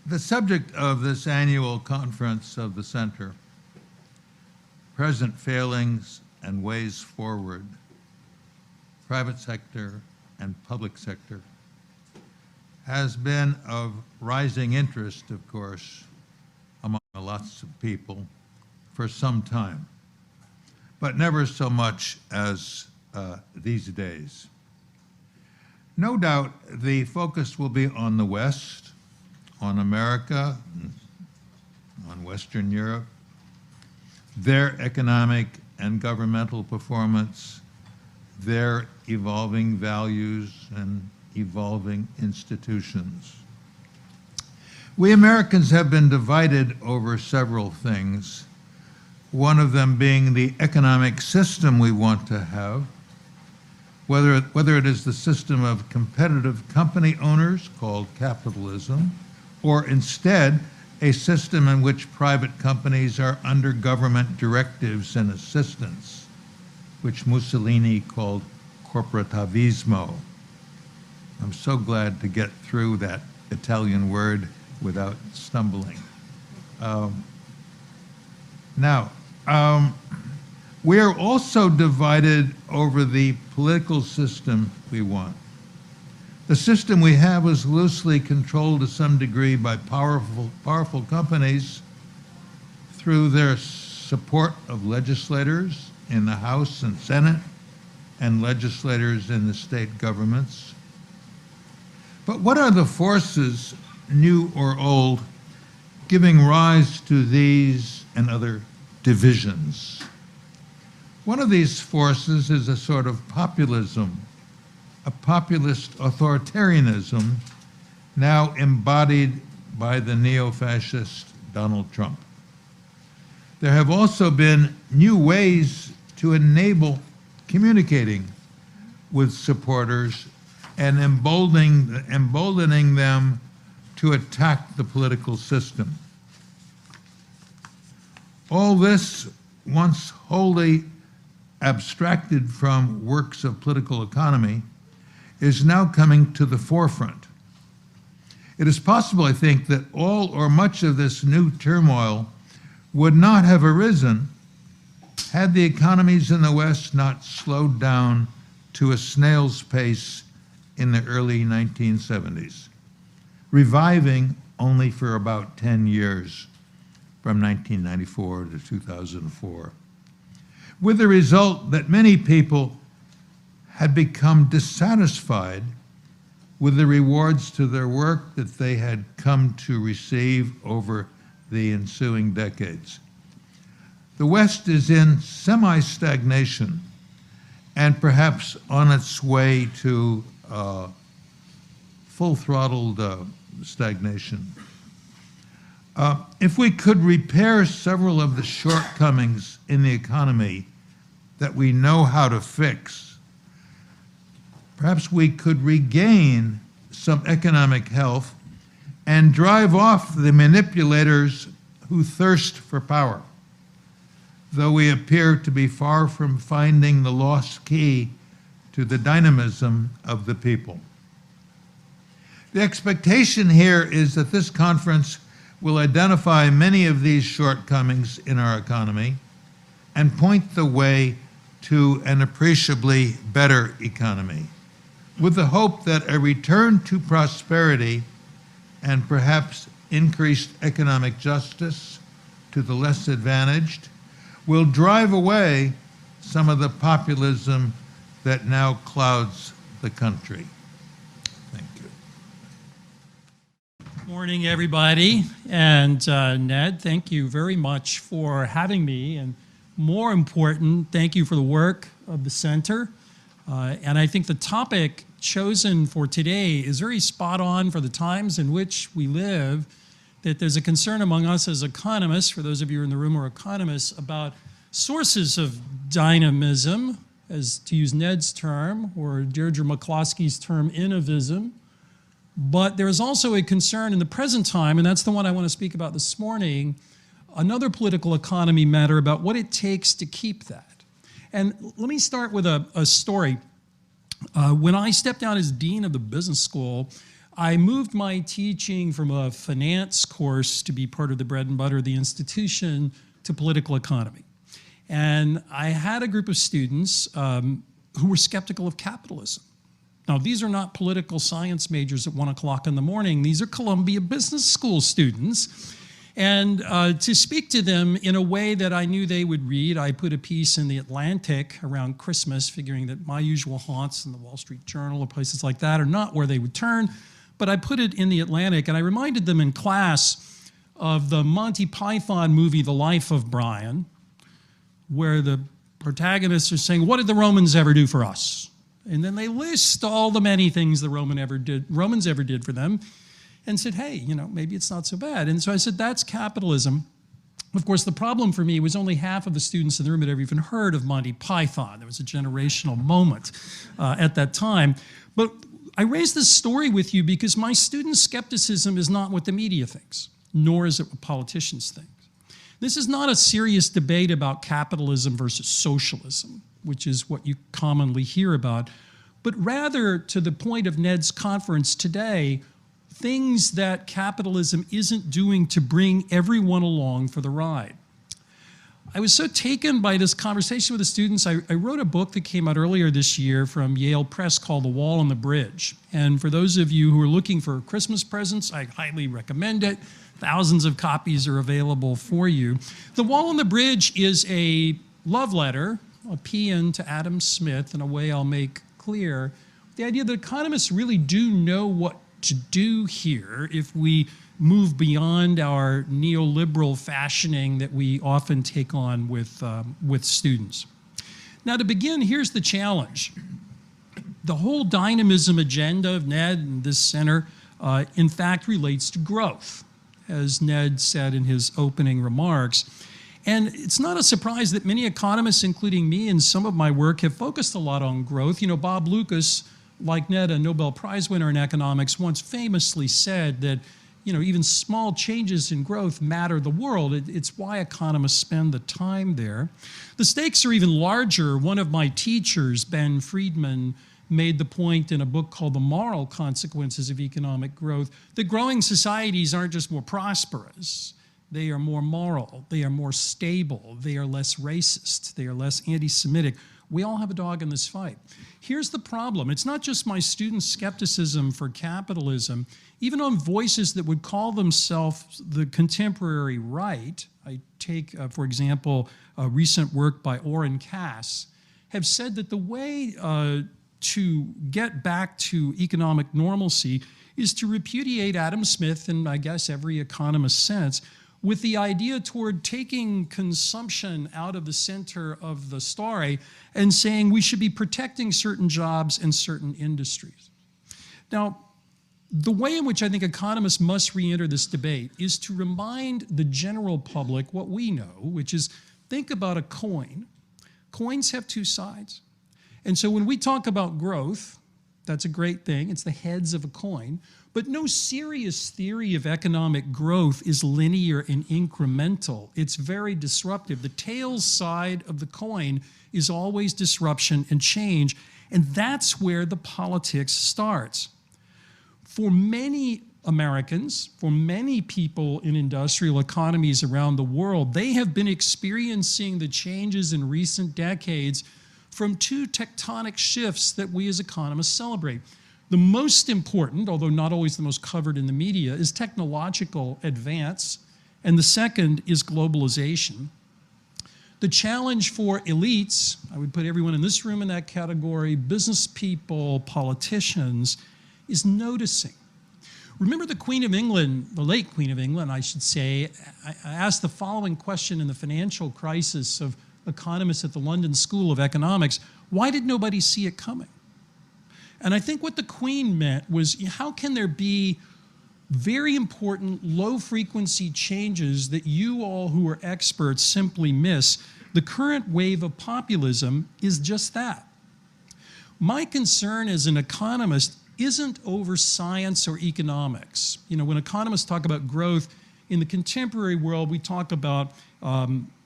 The subject of this annual conference of the Center, Present Failings and Ways Forward, Private Sector and Public Sector, has been of rising interest, of course, among lots of people for some time, but never so much as these days. No doubt the focus will be on the West, on America, on Western Europe, their economic and governmental performance, their evolving values and evolving institutions. We Americans have been divided over several things, one of them being the economic system we want to have, whether it is the system of competitive company owners called capitalism, or instead a system in which private companies are under government directives and assistance, which Mussolini called corporativismo. I'm so glad to get through that Italian word without stumbling. We are also divided over the political system we want. The system we have is loosely controlled to some degree by powerful companies through their support of legislators in the House and Senate and legislators in the state governments. But what are the forces, new or old, giving rise to these and other divisions? One of these forces is a sort of populism, a populist authoritarianism now embodied by the neo-fascist Donald Trump. There have also been new ways to enable communicating with supporters and emboldening them to attack the political system. All this, once wholly abstracted from works of political economy, is now coming to the forefront. It is possible, I think, that all or much of this new turmoil would not have arisen had the economies in the West not slowed down to a snail's pace in the early 1970s, reviving only for about 10 years, from 1994 to 2004. With the result that many people had become dissatisfied with the rewards to their work that they had come to receive over the ensuing decades. The West is in semi-stagnation and perhaps on its way to full-throttled stagnation. If we could repair several of the shortcomings in the economy that we know how to fix, perhaps we could regain some economic health and drive off the manipulators who thirst for power, though we appear to be far from finding the lost key to the dynamism of the people. The expectation here is that this conference will identify many of these shortcomings in our economy and point the way to an appreciably better economy, with the hope that a return to prosperity and perhaps increased economic justice to the less advantaged will drive away some of the populism that now clouds the country. Thank you. Morning, everybody. And Ned, thank you very much for having me. And more important, thank you for the work of the center. And I think the topic chosen for today is very spot on for the times in which we live, that there's a concern among us as economists, for those of you in the room who are economists, about sources of dynamism, as to use Ned's term, or Deirdre McCloskey's term, innovism. But there's also a concern in the present time, and that's the one I want to speak about this morning, another political economy matter about what it takes to keep that. And let me start with a story. When I stepped down as dean of the business school, I moved my teaching from a finance course to be part of the bread and butter of the institution to political economy. And I had a group of students who were skeptical of capitalism. Now, these are not political science majors at 1 o'clock in the morning. These are Columbia Business School students. And to speak to them in a way that I knew they would read, I put a piece in the Atlantic around Christmas, figuring that my usual haunts in the Wall Street Journal or places like that are not where they would turn. But I put it in the Atlantic, and I reminded them in class of the Monty Python movie, The Life of Brian, where the protagonists are saying, what did the Romans ever do for us? And then they list all the many things the Romans ever did for them, and said, hey, maybe it's not so bad. And so I said, that's capitalism. Of course, the problem for me was only half of the students in the room had ever even heard of Monty Python. There was a generational moment at that time. But I raise this story with you because my student skepticism is not what the media thinks, nor is it what politicians think. This is not a serious debate about capitalism versus socialism, which is what you commonly hear about, but rather, to the point of Ned's conference today, things that capitalism isn't doing to bring everyone along for the ride. I was so taken by this conversation with the students, I wrote a book that came out earlier this year from Yale Press called The Wall and the Bridge. And for those of you who are looking for Christmas presents, I highly recommend it. Thousands of copies are available for you. The Wall and the Bridge is a love letter, a paean to Adam Smith, in a way I'll make clear the idea that economists really do know what to do here if we move beyond our neoliberal fashioning that we often take on with students. Now, to begin, here's the challenge. The whole dynamism agenda of Ned and this center, in fact, relates to growth, as Ned said in his opening remarks. And it's not a surprise that many economists, including me and some of my work, have focused a lot on growth. Bob Lucas, like Ned, a Nobel Prize winner in economics, once famously said that even small changes in growth matter the world. It's why economists spend the time there. The stakes are even larger. One of my teachers, Ben Friedman, made the point in a book called The Moral Consequences of Economic Growth that growing societies aren't just more prosperous. They are more moral, they are more stable, they are less racist, they are less anti-Semitic. We all have a dog in this fight. Here's the problem. It's not just my student skepticism for capitalism. Even on voices that would call themselves the contemporary right, I take, for example, recent work by Oren Cass, have said that the way to get back to economic normalcy is to repudiate Adam Smith and I guess every economist's sense with the idea toward taking consumption out of the center of the story and saying we should be protecting certain jobs and certain industries. Now, the way in which I think economists must re-enter this debate is to remind the general public what we know, which is think about a coin. Coins have two sides. And so when we talk about growth, that's a great thing. It's the heads of a coin. But no serious theory of economic growth is linear and incremental. It's very disruptive. The tails side of the coin is always disruption and change, and that's where the politics starts. For many Americans, for many people in industrial economies around the world, they have been experiencing the changes in recent decades from two tectonic shifts that we as economists celebrate. The most important, although not always the most covered in the media, is technological advance, and the second is globalization. The challenge for elites, I would put everyone in this room in that category, business people, politicians, is noticing. Remember the Queen of England, the late Queen of England, I should say, I asked the following question in the financial crisis of economists at the London School of Economics: why did nobody see it coming? And I think what the Queen meant was, how can there be very important low-frequency changes that you all who are experts simply miss? The current wave of populism is just that. My concern as an economist isn't over science or economics. When economists talk about growth, in the contemporary world, we talk about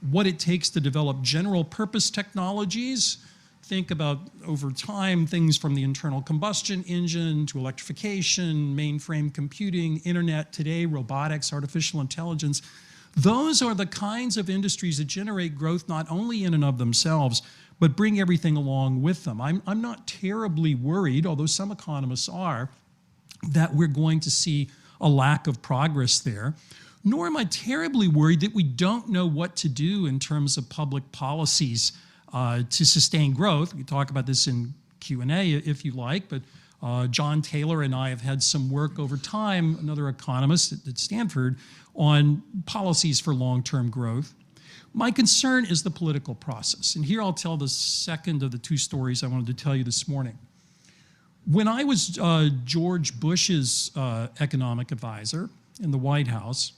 what it takes to develop general purpose technologies think about, over time, things from the internal combustion engine to electrification, mainframe computing, internet today, robotics, artificial intelligence. Those are the kinds of industries that generate growth not only in and of themselves, but bring everything along with them. I'm not terribly worried, although some economists are, that we're going to see a lack of progress there. Nor am I terribly worried that we don't know what to do in terms of public policies to sustain growth. We can talk about this in Q&A if you like, but John Taylor and I have had some work over time, another economist at Stanford, on policies for long-term growth. My concern is the political process. And here I'll tell the second of the two stories I wanted to tell you this morning. When I was George Bush's economic advisor in the White House,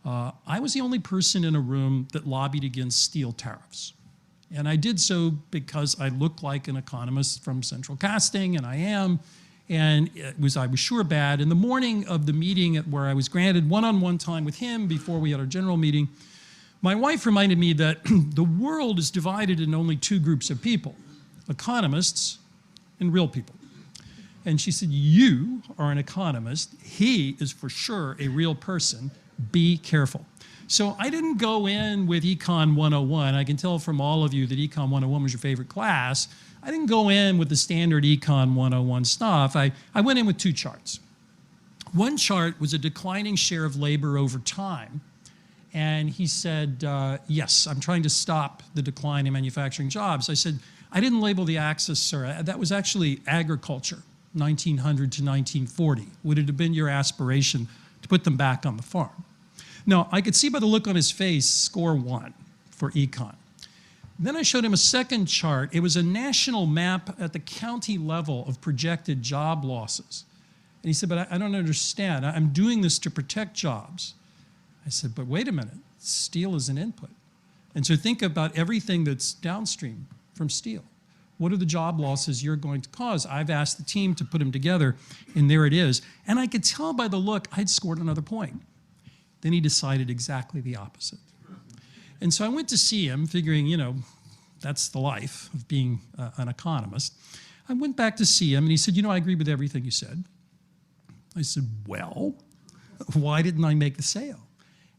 I was the only person in a room that lobbied against steel tariffs. And I did so because I look like an economist from central casting, and I am, and I was sure bad. In the morning of the meeting where I was granted one-on-one time with him before we had our general meeting, my wife reminded me that the world is divided in only two groups of people, economists and real people. And she said, you are an economist. He is for sure a real person. Be careful. So I didn't go in with Econ 101. I can tell from all of you that Econ 101 was your favorite class. I didn't go in with the standard Econ 101 stuff. I went in with two charts. One chart was a declining share of labor over time. And he said, yes, I'm trying to stop the decline in manufacturing jobs. I said, I didn't label the axis, sir. That was actually agriculture, 1900 to 1940. Would it have been your aspiration to put them back on the farm? Now, I could see by the look on his face, score 1 for econ. Then I showed him a second chart. It was a national map at the county level of projected job losses. And he said, but I don't understand. I'm doing this to protect jobs. I said, but wait a minute. Steel is an input. And so think about everything that's downstream from steel. What are the job losses you're going to cause? I've asked the team to put them together, and there it is. And I could tell by the look I'd scored another point. Then he decided exactly the opposite. And so I went to see him, figuring, that's the life of being an economist. I went back to see him, and he said, I agree with everything you said. I said, well, why didn't I make the sale?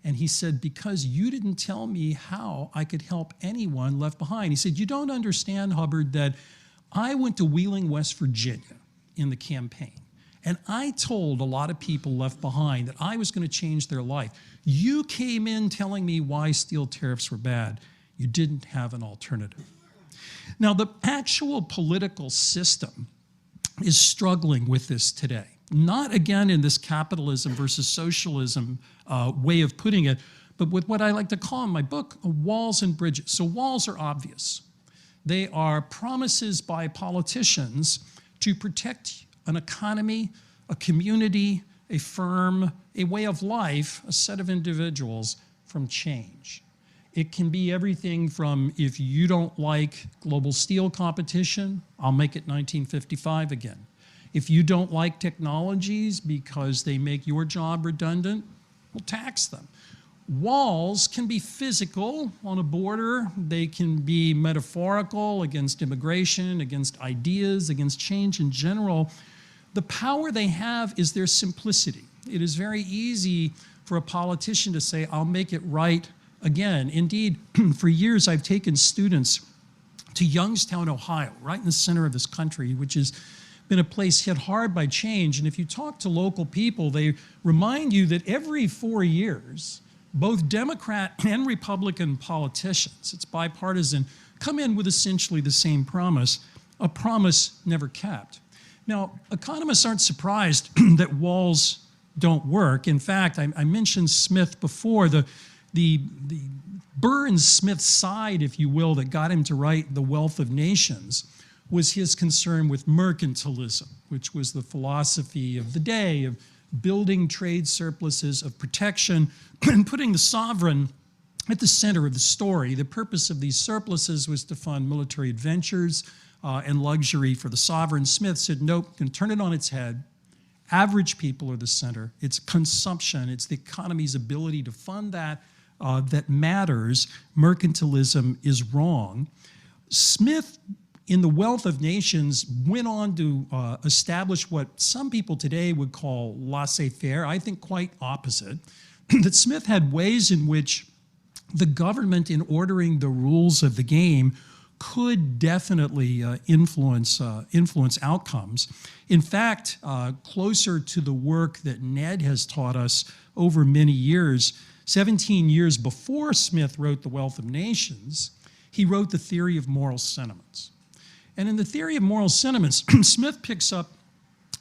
And he said, because you didn't tell me how I could help anyone left behind. He said, you don't understand, Hubbard, that I went to Wheeling, West Virginia in the campaign. And I told a lot of people left behind that I was going to change their life. You came in telling me why steel tariffs were bad. You didn't have an alternative. Now, the actual political system is struggling with this today. Not, again, in this capitalism versus socialism way of putting it, but with what I like to call in my book, walls and bridges. So walls are obvious. They are promises by politicians to protect an economy, a community, a firm, a way of life, a set of individuals from change. It can be everything from, if you don't like global steel competition, I'll make it 1955 again. If you don't like technologies because they make your job redundant, we'll tax them. Walls can be physical on a border. They can be metaphorical against immigration, against ideas, against change in general. The power they have is their simplicity. It is very easy for a politician to say, I'll make it right again. Indeed, for years I've taken students to Youngstown, Ohio, right in the center of this country, which has been a place hit hard by change. And if you talk to local people, they remind you that every 4 years, both Democrat and Republican politicians, it's bipartisan, come in with essentially the same promise, a promise never kept. Now, economists aren't surprised that walls don't work. In fact, I mentioned Smith before, the Burns-Smith side, if you will, that got him to write The Wealth of Nations was his concern with mercantilism, which was the philosophy of the day of building trade surpluses, of protection, and putting the sovereign at the center of the story. The purpose of these surpluses was to fund military adventures and luxury for the sovereign. Smith said, nope, you can turn it on its head. Average people are the center. It's consumption. It's the economy's ability to fund that that matters. Mercantilism is wrong. Smith in The Wealth of Nations, went on to establish what some people today would call laissez-faire. I think quite opposite. That Smith had ways in which the government, in ordering the rules of the game, could definitely influence outcomes. In fact, closer to the work that Ned has taught us over many years, 17 years before Smith wrote The Wealth of Nations, he wrote The Theory of Moral Sentiments. And in The Theory of Moral Sentiments, Smith picks up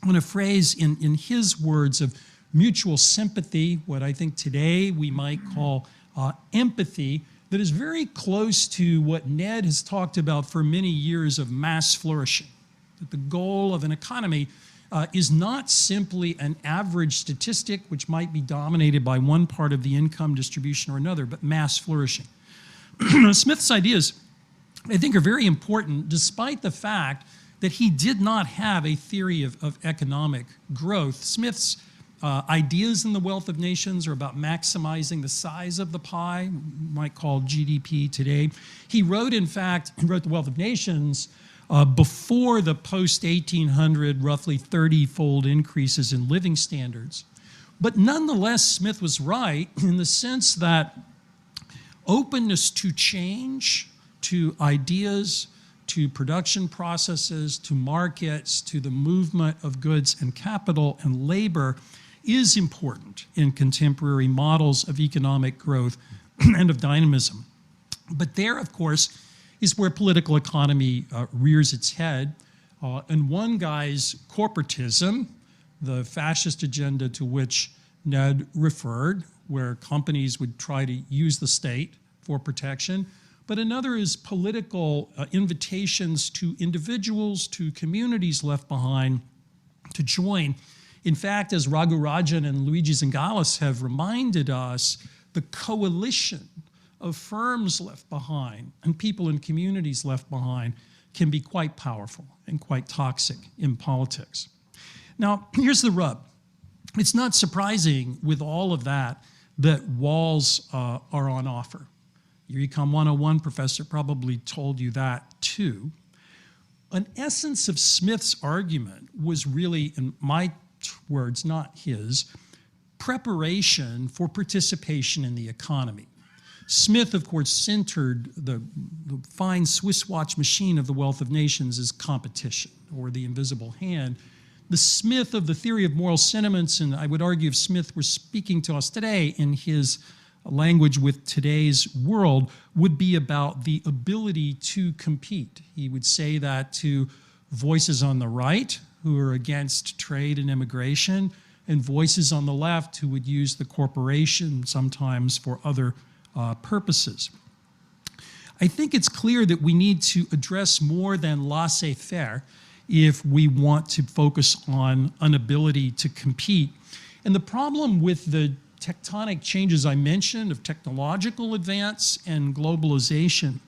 on a phrase in his words of mutual sympathy, what I think today we might call empathy, that is very close to what Ned has talked about for many years of mass flourishing. That the goal of an economy is not simply an average statistic which might be dominated by one part of the income distribution or another, but mass flourishing. Smith's ideas, I think, are very important, despite the fact that he did not have a theory of economic growth. Smith's ideas in The Wealth of Nations are about maximizing the size of the pie, might call GDP today. He wrote, in fact, The Wealth of Nations before the post-1800 roughly 30-fold increases in living standards. But nonetheless, Smith was right in the sense that openness to change, to ideas, to production processes, to markets, to the movement of goods and capital and labor is important in contemporary models of economic growth and of dynamism. But there, of course, is where political economy rears its head. And one guy's corporatism, the fascist agenda to which Ned referred, where companies would try to use the state for protection, but another is political invitations to individuals, to communities left behind to join. In fact, as Raghuраjan and Luigi Zingales have reminded us, the coalition of firms left behind and people and communities left behind can be quite powerful and quite toxic in politics. Now, here's the rub. It's not surprising with all of that walls are on offer. Your Econ 101 professor probably told you that too. An essence of Smith's argument was really, in my words, not his, preparation for participation in the economy. Smith, of course, centered the fine Swiss watch machine of The Wealth of Nations as competition, or the invisible hand. The Smith of the theory of moral sentiments, and I would argue if Smith were speaking to us today in his language with today's world, would be about the ability to compete. He would say that to voices on the right who are against trade and immigration, and voices on the left who would use the corporation sometimes for other purposes. I think it's clear that we need to address more than laissez-faire if we want to focus on an ability to compete. And the problem with the tectonic changes I mentioned of technological advance and globalization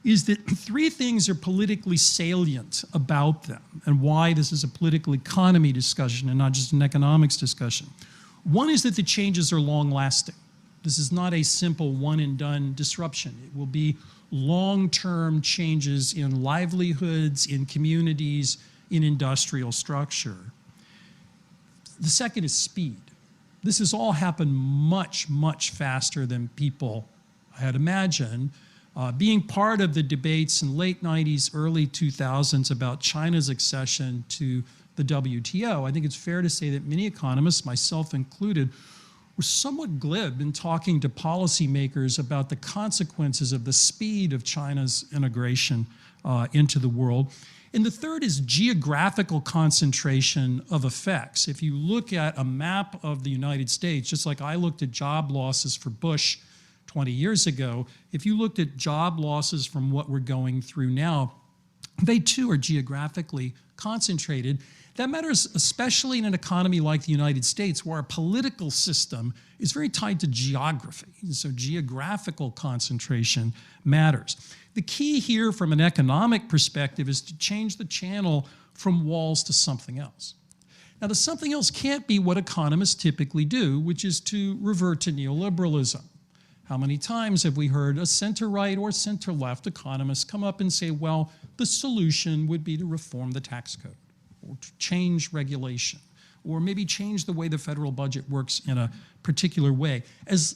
is that three things are politically salient about them, and why this is a political economy discussion and not just an economics discussion. One is that the changes are long-lasting. This is not a simple one-and-done disruption. It will be long-term changes in livelihoods, in communities, in industrial structure. The second is speed. This has all happened much, much faster than people had imagined. Being part of the debates in late 90s, early 2000s about China's accession to the WTO, I think it's fair to say that many economists, myself included, were somewhat glib in talking to policymakers about the consequences of the speed of China's integration into the world. And the third is geographical concentration of effects. If you look at a map of the United States, just like I looked at job losses for Bush 20 years ago, if you looked at job losses from what we're going through now, they too are geographically concentrated. That matters especially in an economy like the United States, where our political system is very tied to geography. And so geographical concentration matters. The key here from an economic perspective is to change the channel from walls to something else. Now, the something else can't be what economists typically do, which is to revert to neoliberalism. How many times have we heard a center-right or center-left economist come up and say, well, the solution would be to reform the tax code or to change regulation or maybe change the way the federal budget works in a particular way. As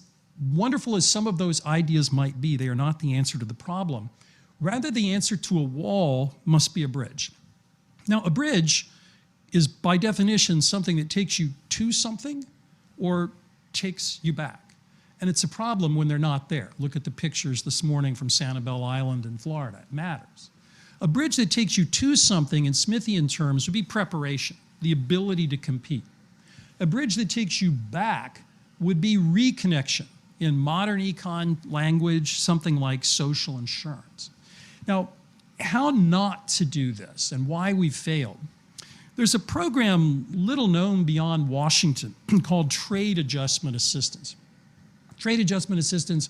wonderful as some of those ideas might be, they are not the answer to the problem. Rather, the answer to a wall must be a bridge. Now, a bridge is by definition something that takes you to something or takes you back. And it's a problem when they're not there. Look at the pictures this morning from Sanibel Island in Florida. It matters. A bridge that takes you to something in Smithian terms would be preparation, the ability to compete. A bridge that takes you back would be reconnection. In modern econ language, something like social insurance. Now, how not to do this and why we've failed. There's a program little known beyond Washington called Trade Adjustment Assistance. Trade adjustment assistance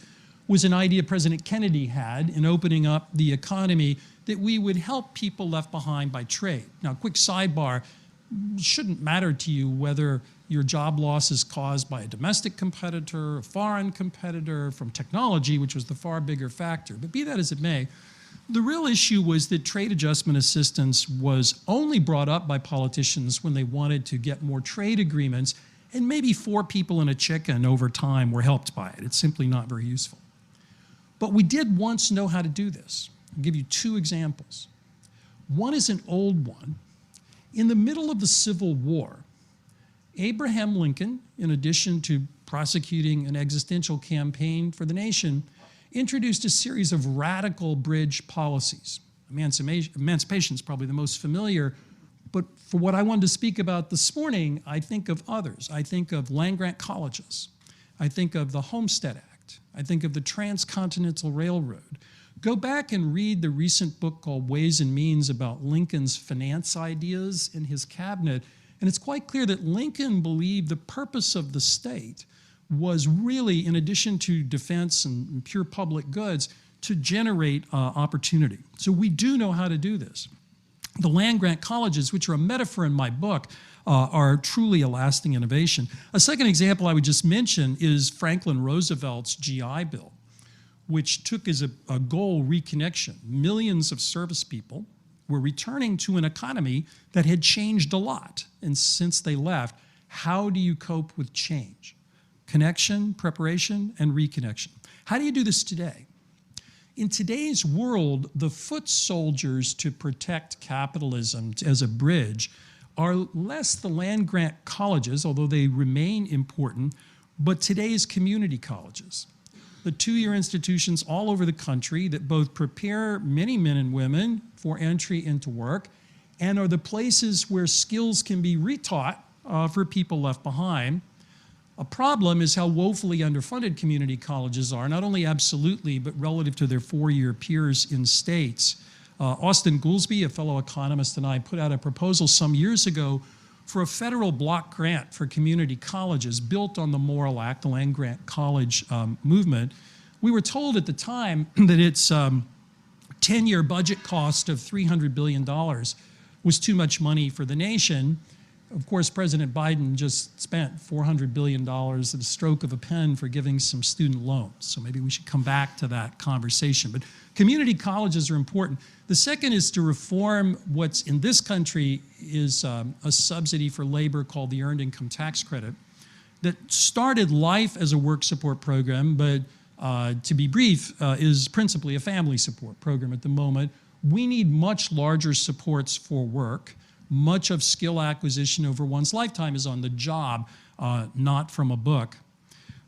was an idea President Kennedy had in opening up the economy that we would help people left behind by trade. Now, quick sidebar, it shouldn't matter to you whether your job loss is caused by a domestic competitor, a foreign competitor, from technology, which was the far bigger factor. But be that as it may, the real issue was that trade adjustment assistance was only brought up by politicians when they wanted to get more trade agreements, and maybe 4 people in a chicken over time were helped by it. It's simply not very useful. But we did once know how to do this. I'll give you 2 examples. One is an old one. In the middle of the Civil War, Abraham Lincoln, in addition to prosecuting an existential campaign for the nation, introduced a series of radical bridge policies. Emancipation is probably the most familiar, but for what I wanted to speak about this morning, I think of others. I think of land-grant colleges. I think of the Homestead Act. I think of the Transcontinental Railroad. Go back and read the recent book called Ways and Means about Lincoln's finance ideas in his cabinet, and it's quite clear that Lincoln believed the purpose of the state was really, in addition to defense and pure public goods, to generate opportunity. So we do know how to do this. The land-grant colleges, which are a metaphor in my book, are truly a lasting innovation. A second example I would just mention is Franklin Roosevelt's GI Bill, which took as a goal reconnection. Millions of service people were returning to an economy that had changed a lot. And since they left, how do you cope with change? Connection, preparation, and reconnection. How do you do this today? In today's world, the foot soldiers to protect capitalism as a bridge are less the land-grant colleges, although they remain important, but today's community colleges. The 2-year institutions all over the country that both prepare many men and women for entry into work and are the places where skills can be retaught for people left behind. A problem is how woefully underfunded community colleges are, not only absolutely, but relative to their 4-year peers in states. Austin Goolsbee, a fellow economist, and I put out a proposal some years ago for a federal block grant for community colleges built on the Morrill Act, the land-grant college movement. We were told at the time that its 10-year budget cost of $300 billion was too much money for the nation. Of course, President Biden just spent $400 billion at a stroke of a pen for giving some student loans. So maybe we should come back to that conversation. But community colleges are important. The second is to reform what's in this country is a subsidy for labor called the Earned Income Tax Credit that started life as a work support program, but to be brief, is principally a family support program at the moment. We need much larger supports for work. Much of skill acquisition over one's lifetime is on the job, not from a book.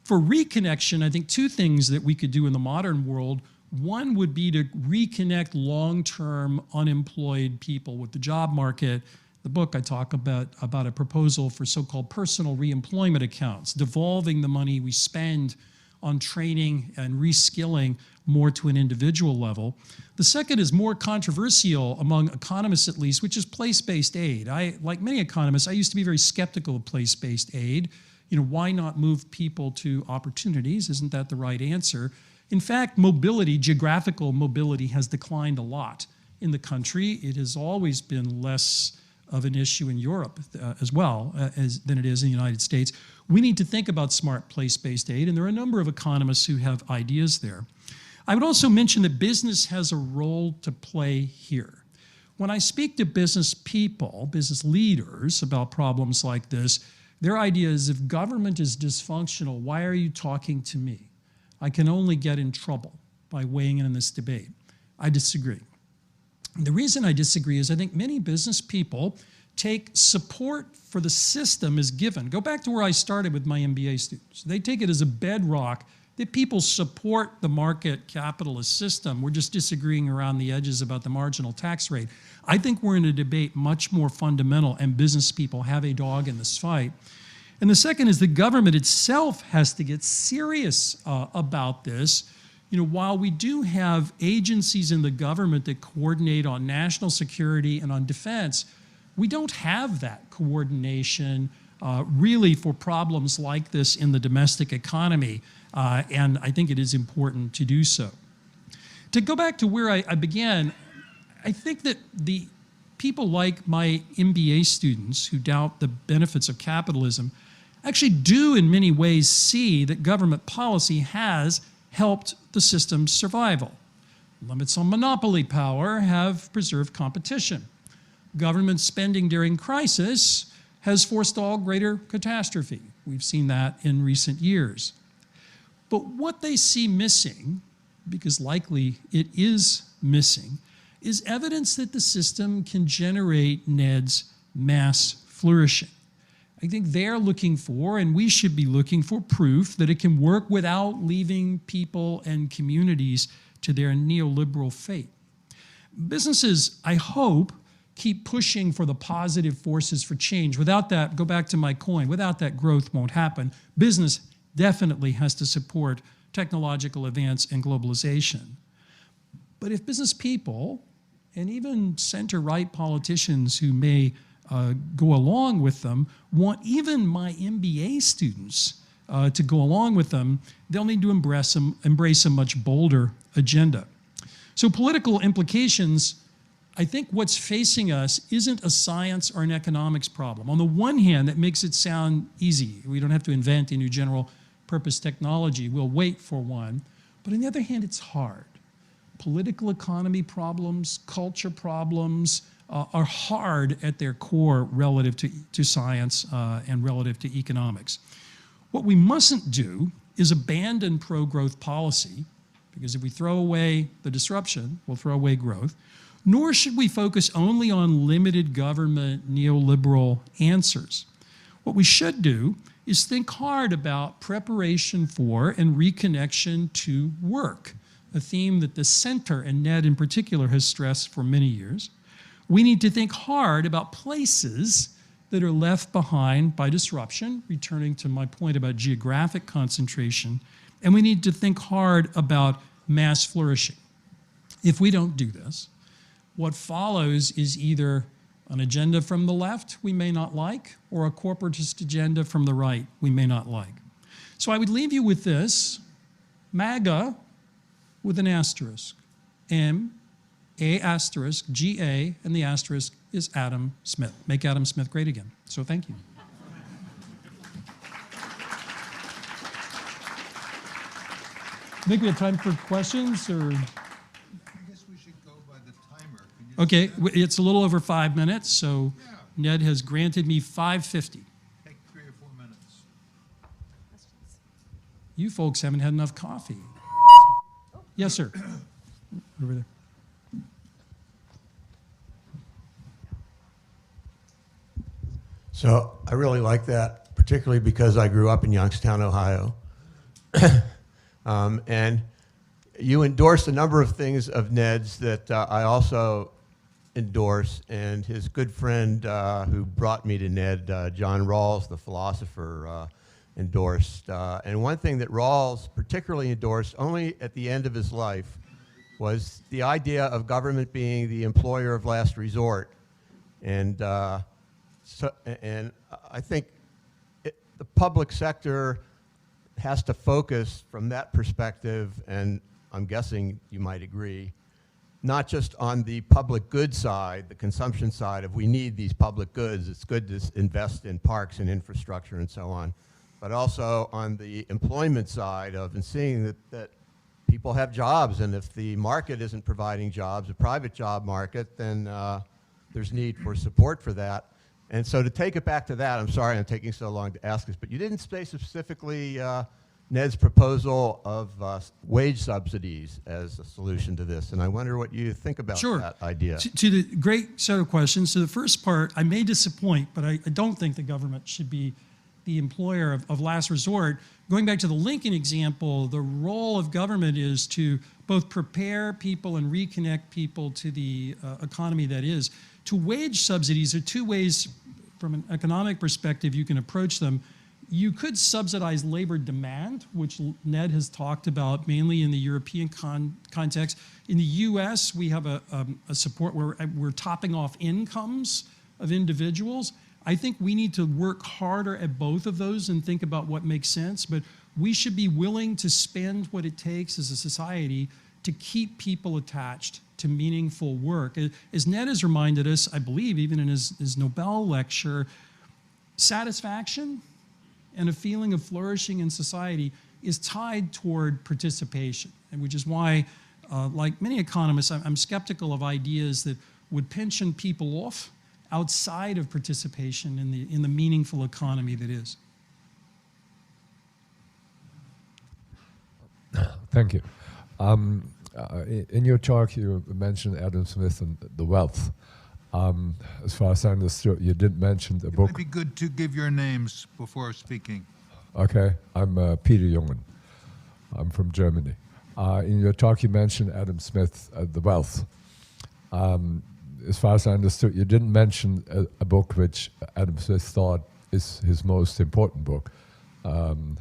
For reconnection, I think 2 things that we could do in the modern world. One would be to reconnect long-term unemployed people with the job market. The book I talk about a proposal for so-called personal reemployment accounts, devolving the money we spend on training and reskilling more to an individual level. The second is more controversial among economists at least, which is place-based aid. Like many economists, I used to be very skeptical of place-based aid. You know, why not move people to opportunities? Isn't that the right answer? In fact, mobility, geographical mobility, has declined a lot in the country. It has always been less of an issue in Europe as well than it is in the United States. We need to think about smart place-based aid, and there are a number of economists who have ideas there. I would also mention that business has a role to play here. When I speak to business people, business leaders about problems like this, their idea is if government is dysfunctional, why are you talking to me? I can only get in trouble by weighing in on this debate. I disagree. The reason I disagree is I think many business people take support for the system as given. Go back to where I started with my MBA students. They take it as a bedrock that people support the market capitalist system. We're just disagreeing around the edges about the marginal tax rate. I think we're in a debate much more fundamental, and business people have a dog in this fight. And the second is the government itself has to get serious about this. You know, while we do have agencies in the government that coordinate on national security and on defense, we don't have that coordination really for problems like this in the domestic economy. And I think it is important to do so. To go back to where I began, I think that the people like my MBA students who doubt the benefits of capitalism actually do in many ways see that government policy has helped the system's survival. Limits on monopoly power have preserved competition. Government spending during crisis has forestalled greater catastrophe. We've seen that in recent years. But what they see missing, because likely it is missing, is evidence that the system can generate Ned's mass flourishing. I think they're looking for, and we should be looking for, proof that it can work without leaving people and communities to their neoliberal fate. Businesses, I hope, keep pushing for the positive forces for change. Without that, go back to my coin, without that growth won't happen. Business definitely has to support technological advance and globalization. But if business people, and even center-right politicians who may go along with them, want even my MBA students to go along with them, they'll need to embrace a much bolder agenda. So political implications, I think what's facing us isn't a science or an economics problem. On the one hand, that makes it sound easy. We don't have to invent a new general purpose technology. We'll wait for one. But on the other hand, it's hard. Political economy problems, culture problems are hard at their core relative to science and relative to economics. What we mustn't do is abandon pro-growth policy, because if we throw away the disruption, we'll throw away growth. Nor should we focus only on limited government neoliberal answers. What we should do is think hard about preparation for and reconnection to work, a theme that the center, and Ned in particular, has stressed for many years. We need to think hard about places that are left behind by disruption, returning to my point about geographic concentration, and we need to think hard about mass flourishing. If we don't do this, what follows is either an agenda from the left we may not like, or a corporatist agenda from the right we may not like. So I would leave you with this: MAGA with an asterisk, A asterisk, G-A, and the asterisk is Adam Smith. Make Adam Smith great again. So thank you. I think we have time for questions, or? I guess we should go by the timer. Can you Okay, do that? it's a little over 5 minutes, so Yeah. Ned has granted me 5:50. Take 3 or 4 minutes. You folks haven't had enough coffee. Yes, sir. Over there. So I really like that, particularly because I grew up in Youngstown, Ohio. And you endorsed a number of things of Ned's that I also endorse, and his good friend who brought me to Ned, John Rawls, the philosopher, endorsed. And one thing that Rawls particularly endorsed only at the end of his life was the idea of government being the employer of last resort. And I think the public sector has to focus from that perspective, and I'm guessing you might agree, not just on the public good side, the consumption side of we need these public goods, it's good to invest in parks and infrastructure and so on, but also on the employment side of and seeing that people have jobs, and if the market isn't providing jobs, a private job market, then there's need for support for that. And so to take it back to that, I'm sorry I'm taking so long to ask this, but you didn't say specifically Ned's proposal of wage subsidies as a solution to this, and I wonder what you think about that idea. To the great set of questions. So the first part, I may disappoint, but I don't think the government should be the employer of last resort. Going back to the Lincoln example, the role of government is to both prepare people and reconnect people to the economy that is. To wage subsidies are two ways from an economic perspective you can approach them. You could subsidize labor demand, which Ned has talked about mainly in the European context. In the US, we have a support where we're topping off incomes of individuals. I think we need to work harder at both of those and think about what makes sense, but we should be willing to spend what it takes as a society to keep people attached to meaningful work. As Ned has reminded us, I believe even in his Nobel lecture, satisfaction and a feeling of flourishing in society is tied toward participation, and which is why, like many economists, I'm skeptical of ideas that would pension people off outside of participation in the meaningful economy that is. Thank you. In your talk, you mentioned Adam Smith and the wealth. As far as I understood, you didn't mention the book. It would be good to give your names before speaking. Okay, I'm Peter Jungen. I'm from Germany. In your talk, you mentioned Adam Smith, the wealth. As far as I understood, you didn't mention a book which Adam Smith thought is his most important book, on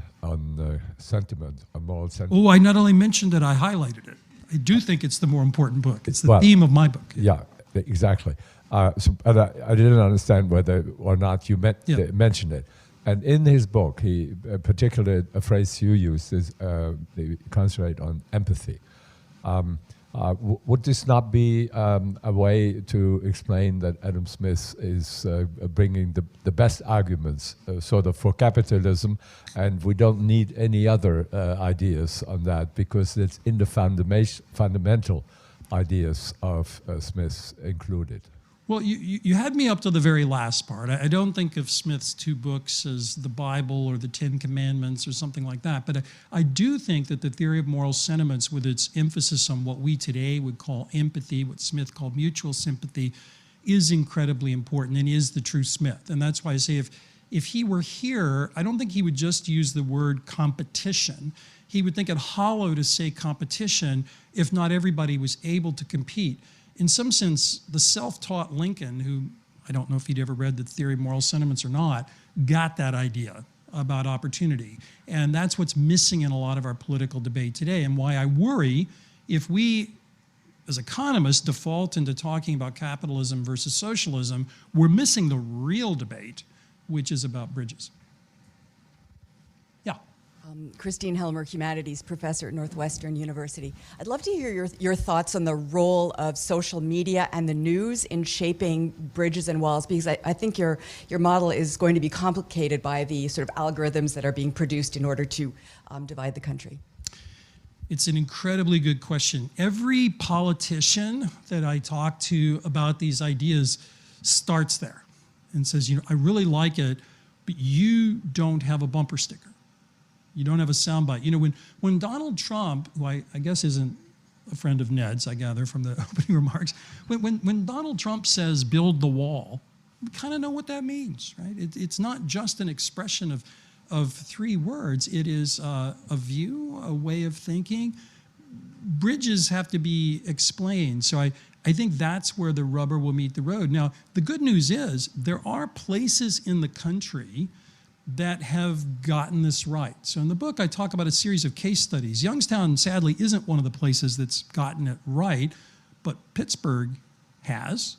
sentiment, on moral sentiment. Oh, I not only mentioned it, I highlighted it. I do think it's the more important book. It's the theme of my book. Yeah, exactly. But I didn't understand whether or not you mentioned it. And in his book, he particularly a phrase you used is concentrate on empathy. Would this not be a way to explain that Adam Smith is bringing the best arguments sort of for capitalism, and we don't need any other ideas on that because it's in the fundamental ideas of Smith included? Well, you had me up to the very last part. I don't think of Smith's two books as the Bible or the Ten Commandments or something like that, but I do think that the theory of moral sentiments, with its emphasis on what we today would call empathy, what Smith called mutual sympathy, is incredibly important and is the true Smith. And that's why I say if he were here, I don't think he would just use the word competition. He would think it hollow to say competition if not everybody was able to compete. In some sense, the self-taught Lincoln, who I don't know if he'd ever read the theory of moral sentiments or not, got that idea about opportunity. And that's what's missing in a lot of our political debate today, and why I worry if we, as economists, default into talking about capitalism versus socialism, we're missing the real debate, which is about bridges. Yeah. Christine Helmer, Humanities Professor at Northwestern University. I'd love to hear your thoughts on the role of social media and the news in shaping bridges and walls, because I think your model is going to be complicated by the sort of algorithms that are being produced in order to divide the country. It's an incredibly good question. Every politician that I talk to about these ideas starts there and says, you know, I really like it, but you don't have a bumper sticker. You don't have a soundbite. You know, when Donald Trump, who I guess isn't a friend of Ned's, I gather from the opening remarks, when Donald Trump says build the wall, we kind of know what that means, right? It's not just an expression of three words. It is a view, a way of thinking. Bridges have to be explained. So I think that's where the rubber will meet the road. Now, the good news is there are places in the country that have gotten this right. So in the book, I talk about a series of case studies. Youngstown, sadly, isn't one of the places that's gotten it right, but Pittsburgh has.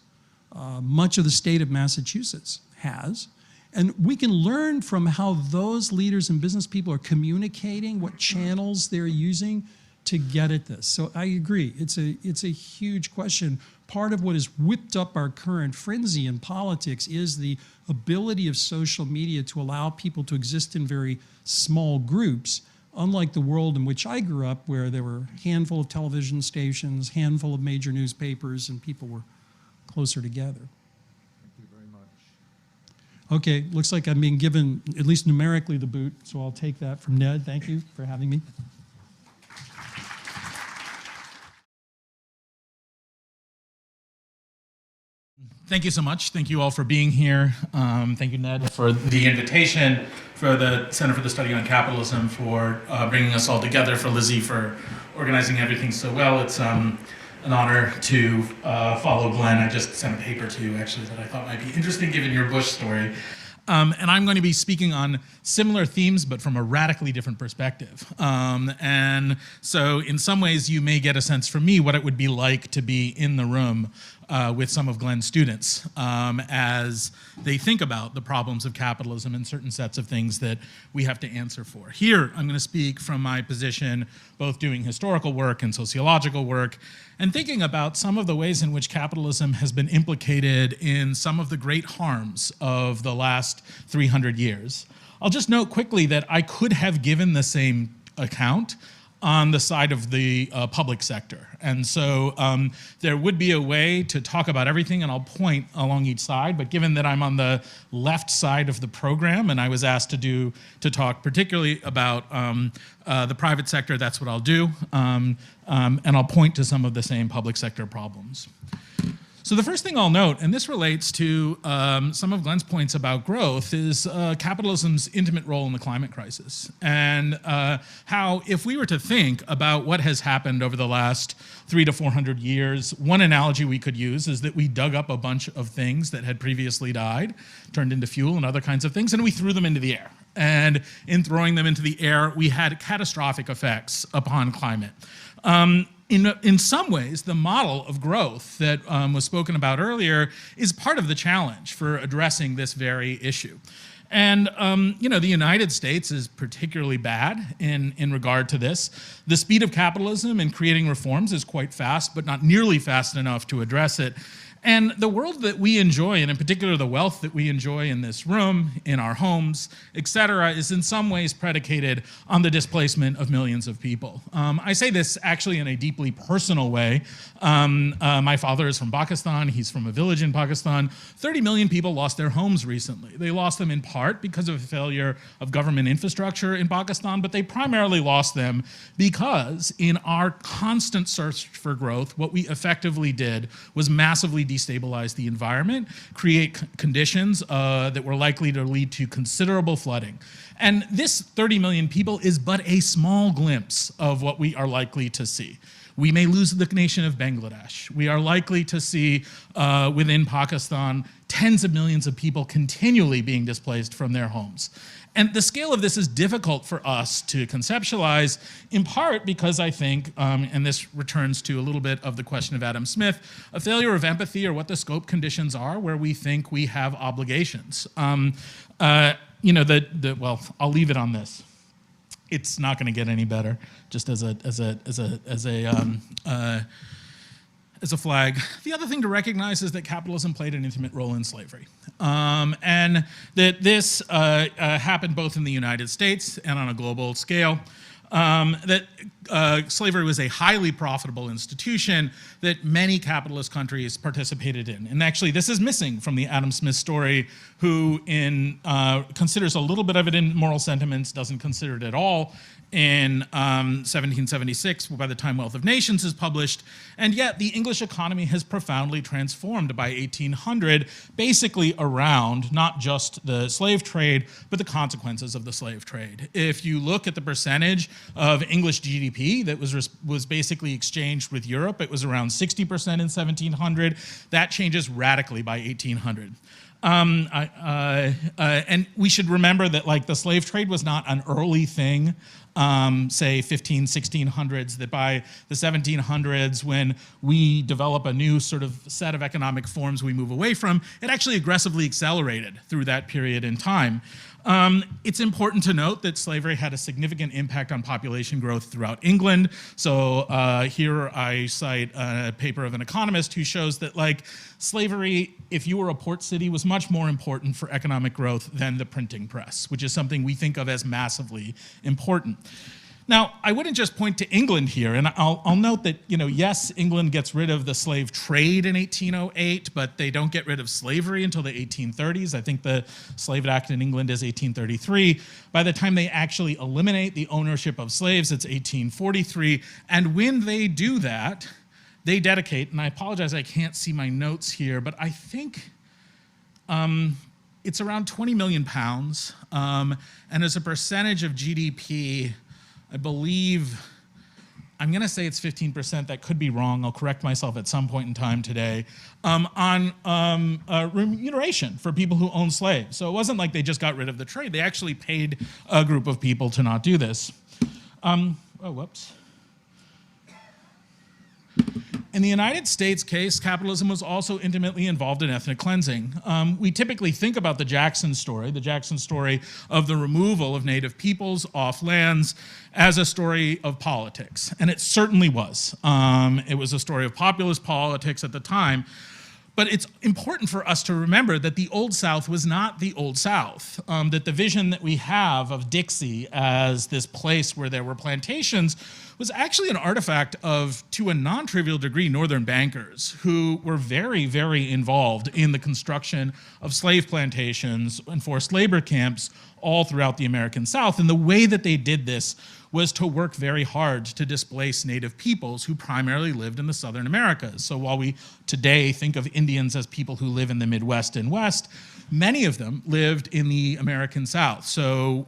Much of the state of Massachusetts has. And we can learn from how those leaders and business people are communicating, what channels they're using. to get at this. So I agree. It's a huge question. Part of what has whipped up our current frenzy in politics is the ability of social media to allow people to exist in very small groups, unlike the world in which I grew up, where there were a handful of television stations, handful of major newspapers, and people were closer together. Thank you very much. Okay, looks like I'm being given, at least numerically, the boot, so I'll take that from Ned. Thank you for having me. Thank you so much. Thank you all for being here. Thank you, Ned, for the invitation, for the Center for the Study on Capitalism, for bringing us all together, for Lizzie for organizing everything so well. It's an honor to follow Glenn. I just sent a paper to you, actually, that I thought might be interesting given your Bush story. And I'm going to be speaking on similar themes, but from a radically different perspective. And so in some ways, you may get a sense from me what it would be like to be in the room with some of Glenn's students as they think about the problems of capitalism and certain sets of things that we have to answer for. Here, I'm going to speak from my position, both doing historical work and sociological work, and thinking about some of the ways in which capitalism has been implicated in some of the great harms of the last 300 years. I'll just note quickly that I could have given the same account on the side of the public sector. And so there would be a way to talk about everything, and I'll point along each side, but given that I'm on the left side of the program and I was asked to talk particularly about the private sector, that's what I'll do. And I'll point to some of the same public sector problems. So the first thing I'll note, and this relates to some of Glenn's points about growth, is capitalism's intimate role in the climate crisis. And how, if we were to think about what has happened over the last 300 to 400 years, one analogy we could use is that we dug up a bunch of things that had previously died, turned into fuel and other kinds of things, and we threw them into the air. And in throwing them into the air, we had catastrophic effects upon climate. In some ways, the model of growth that was spoken about earlier is part of the challenge for addressing this very issue. And the United States is particularly bad in regard to this. The speed of capitalism in creating reforms is quite fast, but not nearly fast enough to address it. And the world that we enjoy, and in particular the wealth that we enjoy in this room, in our homes, et cetera, is in some ways predicated on the displacement of millions of people. I say this actually in a deeply personal way. My father is from Pakistan. He's from a village in Pakistan. 30 million people lost their homes recently. They lost them in part because of a failure of government infrastructure in Pakistan, but they primarily lost them because in our constant search for growth, what we effectively did was massively destabilize the environment, create conditions that were likely to lead to considerable flooding. And this 30 million people is but a small glimpse of what we are likely to see. We may lose the nation of Bangladesh. We are likely to see within Pakistan tens of millions of people continually being displaced from their homes. And the scale of this is difficult for us to conceptualize, in part because I think, and this returns to a little bit of the question of Adam Smith, a failure of empathy or what the scope conditions are where we think we have obligations. Well, I'll leave it on this. It's not going to get any better. Just as a flag. The other thing to recognize is that capitalism played an intimate role in slavery. And that this happened both in the United States and on a global scale. That slavery was a highly profitable institution that many capitalist countries participated in. And actually, this is missing from the Adam Smith story, who considers a little bit of it in Moral Sentiments, doesn't consider it at all in 1776, by the time Wealth of Nations is published. And yet the English economy has profoundly transformed by 1800, basically around not just the slave trade, but the consequences of the slave trade. If you look at the percentage of English GDP that was basically exchanged with Europe, it was around 60% in 1700. That changes radically by 1800. And we should remember that the slave trade was not an early thing, say 1600s, that by the 1700s, when we develop a new sort of set of economic forms we move away from, it actually aggressively accelerated through that period in time. It's important to note that slavery had a significant impact on population growth throughout England. So here I cite a paper of an economist who shows that like slavery, if you were a port city, was much more important for economic growth than the printing press, which is something we think of as massively important. Now, I wouldn't just point to England here, and I'll note that, yes, England gets rid of the slave trade in 1808, but they don't get rid of slavery until the 1830s. I think the Slave Act in England is 1833. By the time they actually eliminate the ownership of slaves, it's 1843. And when they do that, they dedicate, and I apologize, I can't see my notes here, but I think it's around 20 million pounds. And as a percentage of GDP, I believe, I'm going to say it's 15%. That could be wrong. I'll correct myself at some point in time today, on remuneration for people who own slaves. So it wasn't like they just got rid of the trade. They actually paid a group of people to not do this. Whoops. In the United States case, capitalism was also intimately involved in ethnic cleansing. We typically think about the Jackson story of the removal of native peoples off lands, as a story of politics, and it certainly was. It was a story of populist politics at the time. But it's important for us to remember that the Old South was not the Old South, that the vision that we have of Dixie as this place where there were plantations was actually an artifact of, to a non-trivial degree, Northern bankers who were very, very involved in the construction of slave plantations and forced labor camps all throughout the American South. And the way that they did this was to work very hard to displace native peoples who primarily lived in the Southern Americas. So while we today think of Indians as people who live in the Midwest and West, many of them lived in the American South. So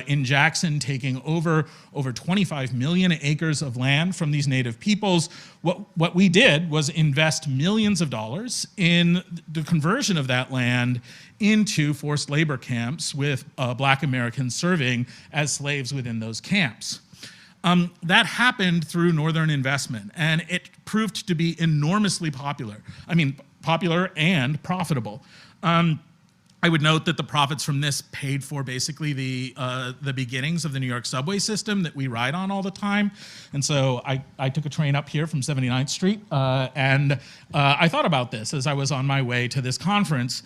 in Jackson, taking over 25 million acres of land from these native peoples, what we did was invest millions of dollars in the conversion of that land into forced labor camps with Black Americans serving as slaves within those camps. That happened through Northern investment, and it proved to be enormously popular. I mean, popular and profitable. I would note that the profits from this paid for basically the beginnings of the New York subway system that we ride on all the time. And so I took a train up here from 79th Street, and I thought about this as I was on my way to this conference.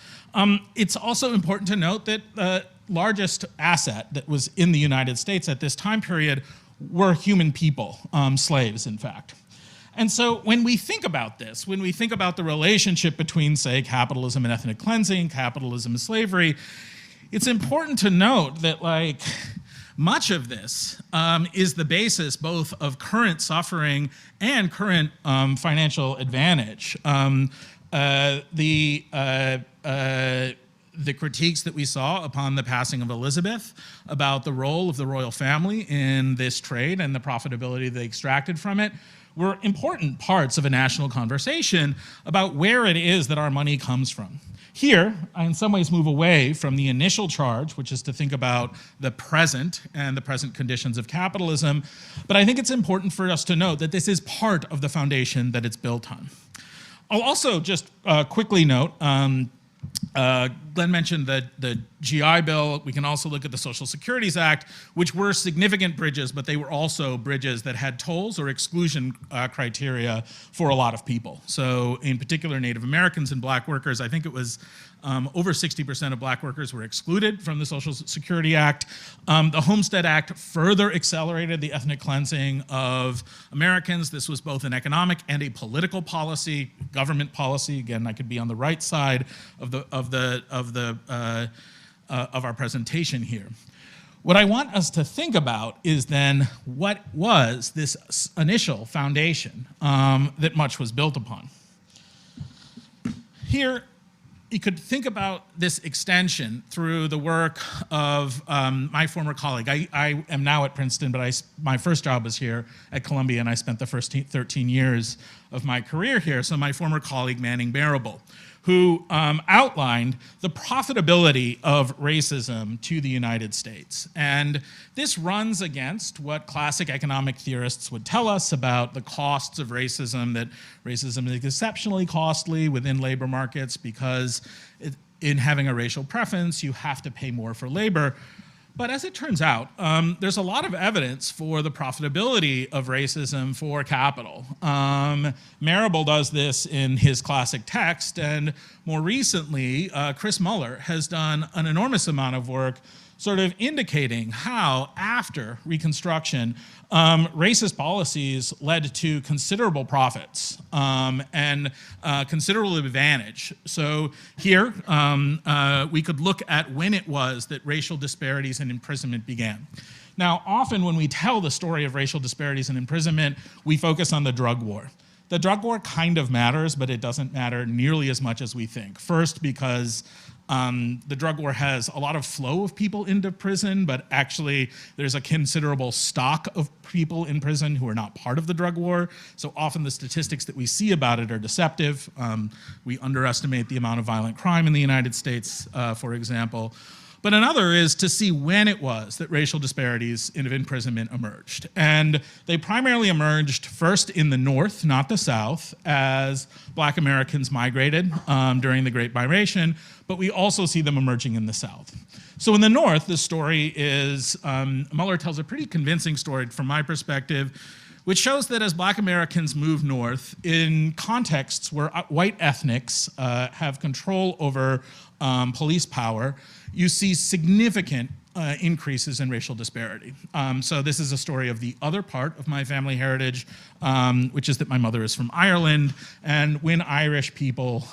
It's also important to note that the largest asset that was in the United States at this time period were human people, slaves, in fact. And so when we think about this, when we think about the relationship between, say, capitalism and ethnic cleansing, capitalism and slavery, it's important to note that, like, much of this is the basis both of current suffering and current financial advantage. The critiques that we saw upon the passing of Elizabeth about the role of the royal family in this trade and the profitability they extracted from it were important parts of a national conversation about where it is that our money comes from. Here, I in some ways move away from the initial charge, which is to think about the present and the present conditions of capitalism, but I think it's important for us to note that this is part of the foundation that it's built on. I'll also just quickly note, Glenn mentioned the GI Bill. We can also look at the Social Securities Act, which were significant bridges, but they were also bridges that had tolls or exclusion criteria for a lot of people. So in particular, Native Americans and Black workers, I think it was over 60% of Black workers were excluded from the Social Security Act. The Homestead Act further accelerated the ethnic cleansing of Americans. This was both an economic and a political policy, government policy. Again, I could be on the right side of our presentation here. What I want us to think about is then what was this initial foundation that much was built upon. Here, you could think about this extension through the work of my former colleague. I am now at Princeton, but my first job was here at Columbia, and I spent the first 13 years of my career here. So my former colleague, Manning Marable, who outlined the profitability of racism to the United States. And this runs against what classic economic theorists would tell us about the costs of racism, that racism is exceptionally costly within labor markets because in having a racial preference, you have to pay more for labor. But as it turns out, there's a lot of evidence for the profitability of racism for capital. Marable does this in his classic text, and more recently, Chris Muller has done an enormous amount of work sort of indicating how, after Reconstruction, racist policies led to considerable profits and considerable advantage. So here, we could look at when it was that racial disparities and imprisonment began. Now, often when we tell the story of racial disparities and imprisonment, we focus on the drug war. The drug war kind of matters, but it doesn't matter nearly as much as we think. First, because the drug war has a lot of flow of people into prison, but actually there's a considerable stock of people in prison who are not part of the drug war. So often the statistics that we see about it are deceptive. We underestimate the amount of violent crime in the United States, for example. But another is to see when it was that racial disparities in imprisonment emerged. And they primarily emerged first in the North, not the South, as Black Americans migrated during the Great Migration, but we also see them emerging in the South. So in the North, the story is, Muller tells a pretty convincing story from my perspective, which shows that as Black Americans move north, in contexts where white ethnics have control over police power, you see significant increases in racial disparity. So this is a story of the other part of my family heritage, which is that my mother is from Ireland, and when Irish people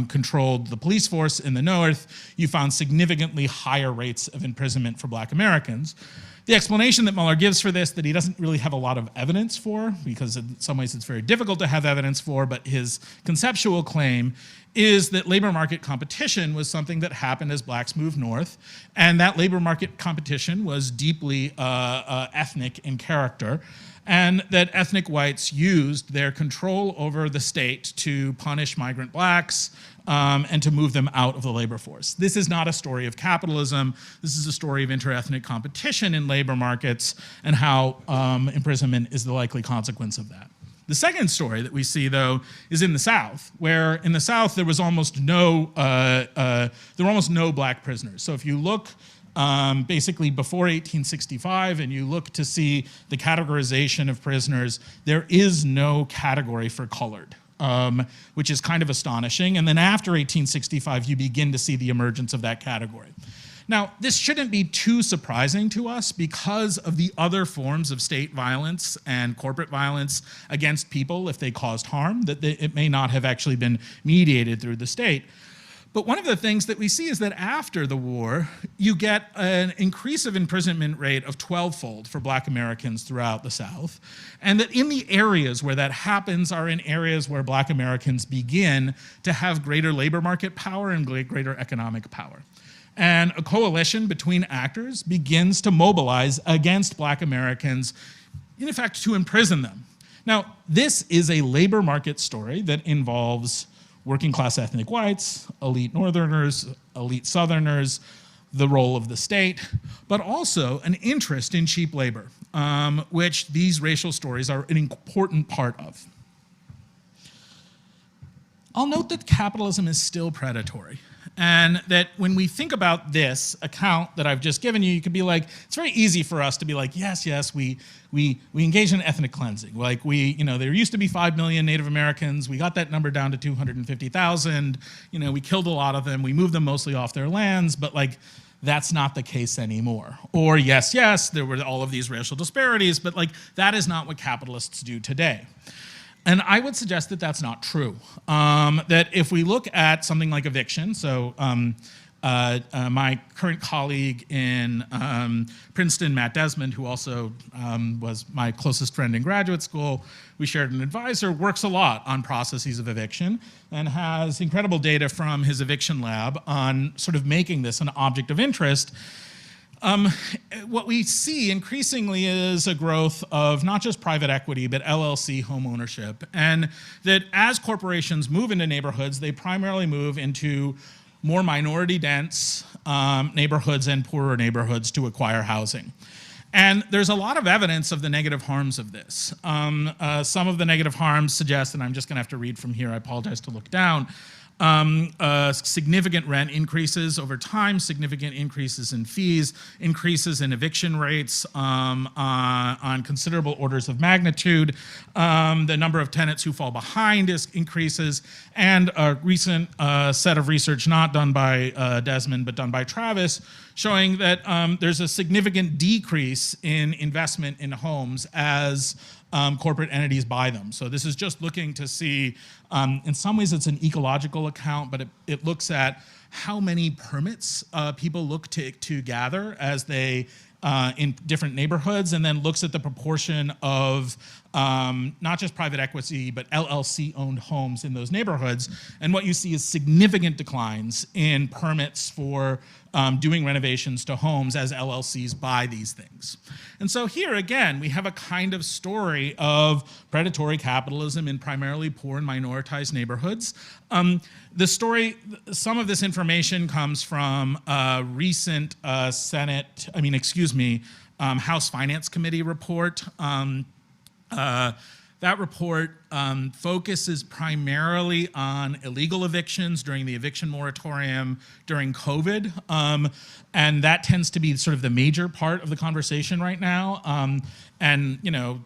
controlled the police force in the North, you found significantly higher rates of imprisonment for Black Americans. The explanation that Muller gives for this, that he doesn't really have a lot of evidence for, because in some ways it's very difficult to have evidence for, but his conceptual claim is that labor market competition was something that happened as blacks moved north, and that labor market competition was deeply ethnic in character, and that ethnic whites used their control over the state to punish migrant blacks and to move them out of the labor force. This is not a story of capitalism. This is a story of interethnic competition in labor markets and how imprisonment is the likely consequence of that. The second story that we see, though, is in the South, where in the South there was almost no black prisoners. So if you look basically before 1865 and you look to see the categorization of prisoners, there is no category for colored, which is kind of astonishing. And then after 1865, you begin to see the emergence of that category. Now, this shouldn't be too surprising to us because of the other forms of state violence and corporate violence against people if they caused harm, that it may not have actually been mediated through the state. But one of the things that we see is that after the war, you get an increase of imprisonment rate of 12-fold for Black Americans throughout the South, and that in the areas where that happens are in areas where Black Americans begin to have greater labor market power and greater economic power. And a coalition between actors begins to mobilize against Black Americans, in effect, to imprison them. Now, this is a labor market story that involves working class ethnic whites, elite Northerners, elite Southerners, the role of the state, but also an interest in cheap labor, which these racial stories are an important part of. I'll note that capitalism is still predatory. And that when we think about this account that I've just given you, you could be like, it's very easy for us to be like, yes, we engage in ethnic cleansing. Like there used to be 5 million Native Americans. We got that number down to 250,000. We killed a lot of them. We moved them mostly off their lands, but like, that's not the case anymore. Or yes, there were all of these racial disparities, but like, that is not what capitalists do today. And I would suggest that that's not true. That if we look at something like eviction, so my current colleague in Princeton, Matt Desmond, who also was my closest friend in graduate school, we shared an advisor, works a lot on processes of eviction and has incredible data from his eviction lab on sort of making this an object of interest. What we see increasingly is a growth of not just private equity, but LLC home ownership. And that as corporations move into neighborhoods, they primarily move into more minority-dense neighborhoods and poorer neighborhoods to acquire housing. And there's a lot of evidence of the negative harms of this. Some of the negative harms suggest, and I'm just going to have to read from here, I apologize to look down, significant rent increases over time, significant increases in fees, increases in eviction rates on considerable orders of magnitude. The number of tenants who fall behind increases, and a recent set of research not done by Desmond but done by Travis showing that there's a significant decrease in investment in homes as corporate entities buy them. So this is just looking to see, in some ways it's an ecological account, but it looks at how many permits people look to gather as they in different neighborhoods, and then looks at the proportion of not just private equity, but LLC-owned homes in those neighborhoods. And what you see is significant declines in permits for doing renovations to homes as LLCs buy these things. And so here, again, we have a kind of story of predatory capitalism in primarily poor and minoritized neighborhoods. The story, some of this information comes from a recent House Finance Committee report. That report focuses primarily on illegal evictions during the eviction moratorium during COVID. And that tends to be sort of the major part of the conversation right now. And,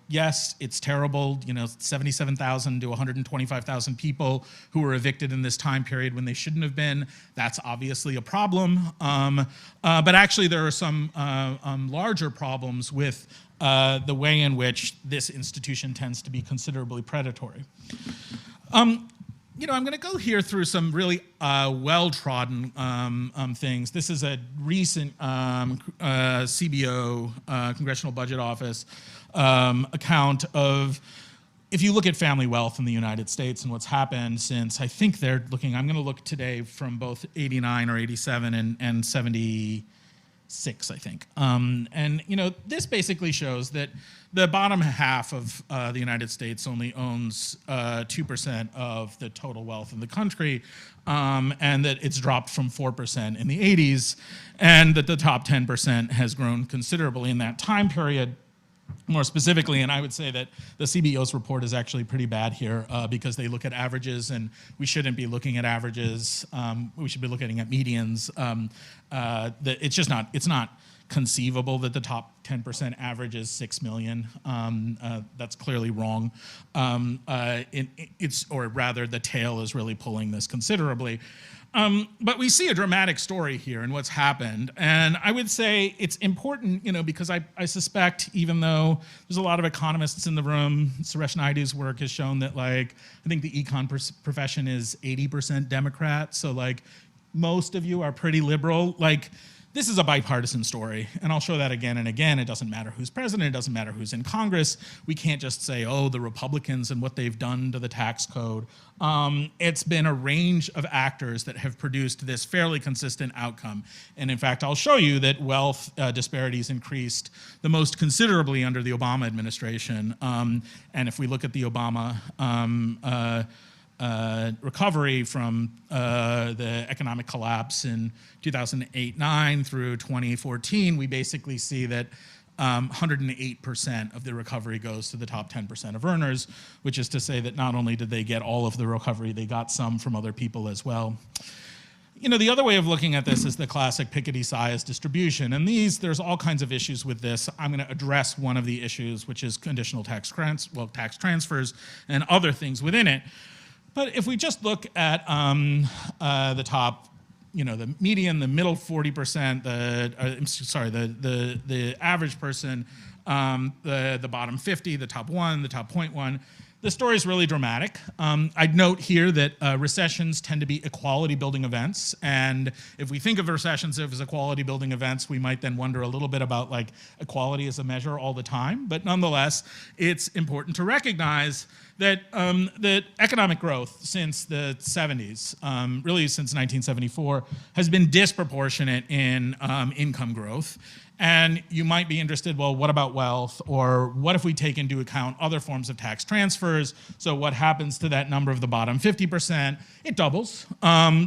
yes, it's terrible, 77,000 to 125,000 people who were evicted in this time period when they shouldn't have been. That's obviously a problem. But actually there are some larger problems with the way in which this institution tends to be considerably predatory. I'm going to go here through some really well-trodden things. This is a recent CBO, Congressional Budget Office, account of, if you look at family wealth in the United States and what's happened since, I'm going to look today from both 89 or 87 and 76, I think. This basically shows that the bottom half of the United States only owns 2% of the total wealth in the country, and that it's dropped from 4% in the 80s, and that the top 10% has grown considerably in that time period. More specifically, and I would say that the CBO's report is actually pretty bad here because they look at averages, and we shouldn't be looking at averages. We should be looking at medians. It's not conceivable that the top 10% average is 6 million. That's clearly wrong. Or rather, the tail is really pulling this considerably. But we see a dramatic story here in what's happened. And I would say it's important, because I suspect, even though there's a lot of economists in the room, Suresh Naidu's work has shown that, I think the econ profession is 80% Democrat. So, most of you are pretty liberal. This is a bipartisan story, and I'll show that again and again. It doesn't matter who's president, it doesn't matter who's in Congress. We can't just say, oh, the Republicans and what they've done to the tax code. It's been a range of actors that have produced this fairly consistent outcome. And in fact, I'll show you that wealth disparities increased the most considerably under the Obama administration. And if we look at the Obama recovery from the economic collapse in 2008-9 through 2014, we basically see that 108% of the recovery goes to the top 10% of earners, which is to say that not only did they get all of the recovery, they got some from other people as well. The other way of looking at this is the classic Piketty-Sias distribution. And there's all kinds of issues with this. I'm going to address one of the issues, which is conditional tax transfers and other things within it. But if we just look at the top, the median, the middle 40%, the average person, the bottom 50, the top 1, the top 0.1, the story is really dramatic. I'd note here that recessions tend to be equality building events. And if we think of recessions as equality building events, we might then wonder a little bit about equality as a measure all the time. But nonetheless, it's important to recognize that that economic growth since the 70s, really since 1974, has been disproportionate in income growth. And you might be interested, well, what about wealth? Or what if we take into account other forms of tax transfers? So what happens to that number of the bottom 50%? It doubles.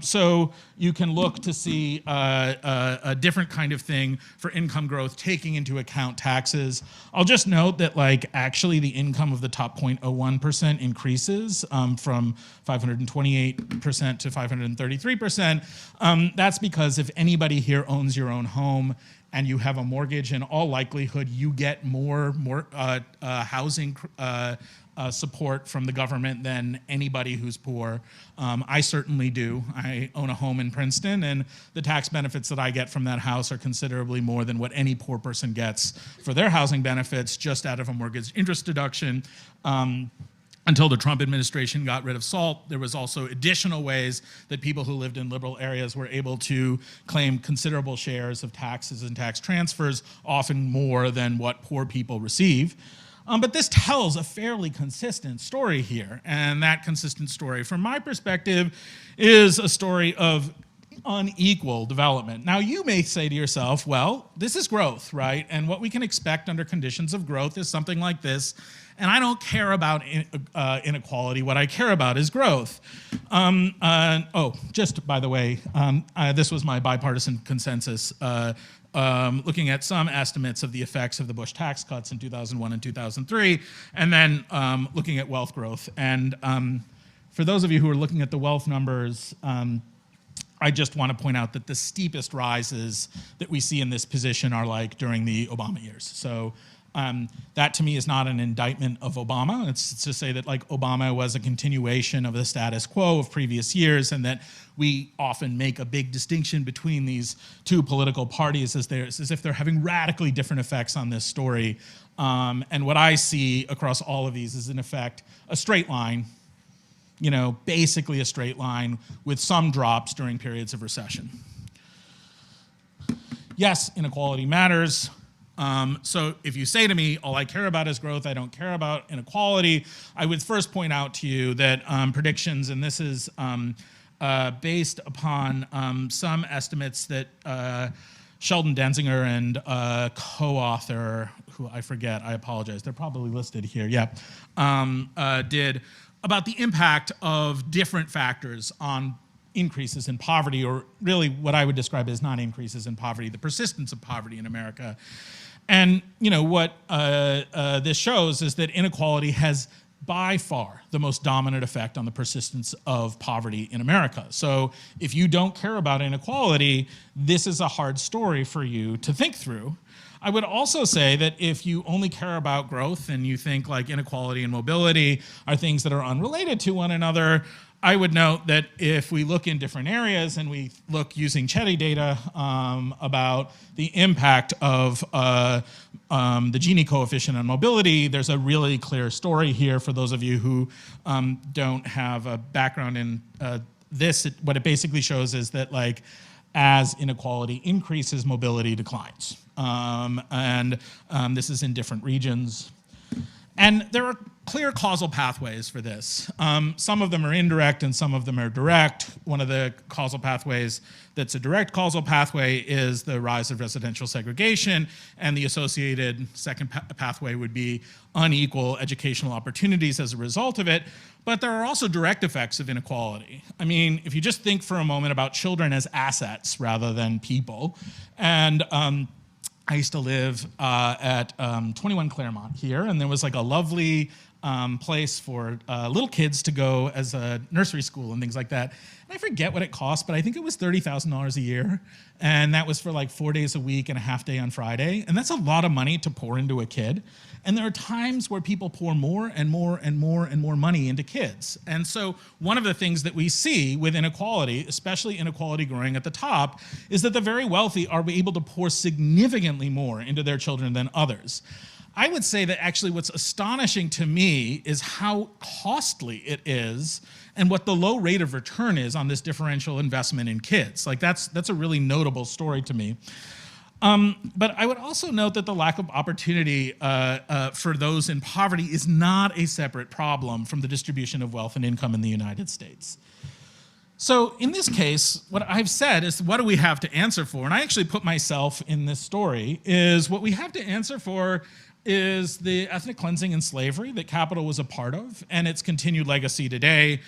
So you can look to see a different kind of thing for income growth, taking into account taxes. I'll just note that actually the income of the top 0.01% increases from 528% to 533%. That's because if anybody here owns your own home, and you have a mortgage, in all likelihood, you get more housing support from the government than anybody who's poor. I certainly do. I own a home in Princeton, and the tax benefits that I get from that house are considerably more than what any poor person gets for their housing benefits just out of a mortgage interest deduction. Until the Trump administration got rid of SALT, there was also additional ways that people who lived in liberal areas were able to claim considerable shares of taxes and tax transfers, often more than what poor people receive. But this tells a fairly consistent story here, and that consistent story, from my perspective, is a story of unequal development. Now, you may say to yourself, well, this is growth, right? And what we can expect under conditions of growth is something like this. And I don't care about inequality. What I care about is growth. Just by the way, this was my bipartisan consensus, looking at some estimates of the effects of the Bush tax cuts in 2001 and 2003, and then looking at wealth growth. And for those of you who are looking at the wealth numbers, I just want to point out that the steepest rises that we see in this position are during the Obama years. So that to me is not an indictment of Obama. It's to say that Obama was a continuation of the status quo of previous years, and that we often make a big distinction between these two political parties as if they're having radically different effects on this story. And what I see across all of these is, in effect, a straight line, basically a straight line with some drops during periods of recession. Yes, inequality matters. So if you say to me, all I care about is growth, I don't care about inequality, I would first point out to you that predictions, and this is based upon some estimates that Sheldon Denzinger and co-author, who I forget, I apologize, they're probably listed here, did about the impact of different factors on increases in poverty, or really what I would describe as not increases in poverty, the persistence of poverty in America. And what this shows is that inequality has by far the most dominant effect on the persistence of poverty in America. So if you don't care about inequality, this is a hard story for you to think through. I would also say that if you only care about growth and you think inequality and mobility are things that are unrelated to one another, I would note that if we look in different areas and we look using Chetty data about the impact of the Gini coefficient on mobility, there's a really clear story here for those of you who don't have a background in this. What it basically shows is that as inequality increases, mobility declines. This is in different regions. And there are clear causal pathways for this. Some of them are indirect and some of them are direct. One of the causal pathways that's a direct causal pathway is the rise of residential segregation, and the associated second pathway would be unequal educational opportunities as a result of it. But there are also direct effects of inequality. I mean, if you just think for a moment about children as assets rather than people, and I used to live at 21 Claremont here, and there was a lovely place for little kids to go as a nursery school and things like that. And I forget what it cost, but I think it was $30,000 a year. And that was for 4 days a week and a half day on Friday. And that's a lot of money to pour into a kid. And there are times where people pour more and more and more and more money into kids. And so one of the things that we see with inequality, especially inequality growing at the top, is that the very wealthy are able to pour significantly more into their children than others. I would say that actually what's astonishing to me is how costly it is and what the low rate of return is on this differential investment in kids. That's a really notable story to me. But I would also note that the lack of opportunity for those in poverty is not a separate problem from the distribution of wealth and income in the United States. So in this case, what I've said is, what do we have to answer for? And I actually put myself in this story, is what we have to answer for is the ethnic cleansing and slavery that capital was a part of, and its continued legacy today.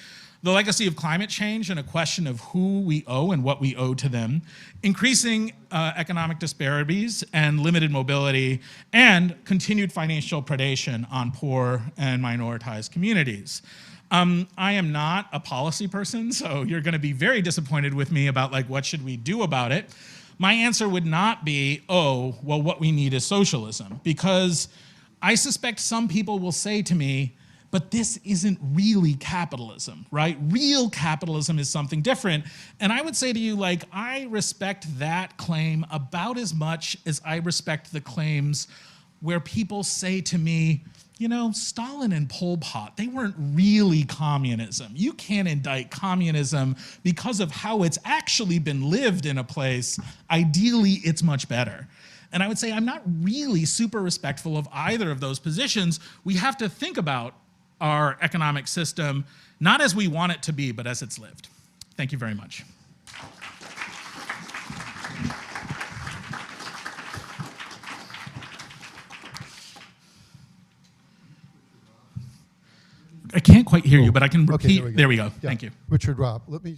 The legacy of climate change and a question of who we owe and what we owe to them, increasing economic disparities and limited mobility, and continued financial predation on poor and minoritized communities. I am not a policy person, so you're gonna be very disappointed with me about like, what should we do about it? My answer would not be, oh, well, what we need is socialism, because I suspect some people will say to me, but this isn't really capitalism, right? Real capitalism is something different. And I would say to you, like, I respect that claim about as much as I respect the claims where people say to me, you know, Stalin and Pol Pot, they weren't really communism. You can't indict communism because of how it's actually been lived in a place. Ideally, it's much better. And I would say I'm not really super respectful of either of those positions. We have to think about our economic system, not as we want it to be, but as it's lived. Thank you very much. I can't quite hear you, but I can repeat. Okay, there we go. Yeah. Thank you. Richard Robb, let me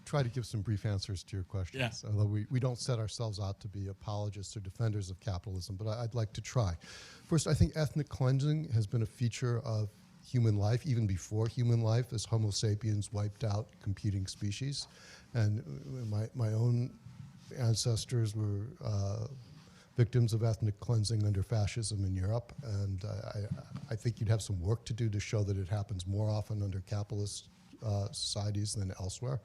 try to give some brief answers to your questions. Yeah. Although we don't set ourselves out to be apologists or defenders of capitalism, but I'd like to try. First, I think ethnic cleansing has been a feature of human life, even before human life, as Homo sapiens wiped out competing species. And my own ancestors were victims of ethnic cleansing under fascism in Europe, and I think you'd have some work to do to show that it happens more often under capitalist societies than elsewhere.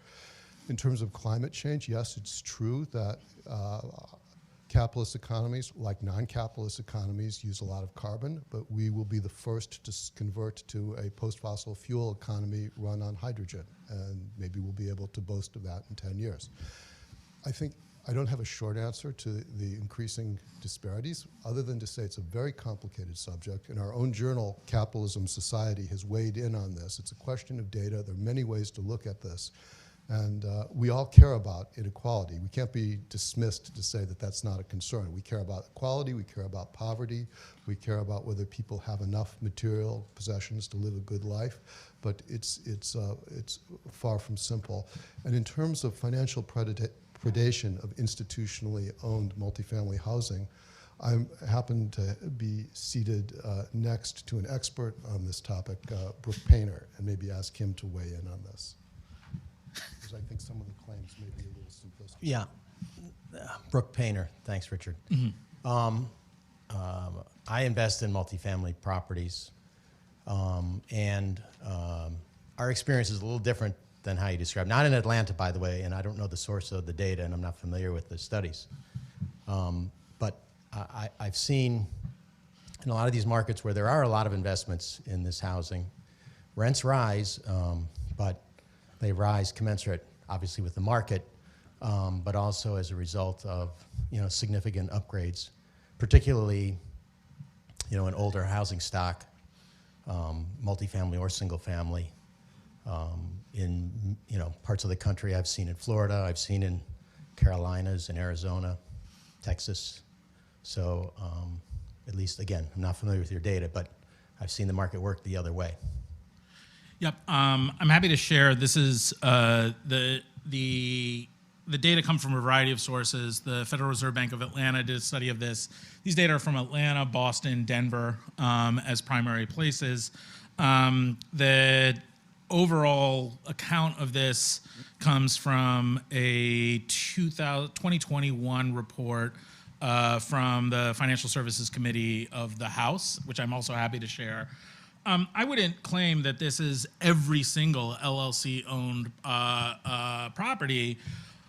In terms of climate change, yes, it's true that capitalist economies, like non-capitalist economies, use a lot of carbon, but we will be the first to convert to a post-fossil fuel economy run on hydrogen, and maybe we'll be able to boast of that in 10 years. I think I don't have a short answer to the increasing disparities, other than to say it's a very complicated subject, and our own journal, Capitalism Society, has weighed in on this. It's a question of data. There are many ways to look at this. And we all care about inequality. We can't be dismissed to say that that's not a concern. We care about equality, we care about poverty, we care about whether people have enough material possessions to live a good life, but it's far from simple. And in terms of financial predation of institutionally owned multifamily housing, I happen to be seated next to an expert on this topic, Brooke Painter, and maybe ask him to weigh in on this. Because I think some of the claims may be a little simplistic. Yeah, Brooke Painter. Thanks, Richard. I invest in multifamily properties, and our experience is a little different than how you describe. Not in Atlanta, by the way, and I don't know the source of the data, and I'm not familiar with the studies. But I've seen in a lot of these markets where there are a lot of investments in this housing, rents rise, but they rise commensurate, obviously, with the market, but also as a result of significant upgrades, particularly in older housing stock, multifamily or single family. In parts of the country, I've seen in Florida, I've seen in Carolinas, in Arizona, Texas. So at least, again, I'm not familiar with your data, but I've seen the market work the other way. Yep, I'm happy to share. This is the data come from a variety of sources. The Federal Reserve Bank of Atlanta did a study of this. These data are from Atlanta, Boston, Denver as primary places. The overall account of this comes from a 2021 report from the Financial Services Committee of the House, which I'm also happy to share. I wouldn't claim that this is every single LLC-owned property,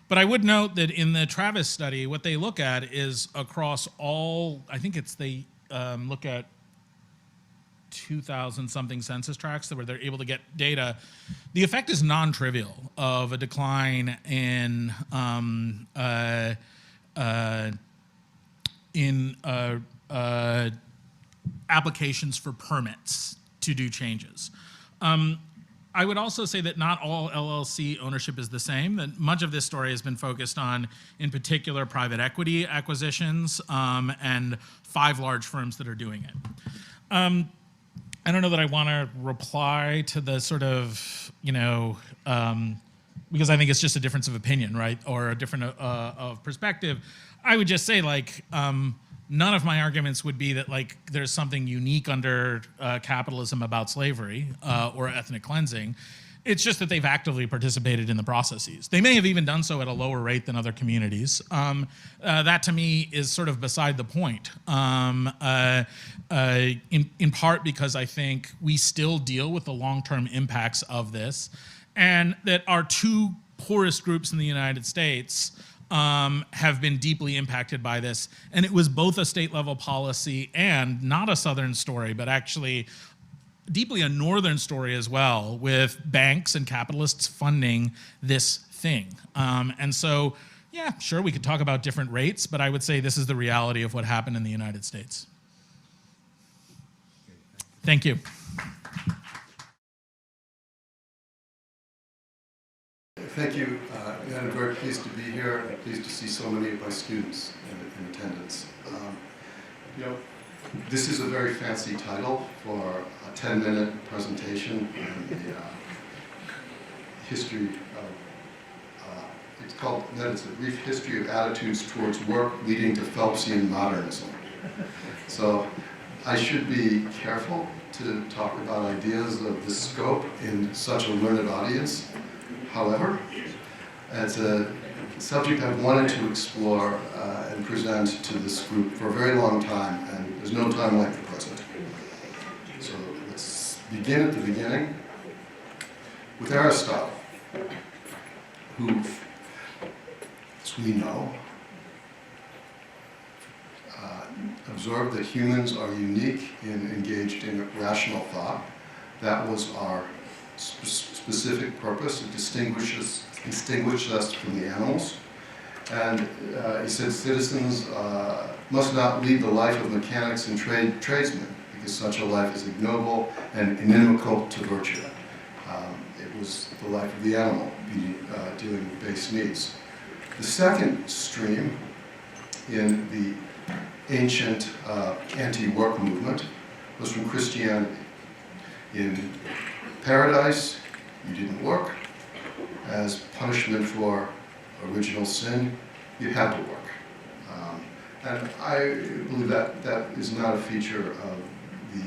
but I would note that in the Travis study, what they look at is across all, I think they look at 2,000-something census tracts where they're able to get data. The effect is non-trivial of a decline in applications for permits to do changes. I would also say that not all LLC ownership is the same, that much of this story has been focused on, in particular, private equity acquisitions and 5 large firms that are doing it. I don't know that I want to reply to the sort of, because I think it's just a difference of opinion, right? Or a different of perspective. I would just say, like, none of my arguments would be that, like, there's something unique under capitalism about slavery or ethnic cleansing. It's just that they've actively participated in the processes. They may have even done so at a lower rate than other communities. That, to me, is sort of beside the point, in part because I think we still deal with the long-term impacts of this, and that our 2 poorest groups in the United States have been deeply impacted by this. And it was both a state-level policy and not a Southern story, but actually deeply a Northern story as well, with banks and capitalists funding this thing. And so, yeah, sure, we could talk about different rates, but I would say this is the reality of what happened in the United States. Thank you. Thank you. I'm very pleased to be here and pleased to see so many of my students in attendance. This is a very fancy title for a 10-minute presentation in the history of, it's called, it's a brief history of attitudes towards work leading to Phelpsian modernism. So I should be careful to talk about ideas of this scope in such a learned audience. However, it's a subject I've wanted to explore and present to this group for a very long time, and there's no time like the present. So let's begin at the beginning with Aristotle, who, as we know, observed that humans are unique and engaged in rational thought. That was our specific purpose. It distinguished us from the animals. And he said citizens must not lead the life of mechanics and tradesmen, because such a life is ignoble and inimical to virtue. It was the life of the animal, dealing with base needs. The second stream in the ancient anti-work movement was from Christianity. In paradise, you didn't work. As punishment for original sin, you had to work. And I believe that that is not a feature of the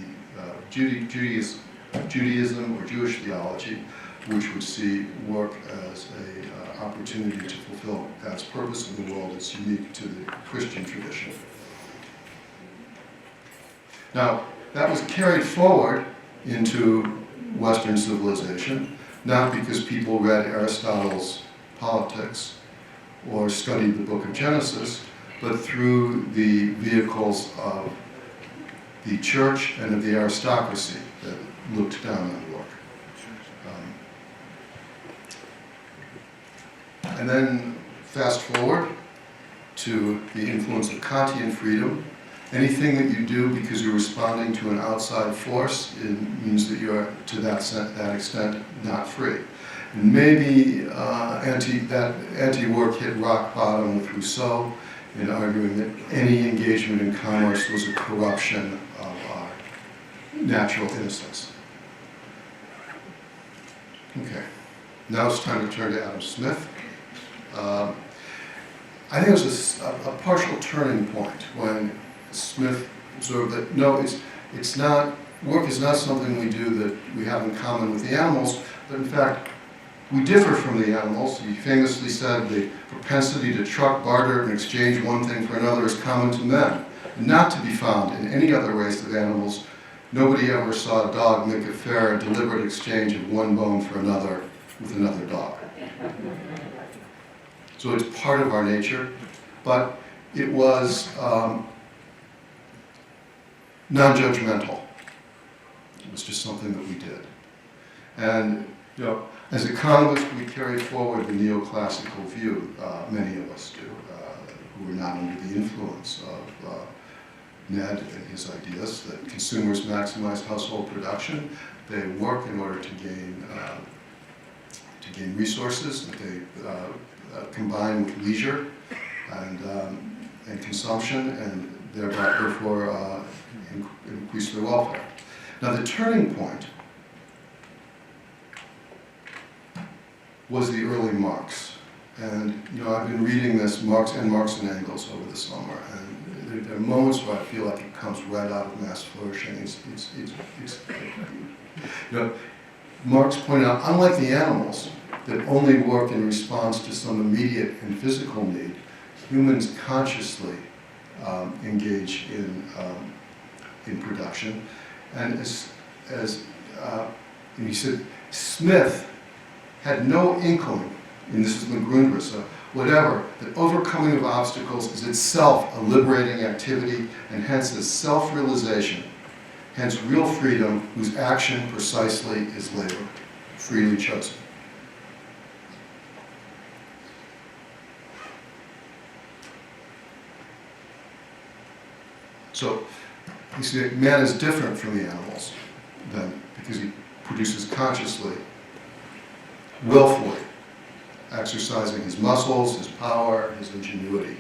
Judaism or Jewish theology, which would see work as an opportunity to fulfill God's purpose in the world. It's unique to the Christian tradition. Now, that was carried forward into Western civilization, not because people read Aristotle's Politics or studied the book of Genesis, but through the vehicles of the church and of the aristocracy that looked down on work. And then fast forward to the influence of Kantian freedom. Anything that you do because you're responding to an outside force, it means that you're, to that extent, not free. And maybe that anti-work hit rock bottom with Rousseau in arguing that any engagement in commerce was a corruption of our natural innocence. Okay, now it's time to turn to Adam Smith. I think it was a partial turning point when Smith observed that no, it's not, work is not something we do that we have in common with the animals, but in fact, we differ from the animals. He famously said the propensity to truck, barter, and exchange one thing for another is common to men, and not to be found in any other race of animals. Nobody ever saw a dog make a fair and deliberate exchange of one bone for another with another dog. So it's part of our nature, but it was non-judgmental. It was just something that we did. And as economists, we carry forward the neoclassical view, many of us do, who are not under the influence of Ned and his ideas that consumers maximize household production. They work in order to gain resources that they combine with leisure and consumption, and therefore increase their welfare. Now the turning point was the early Marx. And I've been reading this Marx and Engels over the summer, and there are moments where I feel like it comes right out of mass flourishing. Marx pointed out, unlike the animals that only work in response to some immediate and physical need, humans consciously engage in production. And as he said, Smith had no inkling, and this is the Grundrisse, whatever, that overcoming of obstacles is itself a liberating activity, and hence a self-realization, hence real freedom, whose action precisely is labor, freely chosen. So, you see, man is different from the animals then, because he produces consciously, willfully, exercising his muscles, his power, his ingenuity.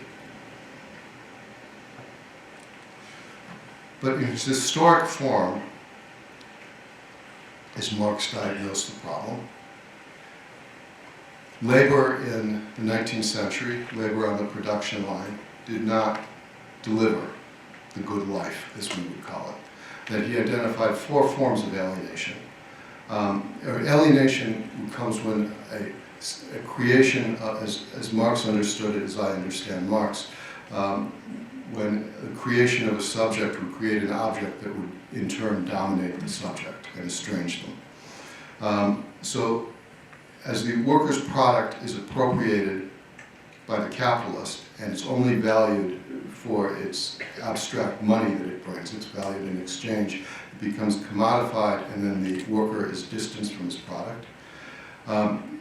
But in its historic form, as Marx diagnosed the problem, labor in the 19th century, labor on the production line, did not deliver the good life, as we would call it. That he identified 4 forms of alienation. Alienation comes when a creation, as Marx understood it, as I understand Marx, when the creation of a subject would create an object that would in turn dominate the subject and estrange them. So as the worker's product is appropriated by the capitalist and it's only valued for its abstract money that it brings, it's valued in exchange, it becomes commodified, and then the worker is distanced from his product.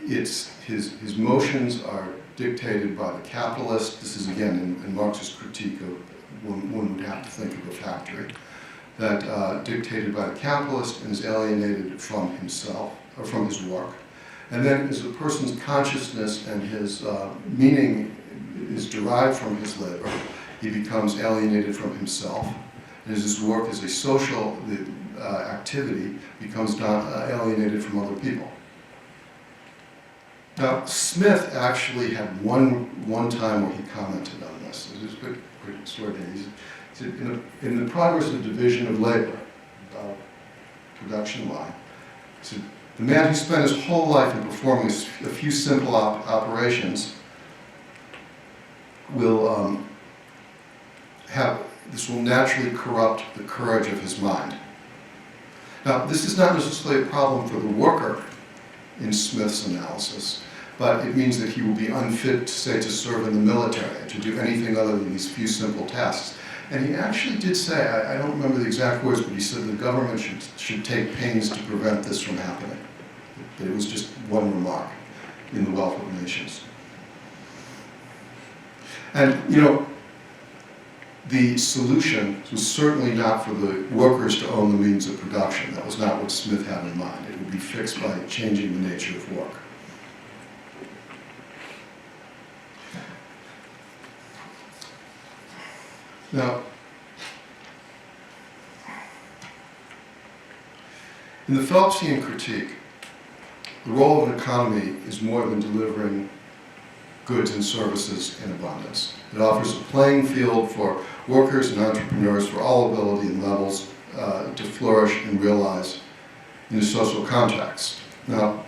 His motions are dictated by the capitalist. This is again in Marx's critique of one would have to think of a factory, that dictated by the capitalist and is alienated from himself, or from his work. And then as a person's consciousness and his meaning is derived from his labor, he becomes alienated from himself. And as his work as a social activity becomes alienated from other people. Now, Smith actually had one time where he commented on this. It was pretty extraordinary. He said, in the progress of division of labor, production line, he said, the man who spent his whole life in performing a few simple operations will this will naturally corrupt the courage of his mind. Now, this is not necessarily a problem for the worker in Smith's analysis, but it means that he will be unfit, to serve in the military, to do anything other than these few simple tasks. And he actually did say, I don't remember the exact words, but he said the government should take pains to prevent this from happening. But it was just one remark in the Wealth of Nations. And, the solution was certainly not for the workers to own the means of production. That was not what Smith had in mind. It would be fixed by changing the nature of work. Now, in the Phelpsian critique, the role of an economy is more than delivering goods and services in abundance. It offers a playing field for workers and entrepreneurs for all ability and levels to flourish and realize in a social context. Now,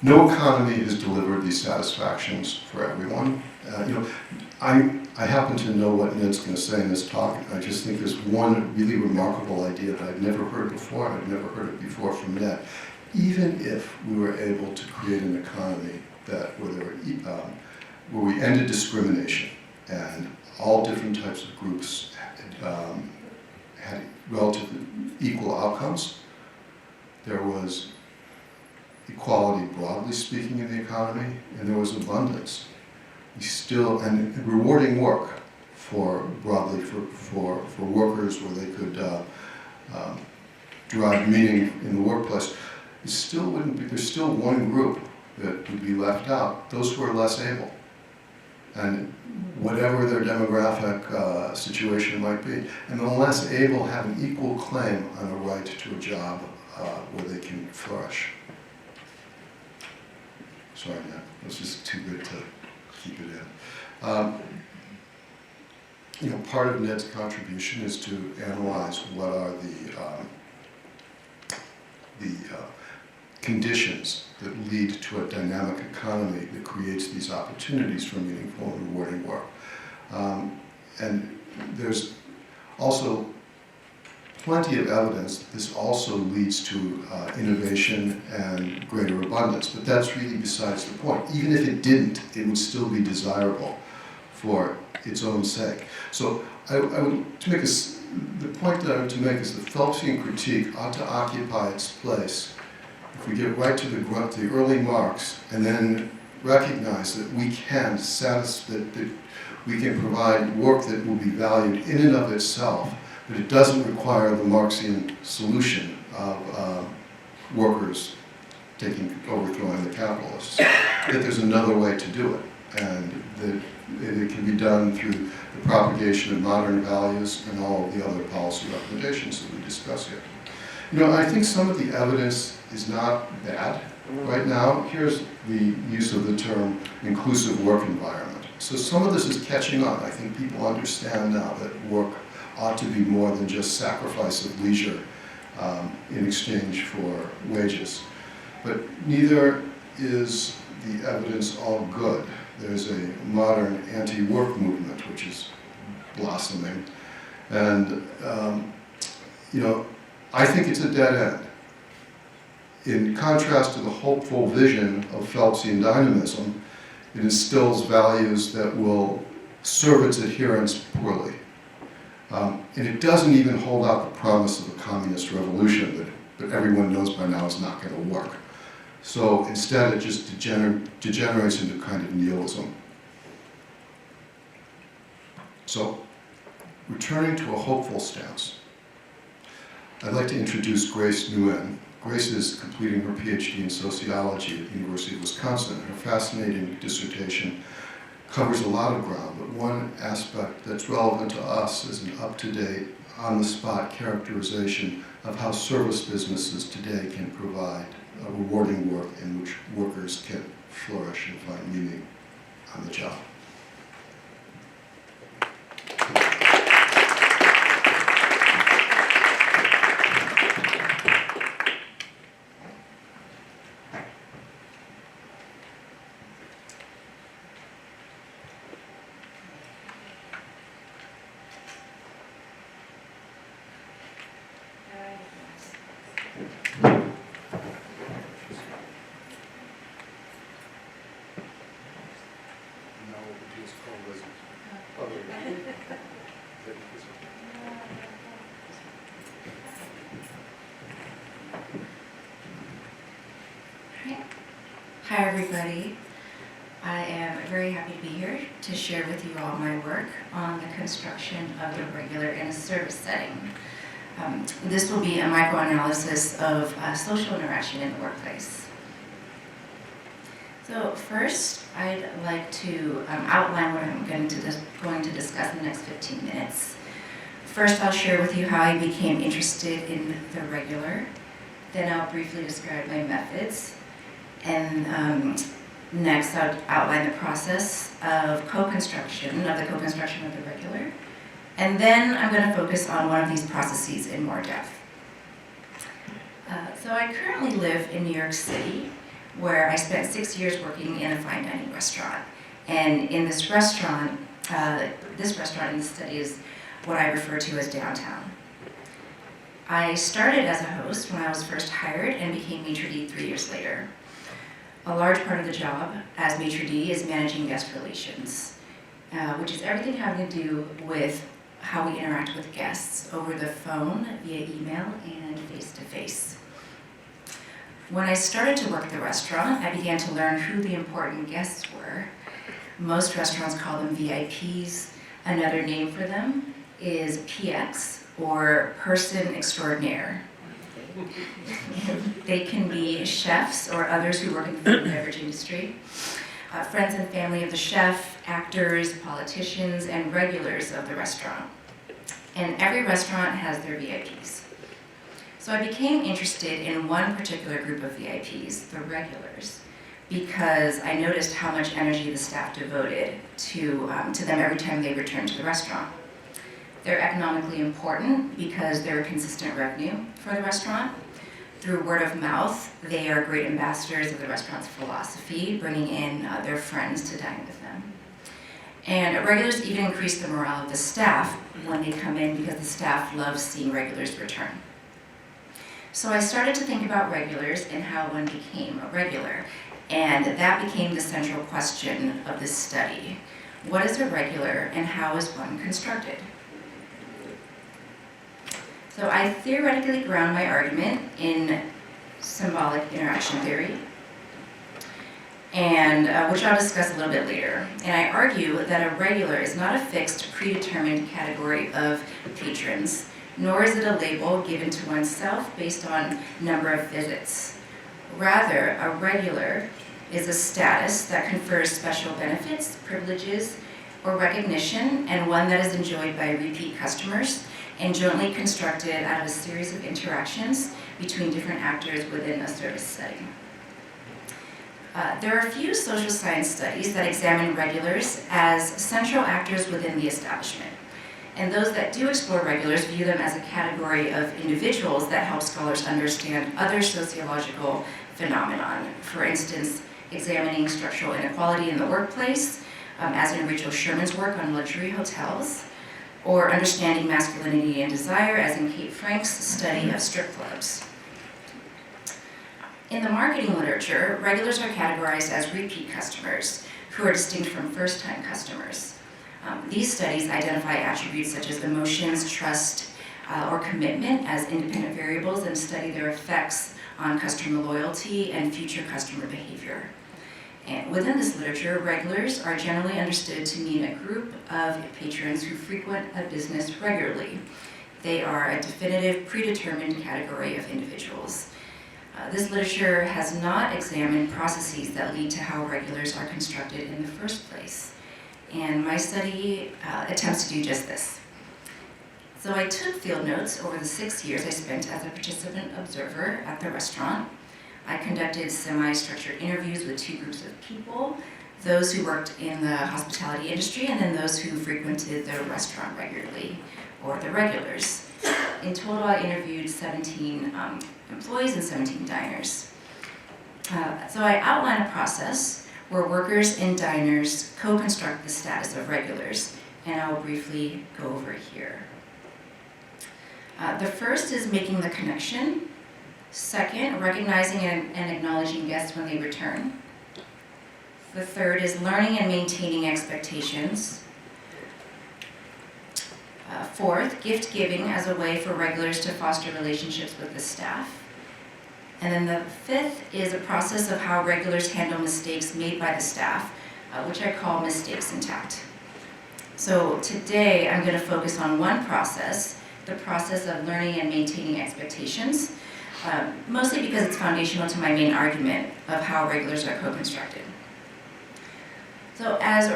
no economy has delivered these satisfactions for everyone. I happen to know what Ned's going to say in this talk. I just think there's one really remarkable idea that I'd never heard before, and I'd never heard it before from Ned. Even if we were able to create an economy where we ended discrimination and all different types of groups had relatively equal outcomes, there was equality broadly speaking in the economy, and there was abundance. And rewarding work for broadly for workers, where they could derive meaning in the workplace, it still wouldn't be, there's still one group that would be left out, those who are less able. And whatever their demographic situation might be. And the less able have an equal claim on a right to a job where they can flourish. Sorry, Ned, that's just too good to keep it in. You know, part of Ned's contribution is to analyze what are the conditions that lead to a dynamic economy that creates these opportunities for meaningful and rewarding work. And there's also plenty of evidence that this also leads to innovation and greater abundance, but that's really besides the point. Even if it didn't, it would still be desirable for its own sake. So I would, to make the point that I want to make is the Phelpsian critique ought to occupy its place if we get right to the early Marx and then recognize that we can that we can provide work that will be valued in and of itself, but it doesn't require the Marxian solution of workers overthrowing the capitalists. That there's another way to do it, and that it can be done through the propagation of modern values and all of the other policy recommendations that we discuss here. You know, I think some of the evidence is not bad right now. Here's the use of the term inclusive work environment. So some of this is catching on. I think people understand now that work ought to be more than just sacrifice of leisure in exchange for wages. But neither is the evidence all good. There's a modern anti-work movement which is blossoming. And, you know, I think it's a dead end. In contrast to the hopeful vision of Phelpsian dynamism, it instills values that will serve its adherents poorly. And it doesn't even hold out the promise of a communist revolution that everyone knows by now is not going to work. So instead, it just degenerates into kind of nihilism. So, returning to a hopeful stance, I'd like to introduce Grace Nguyen. Grace is completing her PhD in sociology at the University of Wisconsin. Her fascinating dissertation covers a lot of ground, but one aspect that's relevant to us is an up-to-date, on-the-spot characterization of how service businesses today can provide a rewarding work in which workers can flourish and find meaning on the job. Hi everybody. I am very happy to be here to share with you all my work on the construction of the regular in a service setting. This will be a microanalysis of social interaction in the workplace. So first, I'd like to outline what I'm going to discuss in the next 15 minutes. First, I'll share with you how I became interested in the regular. Then I'll briefly describe my methods. And next, I'll outline the process of co-construction, of the regular. And then I'm going to focus on one of these processes in more depth. So I currently live in New York City, where I spent 6 years working in a fine dining restaurant. And in this restaurant in the study is what I refer to as downtown. I started as a host when I was first hired and became maitre d' 3 years later. A large part of the job as maitre d' is managing guest relations, which is everything having to do with how we interact with guests over the phone, via email, and face-to-face. When I started to work at the restaurant, I began to learn who the important guests were. Most restaurants call them VIPs, Another name for them is PX, or person extraordinaire. They can be chefs or others who work in the food and beverage industry, friends and family of the chef, actors, politicians, and regulars of the restaurant. And every restaurant has their VIPs. So I became interested in one particular group of VIPs, the regulars, because I noticed how much energy the staff devoted to them every time they returned to the restaurant. They're economically important because they're consistent revenue for the restaurant. Through word of mouth, they are great ambassadors of the restaurant's philosophy, bringing in their friends to dine with them. And regulars even increase the morale of the staff when they come in because the staff loves seeing regulars return. So I started to think about regulars and how one became a regular, and that became the central question of this study. What is a regular and how is one constructed? So I theoretically ground my argument in symbolic interaction theory, and which I'll discuss a little bit later. And I argue that a regular is not a fixed, predetermined category of patrons, nor is it a label given to oneself based on number of visits. Rather, a regular is a status that confers special benefits, privileges, or recognition, and one that is enjoyed by repeat customers and jointly constructed out of a series of interactions between different actors within a service setting. There are a few social science studies that examine regulars as central actors within the establishment. And those that do explore regulars view them as a category of individuals that help scholars understand other sociological phenomenon. For instance, examining structural inequality in the workplace, as in Rachel Sherman's work on luxury hotels, or understanding masculinity and desire, as in Kate Frank's study of strip clubs. In the marketing literature, regulars are categorized as repeat customers, who are distinct from first-time customers. These studies identify attributes such as emotions, trust, or commitment as independent variables and study their effects on customer loyalty and future customer behavior. And within this literature, regulars are generally understood to mean a group of patrons who frequent a business regularly. They are a definitive, predetermined category of individuals. This literature has not examined processes that lead to how regulars are constructed in the first place. And my study attempts to do just this. So I took field notes over the 6 years I spent as a participant observer at the restaurant. I conducted semi-structured interviews with two groups of people, those who worked in the hospitality industry and then those who frequented the restaurant regularly, or the regulars. In total, I interviewed 17 employees and 17 diners. So I outline a process where workers and diners co-construct the status of regulars, and I will briefly go over here. The first is making the connection. Second, recognizing and acknowledging guests when they return. The third is learning and maintaining expectations. Fourth, gift giving as a way for regulars to foster relationships with the staff. And then the fifth is a process of how regulars handle mistakes made by the staff, which I call mistakes in tact. So today I'm going to focus on one process, the process of learning and maintaining expectations, mostly because it's foundational to my main argument of how regulars are co-constructed. So as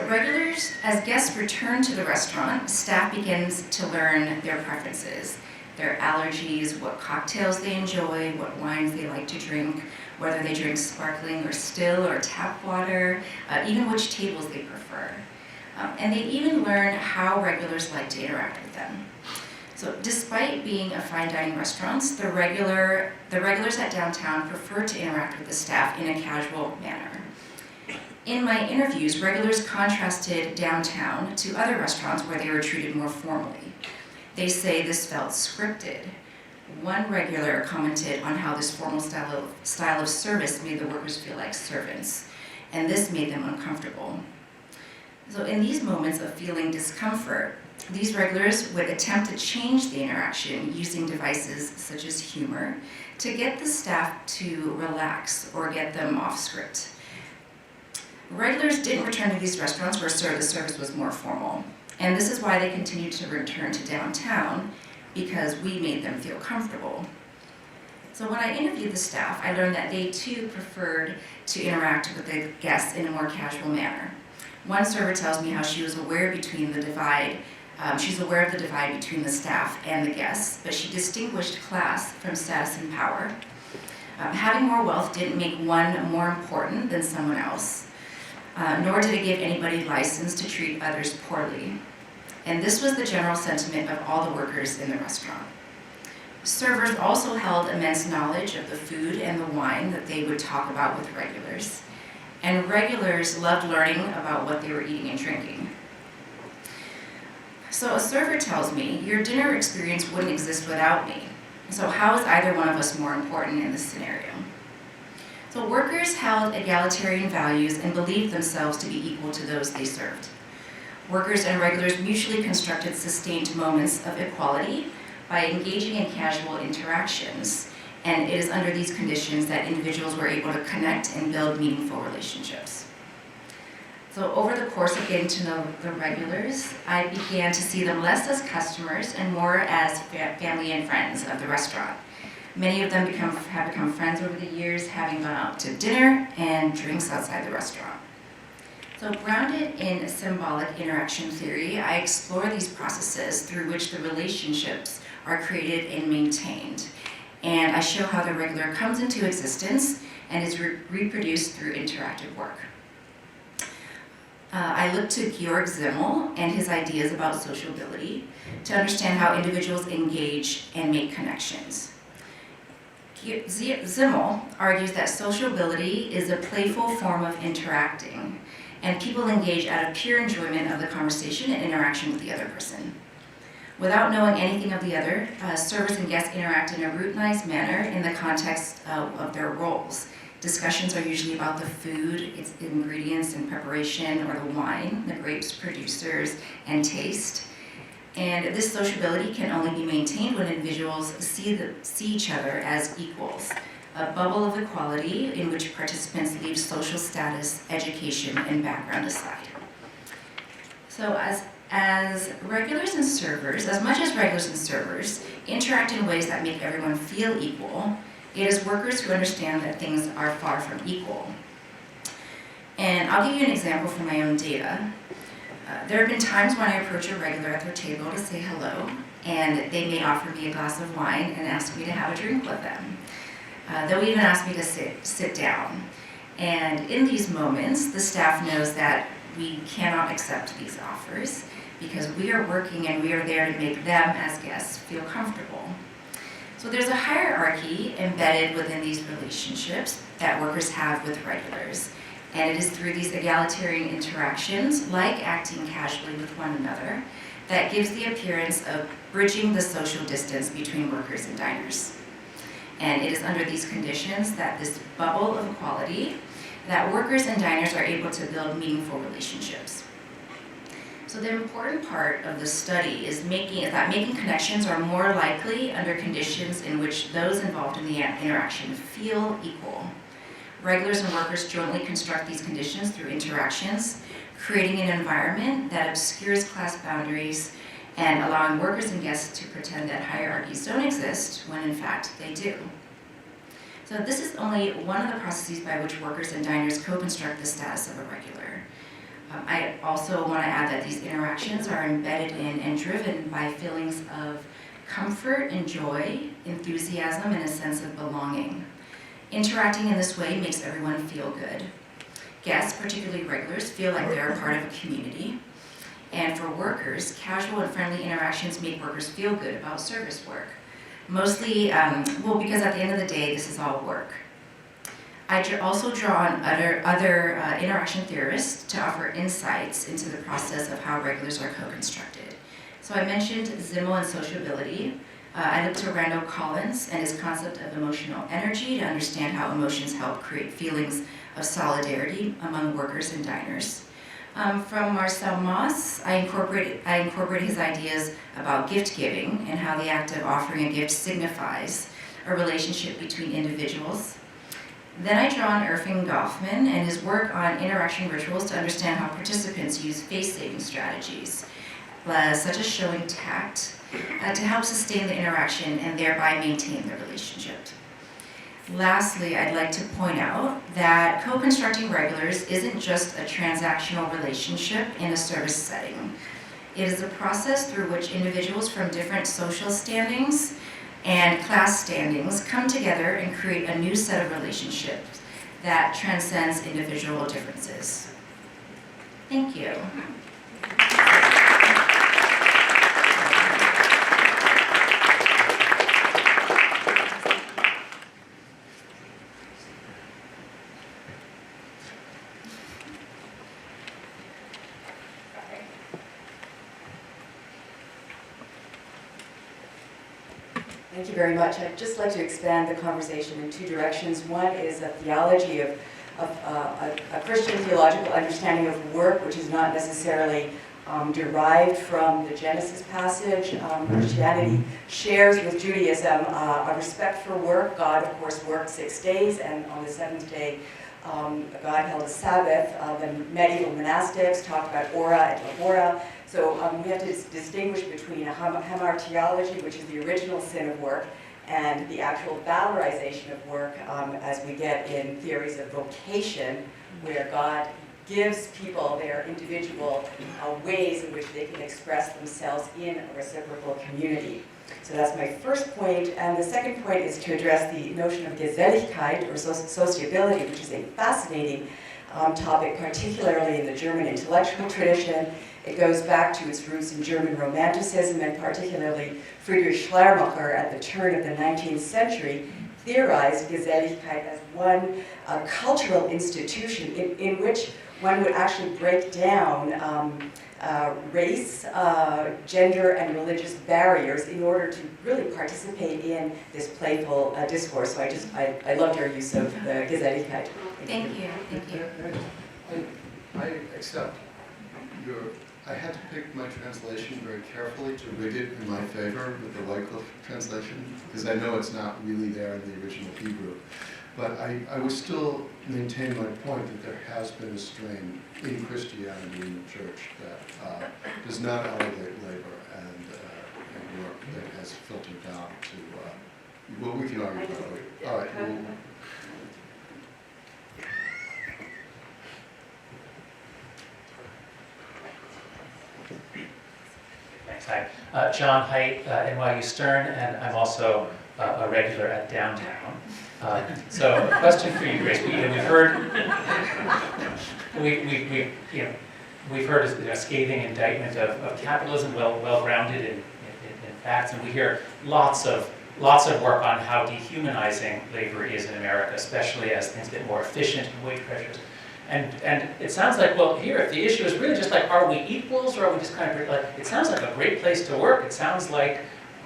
guests return to the restaurant, staff begins to learn their preferences, their allergies, what cocktails they enjoy, what wines they like to drink, whether they drink sparkling or still or tap water, even which tables they prefer. And they even learn how regulars like to interact with them. So despite being a fine dining restaurants, the regulars at downtown prefer to interact with the staff in a casual manner. In my interviews, regulars contrasted downtown to other restaurants where they were treated more formally. They say this felt scripted. One regular commented on how this formal style of service made the workers feel like servants, and this made them uncomfortable. So in these moments of feeling discomfort, these regulars would attempt to change the interaction using devices such as humor to get the staff to relax or get them off script. Regulars didn't return to these restaurants where the service was more formal, And this is why they continued to return to downtown, because we made them feel comfortable. So when I interviewed the staff, I learned that they too preferred to interact with the guests in a more casual manner. One server tells me how she was aware between the divide. She's aware of the divide between the staff and the guests, but she distinguished class from status and power. Having more wealth didn't make one more important than someone else, nor did it give anybody license to treat others poorly. And this was the general sentiment of all the workers in the restaurant. Servers also held immense knowledge of the food and the wine that they would talk about with regulars. And regulars loved learning about what they were eating and drinking. So a server tells me, your dinner experience wouldn't exist without me. So how is either one of us more important in this scenario? So workers held egalitarian values and believed themselves to be equal to those they served. Workers and regulars mutually constructed sustained moments of equality by engaging in casual interactions. And it is under these conditions that individuals were able to connect and build meaningful relationships. So over the course of getting to know the regulars, I began to see them less as customers and more as family and friends of the restaurant. Many of them have become friends over the years, having gone out to dinner and drinks outside the restaurant. So grounded in symbolic interaction theory, I explore these processes through which the relationships are created and maintained. And I show how the regular comes into existence and is reproduced through interactive work. I look to Georg Simmel and his ideas about sociability to understand how individuals engage and make connections. Simmel argues that sociability is a playful form of interacting, and people engage out of pure enjoyment of the conversation and interaction with the other person. Without knowing anything of the other, servers and guests interact in a routinized manner in the context of their roles. Discussions are usually about the food, its ingredients and preparation, or the wine, the grapes, producers, and taste. And this sociability can only be maintained when individuals see each other as equals, a bubble of equality in which participants leave social status, education, and background aside. So as regulars and servers, as much as regulars and servers interact in ways that make everyone feel equal, it is workers who understand that things are far from equal. And I'll give you an example from my own data. There have been times when I approach a regular at their table to say hello, and they may offer me a glass of wine and ask me to have a drink with them. They'll even ask me to sit down. And in these moments, the staff knows that we cannot accept these offers because we are working and we are there to make them as guests feel comfortable. So there's a hierarchy embedded within these relationships that workers have with regulars. And it is through these egalitarian interactions, like acting casually with one another, that gives the appearance of bridging the social distance between workers and diners. And it is under these conditions that this bubble of equality, that workers and diners are able to build meaningful relationships. So the important part of the study is that making connections are more likely under conditions in which those involved in the interaction feel equal. Regulars and workers jointly construct these conditions through interactions, creating an environment that obscures class boundaries and allowing workers and guests to pretend that hierarchies don't exist when in fact they do. So this is only one of the processes by which workers and diners co-construct the status of a regular. I also want to add that these interactions are embedded in and driven by feelings of comfort and joy, enthusiasm, and a sense of belonging. Interacting in this way makes everyone feel good. Guests, particularly regulars, feel like they're a part of a community. And for workers, casual and friendly interactions make workers feel good about service work. Mostly, because at the end of the day, this is all work. I also draw on other interaction theorists to offer insights into the process of how regulars are co-constructed. So I mentioned Simmel and sociability. I looked to Randall Collins and his concept of emotional energy to understand how emotions help create feelings of solidarity among workers and diners. From Marcel Mauss, I incorporated his ideas about gift giving and how the act of offering a gift signifies a relationship between individuals. Then I draw on Irving Goffman and his work on interaction rituals to understand how participants use face-saving strategies such as showing tact, to help sustain the interaction and thereby maintain the relationship. Lastly, I'd like to point out that co-constructing regulars isn't just a transactional relationship in a service setting. It is a process through which individuals from different social standings and class standings come together and create a new set of relationships that transcends individual differences. Thank you. Thank you very much. I'd just like to expand the conversation in two directions. One is a theology of a Christian theological understanding of work, which is not necessarily derived from the Genesis passage. Christianity shares with Judaism a respect for work. God, of course, worked 6 days, and on the seventh day, God held a Sabbath. The medieval monastics talked about ora and labora. So we have to distinguish between a hamartiology, which is the original sin of work, and the actual valorization of work as we get in theories of vocation, where God gives people their individual ways in which they can express themselves in a reciprocal community. So that's my first point. And the second point is to address the notion of Geselligkeit, or sociability, which is a fascinating topic, particularly in the German intellectual tradition. It goes back to its roots in German Romanticism, and particularly Friedrich Schleiermacher at the turn of the 19th century theorized Geselligkeit as one cultural institution in which one would actually break down race, gender, and religious barriers in order to really participate in this playful discourse. So I loved your use of the Geselligkeit. Thank you. Thank you. I accept your. I had to pick my translation very carefully to rig it in my favor with the Wycliffe translation, because I know it's not really there in the original Hebrew. But I would still maintain my point that there has been a strain in Christianity in the church that does not elevate labor and work, that has filtered down to, well, we can argue about it. All right. Thanks. Hi. John Haidt, NYU Stern, and I'm also a regular at Downtown. So a question for you, Grace. We've heard we've heard a scathing indictment of capitalism, well grounded in facts, and we hear lots of work on how dehumanizing labor is in America, especially as things get more efficient and wage pressures. And it sounds like, well, here, if the issue is really just like, are we equals, or are we just kind of like, it sounds like a great place to work. It sounds like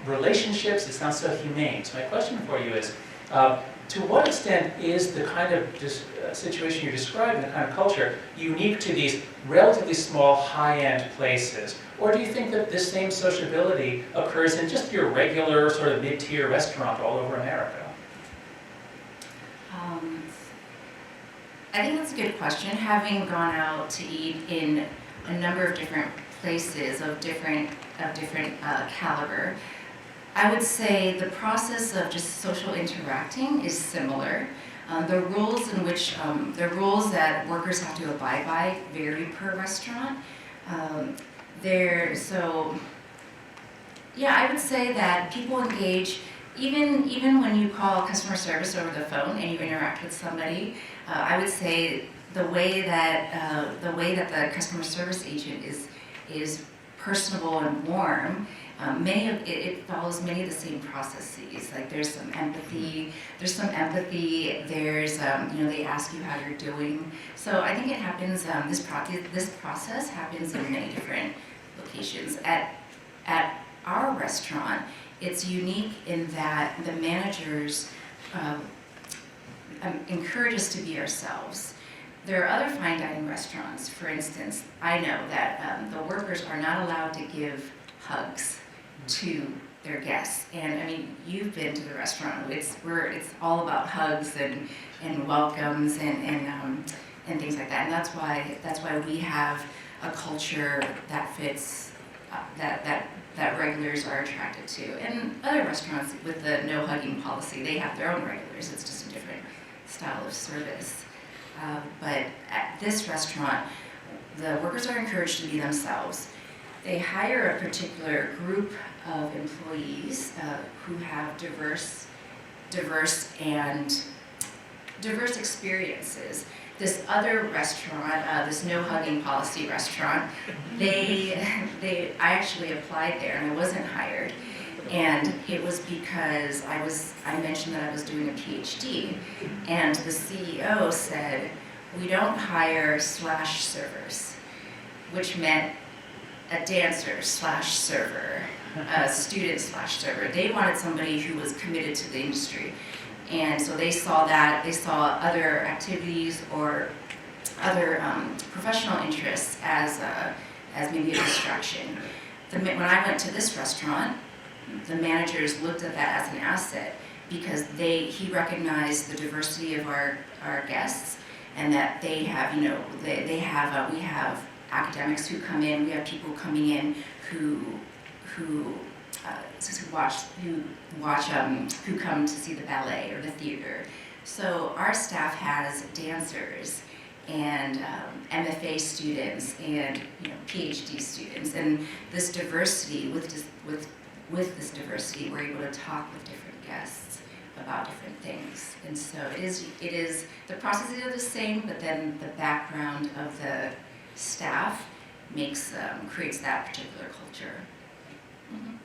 relationships. It sounds so humane. So my question for you is, to what extent is the kind of situation you're describing, the kind of culture, unique to these relatively small, high-end places? Or do you think that this same sociability occurs in just your regular sort of mid-tier restaurant all over America? I think that's a good question. Having gone out to eat in a number of different places of different caliber, I would say the process of just social interacting is similar. The rules that workers have to abide by vary per restaurant. I would say that people engage, even when you call customer service over the phone and you interact with somebody. I would say the way that the customer service agent is personable and warm. It follows many of the same processes. Like there's some empathy. There's they ask you how you're doing. So I think it happens. This process happens in many different locations. At our restaurant, it's unique in that the managers encourage us to be ourselves. There are other fine dining restaurants, for instance. I know that the workers are not allowed to give hugs to their guests. And I mean, you've been to the restaurant. It's all about hugs and welcomes and things like that. And that's why we have a culture that fits that regulars are attracted to. And other restaurants with the no hugging policy, they have their own regulars. It's just a different style of service. But at this restaurant, the workers are encouraged to be themselves. They hire a particular group of employees who have diverse experiences. This other restaurant, this no hugging policy restaurant, I actually applied there and I wasn't hired. And it was because I mentioned that I was doing a PhD, and the CEO said, we don't hire /servers, which meant a dancer /server, a student /server. They wanted somebody who was committed to the industry. And so they saw that, they saw other activities or other professional interests as maybe a distraction. When I went to this restaurant, the managers looked at that as an asset because he recognized the diversity of our guests, and that they have, we have academics who come in, we have people coming in who come to see the ballet or the theater. So our staff has dancers and MFA students and PhD students, and this diversity with this diversity, we're able to talk with different guests about different things. And so it is the processes are the same, but then the background of the staff creates that particular culture. Mm-hmm.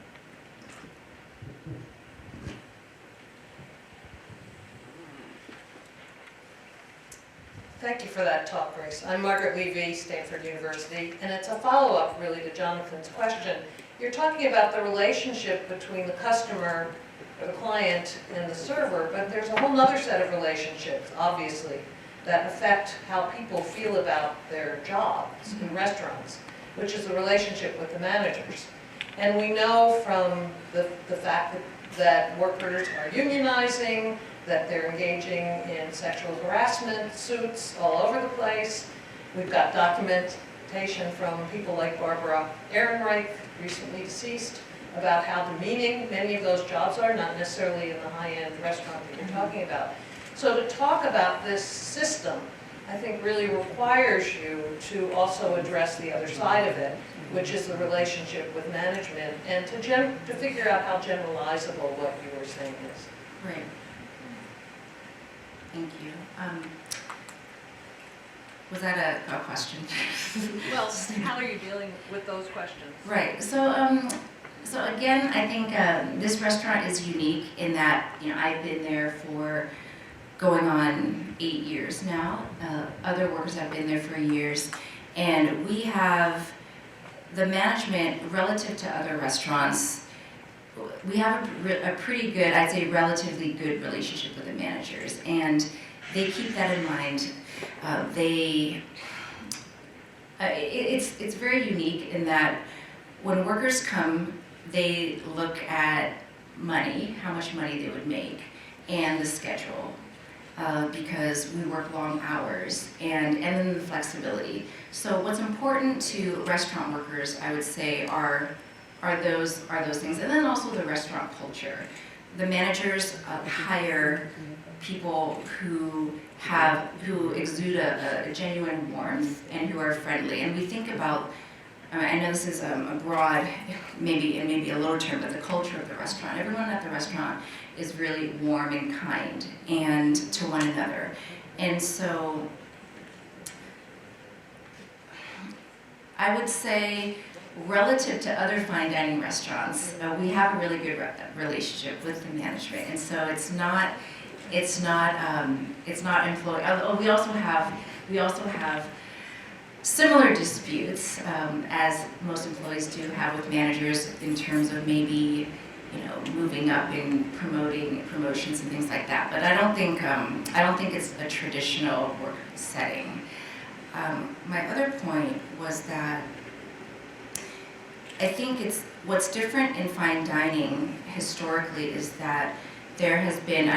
Thank you for that talk, Grace. I'm Margaret Levy, Stanford University, and it's a follow-up really to Jonathan's question. You're talking about the relationship between the customer or the client and the server, but there's a whole other set of relationships, obviously, that affect how people feel about their jobs in restaurants, which is the relationship with the managers. And we know from the fact that workers are unionizing, that they're engaging in sexual harassment suits all over the place. We've got documentation from people like Barbara Ehrenreich, recently deceased, about how demeaning many of those jobs are, not necessarily in the high-end restaurant that you're talking about. So to talk about this system, I think really requires you to also address the other side of it, which is the relationship with management, and to figure out how generalizable what you were saying is. Right. Thank you. Was that a question? Well, how are you dealing with those questions? Right. So again, I think this restaurant is unique in that I've been there for going on 8 years now. Other workers have been there for years, and we have the management relative to other restaurants. We have a pretty good, I'd say, relatively good relationship with the managers, and they keep that in mind. It's very unique in that when workers come, they look at money, how much money they would make, and the schedule, because we work long hours, and then the flexibility. So what's important to restaurant workers, I would say, are those things, and then also the restaurant culture. The managers hire people who exude a genuine warmth and who are friendly. And we think about, I know this is a broad, maybe a low term, but the culture of the restaurant. Everyone at the restaurant is really warm and kind and to one another. And so I would say, relative to other fine dining restaurants, we have a really good relationship with the management, and so it's not employee. Although we also have similar disputes as most employees do have with managers in terms of maybe moving up and promotions and things like that. But I don't think it's a traditional work setting. My other point was that I think what's different in fine dining historically is that there has been,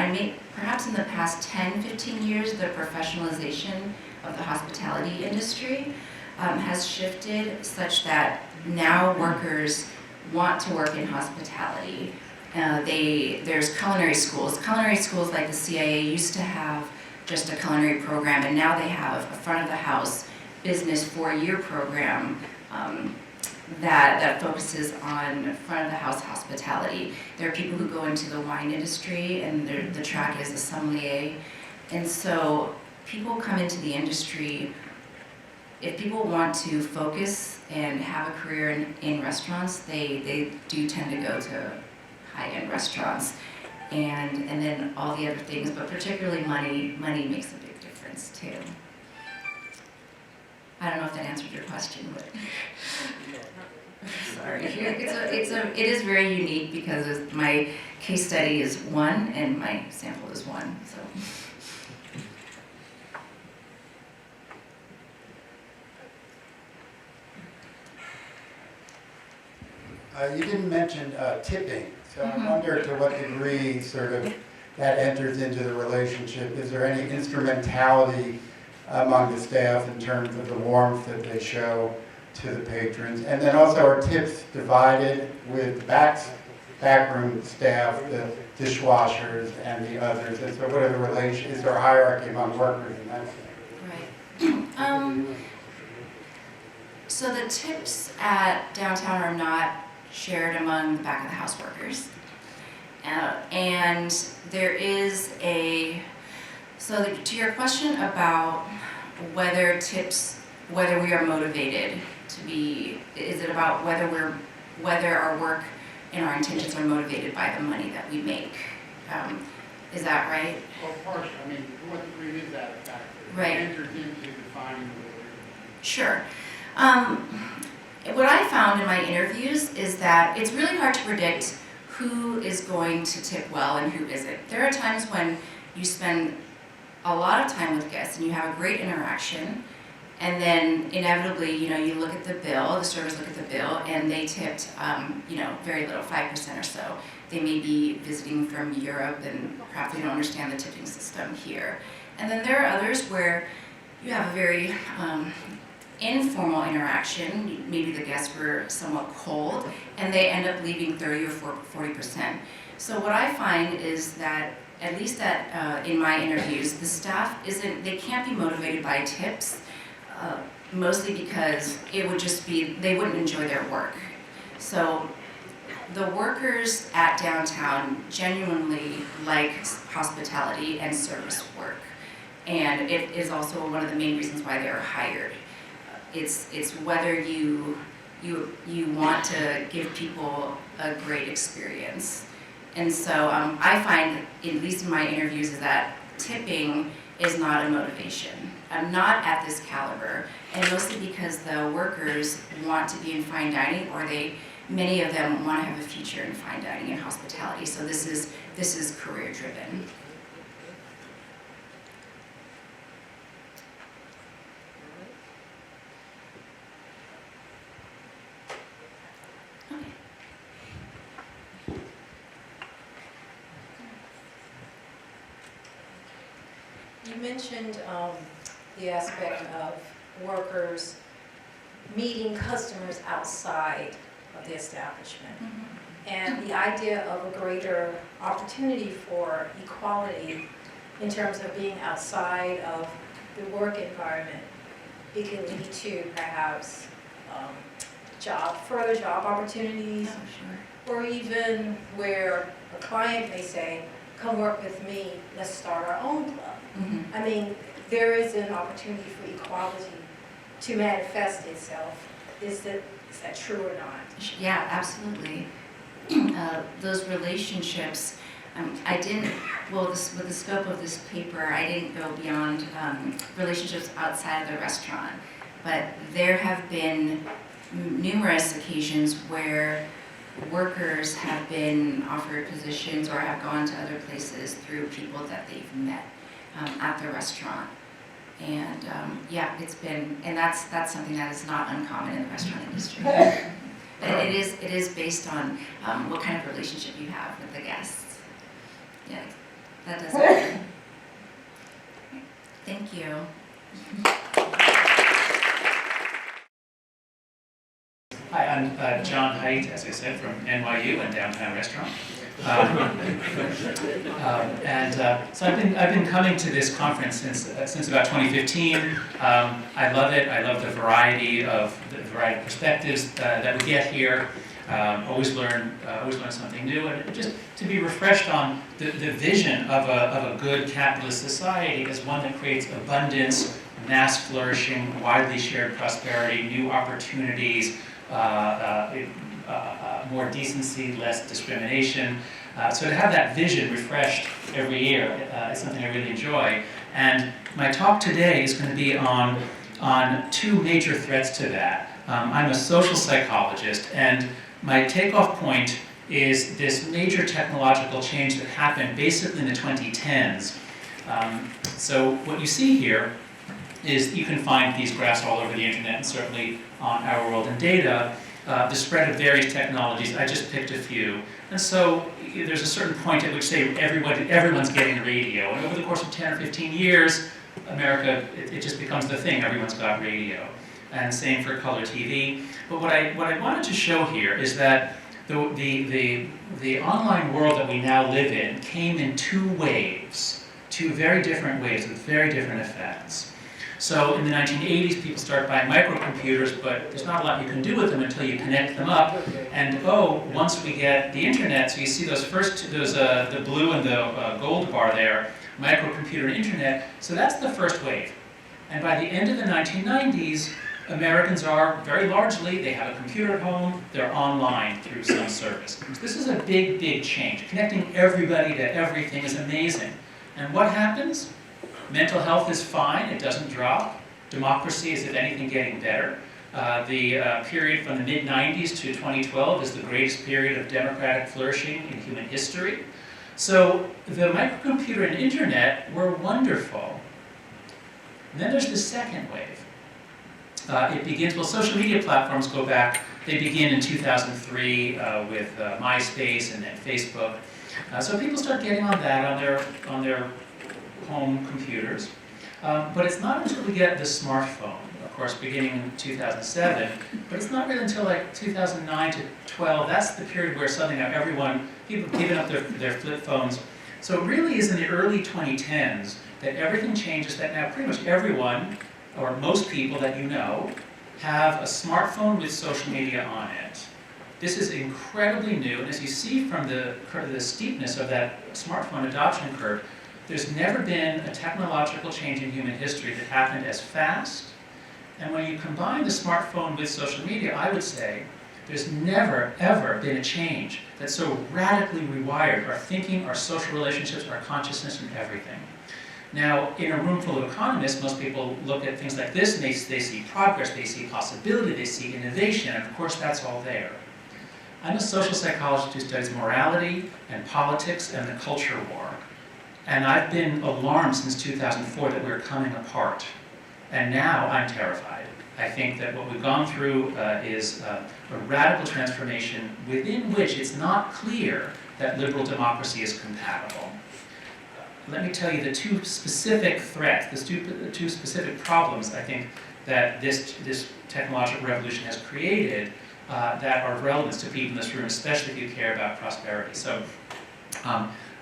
perhaps in the past 10, 15 years, the professionalization of the hospitality industry. has shifted such that now workers want to work in hospitality. There's culinary schools. Culinary schools like the CIA used to have just a culinary program, and now they have a front of the house business 4-year program that focuses on front of the house hospitality. There are people who go into the wine industry, and the track is a sommelier. And so people come into the industry, if people want to focus and have a career in restaurants, they do tend to go to high-end restaurants. And then all the other things, but particularly money makes a big difference too. I don't know if that answered your question, but sorry. It is very unique because my case study is 1 and my sample is 1. So. You didn't mention tipping, so I wonder to what degree sort of that enters into the relationship. Is there any instrumentality among the staff in terms of the warmth that they show to the patrons? And then also, are tips divided with backroom staff, the dishwashers and the others? And so what are the relations? Is there a hierarchy among workers in that sense? Right. So the tips at downtown are not shared among the back of the house workers. And there is to your question about whether we are motivated to be, is it about whether our work and our intentions are motivated by the money that we make? Is that right? Well, partially. I mean, to what degree is that a factor? Right. It enters into defining the Sure. What I found in my interviews is that it's really hard to predict who is going to tip well and who isn't. There are times when you spend a lot of time with guests and you have a great interaction, and then inevitably, you look at the bill, the servers look at the bill, and they tipped, very little, 5% or so. They may be visiting from Europe and perhaps they don't understand the tipping system here. And then there are others where you have a very informal interaction. Maybe the guests were somewhat cold, and they end up leaving 30 or 40%. So what I find is that, at least in my interviews, the staff they can't be motivated by tips, mostly because it would just be, they wouldn't enjoy their work. So the workers at downtown genuinely like hospitality and service work. And it is also one of the main reasons why they are hired. It's whether you want to give people a great experience. And so I find, at least in my interviews, is that tipping is not a motivation. I'm not at this caliber, and mostly because the workers want to be in fine dining, or many of them want to have a future in fine dining and hospitality. So this is career driven. You mentioned the aspect of workers meeting customers outside of the establishment. Mm-hmm. And the idea of a greater opportunity for equality in terms of being outside of the work environment. It can lead to perhaps further job opportunities, or even where a client may say, come work with me, let's start our own club. Mm-hmm. I mean, there is an opportunity for equality to manifest itself. Is that true or not? Yeah, absolutely. Those relationships, with the scope of this paper, I didn't go beyond relationships outside of the restaurant, but there have been numerous occasions where workers have been offered positions or have gone to other places through people that they've met at the restaurant. And it's been, and that's something that is not uncommon in the restaurant industry. And it is based on what kind of relationship you have with the guests. Yeah, that does happen. Thank you. I'm John Haidt, as I said, from NYU and Downtown Restaurant. So I've been coming to this conference since about 2015. I love it. I love the variety of perspectives that we get here. Always learn something new, and just to be refreshed on the vision of a good capitalist society as one that creates abundance, mass flourishing, widely shared prosperity, new opportunities, more decency, less discrimination. So to have that vision refreshed every year is something I really enjoy. And my talk today is going to be on two major threats to that. I'm a social psychologist, and my takeoff point is this major technological change that happened basically in the 2010s. So what you see here is you can find these graphs all over the internet and certainly on Our World in Data, the spread of various technologies. I just picked a few. And so there's a certain point at which, say, everyone's getting radio. And over the course of 10 or 15 years, America, it just becomes the thing. Everyone's got radio. And same for color TV. But what I wanted to show here is that the online world that we now live in came in two waves, two very different waves with very different effects. So in the 1980s, people started buying microcomputers, but there's not a lot you can do with them until you connect them up. And once we get the internet, so you see those the blue and the gold bar there, microcomputer and internet, so that's the first wave. And by the end of the 1990s, Americans are very largely, they have a computer at home, they're online through some service. This is a big, big change. Connecting everybody to everything is amazing. And what happens? Mental health is fine, it doesn't drop. Democracy is, if anything, getting better. The period from the mid-90s to 2012 is the greatest period of democratic flourishing in human history. So the microcomputer and internet were wonderful. And then there's the second wave. It begins, social media platforms go back, they begin in 2003 with MySpace and then Facebook. So people start getting on that on their home computers. But it's not until we get the smartphone, of course, beginning in 2007, but it's not really until like 2009 to 12, that's the period where suddenly now people have given up their flip phones. So it really is in the early 2010s that everything changes, that now pretty much everyone, or most people that you know, have a smartphone with social media on it. This is incredibly new, and as you see from the steepness of that smartphone adoption curve, there's never been a technological change in human history that happened as fast. And when you combine the smartphone with social media, I would say there's never, ever been a change that so radically rewired our thinking, our social relationships, our consciousness, and everything. Now, in a room full of economists, most people look at things like this and they see progress, they see possibility, they see innovation, and of course that's all there. I'm a social psychologist who studies morality and politics and the culture war. And I've been alarmed since 2004 that we're coming apart. And now I'm terrified. I think that what we've gone through is a radical transformation within which it's not clear that liberal democracy is compatible. Let me tell you the two specific threats, the two specific problems I think that this technological revolution has created that are of relevance to people in this room, especially if you care about prosperity. So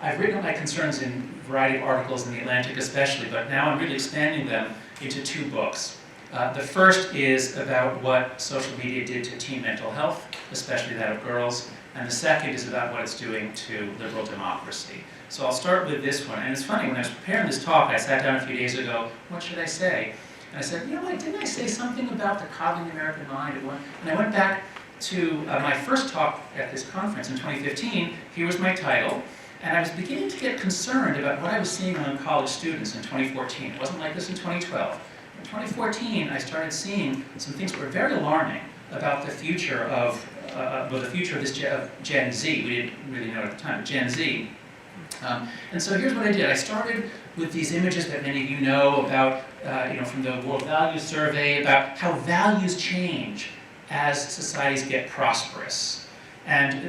I've written my concerns in a variety of articles in The Atlantic especially, but now I'm really expanding them into two books. The first is about what social media did to teen mental health, especially that of girls, and the second is about what it's doing to liberal democracy. So I'll start with this one. And it's funny, when I was preparing this talk, I sat down a few days ago, what should I say? And I said, you know what, didn't I say something about the coddling American mind? And I went back to my first talk at this conference in 2015. Here was my title. And I was beginning to get concerned about what I was seeing among college students in 2014. It wasn't like this in 2012. In 2014, I started seeing some things that were very alarming about the future of Gen Z. We didn't really know at the time, but Gen Z. And so here's what I did. I started with these images that many of you know about, from the World Values Survey, about how values change as societies get prosperous. And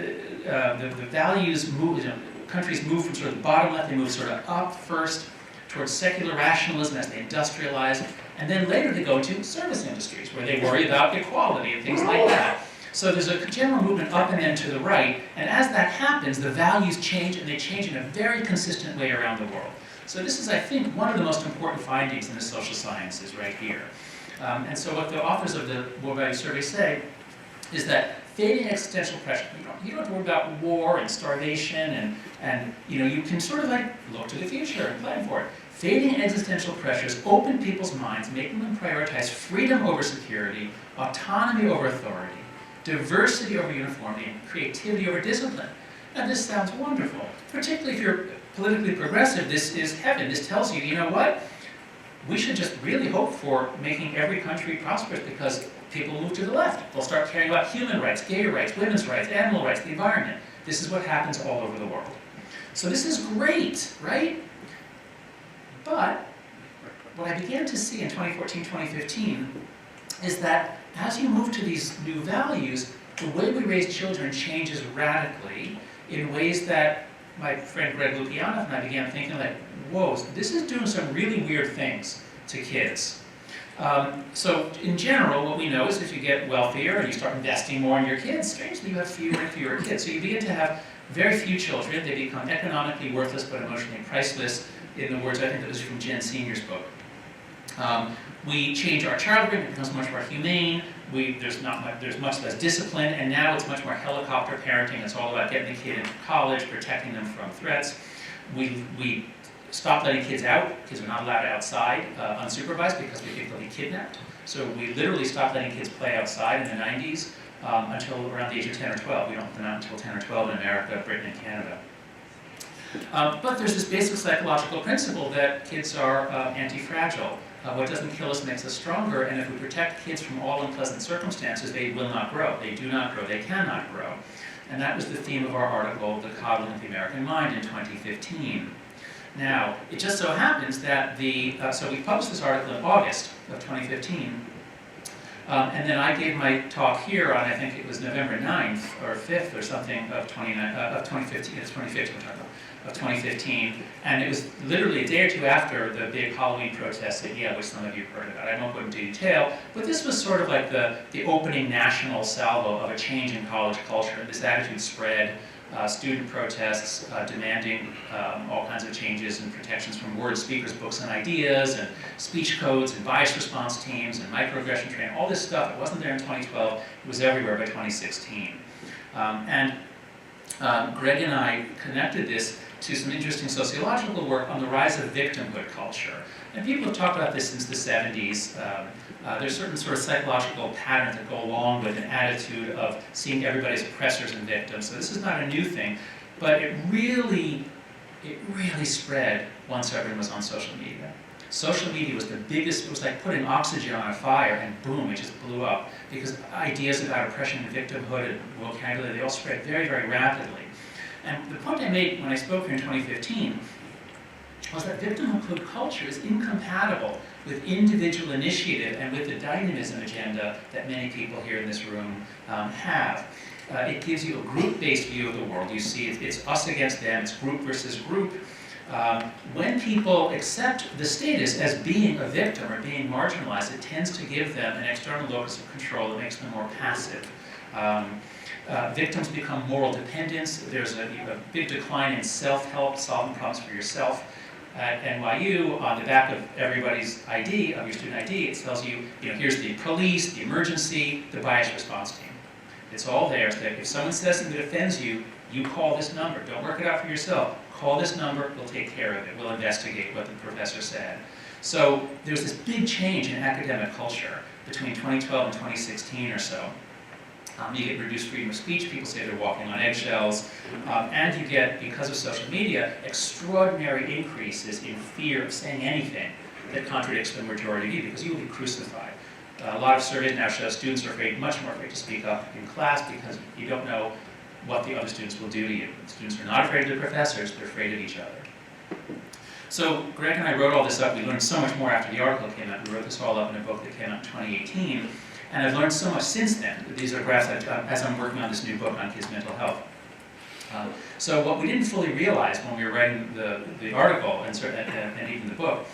the values move, countries move from sort of the bottom left, they move sort of up first towards secular rationalism as they industrialize, and then later they go to service industries where they worry about equality and things like that. So there's a general movement up and then to the right, and as that happens, the values change, and they change in a very consistent way around the world. So this is, I think, one of the most important findings in the social sciences right here. And so what the authors of the World Value Survey say is that fading existential pressure, you don't have to worry about war and starvation, and you can sort of like look to the future and plan for it. Fading existential pressures open people's minds, making them prioritize freedom over security, autonomy over authority, diversity over uniformity, and creativity over discipline. Now this sounds wonderful. Particularly if you're politically progressive, this is heaven. This tells you, you know what? We should just really hope for making every country prosperous because people move to the left. They'll start caring about human rights, gay rights, women's rights, animal rights, the environment. This is what happens all over the world. So this is great, right? But what I began to see in 2014, 2015 is that as you move to these new values, the way we raise children changes radically in ways that my friend Greg Lukianoff and I began thinking like, whoa, this is doing some really weird things to kids. So in general, what we know is if you get wealthier and you start investing more in your kids, strangely you have fewer and fewer kids. So you begin to have very few children. They become economically worthless but emotionally priceless, in the words I think that was from Jen Senior's book. We change our child rearing, it becomes much more humane. There's much less discipline, and now it's much more helicopter parenting. It's all about getting the kid into college, protecting them from threats. We stop letting kids out. Kids are not allowed outside unsupervised because we think they'll be kidnapped. So we literally stopped letting kids play outside in the 90s until around the age of 10 or 12. We don't let them out until 10 or 12 in America, Britain, and Canada. But there's this basic psychological principle that kids are anti-fragile. What doesn't kill us makes us stronger, and if we protect kids from all unpleasant circumstances, they will not grow. They do not grow. They cannot grow. And that was the theme of our article, The Coddling of the American Mind, in 2015. Now, it just so happens that so we published this article in August of 2015, and then I gave my talk here on, I think it was November 9th or 5th or something of 2015, it's 2015 we're talking about, of 2015, and it was literally a day or two after the big Halloween protests at Yale, which some of you heard about. I won't go into detail, but this was sort of like the opening national salvo of a change in college culture. This attitude spread, student protests demanding all kinds of changes and protections from word speakers, books and ideas, and speech codes, and bias response teams, and microaggression training, all this stuff. It wasn't there in 2012, it was everywhere by 2016. Greg and I connected this to some interesting sociological work on the rise of victimhood culture. And people have talked about this since the 70s. There's certain sort of psychological patterns that go along with an attitude of seeing everybody as oppressors and victims. So this is not a new thing, but it really spread once everyone was on social media. Social media was the biggest, it was like putting oxygen on a fire and boom, it just blew up. Because ideas about oppression and victimhood and vocabulary, they all spread very, very rapidly. And the point I made when I spoke here in 2015 was that victimhood culture is incompatible with individual initiative and with the dynamism agenda that many people here in this room have. It gives you a group-based view of the world. You see it's us against them, it's group versus group. When people accept the status as being a victim or being marginalized, it tends to give them an external locus of control that makes them more passive. Victims become moral dependents. There's a big decline in self-help, solving problems for yourself. At NYU, on the back of everybody's ID, of your student ID, it tells you, here's the police, the emergency, the bias response team. It's all there so that if someone says something that offends you, you call this number. Don't work it out for yourself. Call this number, we'll take care of it. We'll investigate what the professor said. So there's this big change in academic culture between 2012 and 2016 or so. You get reduced freedom of speech, people say they're walking on eggshells, and you get, because of social media, extraordinary increases in fear of saying anything that contradicts the majority view, because you will be crucified. A lot of surveys now show students are much more afraid to speak up in class because you don't know what the other students will do to you. Students are not afraid of the professors, they're afraid of each other. So Greg and I wrote all this up. We learned so much more after the article came out. We wrote this all up in a book that came out in 2018. And I've learned so much since then. These are graphs as I'm working on this new book on kids' mental health. So what we didn't fully realize when we were writing the article and even the book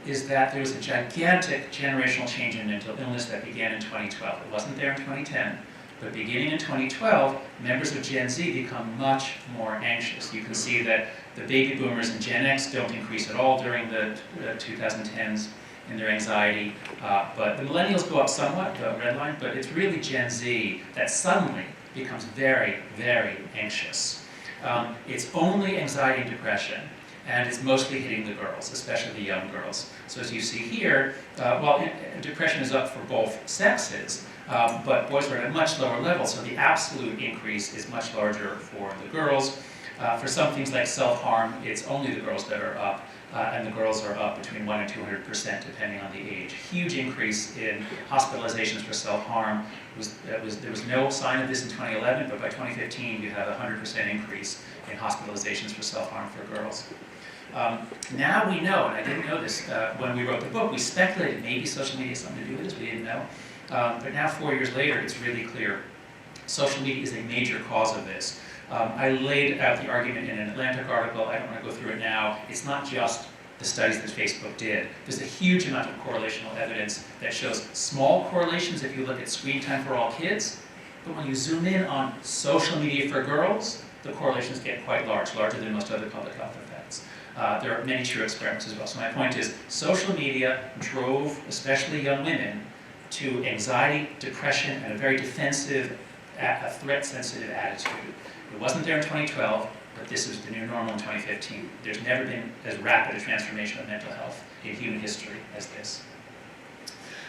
is that there was a gigantic generational change in mental illness that began in 2012. It wasn't there in 2010, But beginning in 2012, members of Gen Z become much more anxious. You can see that the baby boomers and Gen X don't increase at all during the 2010s in their anxiety, but the millennials go up somewhat, the red line, but it's really Gen Z that suddenly becomes very, very anxious. It's only anxiety and depression, and it's mostly hitting the girls, especially the young girls. So as you see here, depression is up for both sexes, but boys are at a much lower level, so the absolute increase is much larger for the girls. For some things like self-harm, it's only the girls that are up, and the girls are up between 100% and 200% depending on the age. Huge increase in hospitalizations for self-harm. There was no sign of this in 2011, but by 2015 you have a 100% increase in hospitalizations for self-harm for girls. Now we know, and I didn't know this when we wrote the book, we speculated maybe social media has something to do with this, we didn't know. But now 4 years later, it's really clear. Social media is a major cause of this. I laid out the argument in an Atlantic article. I don't want to go through it now. It's not just the studies that Facebook did. There's a huge amount of correlational evidence that shows small correlations if you look at screen time for all kids, but when you zoom in on social media for girls, the correlations get quite large, larger than most other public health effects. There are many true experiments as well. So my point is, social media drove, especially young women, to anxiety, depression, and a very defensive, a threat-sensitive attitude. It wasn't there in 2012, but this is the new normal in 2015. There's never been as rapid a transformation of mental health in human history as this.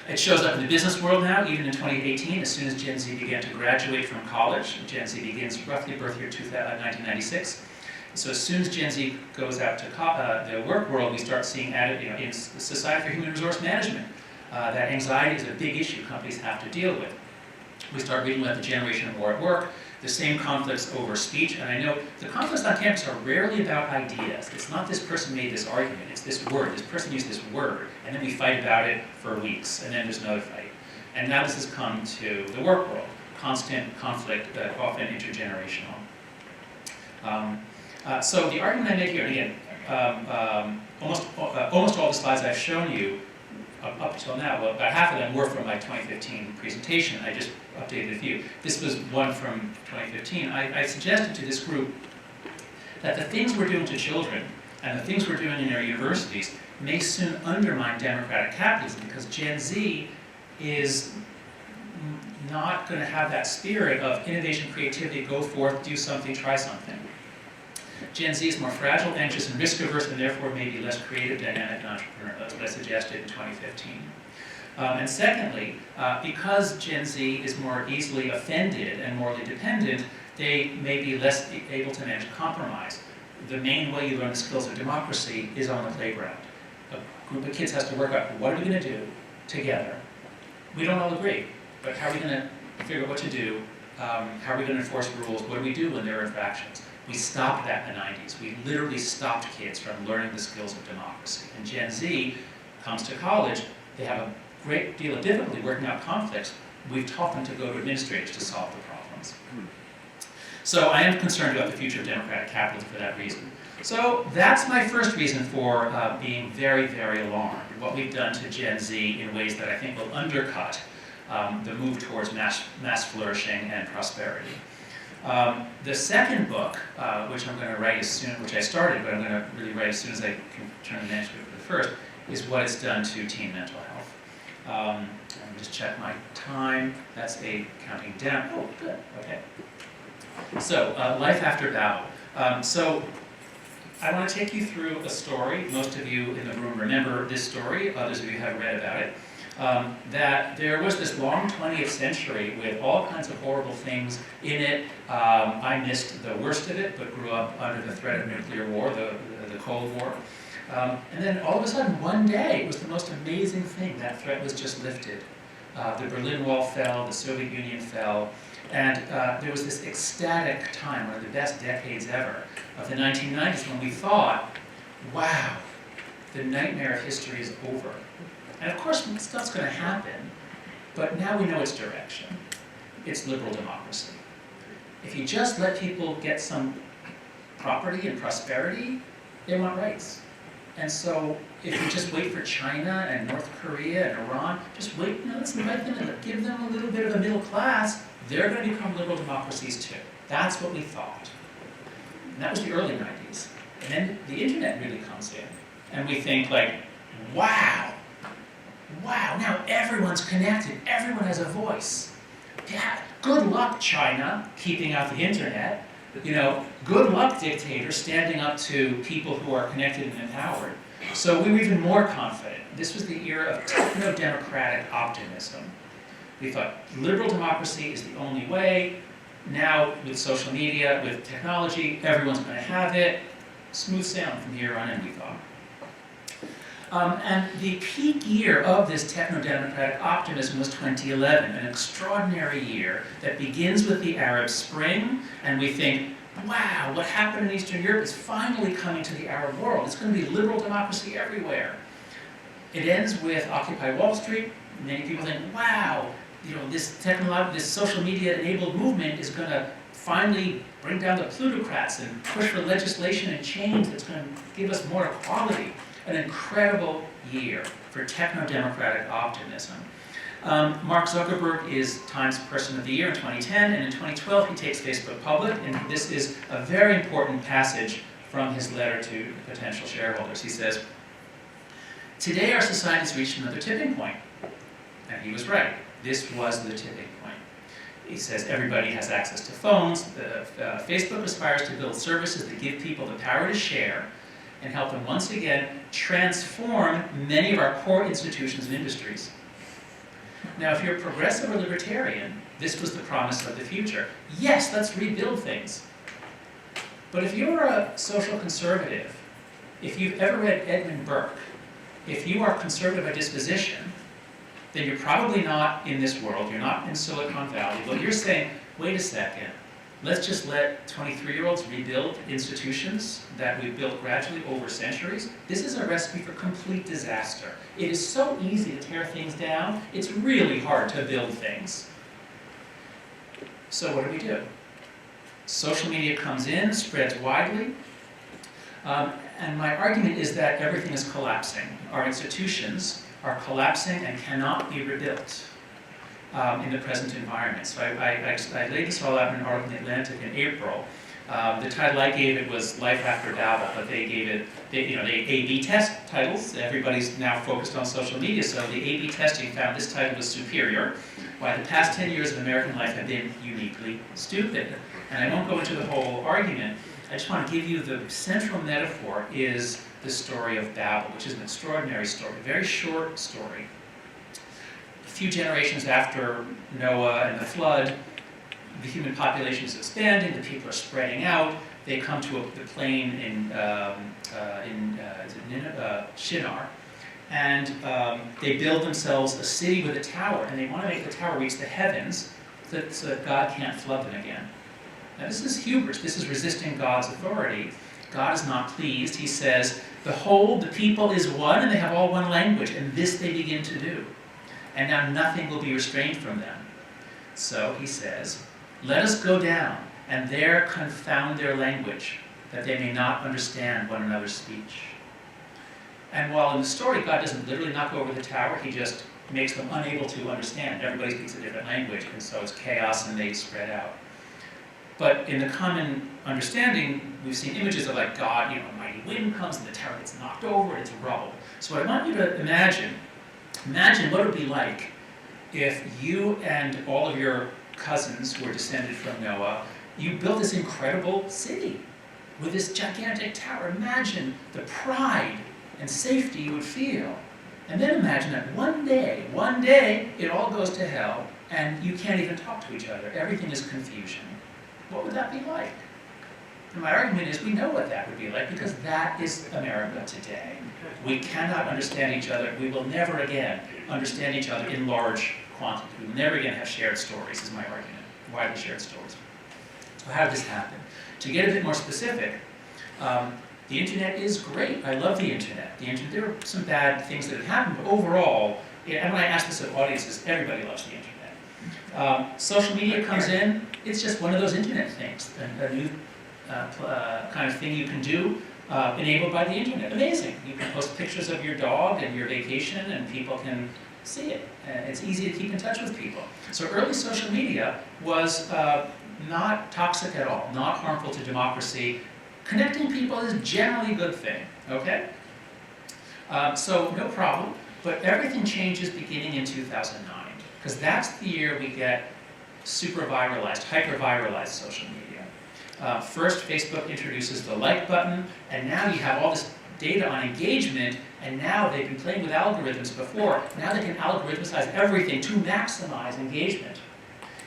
It shows up in the business world now, even in 2018, as soon as Gen Z began to graduate from college. Gen Z begins roughly birth year 1996. So as soon as Gen Z goes out to the work world, we start seeing added, in Society for Human Resource Management, that anxiety is a big issue companies have to deal with. We start reading about the generation of war at work, the same conflicts over speech, and I know the conflicts on campus are rarely about ideas. It's not this person made this argument, it's this word. This person used this word, and then we fight about it for weeks, and then there's another fight. And now this has come to the work world, constant conflict, often intergenerational. So the argument I make here, and again, almost all the slides I've shown you up until now, well, about half of them were from my 2015 presentation. I just updated a few. This was one from 2015. I suggested to this group that the things we're doing to children and the things we're doing in our universities may soon undermine democratic capitalism because Gen Z is not going to have that spirit of innovation, creativity, go forth, do something, try something. Gen Z is more fragile, anxious, and risk-averse, and therefore may be less creative, dynamic, and entrepreneurial. That's what I suggested in 2015. And secondly, because Gen Z is more easily offended and morally dependent, they may be less able to manage compromise. The main way you learn the skills of democracy is on the playground. A group of kids has to work out, what are we going to do together? We don't all agree, but how are we going to figure out what to do? How are we going to enforce rules? What do we do when there are infractions? We stopped that in the 90s. We literally stopped kids from learning the skills of democracy. And Gen Z comes to college, they have a great deal of difficulty working out conflicts. We've taught them to go to administrators to solve the problems. So I am concerned about the future of democratic capitalism for that reason. So that's my first reason for being very, very alarmed. What we've done to Gen Z in ways that I think will undercut the move towards mass flourishing and prosperity. The second book, which I'm going to write as soon, which I started, but I'm going to really write as soon as I can turn the manuscript for the first, is what it's done to teen mental health. Let me just check my time. That's a counting down. Oh, good. Okay. So, life after Bao. So, I want to take you through a story. Most of you in the room remember this story. Others of you have read about it. That there was this long 20th century with all kinds of horrible things in it. I missed the worst of it, but grew up under the threat of nuclear war, the Cold War. And then all of a sudden, one day, it was the most amazing thing. That threat was just lifted. The Berlin Wall fell, the Soviet Union fell, and there was this ecstatic time, one of the best decades ever, of the 1990s when we thought, wow, the nightmare of history is over. And of course, stuff's going to happen, but now we know its direction. It's liberal democracy. If you just let people get some property and prosperity, they want rights. And so if you just wait for China and North Korea and Iran, just wait, let's invite them and give them a little bit of a middle class, they're going to become liberal democracies too. That's what we thought. And that was the early 90s. And then the internet really comes in. And we think like, wow, now everyone's connected. Everyone has a voice. Yeah, good luck, China, keeping out the internet. Good luck, dictators, standing up to people who are connected and empowered. So we were even more confident. This was the era of techno-democratic optimism. We thought liberal democracy is the only way. Now, with social media, with technology, everyone's going to have it. Smooth sailing from here on in, we thought. And the peak year of this techno-democratic optimism was 2011, an extraordinary year that begins with the Arab Spring, and we think, wow, what happened in Eastern Europe is finally coming to the Arab world. It's going to be liberal democracy everywhere. It ends with Occupy Wall Street. Many people think, wow, this social media-enabled movement is going to finally bring down the plutocrats and push for legislation and change that's going to give us more equality. An incredible year for techno-democratic optimism. Mark Zuckerberg is Times Person of the Year in 2010, and in 2012 he takes Facebook public, and this is a very important passage from his letter to potential shareholders. He says, "Today our society has reached another tipping point." And he was right. This was the tipping point. He says everybody has access to phones. Facebook aspires to build services that give people the power to share and help them once again transform many of our core institutions and industries. Now, if you're progressive or libertarian, this was the promise of the future. Yes, let's rebuild things. But if you're a social conservative, if you've ever read Edmund Burke, if you are conservative by disposition, then you're probably not in this world, you're not in Silicon Valley, but you're saying, wait a second, let's just let 23-year-olds rebuild institutions that we've built gradually over centuries. This is a recipe for complete disaster. It is so easy to tear things down, it's really hard to build things. So what do? Social media comes in, spreads widely, and my argument is that everything is collapsing. Our institutions are collapsing and cannot be rebuilt in the present environment. So I laid this all out in an article in The Atlantic in April. The title I gave it was Life After Babel, but they gave it, they A/B test titles. Everybody's now focused on social media, so the A/B testing found this title was superior, why the past 10 years of American life have been uniquely stupid. And I won't go into the whole argument. I just want to give you the central metaphor is the story of Babel, which is an extraordinary story, a very short story. A few generations after Noah and the flood, the human population is expanding, the people are spreading out. They come to the plain in Shinar, and they build themselves a city with a tower, and they want to make the tower reach the heavens so that God can't flood them again. Now this is hubris, this is resisting God's authority. God is not pleased. He says, "Behold, the people is one, and they have all one language, and this they begin to do. And now nothing will be restrained from them." So he says, "Let us go down, and there confound their language, that they may not understand one another's speech." And while in the story, God doesn't literally knock over the tower, he just makes them unable to understand. Everybody speaks a different language, and so it's chaos, and they spread out. But in the common understanding, we've seen images of like God, a mighty wind comes and the tower gets knocked over and it's rubble. So what I want you to imagine what it would be like if you and all of your cousins who are descended from Noah, you built this incredible city with this gigantic tower. Imagine the pride and safety you would feel. And then imagine that one day, it all goes to hell and you can't even talk to each other. Everything is confusion. What would that be like? And my argument is we know what that would be like because that is America today. We cannot understand each other. We will never again understand each other in large quantity. We will never again have shared stories, is my argument. Widely shared stories. So how did this happen? To get a bit more specific, the internet is great. I love the internet. There are some bad things that have happened, but overall, and when I ask this of audiences, everybody loves the internet. Social media comes in, it's just one of those internet things, a new kind of thing you can do. enabled by the internet. Amazing. You can post pictures of your dog and your vacation and people can see it. And it's easy to keep in touch with people. So early social media was not toxic at all, not harmful to democracy. Connecting people is generally a good thing, okay? So no problem, but everything changes beginning in 2009, because that's the year we get super viralized, hyper-viralized social media. First, Facebook introduces the like button, and now you have all this data on engagement, and now they've been playing with algorithms before. Now they can algorithmicize everything to maximize engagement.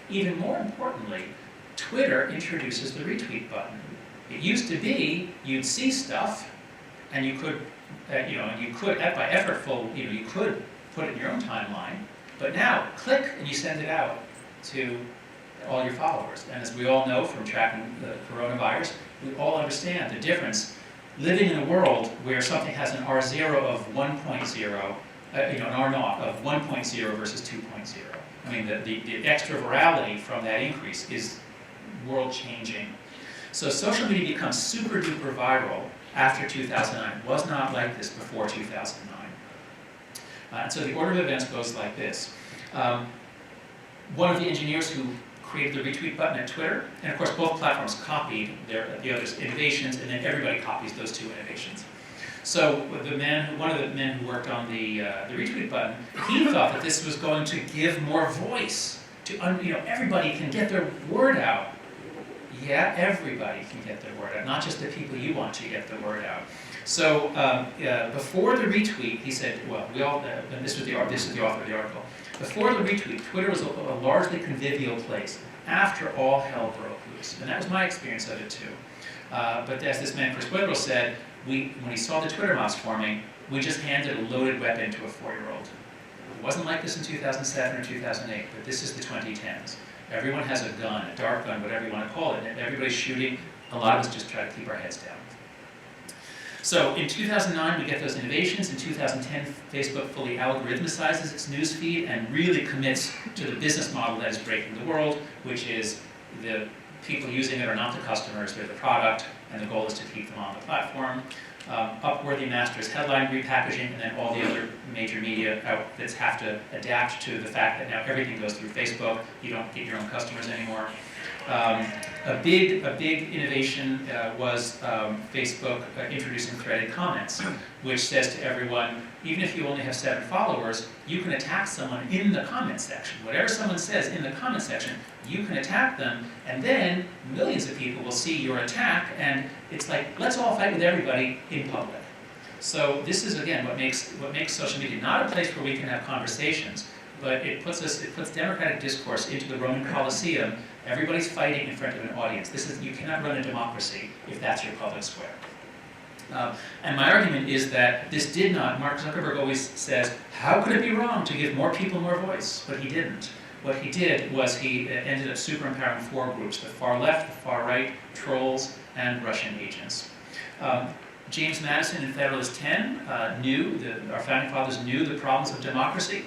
Even more importantly, Twitter introduces the retweet button. It used to be you'd see stuff, and you could, you could by effortful, you could put it in your own timeline. But now, click and you send it out to all your followers. And as we all know from tracking the coronavirus, we all understand the difference. Living in a world where something has an R0 of 1.0, an R0 of 1.0 versus 2.0. I mean, the extra virality from that increase is world-changing. So social media becomes super duper viral after 2009. It was not like this before 2009. And so the order of events goes like this. One of the engineers who created the retweet button at Twitter, and of course both platforms copied the other's innovations, and then everybody copies those two innovations. So one of the men who worked on the retweet button, he thought that this was going to give more voice to, everybody can get their word out. Yeah, everybody can get their word out, not just the people you want to get the word out. So before the retweet, he said, well, and this is the author of the article. Before the retweet, Twitter was a largely convivial place. After, all hell broke loose. And that was my experience of it too. But as this man Chris Wetherell said, when he saw the Twitter mobs forming, we just handed a loaded weapon to a 4-year-old. It wasn't like this in 2007 or 2008, but this is the 2010s. Everyone has a gun, a dark gun, whatever you want to call it, and everybody's shooting. A lot of us just try to keep our heads down. So in 2009, we get those innovations. In 2010, Facebook fully algorithmicizes its news feed and really commits to the business model that is breaking the world, which is the people using it are not the customers, they're the product, and the goal is to keep them on the platform. Upworthy masters headline repackaging, and then all the other major media outlets have to adapt to the fact that now everything goes through Facebook. You don't get your own customers anymore. A big innovation was Facebook introducing threaded comments, which says to everyone, even if you only have 7 followers, you can attack someone in the comment section. Whatever someone says in the comment section, you can attack them, and then millions of people will see your attack, and it's like, let's all fight with everybody in public. So this is, again, what makes social media not a place where we can have conversations, but it puts democratic discourse into the Roman Colosseum. Everybody's fighting in front of an audience. You cannot run a democracy if that's your public square. And my argument is that this did not, Mark Zuckerberg always says, how could it be wrong to give more people more voice? But he didn't. What he did was he ended up super empowering 4 groups, the far left, the far right, trolls, and Russian agents. James Madison in Federalist 10 our founding fathers knew the problems of democracy.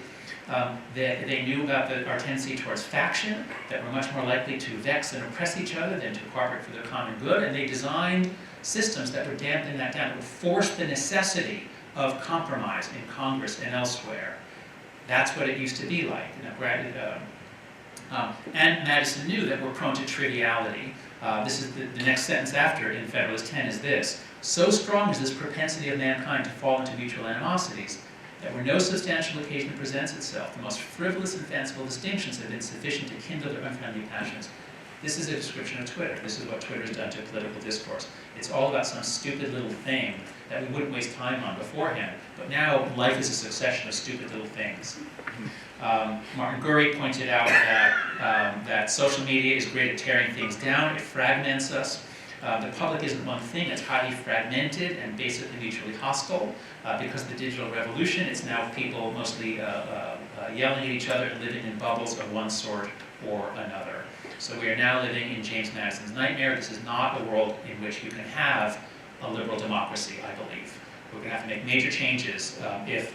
They knew about our tendency towards faction, that we're much more likely to vex and oppress each other than to cooperate for the common good, and they designed systems that would dampen that down, that would force the necessity of compromise in Congress and elsewhere. That's what it used to be like. And Madison knew that we're prone to triviality. This is the next sentence after in Federalist 10 is this: so strong is this propensity of mankind to fall into mutual animosities, that where no substantial occasion presents itself, the most frivolous and fanciful distinctions have been sufficient to kindle their unfriendly passions. This is a description of Twitter. This is what Twitter has done to political discourse. It's all about some stupid little thing that we wouldn't waste time on beforehand. But now life is a succession of stupid little things. Martin Gurry pointed out that social media is great at tearing things down. It fragments us. The public isn't one thing. It's highly fragmented and basically mutually hostile. Because of the digital revolution, it's now people mostly yelling at each other and living in bubbles of one sort or another. So we are now living in James Madison's nightmare. This is not a world in which you can have a liberal democracy, I believe. We're going to have to make major changes if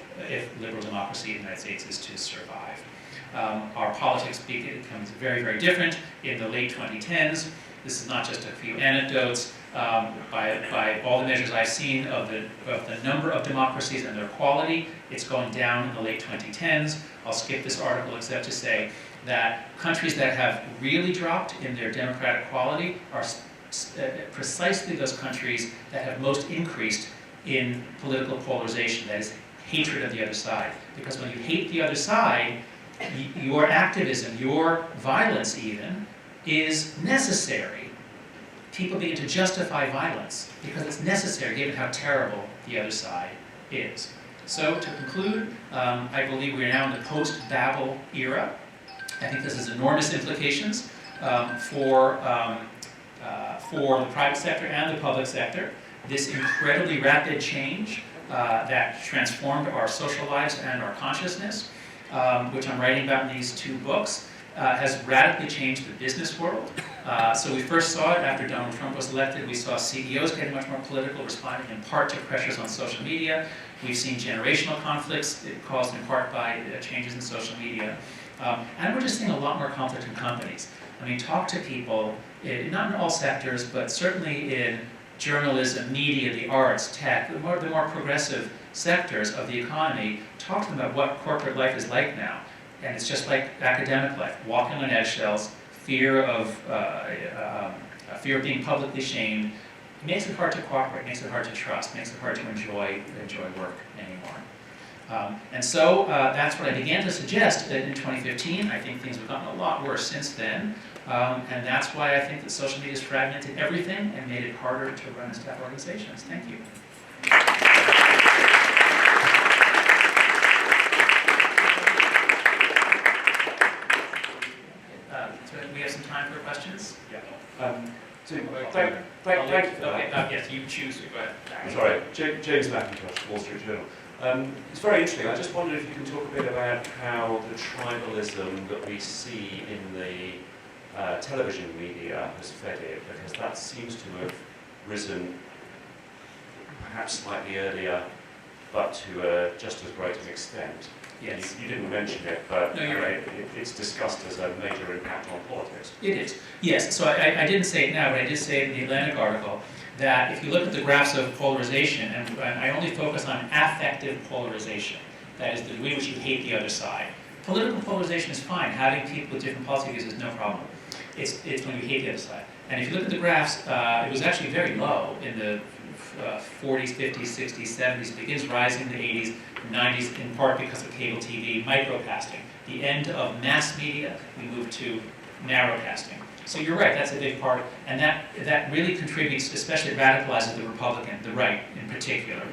liberal democracy in the United States is to survive. Our politics becomes very, very different in the late 2010s. This is not just a few anecdotes. by all the measures I've seen of the number of democracies and their quality. It's going down in the late 2010s. I'll skip this article except to say that countries that have really dropped in their democratic quality are precisely those countries that have most increased in political polarization, that is, hatred of the other side. Because when you hate the other side, your activism, your violence even, is necessary. People begin to justify violence because it's necessary given how terrible the other side is. So to conclude, I believe we are now in the post-Babel era. I think this has enormous implications for the private sector and the public sector. This incredibly rapid change that transformed our social lives and our consciousness, which I'm writing about in these two books, has radically changed the business world. So we first saw it after Donald Trump was elected. We saw CEOs getting much more political, responding in part to pressures on social media. We've seen generational conflicts caused in part by changes in social media. And we're just seeing a lot more conflict in companies. I mean, talk to people, not in all sectors, but certainly in journalism, media, the arts, tech, the more progressive sectors of the economy. Talk to them about what corporate life is like now. And it's just like academic life, walking on eggshells, fear of being publicly shamed. It makes it hard to cooperate, makes it hard to trust, makes it hard to enjoy work anymore. And so that's what I began to suggest in 2015. I think things have gotten a lot worse since then. And that's why I think that social media has fragmented everything and made it harder to run and staff organizations. Thank you. We have some time for questions? Yeah. Yes, you choose to go ahead. Sorry, James McIntosh, Wall Street Journal. It's very interesting. I just wondered if you can talk a bit about how the tribalism that we see in the television media has fed it, because that seems to have risen perhaps slightly earlier, but to a just as great an extent. Yes. You didn't mention it, but no, you're right. It's discussed as a major impact on politics. It is, yes. So I didn't say it now, but I did say it in the Atlantic article, that if you look at the graphs of polarization, and I only focus on affective polarization, that is the degree in which you hate the other side. Political polarization is fine. Having people with different policy views is no problem. It's when you hate the other side. And if you look at the graphs, it was actually very low in the 40s, 50s, 60s, 70s. It begins rising in the 80s, 90s, in part because of cable TV, microcasting. The end of mass media, we moved to narrowcasting. So you're right, that's a big part, and that really contributes, especially radicalizes the Republican, the right in particular.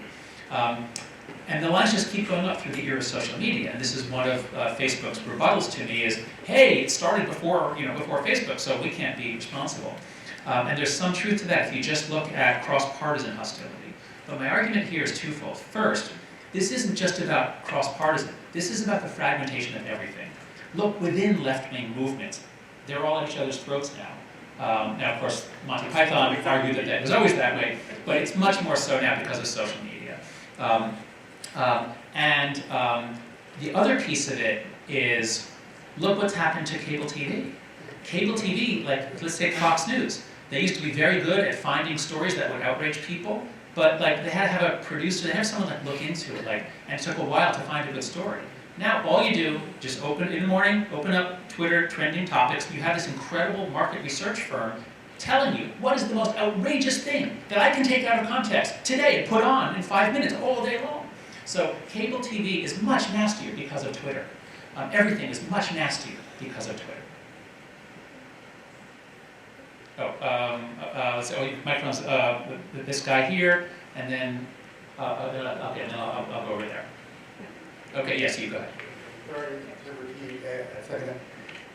And the lines just keep going up through the era of social media. And this is one of Facebook's rebuttals to me is, hey, it started before Facebook, so we can't be responsible. And there's some truth to that if you just look at cross-partisan hostility. But my argument here is twofold. First, this isn't just about cross-partisan. This is about the fragmentation of everything. Look within left-wing movements. They're all at each other's throats now. Now, of course, Monty Python argued that that was always that way, but it's much more so now because of social media. The other piece of it is, look what's happened to cable TV. Cable TV, like let's take Fox News, they used to be very good at finding stories that would outrage people, but like they had to have a producer, they had someone like look into it, and it took a while to find a good story. Now all you do, just open in the morning, open up Twitter, trending topics, you have this incredible market research firm telling you what is the most outrageous thing that I can take out of context today and put on in 5 minutes all day long. So cable TV is much nastier because of Twitter. Everything is much nastier because of Twitter. Microphones, this guy here, and then, okay, then I'll go over there. Okay, yes, you go ahead. Sorry to repeat a second.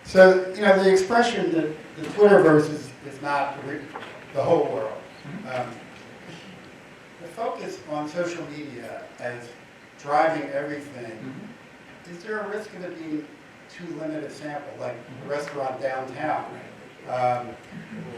So, the expression that the Twitterverse is not the whole world. The focus on social media as driving everything, is there a risk of it being too limited a sample, like the restaurant downtown?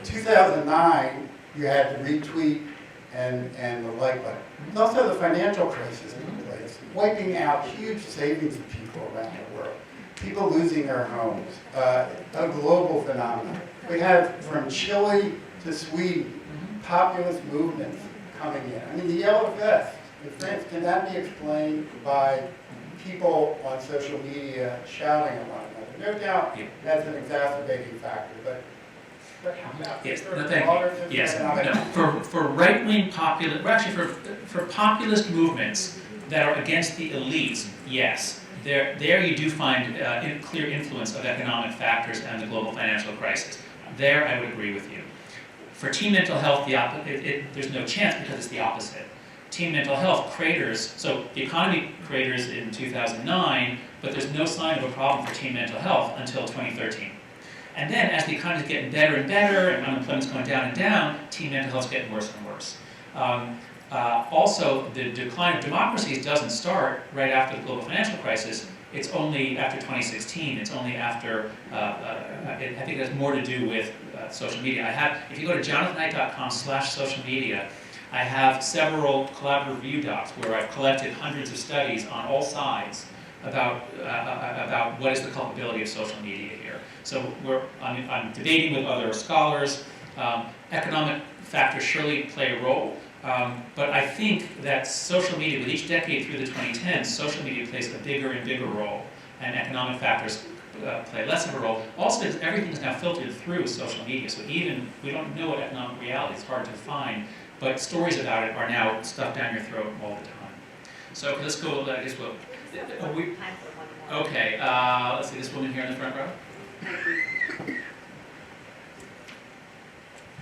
2009, you had the retweet and the like button. There's also the financial crisis in place, wiping out huge savings of people around the world, people losing their homes, a global phenomenon. We have from Chile to Sweden, populist movements coming in. I mean, the yellow vest, for instance, can that be explained by people on social media shouting at one another? No doubt that's an exacerbating factor, but how about Yes, sort no, of thank broader you. Yes, socioeconomic- no, for right-wing populist, well, actually for populist movements that are against the elites, yes. There you do find clear influence of economic factors and the global financial crisis. There I would agree with you. For teen mental health, there's no chance because it's the opposite. Teen mental health craters, so the economy craters in 2009, but there's no sign of a problem for teen mental health until 2013. And then as the economy is getting better and better and unemployment's going down and down, teen mental health is getting worse and worse. Also, the decline of democracies doesn't start right after the global financial crisis. It's only after 2016. It's only after, I think it has more to do with social media. If you go to jonathanknight.com/social media, I have several collaborative review docs where I've collected hundreds of studies on all sides about what is the culpability of social media here. So I'm debating with other scholars. Economic factors surely play a role. But I think that social media, with each decade through the 2010s, social media plays a bigger and bigger role, and economic factors play less of a role. Also because everything is now filtered through social media, so even we don't know what economic reality is, hard to find, but stories about it are now stuffed down your throat all the time. So let's go, I guess we'll... Okay, let's see, this woman here in the front row.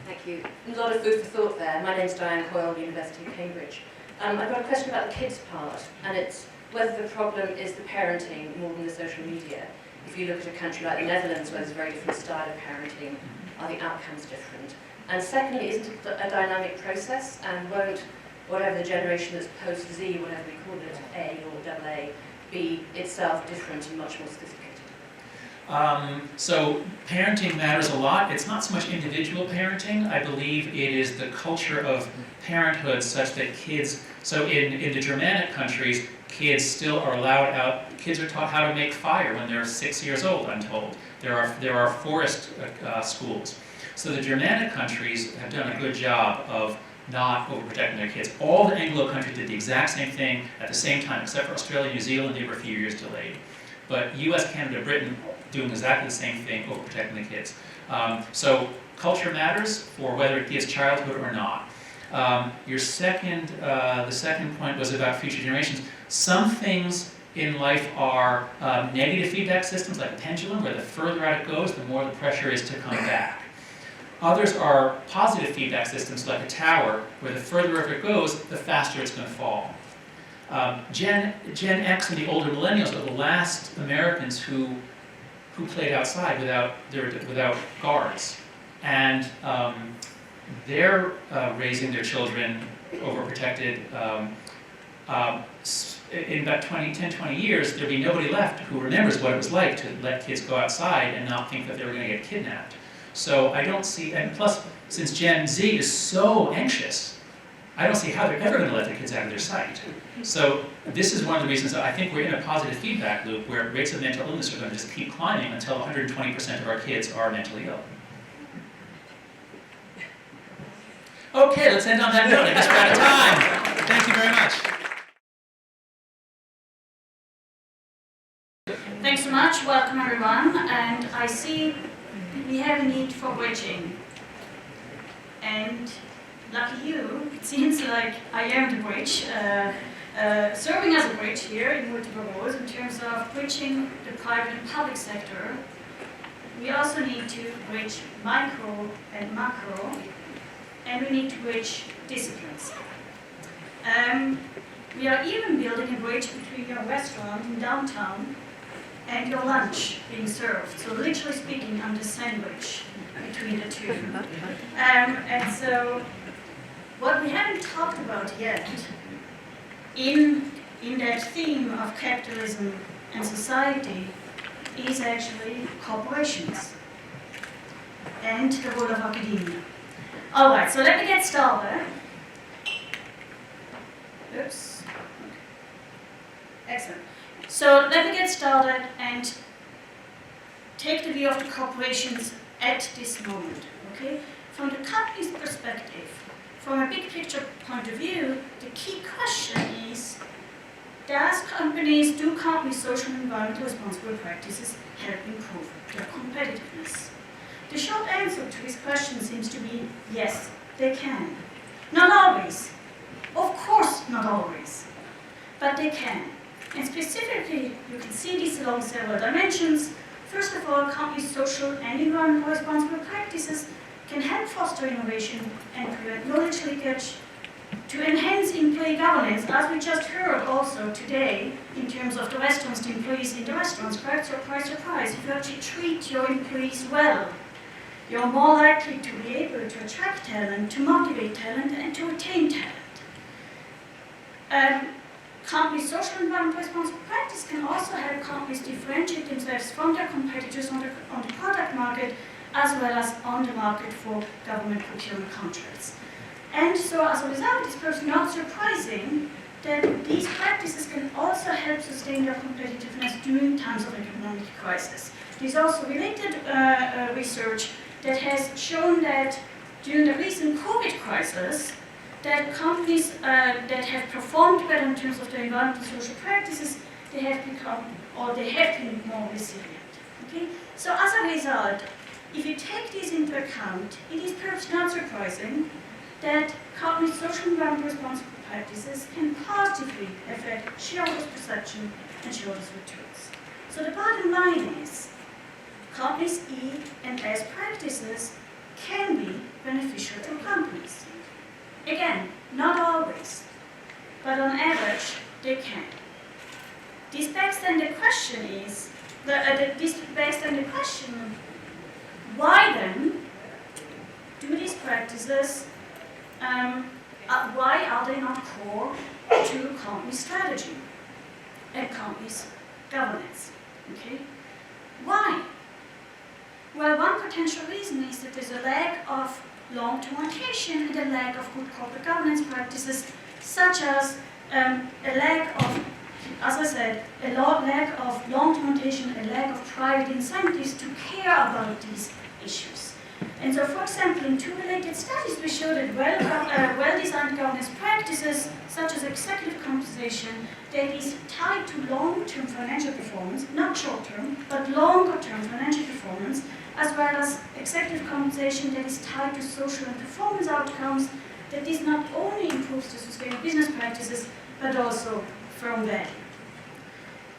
Thank you. A lot of food for thought there. My name's Diane Hoyle, University of Cambridge. I've got a question about the kids part, and it's whether the problem is the parenting more than the social media. If you look at a country like the Netherlands, where there's a very different style of parenting, are the outcomes different? And secondly, isn't it a dynamic process, and won't whatever the generation that's post-Z, whatever we call it, A or AA, be itself different and much more sophisticated? So parenting matters a lot. It's not so much individual parenting. I believe it is the culture of parenthood such that kids, so in the Germanic countries, kids still are allowed out, kids are taught how to make fire when they're 6 years old, I'm told. There are forest schools. So the Germanic countries have done a good job of not overprotecting their kids. All the Anglo countries did the exact same thing at the same time, except for Australia and New Zealand, they were a few years delayed. But US, Canada, Britain, doing exactly the same thing, overprotecting the kids. So culture matters for whether it gives childhood or not. The second point was about future generations. Some things in life are negative feedback systems, like a pendulum, where the further out it goes, the more the pressure is to come back. Others are positive feedback systems, like a tower, where the further it goes, the faster it's going to fall. Gen X and the older millennials are the last Americans who played outside without guards, and they're raising their children overprotected. In about 10, 20 years, there'll be nobody left who remembers what it was like to let kids go outside and not think that they were going to get kidnapped. So I don't see, and plus, since Gen Z is so anxious, I don't see how they're ever going to let their kids out of their sight. So this is one of the reasons that I think we're in a positive feedback loop where rates of mental illness are going to just keep climbing until 120% of our kids are mentally ill. Okay, let's end on that note. I guess we're out of time. Thank you very much. Thanks so much. Welcome, everyone. And I see we have a need for bridging. And lucky you, it seems like I am the bridge, serving as a bridge here in multiple roles in terms of bridging the private and public sector. We also need to bridge micro and macro, and we need to bridge disciplines. We are even building a bridge between your restaurant in downtown and your lunch being served. So literally speaking, I'm the sandwich between the two. And so what we haven't talked about yet in that theme of capitalism and society is actually corporations and the role of academia. All right, so let me get started. Oops. Excellent. So let me get started and take the view of the corporations at this moment. Okay? From the company's perspective, from a big picture point of view, the key question is, do companies' social and environmental responsible practices help improve their competitiveness? The short answer to this question seems to be yes, they can. Not always. Of course, not always. But they can. And specifically, you can see this along several dimensions. First of all, companies' social and environmental responsible practices can help foster innovation and prevent knowledge leakage, to enhance employee governance, as we just heard also today, in terms of the restaurants, the employees in the restaurants. Correct? Surprise, surprise. If you actually treat your employees well, you're more likely to be able to attract talent, to motivate talent, and to retain talent. Companies' social and environmental responsible practice can also help companies differentiate themselves from their competitors on the product market, as well as on the market for government procurement contracts. And so as a result, it's perhaps not surprising that these practices can also help sustain their competitiveness during times of economic crisis. There's also related research that has shown that during the recent COVID crisis, that companies that have performed better in terms of their environmental and social practices, they have been more resilient. Okay? So as a result, if you take these into account, it is perhaps not surprising that companies' social and environmental responsible practices can positively affect shareholders' perception and shareholders' returns. So the bottom line is, companies' E and S practices can be beneficial to companies. Again, not always, but on average, they can. This begs then the question is, why then do these practices, why are they not core to company strategy and company's governance? Okay? Why? Well, one potential reason is that there's a lack of long-term orientation and a lack of good corporate governance practices, such as a lack of, as I said, a lack of long-term orientation, a lack of private incentives to care about these issues. And so, for example, in two related studies, we showed that well-designed governance practices, such as executive compensation, that is tied to long-term financial performance, not short-term, but longer-term financial performance, as well as executive compensation that is tied to social and performance outcomes, that this not only improves the sustainable business practices, but also firm value.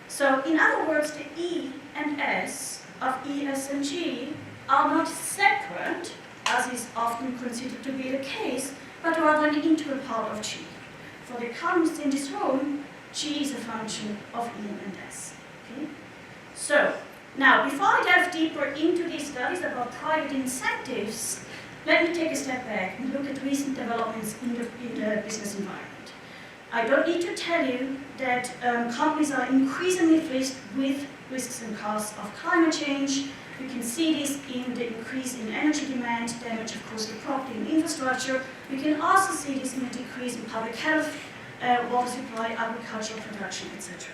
So, in other words, the E and S of E, S, and G are not separate, as is often considered to be the case, but rather an integral part of G. For the economists in this room, G is a function of E and S. Okay? So, now, before I delve deeper into these studies about private incentives, let me take a step back and look at recent developments in the business environment. I don't need to tell you that companies are increasingly faced with risks and costs of climate change. We can see this in the increase in energy demand, damage of coastal property and infrastructure. We can also see this in the decrease in public health, water supply, agricultural production, etc.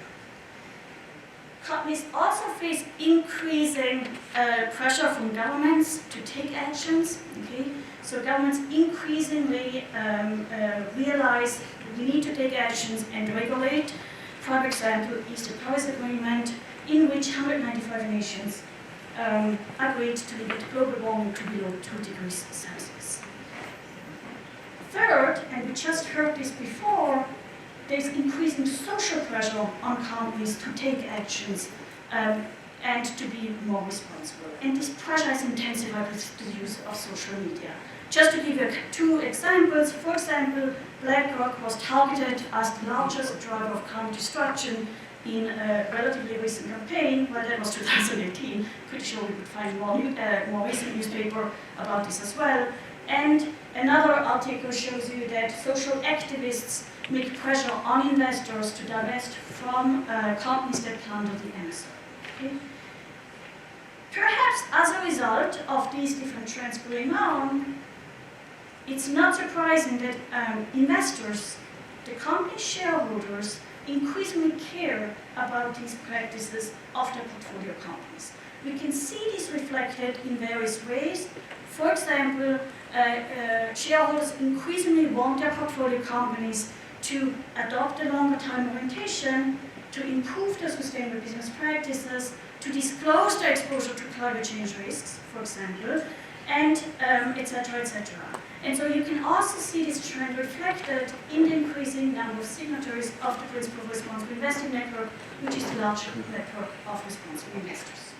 Companies also face increasing pressure from governments to take actions. Okay? So governments increasingly realize we need to take actions and regulate. For example, is the Paris Agreement, in which 195 nations agreed to limit global warming to below 2 degrees Celsius. Third, and we just heard this before, there's increasing social pressure on companies to take actions and to be more responsible. And this pressure is intensified with the use of social media. Just to give you two examples, for example, BlackRock was targeted as the largest driver of carbon destruction in a relatively recent campaign, well, that was 2018. Pretty sure we could find more recent newspaper about this as well. And another article shows you that social activists make pressure on investors to divest from companies that plunder the Amazon. Okay? Perhaps as a result of these different trends going on, it's not surprising that investors, the company shareholders, increasingly care about these practices of their portfolio companies. We can see this reflected in various ways. For example, shareholders increasingly want their portfolio companies to adopt a longer time orientation, to improve their sustainable business practices, to disclose their exposure to climate change risks, for example, and etc., etc. And so you can also see this trend reflected in the increasing number of signatories of the Principle of Responsible Investing Network, which is the larger network of responsible investors.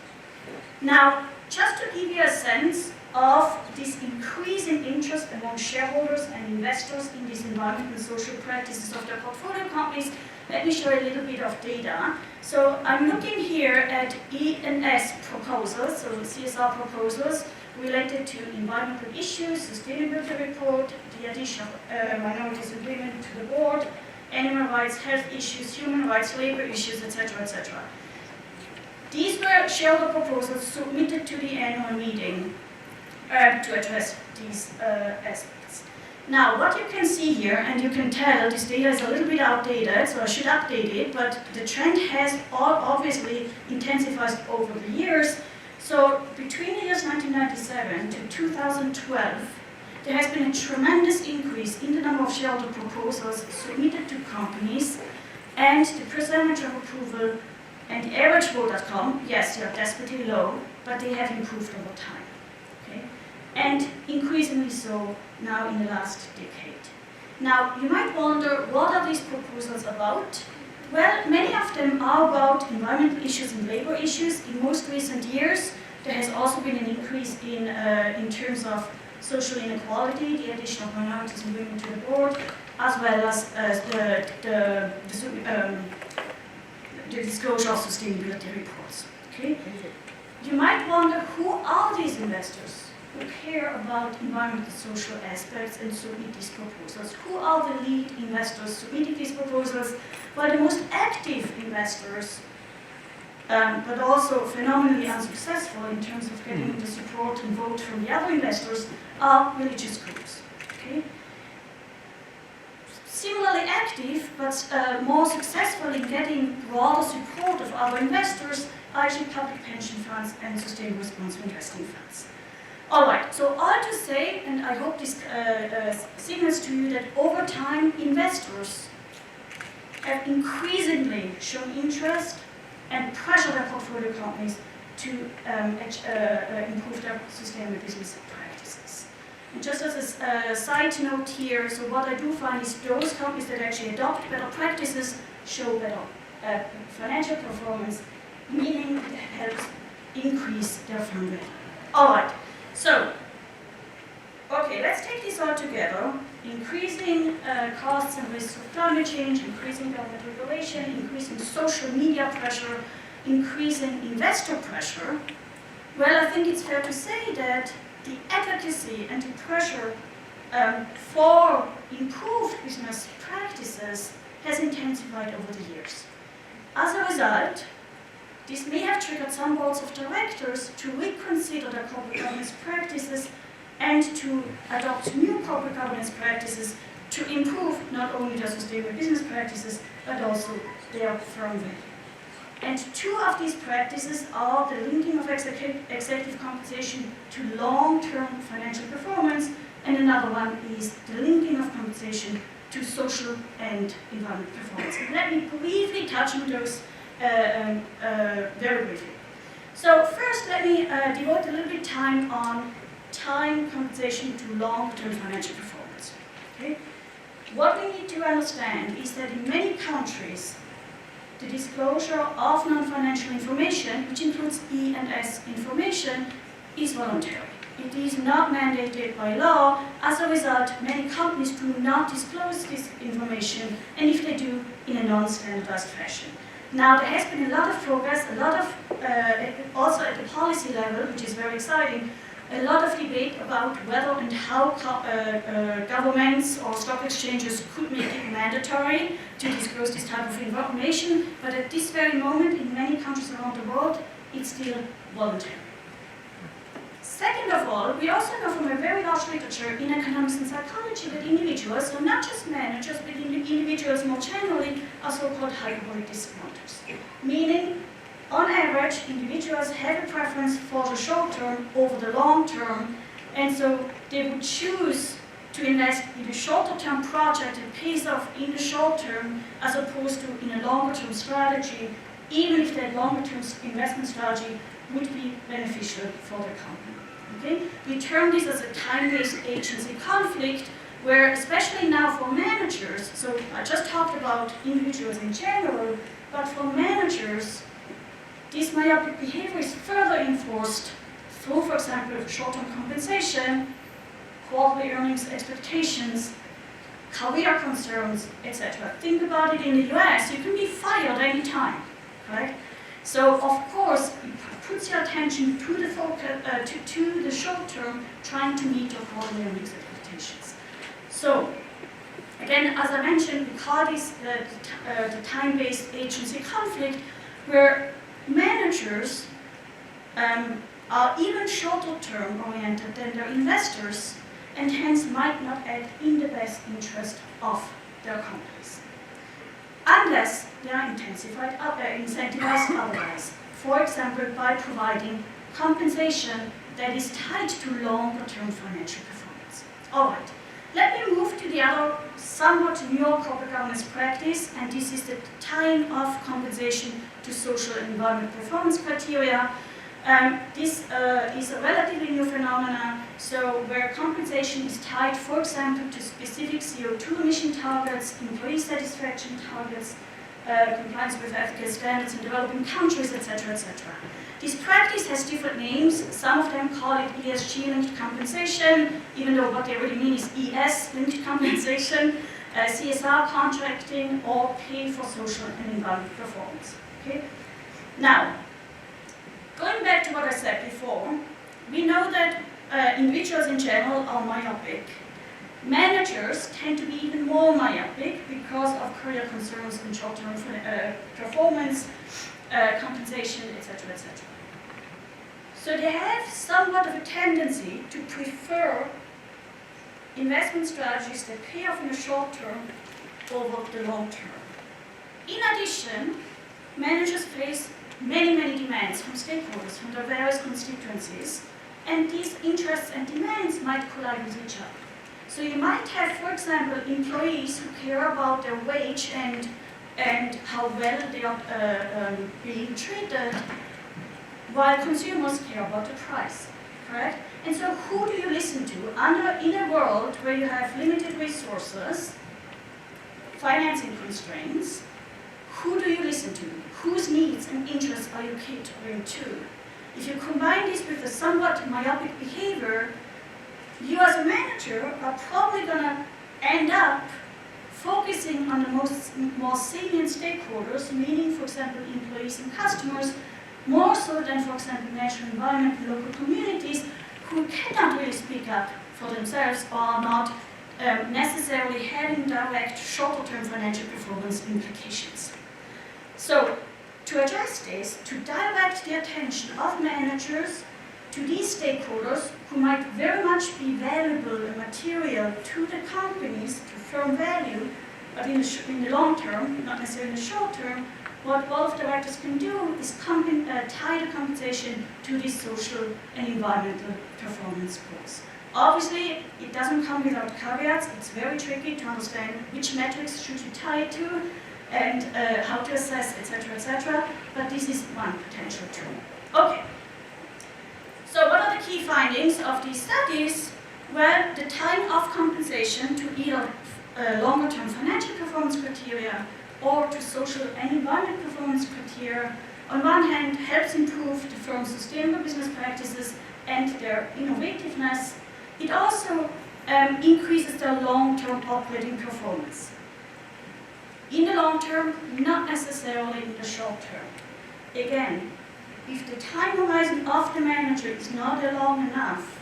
Now, just to give you a sense of this increasing interest among shareholders and investors in these environmental and social practices of their portfolio companies, let me show you a little bit of data. So I'm looking here at E&S proposals, so CSR proposals related to environmental issues, sustainability report, the addition of minorities agreement to the board, animal rights, health issues, human rights, labor issues, etc., etc. These were shareholder proposals submitted to the annual meeting to address these aspects. Now, what you can see here, and you can tell this data is a little bit outdated, so I should update it, but the trend has obviously intensified over the years. So between the years 1997 to 2012, there has been a tremendous increase in the number of shareholder proposals submitted to companies, and the percentage of approval and the average vote outcome, yes, they are desperately low, but they have improved over time. Okay? And increasingly so now in the last decade. Now, you might wonder, what are these proposals about? Well, many of them are about environmental issues and labor issues. In most recent years, there has also been an increase in terms of social inequality, the addition of minorities and women to the board, as well as the disclosure of sustainability reports. Okay? You might wonder, who are these investors who care about environmental and social aspects and submit these proposals? Who are the lead investors submitting these proposals? Well, the most active investors, but also phenomenally unsuccessful in terms of getting the support and vote from the other investors, are religious groups. Okay? Similarly active, but more successful in getting broader support of other investors, are actually public pension funds and sustainable responsible investing funds. All right, so all to say, and I hope this signals to you that over time, investors have increasingly shown interest and pressure their portfolio companies to improve their sustainable business practices. And just as a side note here, so what I do find is those companies that actually adopt better practices show better financial performance, meaning it helps increase their fund value. All right, so, okay, let's take this all together. Increasing costs and risks of climate change, increasing government regulation, increasing social media pressure, increasing investor pressure. Well, I think it's fair to say that the advocacy and the pressure for improved business practices has intensified over the years. As a result, this may have triggered some boards of directors to reconsider their corporate governance practices and to adopt new corporate governance practices to improve not only their sustainable business practices, but also their firm value. And two of these practices are the linking of executive compensation to long-term financial performance, and another one is the linking of compensation to social and environmental performance. And let me briefly touch on those very briefly. So first, let me devote a little bit of time on time compensation to long-term financial performance. Okay? What we need to understand is that in many countries, the disclosure of non-financial information, which includes E&S information, is voluntary. It is not mandated by law. As a result, many companies do not disclose this information, and if they do, in a non-standardized fashion. Now, there has been a lot of progress, a lot of, also at the policy level, which is very exciting, a lot of debate about whether and how governments or stock exchanges could make it mandatory to disclose this type of information, but at this very moment, in many countries around the world, it's still voluntary. Second of all, we also know from a very large literature in economics and psychology that individuals, so not just managers, but individuals more generally, are so-called hyperbolic discounters. Meaning, on average, individuals have a preference for the short term over the long term, And so they would choose to invest in a shorter term project that pays off in the short term as opposed to in a longer term strategy, even if that longer term investment strategy would be beneficial for the company. Okay? We term this as a time-based agency conflict, where especially now for managers, so I just talked about individuals in general, but for managers, this myopic behavior is further enforced through, for example, short-term compensation, quarterly earnings expectations, career concerns, etc. Think about it in the US, you can be fired anytime, right? So of course, it puts your attention to the focus, to the short term, trying to meet your quarterly earnings expectations. So again, as I mentioned, we call this the time-based agency conflict, where managers are even shorter term oriented than their investors, and hence might not act in the best interest of their companies, unless they are incentivized otherwise. For example, by providing compensation that is tied to longer-term financial performance. All right, let me move to the other somewhat newer corporate governance practice, and this is the tying of compensation to social and environmental performance criteria. This is a relatively new phenomenon, so where compensation is tied, for example, to specific CO2 emission targets, employee satisfaction targets, compliance with ethical standards in developing countries, etc., etc. This practice has different names. Some of them call it ESG-linked compensation, even though what they really mean is ES-linked compensation, CSR contracting, or pay for social and environmental performance. Okay? Now, going back to what I said before, we know that individuals in general are myopic. Managers tend to be even more myopic because of career concerns and short-term performance, compensation, etc., etc. So they have somewhat of a tendency to prefer investment strategies that pay off in the short term over the long term. In addition, managers face many, many demands from stakeholders, from their various constituencies, and these interests and demands might collide with each other. So you might have, for example, employees who care about their wage and how well they are being treated, while consumers care about the price, correct? And so who do you listen to? In a world where you have limited resources, financing constraints, who do you listen to? Whose needs and interests are you catering to? If you combine this with a somewhat myopic behavior, you as a manager are probably going to end up focusing on the more salient stakeholders, meaning, for example, employees and customers, more so than, for example, natural environment and local communities who cannot really speak up for themselves or are not necessarily having direct shorter-term financial performance implications. So, to address this, to direct the attention of managers to these stakeholders who might very much be valuable and material to the companies to firm value, but in the long term, not necessarily in the short term, what board of directors can do is tie the compensation to these social and environmental performance goals. Obviously, it doesn't come without caveats. It's very tricky to understand which metrics should you tie it to and how to assess, etc., etc. But this is one potential tool. Okay. So what are the key findings of these studies? Well, the tying of compensation to either longer-term financial performance criteria or to social and environmental performance criteria, on one hand, helps improve the firm's sustainable business practices and their innovativeness. It also increases their long-term operating performance. In the long term, not necessarily in the short term. Again, if the time horizon of the manager is not long enough,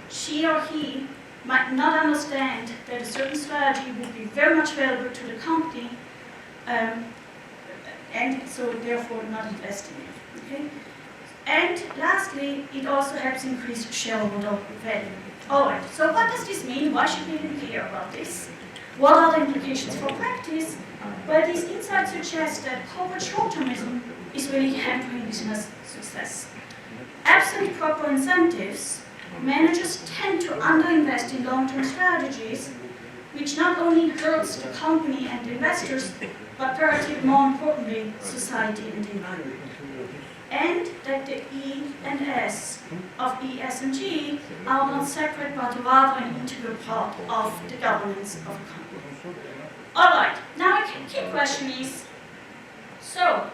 she or he might not understand that a certain strategy would be very much valuable to the company, and so therefore not invest in it. Okay? And lastly, it also helps increase shareholder value. Alright, so what does this mean? Why should we even care about this? What are the implications for practice? Well, these insights suggest that corporate short-termism is really hampering business success. Absent proper incentives, managers tend to underinvest in long-term strategies, which not only hurts the company and investors, but perhaps more importantly, society and the environment. And that the E and S of ESG are not separate, but rather an integral part of the governance of a company. All right, now a key question is, so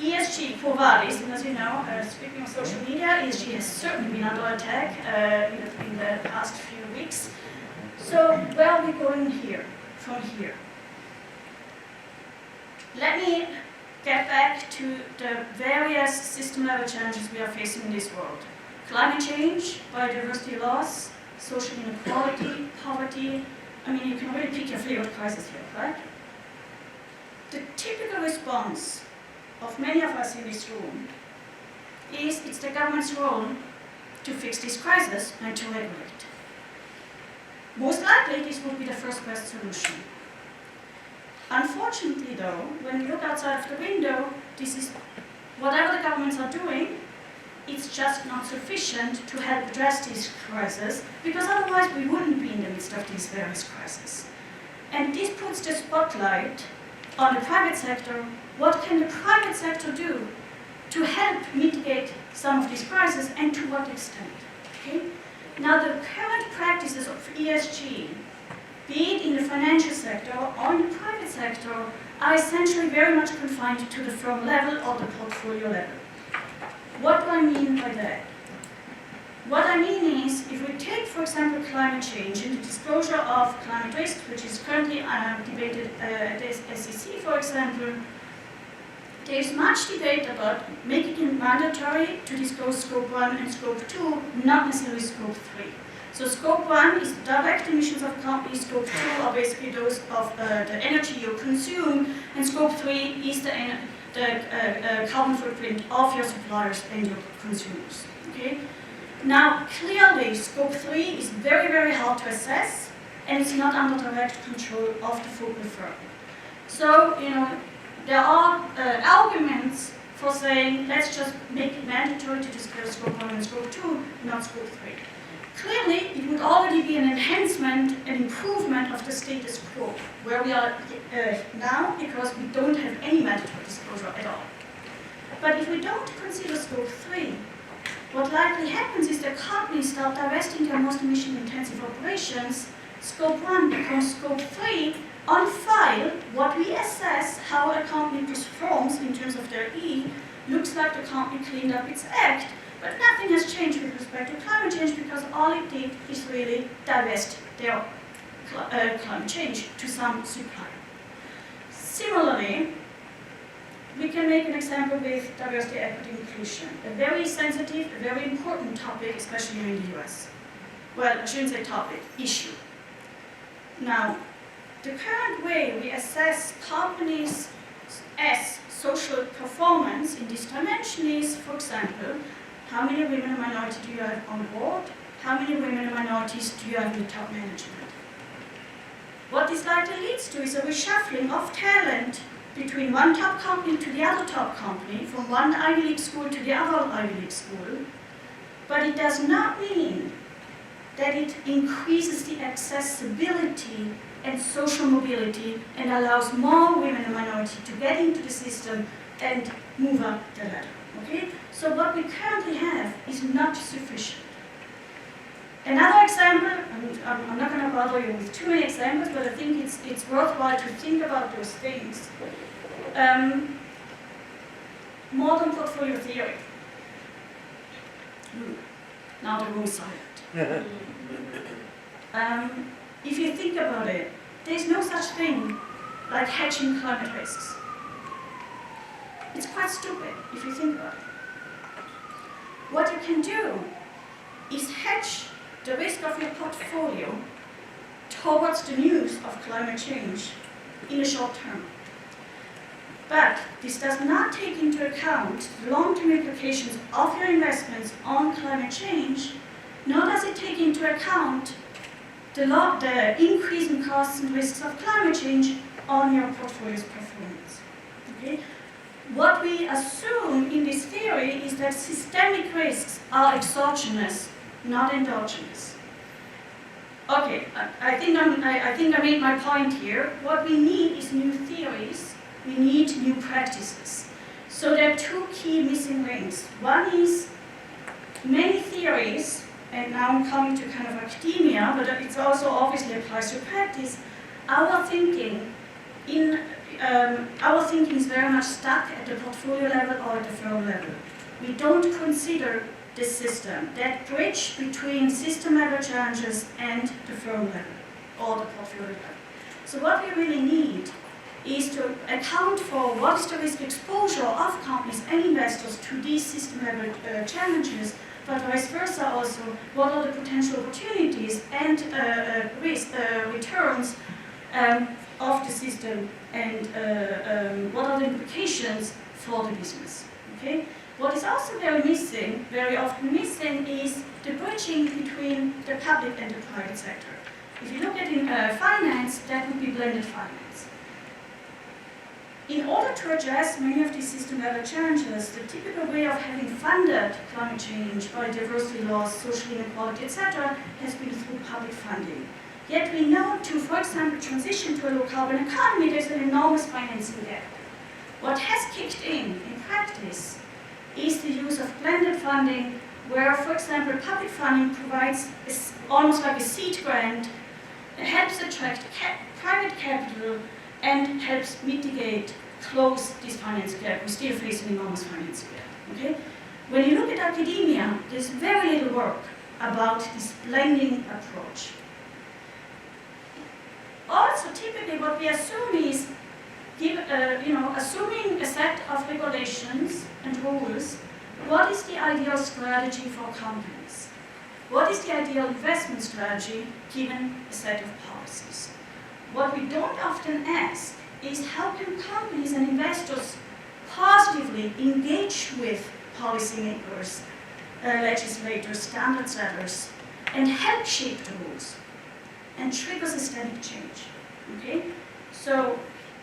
ESG for Vadis, and as you know, speaking of social media, ESG has certainly been under attack in the past few weeks. So where are we going here, from here? Let me get back to the various system-level challenges we are facing in this world. Climate change, biodiversity loss, social inequality, poverty. I mean, you can really pick your favorite crisis here, right? The typical response of many of us in this room is it's the government's role to fix this crisis and to regulate. Most likely, this would be the first best solution. Unfortunately, though, when you look outside of the window, this is whatever the governments are doing, it's just not sufficient to help address this crisis, because otherwise we wouldn't be in the midst of these various crises. And this puts the spotlight on the private sector. What can the private sector do to help mitigate some of these crises, and to what extent? Okay? Now, the current practices of ESG, be it in the financial sector or in the private sector, are essentially very much confined to the firm level or the portfolio level. What do I mean by that? What I mean is, if we take, for example, climate change and the disclosure of climate risk, which is currently debated at the SEC, for example, there is much debate about making it mandatory to disclose Scope 1 and Scope 2, not necessarily Scope 3. So Scope 1 is the direct emissions of companies, Scope 2 are basically those of the energy you consume, and Scope 3 is the carbon footprint of your suppliers and your consumers. Okay? Now, clearly, Scope 3 is very, very hard to assess, and it's not under direct control of the focal firm. So, there are arguments for saying, let's just make it mandatory to disclose Scope 1 and Scope 2, not Scope 3. Clearly, it would already be an enhancement, an improvement of the status quo, where we are now, because we don't have any mandatory disclosure at all. But if we don't consider Scope 3, what likely happens is that companies start divesting their most emission-intensive operations. Scope 1 becomes Scope 3. On file, what we assess how a company performs in terms of their E looks like the company cleaned up its act, but nothing has changed with respect to climate change, because all it did is really divest their climate change to some supplier. Similarly, we can make an example with diversity, equity, inclusion, a very sensitive, a very important topic, especially in the US. Well, I shouldn't say topic, issue. Now, the current way we assess companies' social performance in this dimension is, for example, how many women and minorities do you have on board? How many women and minorities do you have in top management? What this likely leads to is a reshuffling of talent between one top company to the other top company, from one Ivy League school to the other Ivy League school. But it does not mean that it increases the accessibility and social mobility and allows more women and minorities to get into the system and move up the ladder. Okay? So what we currently have is not sufficient. Another example, I'm not going to bother you with too many examples, but I think it's worthwhile to think about those things. Modern portfolio theory. Now the room's silent. If you think about it, there's no such thing like hedging climate risks. It's quite stupid if you think about it. What you can do is hedge the risk of your portfolio towards the news of climate change in the short term. But this does not take into account the long-term implications of your investments on climate change, nor does it take into account the increasing costs and risks of climate change on your portfolio's performance. Okay? What we assume in this theory is that systemic risks are exogenous not endogenous. Okay, I think I made my point here. What we need is new theories. We need new practices. So there are two key missing links. One is many theories, and now I'm coming to kind of academia, but it also obviously applies to practice. Our thinking is very much stuck at the portfolio level or at the firm level. We don't consider the system, that bridge between system level challenges and the firm level or the portfolio level. So what we really need is to account for what is the risk exposure of companies and investors to these system level challenges, but vice versa also, what are the potential opportunities and returns of the system, and what are the implications for the business. Okay? What is also very often missing, is the bridging between the public and the private sector. If you look at in finance, that would be blended finance. In order to address many of these system-level challenges, the typical way of having funded climate change, biodiversity loss, social inequality, etc., has been through public funding. Yet we know to, for example, transition to a low-carbon economy, there's an enormous financing gap. What has kicked in practice is the use of blended funding, where, for example, public funding provides almost like a seed grant, helps attract private capital, and helps mitigate, close this finance gap. We still face an enormous finance gap. Okay? When you look at academia, there's very little work about this blending approach. Also, typically what we assume is, assuming a set of regulations and rules, what is the ideal strategy for companies? What is the ideal investment strategy given a set of policies? What we don't often ask is how can companies and investors positively engage with policymakers, legislators, standard setters, and help shape the rules and trigger systemic change. Okay? So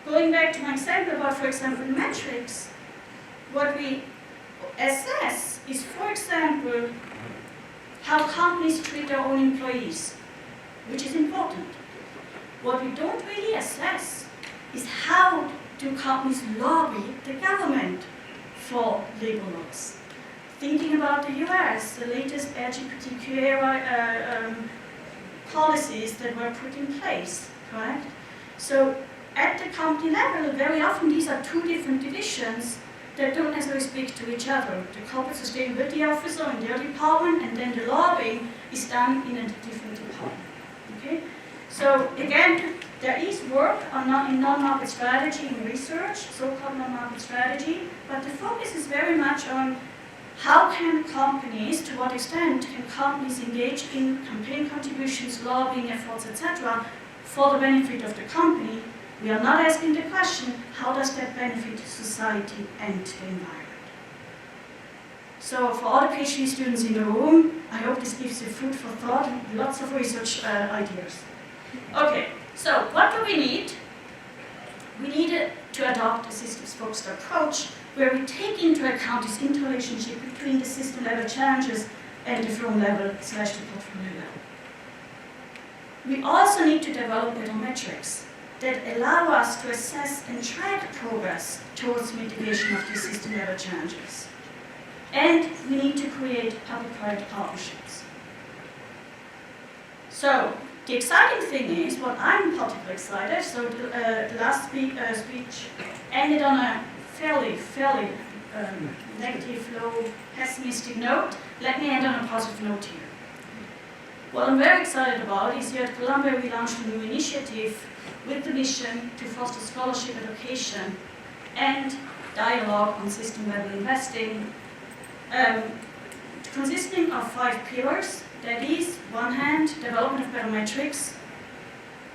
going back to my example about, for example, metrics, what we assess is, for example, how companies treat their own employees, which is important. What we don't really assess is how do companies lobby the government for labor laws. Thinking about the US, the latest LGBTQ era policies that were put in place, correct? So at the company level, very often these are two different divisions that don't necessarily speak to each other. The corporate sustainability officer in their department, and then the lobbying is done in a different department. Okay? So again, there is work on in non-market strategy and research, so-called non-market strategy, but the focus is very much on how can companies, to what extent can companies engage in campaign contributions, lobbying efforts, etc., for the benefit of the company. We are not asking the question, how does that benefit society and the environment? So for all the PhD students in the room, I hope this gives you food for thought, lots of research ideas. Okay, so what do we need? We need to adopt a systems-focused approach where we take into account this interrelationship between the system-level challenges and the firm-level / the portfolio level. We also need to develop better metrics that allow us to assess and track progress towards mitigation of these system-level challenges. And we need to create public-private partnerships. So the exciting thing is, what I'm particularly excited, so the last speech ended on a fairly negative, low, pessimistic note. Let me end on a positive note here. What I'm very excited about is here at Columbia we launched a new initiative with the mission to foster scholarship education and dialogue on system-level investing, consisting of 5 pillars. That is, one hand, development of better metrics,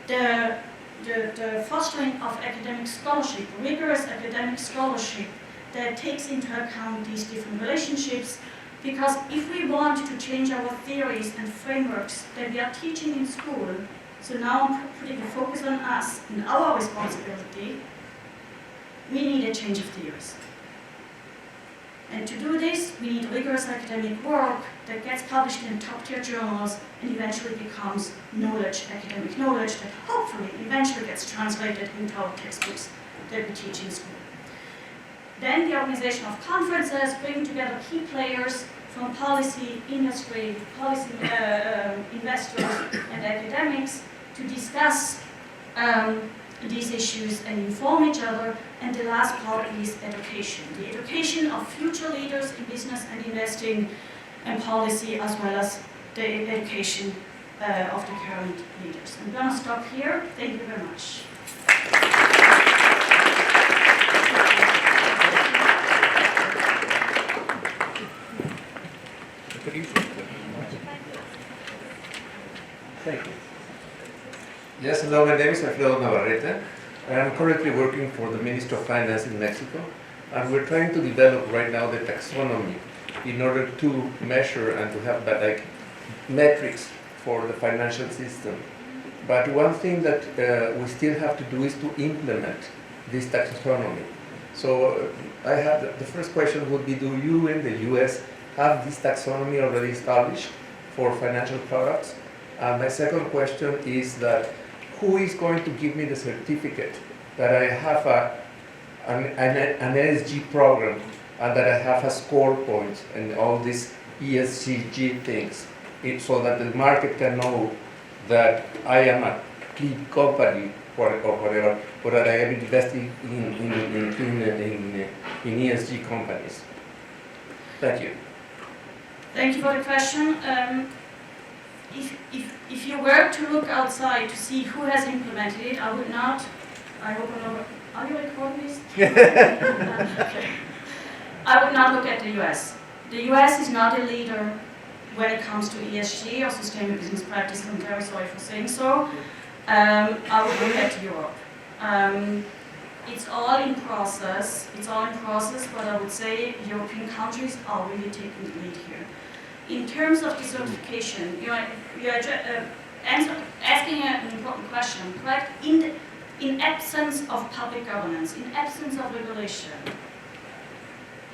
the fostering of academic scholarship, rigorous academic scholarship that takes into account these different relationships, because if we want to change our theories and frameworks that we are teaching in school, so now I'm putting the focus on us and our responsibility, we need a change of theories. And to do this, we need rigorous academic work that gets published in top-tier journals and eventually becomes knowledge, academic knowledge, that hopefully eventually gets translated into our textbooks that we teach in school. Then the organization of conferences, bring together key players from policy, industry, policy investors, and academics to discuss these issues and inform each other. And the last part is education. The education of future leaders in business and investing and policy, as well as the education of the current leaders. I'm going to stop here. Thank you very much. Thank you. Yes, hello, my name is Alfredo Navarrete. I am currently working for the Ministry of Finance in Mexico, and we're trying to develop right now the taxonomy in order to measure and to have metrics for the financial system. But one thing that we still have to do is to implement this taxonomy. So I have the first question would be, do you in the US have this taxonomy already established for financial products? And my second question is that who is going to give me the certificate that I have an ESG program and that I have a score point and all these ESG things, so that the market can know that I am a key company or whatever, or that I am investing in ESG companies? Thank you. Thank you for the question. If you were to look outside to see who has implemented it, I would not, I hope I'm not, are you recording this? Okay. I would not look at the US. The US is not a leader when it comes to ESG or sustainable business practice. I'm very sorry for saying so. I would look at Europe. It's all in process. It's all in process, but I would say European countries are really taking the lead here. In terms of the certification, you are asking an important question, correct? In absence of public governance, in absence of regulation,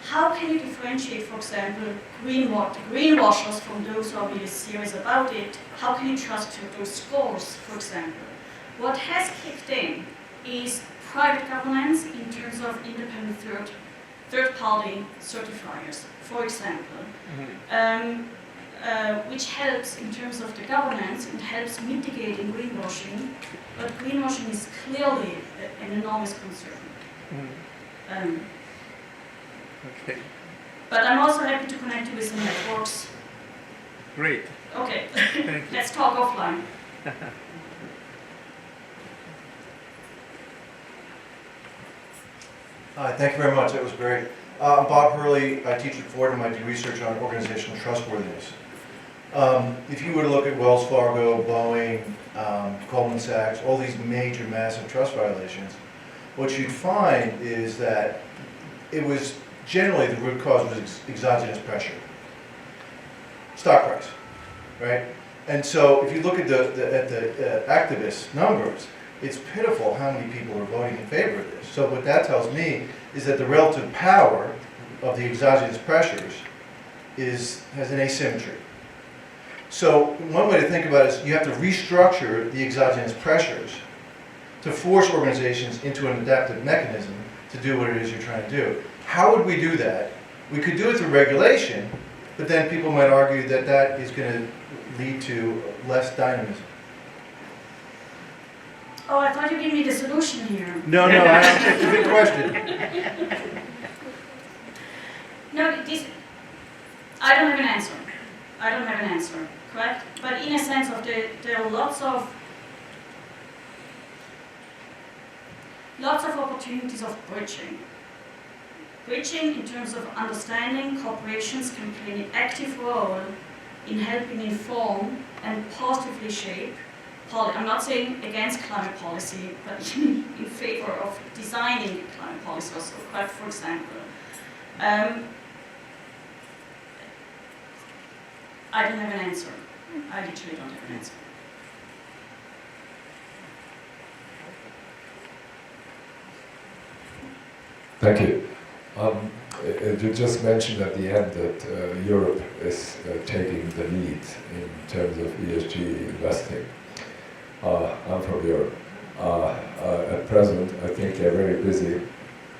how can you differentiate, for example, greenwashers from those who are really serious about it? How can you trust those scores, for example? What has kicked in is private governance in terms of independent third-party certifiers, for example, which helps in terms of the governance and helps mitigating greenwashing, but greenwashing is clearly an enormous concern. Okay. But I'm also happy to connect you with some networks. Great. Okay, Thank you. Let's talk offline. Hi, thank you very much. That was great. I'm Bob Hurley. I teach at Ford and I do research on organizational trustworthiness. If you were to look at Wells Fargo, Boeing, Goldman Sachs, all these major massive trust violations, what you'd find is that it was generally the root cause was exogenous pressure. Stock price, right? And so if you look at the activist numbers, it's pitiful how many people are voting in favor of this. So what that tells me is that the relative power of the exogenous pressures has an asymmetry. So one way to think about it is you have to restructure the exogenous pressures to force organizations into an adaptive mechanism to do what it is you're trying to do. How would we do that? We could do it through regulation, but then people might argue that that is going to lead to less dynamism. Oh, I thought you gave me the solution here. No, it's a good question. No, I don't have an answer. I don't have an answer, correct? But in a sense of there are lots of opportunities of bridging. Bridging in terms of understanding corporations can play an active role in helping inform and positively shape policy. I'm not saying against climate policy, but in favor of designing climate policy also, correct, for example. I don't have an answer. I literally don't have an answer. Thank you. You just mentioned at the end that Europe is taking the lead in terms of ESG investing. I'm from Europe. At present, I think they're very busy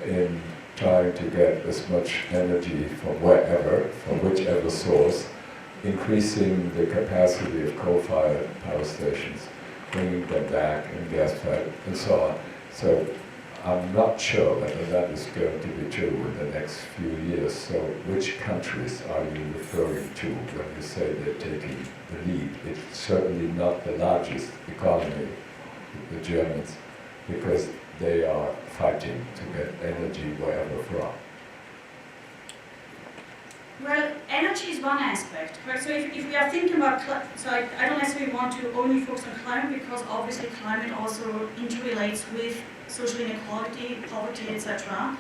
in trying to get as much energy from wherever, from whichever source, increasing the capacity of coal-fired power stations, bringing them back and gas-fired, and so on. So I'm not sure whether that is going to be true in the next few years. So which countries are you referring to when you say they're taking the lead? It's certainly not the largest economy, the Germans, because they are fighting to get energy wherever from. Well, energy is one aspect, right? So if we are thinking about, so I don't necessarily want to only focus on climate, because obviously climate also interrelates with social inequality, poverty, etc.,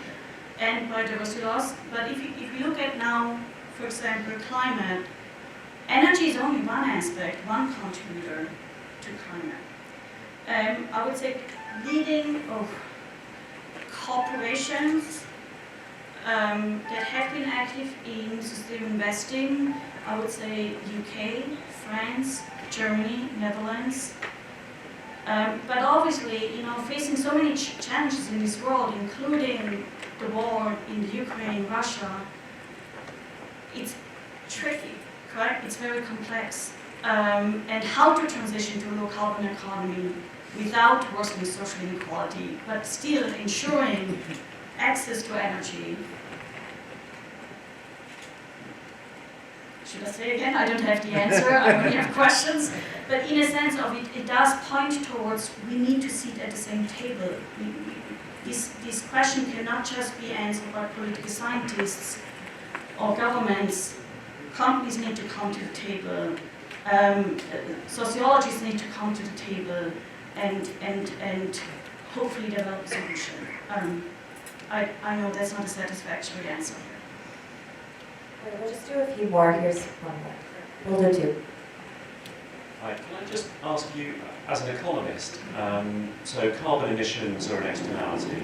and biodiversity loss. But if we look at now, for example, climate, energy is only one aspect, one contributor to climate. I would say leading corporations that have been active in sustainable investing, I would say UK, France, Germany, Netherlands. But obviously, facing so many challenges in this world, including the war in the Ukraine, Russia, it's tricky, correct? It's very complex. And how to transition to a low-carbon economy without worsening social inequality, but still ensuring access to energy. Should I say again? I don't have the answer. I only have questions. But in a sense of it, it does point towards we need to sit at the same table. This question cannot just be answered by political scientists or governments. Companies need to come to the table. Sociologists need to come to the table and hopefully develop a solution. I know that's not a satisfactory answer. We'll just do a few more. Here's one more. We'll do two. Hi, can I just ask you, as an economist, so carbon emissions are an externality.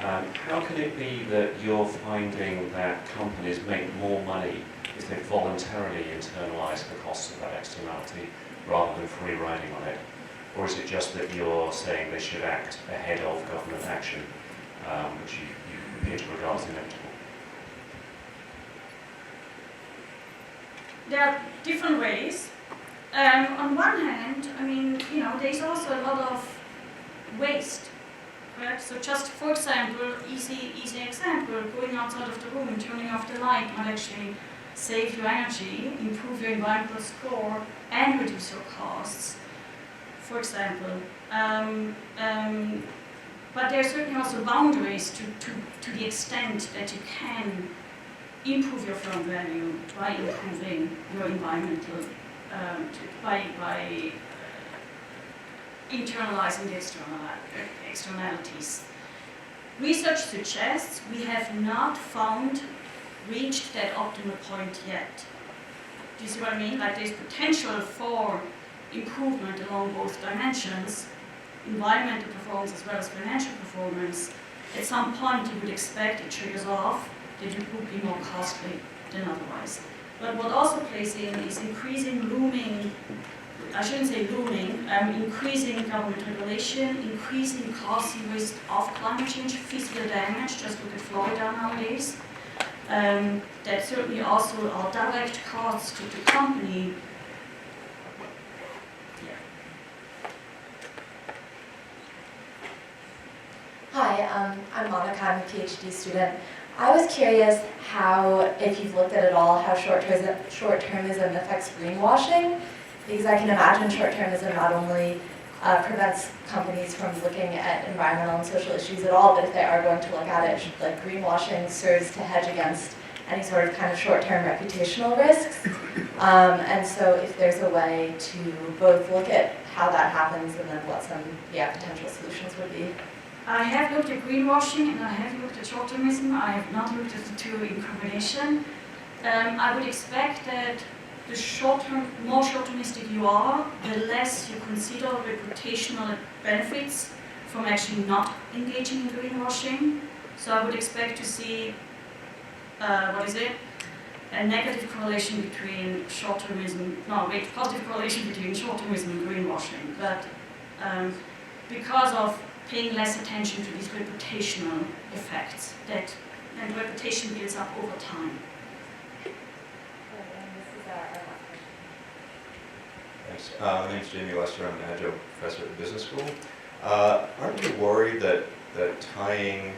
How can it be that you're finding that companies make more money if they voluntarily internalise the costs of that externality rather than free riding on it? Or is it just that you're saying they should act ahead of government action, which you appear to regard as inevitable? There are different ways. On one hand, there's also a lot of waste, correct? So just, for example, easy example, going outside of the room and turning off the light might actually save you energy, improve your environmental score, and reduce your costs, for example. But there are certainly also boundaries to the extent that you can improve your firm value by improving your environmental, by internalizing the externalities. Research suggests we have not reached that optimal point yet. Do you see what I mean? Like there's potential for improvement along both dimensions, environmental performance as well as financial performance. At some point you would expect it triggers off, that it would be more costly than otherwise. But what also plays in is increasing increasing government regulation, increasing costs and risk of climate change, physical damage, just look at Florida nowadays. That certainly also are direct costs to the company. Hi, I'm Monica, I'm a PhD student. I was curious if you've looked at it all, how short-termism affects greenwashing, because I can imagine short-termism not only prevents companies from looking at environmental and social issues at all, but if they are going to look at it, like greenwashing serves to hedge against any sort of kind of short-term reputational risks. And so if there's a way to both look at how that happens and then what some potential solutions would be. I have looked at greenwashing and I have looked at short-termism. I have not looked at the two in combination. I would expect that the more short-termistic you are, the less you consider reputational benefits from actually not engaging in greenwashing. So I would expect to see a negative correlation between positive correlation between short-termism and greenwashing, but because of paying less attention to these reputational effects and reputation builds up over time. Thanks. My name's Jamie Lester. I'm an adjunct professor at the business school. Aren't you worried that tying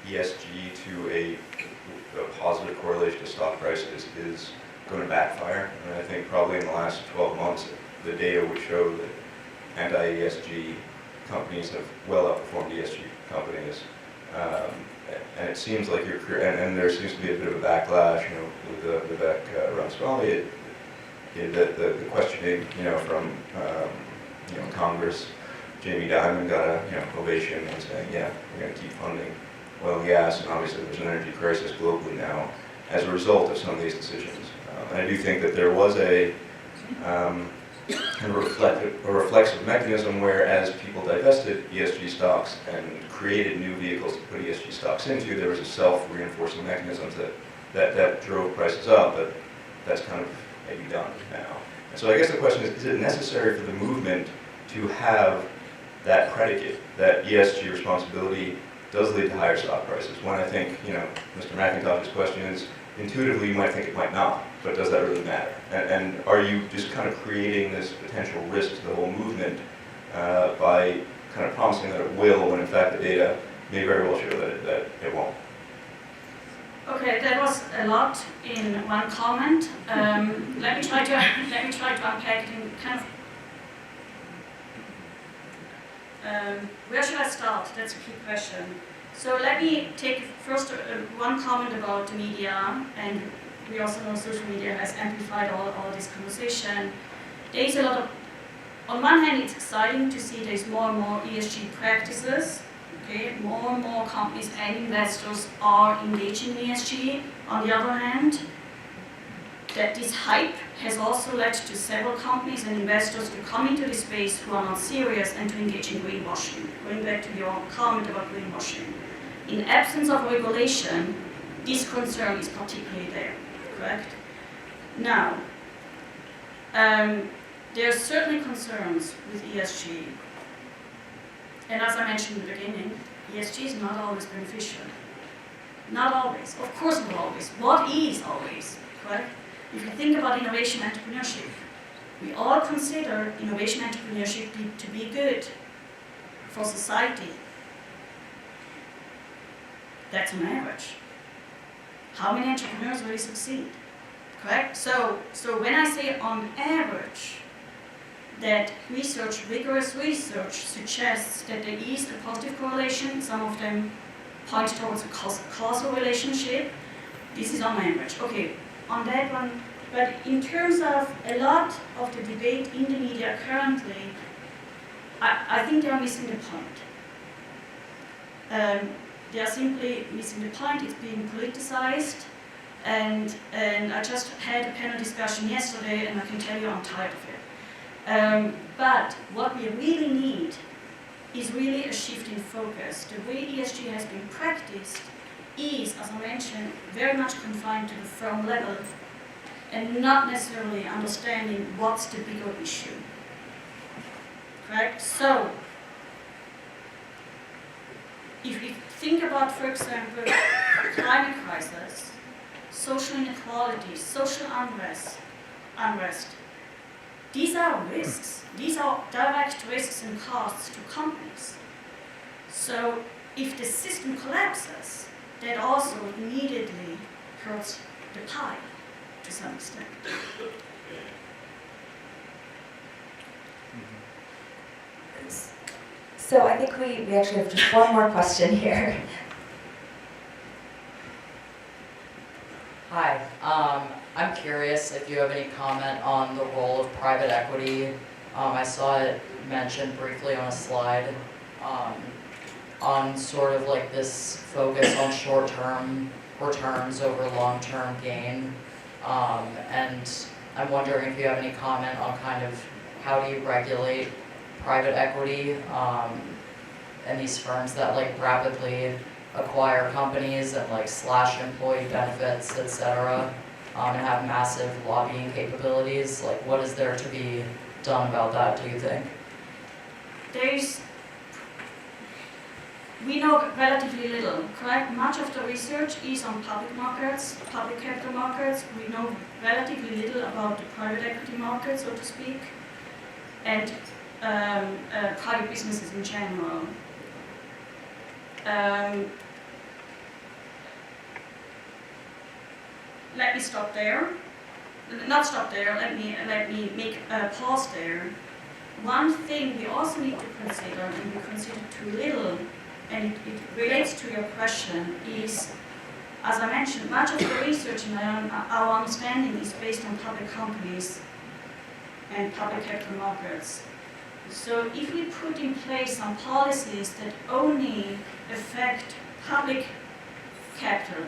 ESG to a positive correlation to stock prices is going to backfire? I mean, I think probably in the last 12 months, the data would show that anti-ESG companies have well outperformed ESG companies. And it seems like and there seems to be a bit of a backlash, with Vivek Ramaswamy. The questioning, from Congress. Jamie Dimon got a ovation and saying, yeah, we're going to keep funding oil and gas, and obviously there's an energy crisis globally now as a result of some of these decisions. And I do think that there was a reflexive mechanism where, as people divested ESG stocks and created new vehicles to put ESG stocks into, there was a self-reinforcing mechanism that drove prices up, but that's kind of maybe done now. And so I guess the question is it necessary for the movement to have that predicate, that ESG responsibility does lead to higher stock prices? When I think, Mr. McIntosh's question is, intuitively you might think it might not, but does that really matter? And are you just kind of creating this potential risk to the whole movement by kind of promising that it will, when in fact the data may very well show that it won't? Okay, that was a lot in one comment. Let me try to unpack it in kind of. Where should I start? That's a key question. So let me take first one comment about the media, and we also know social media has amplified all this conversation. There is a lot of, on one hand, it's exciting to see there's more and more ESG practices. Okay, more and more companies and investors are engaging in ESG. On the other hand, that this hype has also led to several companies and investors to come into this space who are not serious and to engage in greenwashing. Going back to your comment about greenwashing. In absence of regulation, this concern is particularly there, correct? Now, there are certainly concerns with ESG. And as I mentioned in the beginning, ESG is not always beneficial. Not always. Of course not always. What is always, correct? If you think about innovation entrepreneurship, we all consider innovation entrepreneurship to be good for society. That's on average. How many entrepreneurs really succeed? Correct? So when I say on average, that rigorous research suggests that there is a positive correlation. Some of them point towards a causal relationship. This is on average. Okay, on that one, but in terms of a lot of the debate in the media currently, I think they are missing the point. They are simply missing the point. It's being politicized, and I just had a panel discussion yesterday, and I can tell you I'm tired of it. But what we really need is really a shift in focus. The way ESG has been practiced is, as I mentioned, very much confined to the firm level and not necessarily understanding what's the bigger issue. Correct? So, if we think about, for example, climate crisis, social inequality, social unrest, these are risks. These are direct risks and costs to companies. So if the system collapses, that also immediately hurts the pie to some extent. So I think we actually have just one more question here. Hi. I'm curious if you have any comment on the role of private equity. I saw it mentioned briefly on a slide on sort of like this focus on short-term returns over long-term gain. And I'm wondering if you have any comment on kind of how do you regulate private equity and these firms that like rapidly acquire companies and like slash employee benefits, etc., and have massive lobbying capabilities. Like, what is there to be done about that, do you think? We know relatively little, correct? Much of the research is on public markets, public capital markets. We know relatively little about the private equity market, so to speak, and private businesses in general. Let me stop there. Not stop there. Let me make a pause there. One thing we also need to consider, and we consider too little, and it relates to your question, is, as I mentioned, much of the research and our understanding is based on public companies and public capital markets. So if we put in place some policies that only affect public capital,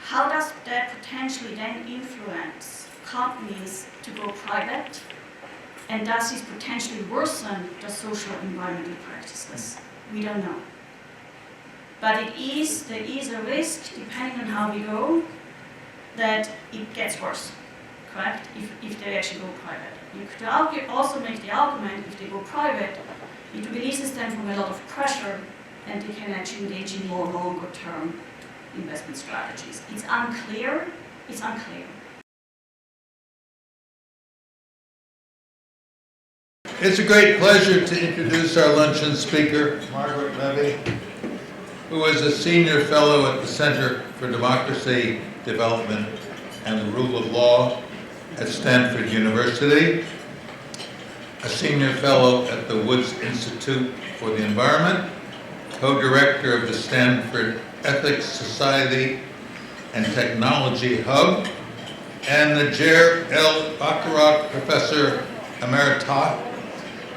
how does that potentially then influence companies to go private? And does this potentially worsen the social environmental practices? We don't know. But there is a risk, depending on how we go, that it gets worse, correct? If they actually go private. You could also make the argument, if they go private, it releases them from a lot of pressure and they can actually engage in more longer-term investment strategies. It's unclear. It's unclear. It's a great pleasure to introduce our luncheon speaker, Margaret Levy, who is a senior fellow at the Center for Democracy, Development, and the Rule of Law at Stanford University, a senior fellow at the Woods Institute for the Environment, co-director of the Stanford Ethics Society and Technology Hub, and the Jer L. Baccarat Professor Emerita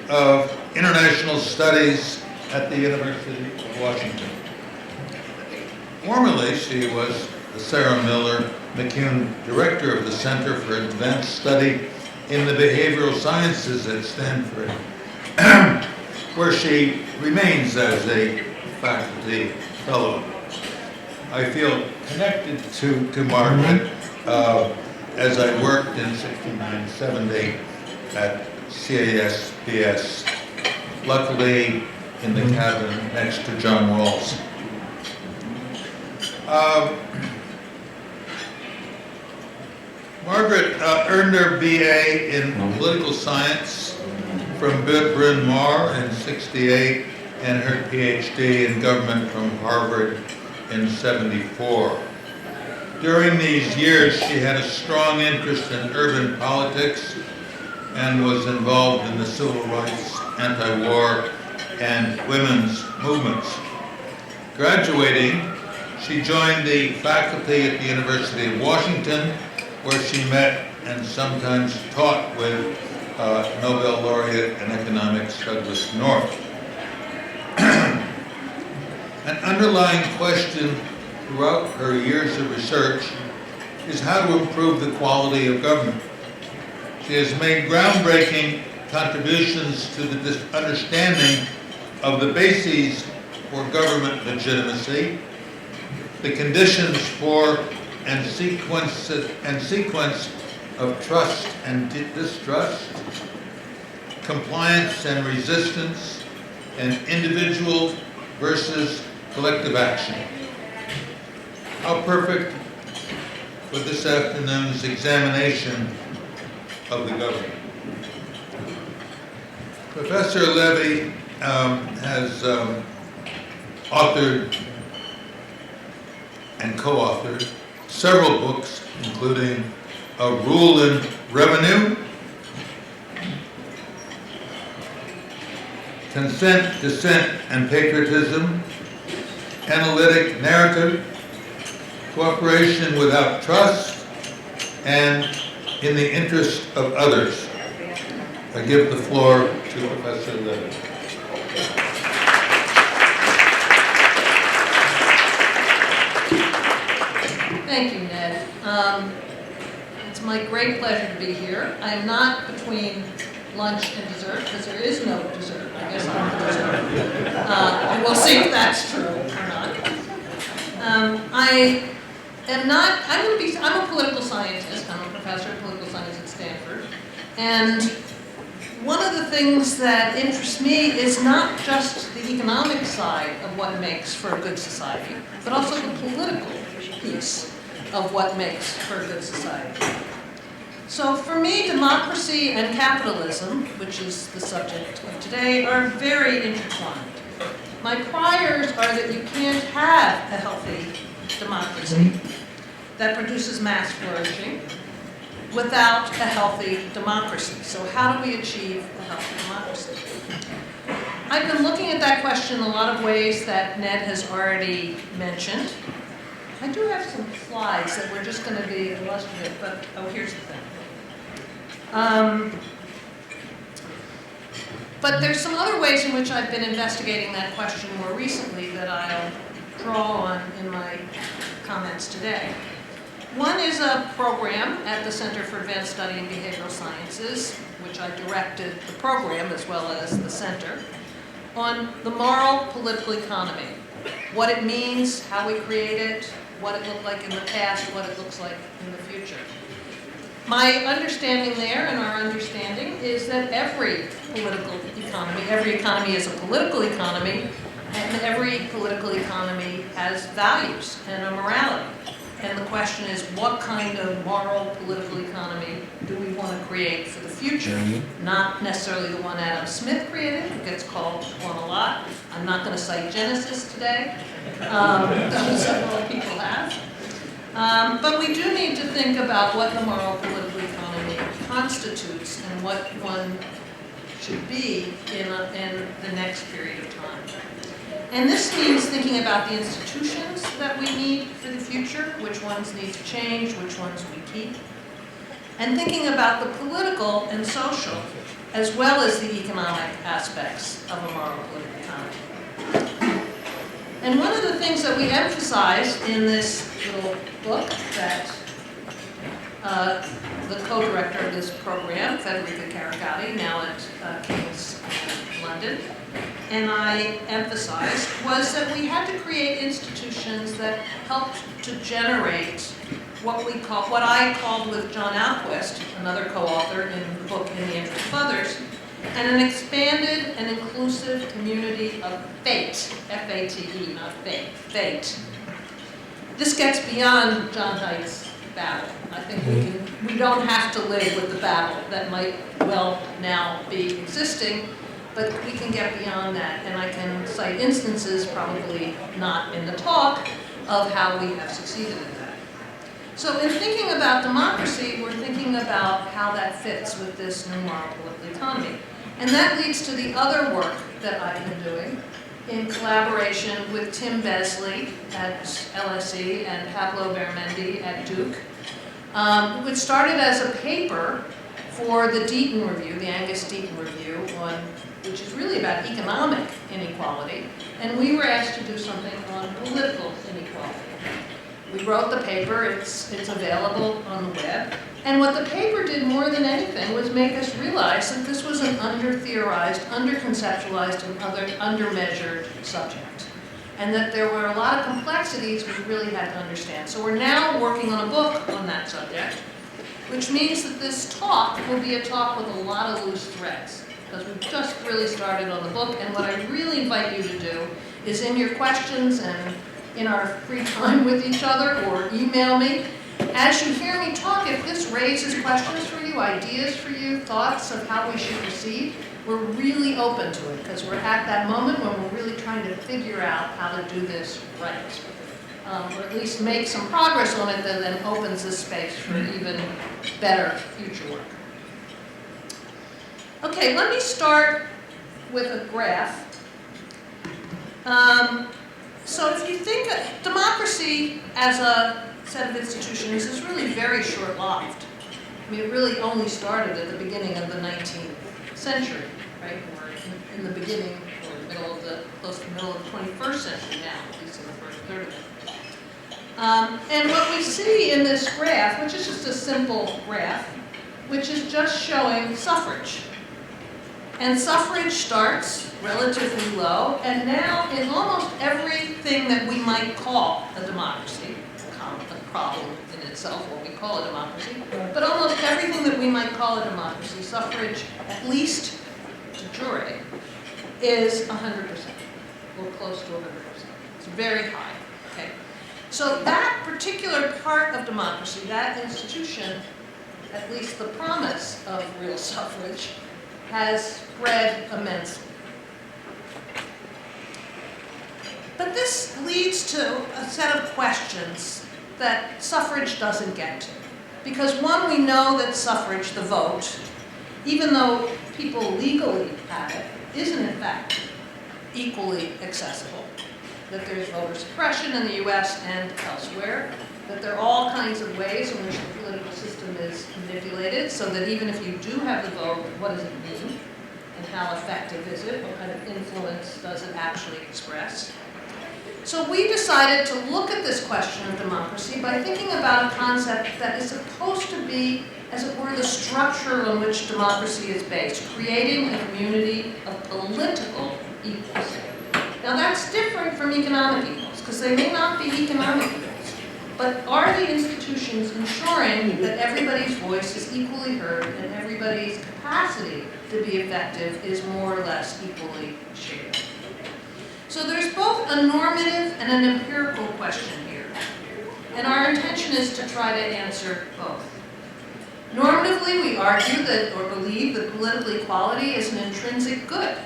of International Studies at the University of Washington. Formerly, she was the Sarah Miller McCune Director of the Center for Advanced Study in the Behavioral Sciences at Stanford, where she remains as a faculty fellow. I feel connected to Margaret as I worked in 69-70 at CASBS, luckily in the cabin next to John Rawls. Margaret earned her BA in political science from Bryn Mawr in '68 and her PhD in government from Harvard in '74. During these years, she had a strong interest in urban politics and was involved in the civil rights, anti-war, and women's movements. Graduating, she joined the faculty at the University of Washington, where she met and sometimes taught with Nobel laureate in economics Douglas North. An underlying question throughout her years of research is how to improve the quality of government. She has made groundbreaking contributions to the understanding of the bases for government legitimacy, the conditions for and sequence of trust and distrust, compliance and resistance, and individual versus collective action. How perfect for this afternoon's examination of the government. Professor Levy has authored and co-authored several books, including A Rule in Revenue, Consent, Dissent, and Patriotism, Analytic Narrative, Cooperation Without Trust, and In the Interest of Others. I give the floor to Professor Levy. Thank you, Ned. It's my great pleasure to be here. I am not between lunch and dessert because there is no dessert. I guess I'm the loser. And we'll see if that's true or not. I'm a political scientist. I'm a professor of political science at Stanford. And one of the things that interests me is not just the economic side of what makes for a good society, but also the political piece of what makes for a good society. So for me, democracy and capitalism, which is the subject of today, are very intertwined. My priors are that you can't have a healthy democracy that produces mass flourishing without a healthy democracy. So how do we achieve a healthy democracy? I've been looking at that question in a lot of ways that Ned has already mentioned. I do have some slides that were just going to be illustrative, but oh, here's the thing. But there's some other ways in which I've been investigating that question more recently that I'll draw on in my comments today. One is a program at the Center for Advanced Study in Behavioral Sciences, which I directed the program as well as the center, on the moral political economy. What it means, how we create it, what it looked like in the past, what it looks like in the future. My understanding there, and our understanding, is that every political economy is a political economy, and every political economy has values and a morality. And the question is, what kind of moral political economy do we want to create for the future? Not necessarily the one Adam Smith created, who gets called one a lot. I'm not going to cite Genesis today, though several people have. But we do need to think about what the moral political economy constitutes and what one should be in the next period of time. And this means thinking about the institutions that we need for the future, which ones need to change, which ones we keep, and thinking about the political and social, as well as the economic aspects of a moral political economy. And one of the things that we emphasize in this little book that the co-director of this program, Federica Caricati, now at King's London, and I emphasized, was that we had to create institutions that helped to generate what I called with John Alquist, another co-author in the book In the Interest of Others, and an expanded and inclusive community of fate, F-A-T-E, not fate, fate. This gets beyond John Haidt's battle. I think we don't have to live with the battle that might well now be existing, but we can get beyond that, and I can cite instances, probably not in the talk, of how we have succeeded in that. So in thinking about democracy, we're thinking about how that fits with this new moral political economy. And that leads to the other work that I've been doing in collaboration with Tim Besley at LSE and Pablo Bermendi at Duke, which started as a paper for the Deaton Review, the Angus Deaton Review, which is really about economic inequality, and we were asked to do something on political inequality. We wrote the paper, it's available on the web, and what the paper did more than anything was make us realize that this was an under-theorized, under-conceptualized, and under-measured subject, and that there were a lot of complexities we really had to understand. So we're now working on a book on that subject, which means that this talk will be a talk with a lot of loose threads, because we've just really started on the book, and what I really invite you to do is in your questions and in our free time with each other, or email me. As you hear me talk, if this raises questions for you, ideas for you, thoughts of how we should proceed, we're really open to it, because we're at that moment when we're really trying to figure out how to do this right. Or at least make some progress on it that then opens this space for even better future work. Okay, let me start with a graph. So if you think of democracy as a set of institutions is really very short-lived. I mean, it really only started at the beginning of the 19th century, right? We're in the beginning, or the middle of close to the middle of the 21st century now, at least in the first third of it. And what we see in this graph, which is just a simple graph, which is just showing suffrage. And suffrage starts relatively low, and now in almost everything that we might call a democracy, a problem in itself, what we call a democracy, but almost everything that we might call a democracy, suffrage, at least de jure, is 100%, or close to 100%. It's very high, okay? So that particular part of democracy, that institution, at least the promise of real suffrage, has spread immensely. But this leads to a set of questions that suffrage doesn't get to. Because one, we know that suffrage, the vote, even though people legally have it, isn't in fact equally accessible. That there's voter suppression in the US and elsewhere, that there are all kinds of ways in which the political system is manipulated, so that even if you do have the vote, what does it mean? And how effective is it? What kind of influence does it actually express? So we decided to look at this question of democracy by thinking about a concept that is supposed to be, as it were, the structure on which democracy is based, creating a community of political equals. Now that's different from economic equals, because they may not be economic equals, but are the institutions ensuring that everybody's voice is equally heard and everybody's capacity to be effective is more or less equally shared? So there's both a normative and an empirical question here, and our intention is to try to answer both. Normatively, we argue that, or believe that political equality is an intrinsic good.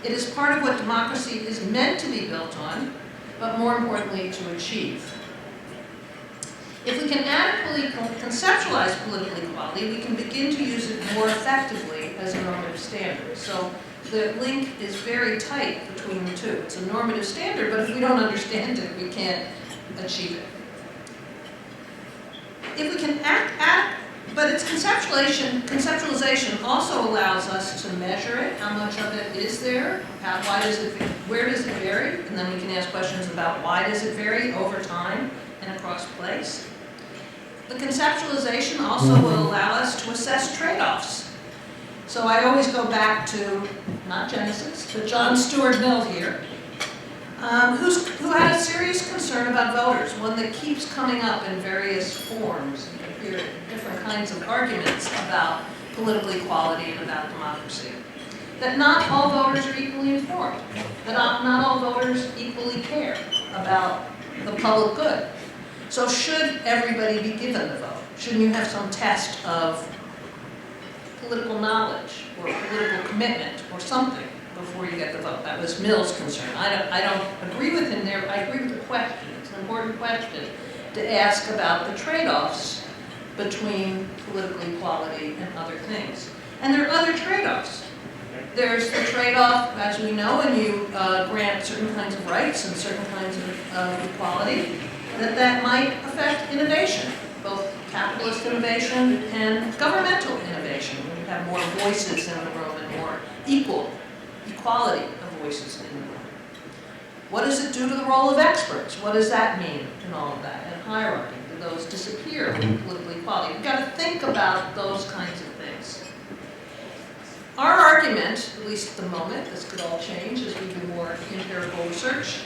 It is part of what democracy is meant to be built on, but more importantly, to achieve. If we can adequately conceptualize political equality, we can begin to use it more effectively as a normative standard. So the link is very tight between the two. It's a normative standard, but if we don't understand it, we can't achieve it. If we can but its conceptualization also allows us to measure it. How much of it is there? Where does it vary? And then we can ask questions about why does it vary over time and across place. The conceptualization also will allow us to assess trade-offs. So I always go back to, not Genesis, but John Stuart Mill here, who had a serious concern about voters, one that keeps coming up in various forms. You hear different kinds of arguments about political equality and about democracy. That not all voters are equally informed, that not all voters equally care about the public good. So should everybody be given the vote? Shouldn't you have some test of political knowledge or political commitment or something before you get the vote? That was Mill's concern. I don't agree with him there. I agree with the question. It's an important question to ask about the trade-offs between political equality and other things. And there are other trade-offs. There's the trade-off, as we know, when you grant certain kinds of rights and certain kinds of equality, that might affect innovation, both capitalist innovation and governmental innovation, when you have more voices in the room and more equality of voices in the room. What does it do to the role of experts? What does that mean in all of that? And hierarchy, do those disappear with political equality? We've got to think about those kinds of things. Our argument, at least at the moment, this could all change as we do more empirical research,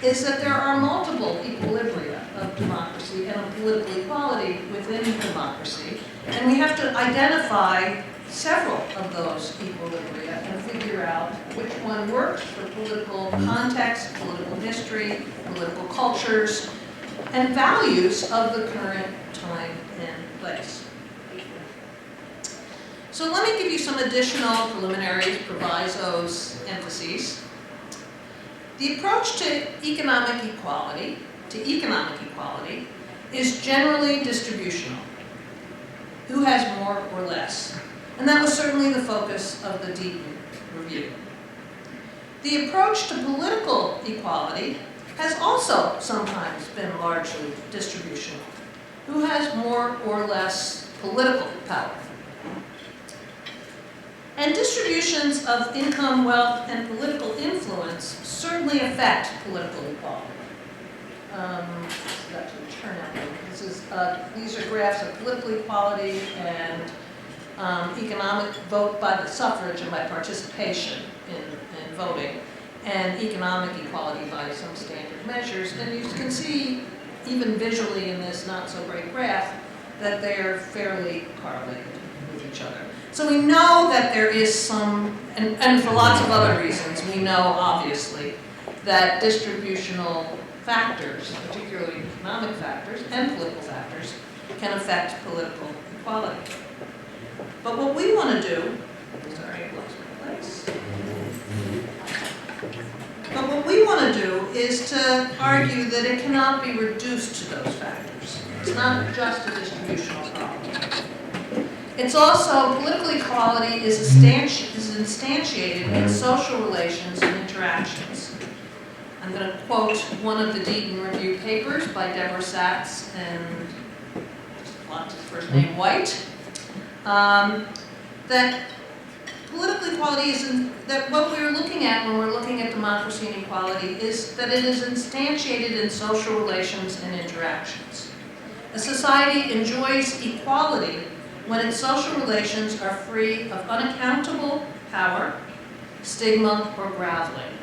is that there are multiple equilibria of democracy and of political equality within democracy, and we have to identify several of those equilibria and figure out which one works for political context, political history, political cultures, and values of the current time and place. So let me give you some additional preliminaries, provisos, emphases. The approach to economic equality is generally distributional. Who has more or less? And that was certainly the focus of the Deaton review. The approach to political equality has also sometimes been largely distributional. Who has more or less political power? And distributions of income, wealth, and political influence certainly affect political equality. These are graphs of political equality and economic vote by the suffrage and by participation in voting, and economic equality by some standard measures. And you can see, even visually in this not so great graph, that they're fairly correlated with each other. So we know that there is some, and for lots of other reasons, we know obviously that distributional factors, particularly economic factors and political factors, can affect political equality. But what we want to do, sorry, I lost my place. But what we want to do is to argue that it cannot be reduced to those factors. It's not just a distributional problem. It's also, political equality is instantiated in social relations and interactions. I'm going to quote one of the Deaton Review papers by Deborah Sachs and what's his first name, White, that political equality that what we're looking at when we're looking at democracy and equality is that it is instantiated in social relations and interactions. A society enjoys equality when its social relations are free of unaccountable power, stigma, or groveling.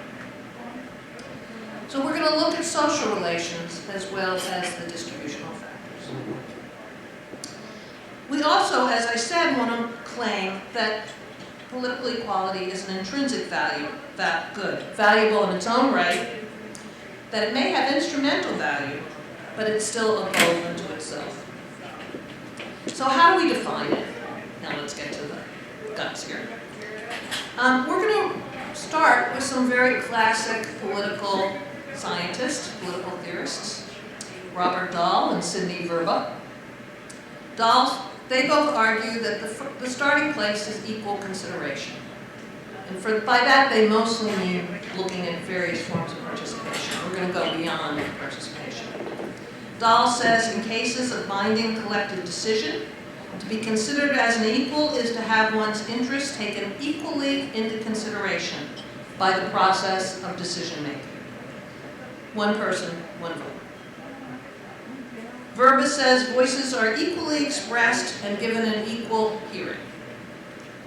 So we're going to look at social relations as well as the distributional factors. We also, as I said, want to claim that political equality is an intrinsic good, valuable in its own right, that it may have instrumental value, but it's still a goal unto itself. So how do we define it? Now let's get to the guts here. We're going to start with some very classic political scientists, political theorists, Robert Dahl and Sidney Verba. They both argue that the starting place is equal consideration. And by that, they mostly mean looking at various forms of participation. We're going to go beyond participation. Dahl says, in cases of binding collective decision, to be considered as an equal is to have one's interests taken equally into consideration by the process of decision-making. One person, one vote. Verba says voices are equally expressed and given an equal hearing.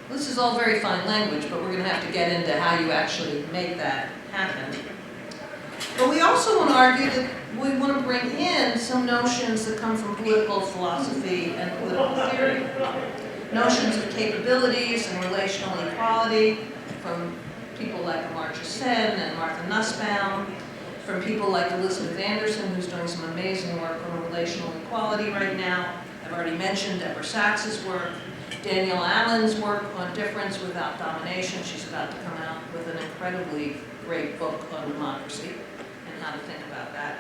This is all very fine language, but we're going to have to get into how you actually make that happen. But we also want to argue that we want to bring in some notions that come from political philosophy and political theory. Notions of capabilities and relational equality from people like Amartya Sen and Martha Nussbaum, from people like Elizabeth Anderson, who's doing some amazing work on relational equality right now. I've already mentioned Deborah Sachs's work, Danielle Allen's work on difference without domination. She's about to come out with an incredibly great book on democracy and how to think about that.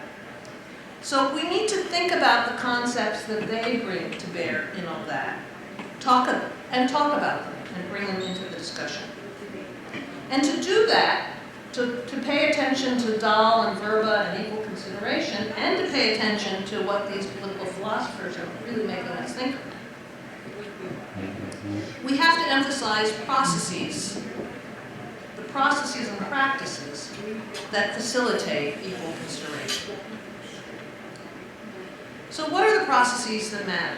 So we need to think about the concepts that they bring to bear in all that. Talk about them and bring them into the discussion. And to do that, to pay attention to Dahl and Verba and equal consideration, and to pay attention to what these political philosophers are really making us think about. We have to emphasize processes, the processes and practices that facilitate equal consideration. So what are the processes that matter?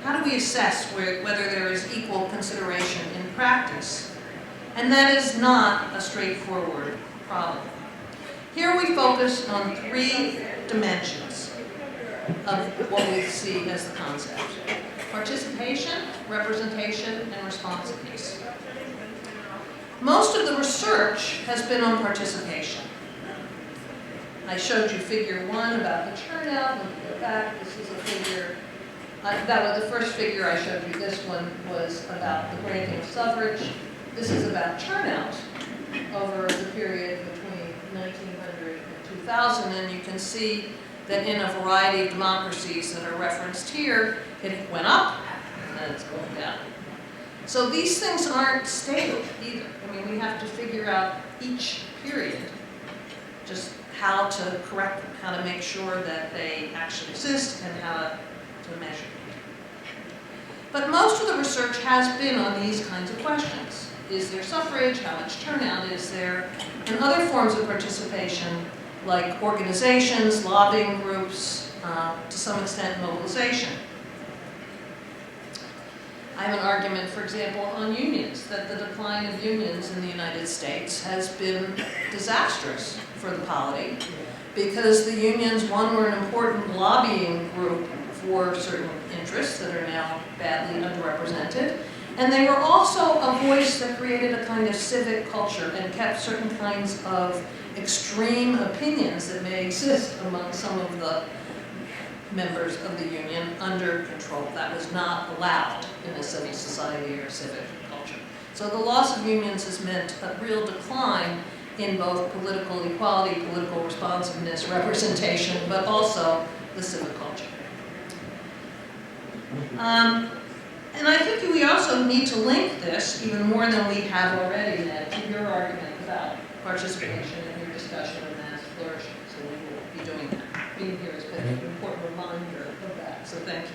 How do we assess whether there is equal consideration in practice? And that is not a straightforward problem. Here we focus on 3 dimensions of what we see as the concept: participation, representation, and responsiveness. Most of the research has been on participation. I showed you figure 1 about the turnout. Let me go back. This is a figure. That was the first figure I showed you. This one was about the granting of suffrage. This is about turnout over the period between 1900 and 2000, and you can see that in a variety of democracies that are referenced here, it went up and then it's going down. So these things aren't stable either. I mean, we have to figure out each period, just how to correct them, how to make sure that they actually exist, and how to measure them. But most of the research has been on these kinds of questions. Is there suffrage? How much turnout is there? And other forms of participation, like organizations, lobbying groups, to some extent mobilization. I have an argument, for example, on unions, that the decline of unions in the United States has been disastrous for the polity, because the unions, one, were an important lobbying group for certain interests that are now badly underrepresented, and they were also a voice that created a kind of civic culture and kept certain kinds of extreme opinions that may exist among some of the members of the union under control. That was not allowed in a civil society or civic culture. So the loss of unions has meant a real decline in both political equality, political responsiveness, representation, but also the civic culture. And I think we also need to link this, even more than we have already, Ned, to your argument about participation in your discussion of mass flourishing. So we will be doing that. Being here has been an important reminder of that, so thank you.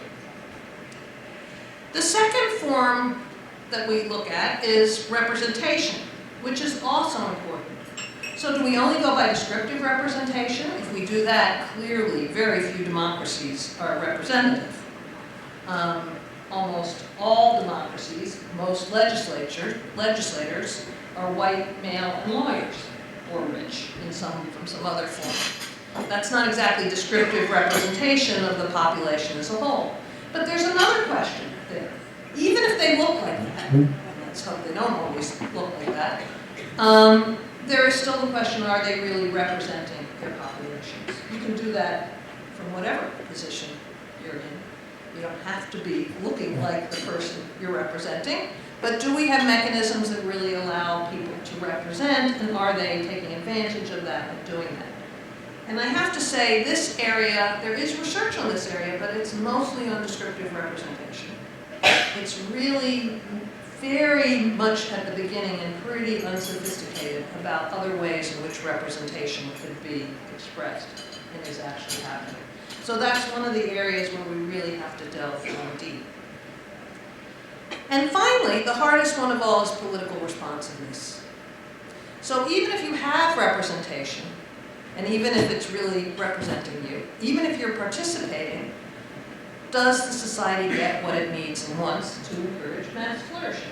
The second form that we look at is representation, which is also important. So do we only go by descriptive representation? If we do that, clearly very few democracies are representative. Almost all democracies, most legislators are white, male, and lawyers, or rich from some other form. That's not exactly descriptive representation of the population as a whole. But there's another question there. Even if they look like that, and let's hope they don't always look like that, there is still the question, are they really representing their populations? You can do that from whatever position you're in. You don't have to be looking like the person you're representing, but do we have mechanisms that really allow people to represent, and are they taking advantage of that and doing that? And I have to say, this area, there is research on this area, but it's mostly on descriptive representation. It's really very much at the beginning and pretty unsophisticated about other ways in which representation could be expressed and is actually happening. So that's one of the areas where we really have to delve more deep. And finally, the hardest one of all is political responsiveness. So even if you have representation, and even if it's really representing you, even if you're participating, does the society get what it needs and wants to encourage mass flourishing?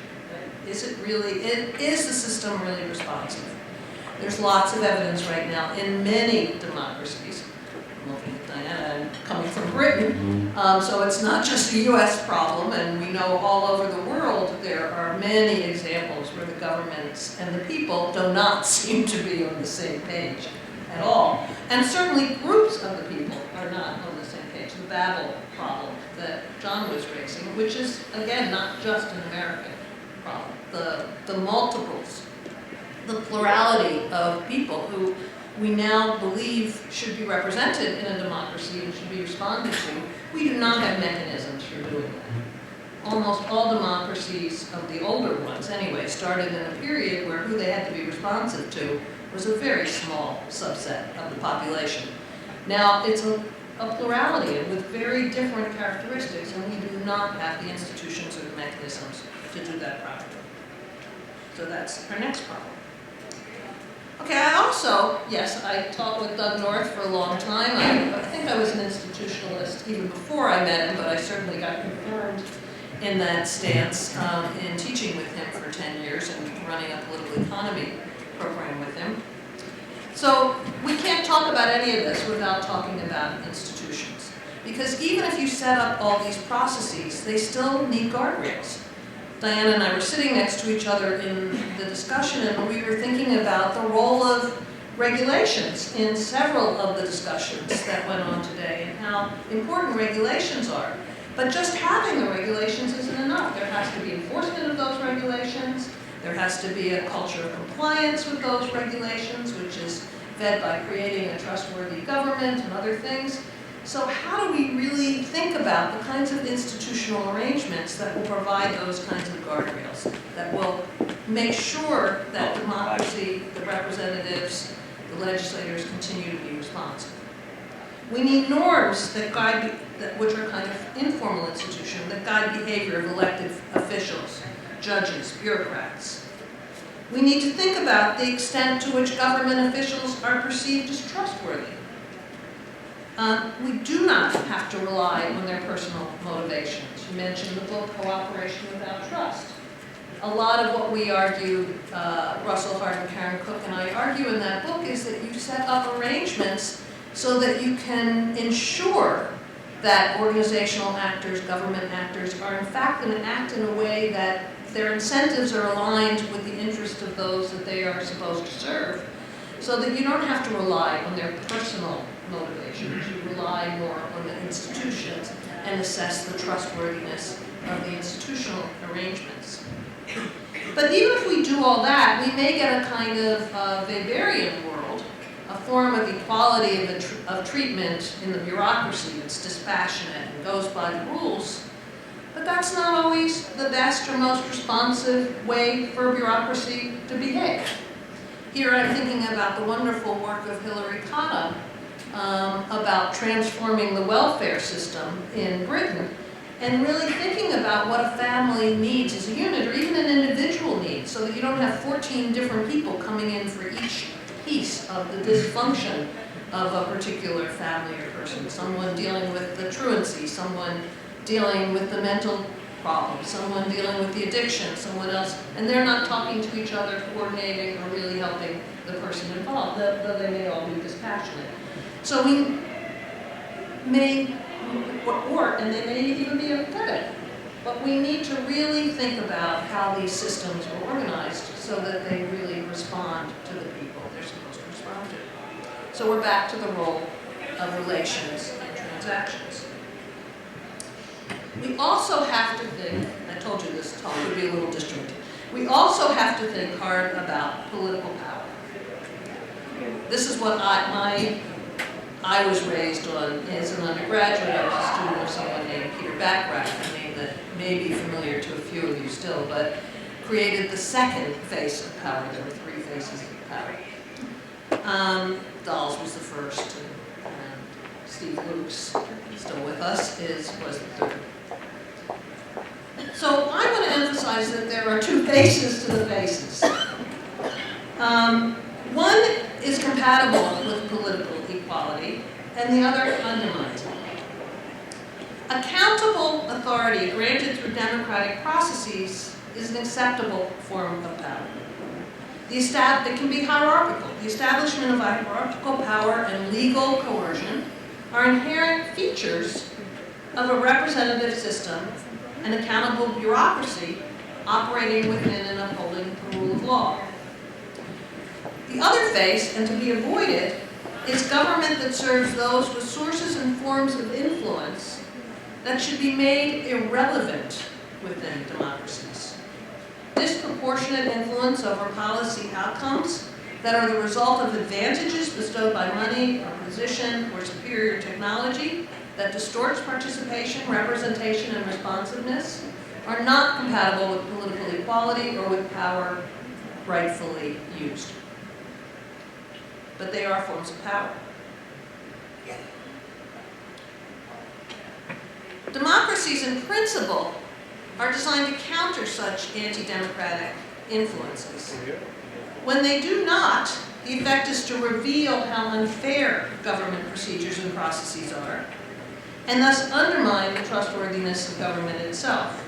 Is the system really responsive? There's lots of evidence right now in many democracies. I'm looking at Diana, I'm coming from Britain, so it's not just a US problem, and we know all over the world there are many examples where the governments and the people do not seem to be on the same page at all. And certainly groups of the people are not on the same page. The Babel problem that John was raising, which is, again, not just an American problem. The multiples, the plurality of people who we now believe should be represented in a democracy and should be responded to, we do not have mechanisms for doing that. Almost all democracies of the older ones, anyway, started in a period where who they had to be responsive to was a very small subset of the population. Now, it's a plurality and with very different characteristics, and we do not have the institutions or the mechanisms to do that properly. So that's our next problem. Okay, I also, yes, I talked with Doug North for a long time. I think I was an institutionalist even before I met him, but I certainly got confirmed in that stance in teaching with him for 10 years and running a political economy program with him. So we can't talk about any of this without talking about institutions. Because even if you set up all these processes, they still need guardrails. Diana and I were sitting next to each other in the discussion, and we were thinking about the role of regulations in several of the discussions that went on today and how important regulations are. But just having the regulations isn't enough. There has to be enforcement of those regulations. There has to be a culture of compliance with those regulations, which is fed by creating a trustworthy government and other things. So how do we really think about the kinds of institutional arrangements that will provide those kinds of guardrails, that will make sure that democracy, the representatives, the legislators continue to be responsive? We need norms that guide, which are kind of informal institutions, that guide behavior of elected officials, judges, bureaucrats. We need to think about the extent to which government officials are perceived as trustworthy. We do not have to rely on their personal motivations. You mentioned the book, Cooperation Without Trust. A lot of what we argue, Russell Hart and Karen Cook and I argue in that book, is that you set up arrangements so that you can ensure that organizational actors, government actors, are in fact going to act in a way that their incentives are aligned with the interest of those that they are supposed to serve, so that you don't have to rely on their personal motivations. You rely more on the institutions and assess the trustworthiness of the institutional arrangements. But even if we do all that, we may get a kind of Weberian world, a form of equality of treatment in the bureaucracy that's dispassionate and goes by the rules. But that's not always the best or most responsive way for bureaucracy to behave. Here I'm thinking about the wonderful work of Hilary Cotta about transforming the welfare system in Britain, and really thinking about what a family needs as a unit, or even an individual needs, so that you don't have 14 different people coming in for each piece of the dysfunction of a particular family or person. Someone dealing with the truancy, someone dealing with the mental problem, someone dealing with the addiction, someone else, and they're not talking to each other, coordinating, or really helping the person involved, though they may all be dispassionate. So we may, and they may even be empathetic, but we need to really think about how these systems are organized so that they really respond to the people they're supposed to respond to. So we're back to the role of relations and transactions. We also have to think, I told you this talk would be a little disjointed, we also have to think hard about political power. This is what I was raised on as an undergraduate. I was a student of someone named Peter Backrath, a name that may be familiar to a few of you still, but created the second face of power. There were three faces of power. Dawes was the first, and Steve Luke's, still with us, was the third. So I want to emphasize that there are two faces to the faces. One is compatible with political equality, and the other undermines it. Accountable authority granted through democratic processes is an acceptable form of power. It can be hierarchical. The establishment of hierarchical power and legal coercion are inherent features of a representative system and accountable bureaucracy operating within and upholding the rule of law. The other face, and to be avoided, is government that serves those with sources and forms of influence that should be made irrelevant within democracies. Disproportionate influence over policy outcomes that are the result of advantages bestowed by money or position or superior technology that distorts participation, representation, and responsiveness are not compatible with political equality or with power rightfully used. But they are forms of power. Democracies in principle are designed to counter such anti-democratic influences. When they do not, the effect is to reveal how unfair government procedures and processes are, and thus undermine the trustworthiness of government itself.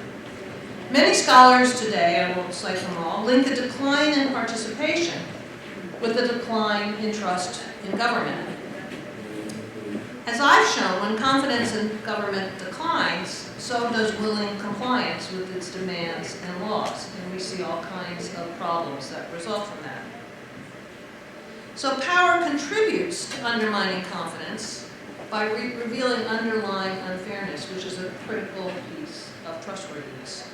Many scholars today, I won't cite them all, link a decline in participation with a decline in trust in government. As I've shown, when confidence in government declines, so does willing compliance with its demands and laws, and we see all kinds of problems that result from that. So power contributes to undermining confidence by revealing underlying unfairness, which is a critical piece of trustworthiness.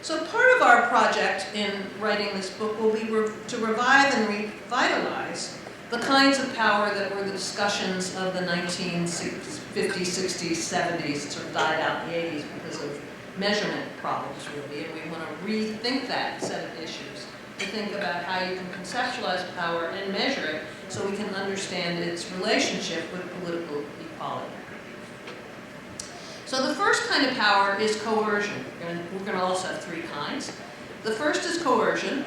So part of our project in writing this book will be to revive and revitalize the kinds of power that were the discussions of the 1950s, 60s, 70s. It sort of died out in the 80s because of measurement problems, really, and we want to rethink that set of issues, to think about how you can conceptualize power and measure it so we can understand its relationship with political equality. So the first kind of power is coercion. We're going to also have three kinds. The first is coercion,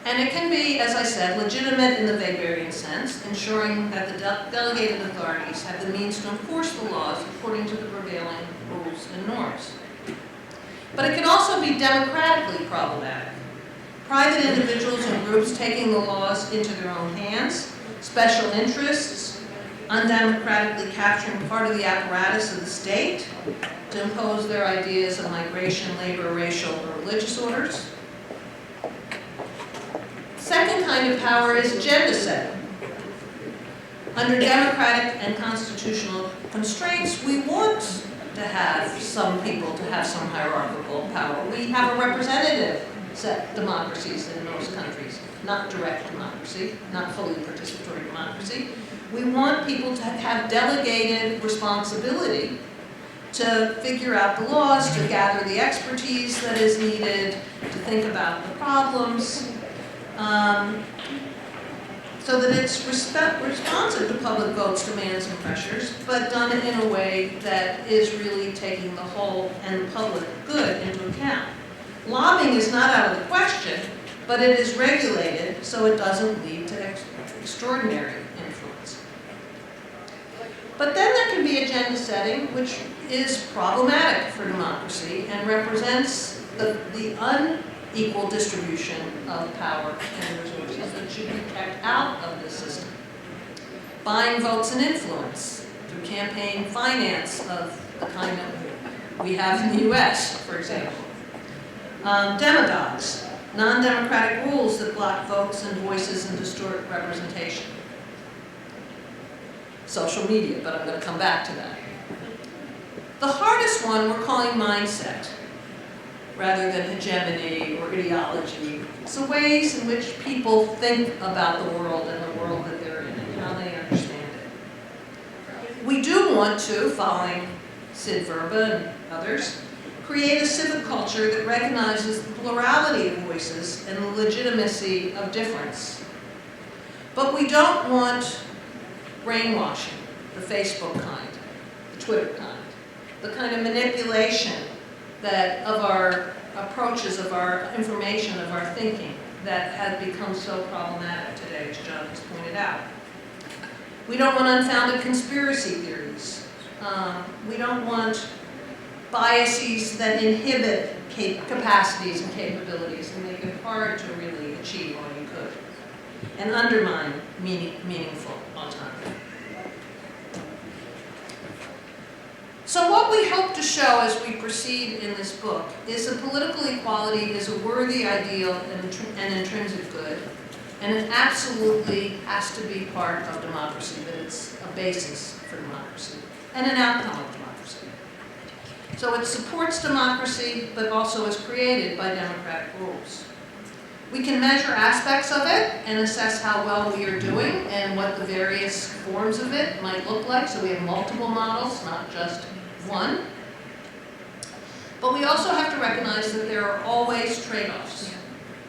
And it can be, as I said, legitimate in the Weberian sense, ensuring that the delegated authorities have the means to enforce the laws according to the prevailing rules and norms. But it can also be democratically problematic. Private individuals and groups taking the laws into their own hands, special interests, undemocratically capturing part of the apparatus of the state to impose their ideas of migration, labor, racial, or religious orders. Second kind of power is agenda setting. Under democratic and constitutional constraints, we want to have some people to have some hierarchical power. We have a representative set democracies in most countries, not direct democracy, not fully participatory democracy. We want people to have delegated responsibility to figure out the laws, to gather the expertise that is needed, to think about the problems, so that it's responsive to public votes, demands, and pressures, but done in a way that is really taking the whole and the public good into account. Lobbying is not out of the question, but it is regulated so it doesn't lead to extraordinary influence. But then there can be agenda setting, which is problematic for democracy and represents the unequal distribution of power and resources that should be kept out of the system. Buying votes and influence through campaign finance of the kind that we have in the US, for example. Demagogues, non-democratic rules that block votes and voices and distort representation. Social media, but I'm going to come back to that. The hardest one we're calling mindset, rather than hegemony or ideology. It's the ways in which people think about the world and the world that they're in and how they understand it. We do want to, following Sid Verba and others, create a civic culture that recognizes the plurality of voices and the legitimacy of difference. But we don't want brainwashing, the Facebook kind, the Twitter kind, the kind of manipulation that of our approaches, of our information, of our thinking that has become so problematic today, as John has pointed out. We don't want unfounded conspiracy theories. We don't want biases that inhibit capacities and capabilities and make it hard to really achieve all you could, and undermine meaningful autonomy. So what we hope to show as we proceed in this book is that political equality is a worthy ideal and intrinsic good, and it absolutely has to be part of democracy, that it's a basis for democracy and an outcome of democracy. So it supports democracy, but also is created by democratic rules. We can measure aspects of it and assess how well we are doing and what the various forms of it might look like. So we have multiple models, not just one. But we also have to recognize that there are always trade-offs.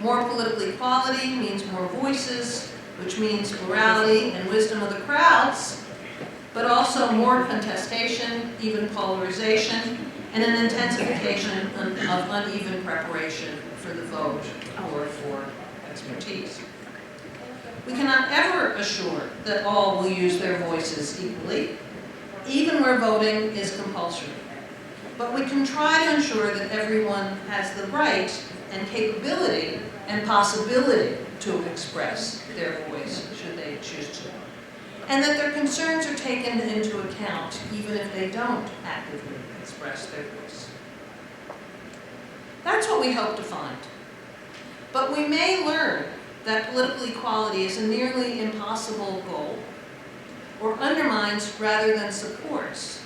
More political equality means more voices, which means plurality and wisdom of the crowds, but also more contestation, even polarization, and an intensification of uneven preparation for the vote or for expertise. We cannot ever assure that all will use their voices equally, even where voting is compulsory. But we can try to ensure that everyone has the right and capability and possibility to express their voice, should they choose to, and that their concerns are taken into account, even if they don't actively express their voice. That's what we hope to find. But we may learn that political equality is a nearly impossible goal, or undermines rather than supports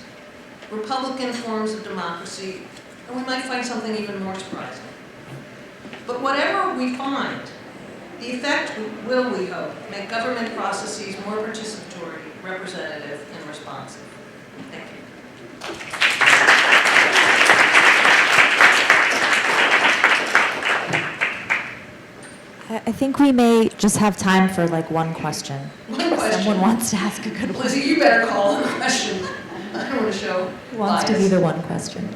Republican forms of democracy, and we might find something even more surprising. But whatever we find, the effect will, we hope, make government processes more participatory, representative, and responsive. Thank you. I think we may just have time for like one question. One question. Someone wants to ask a good one. Lizzie, you better call on the question. I don't want to show Who wants to be the one question?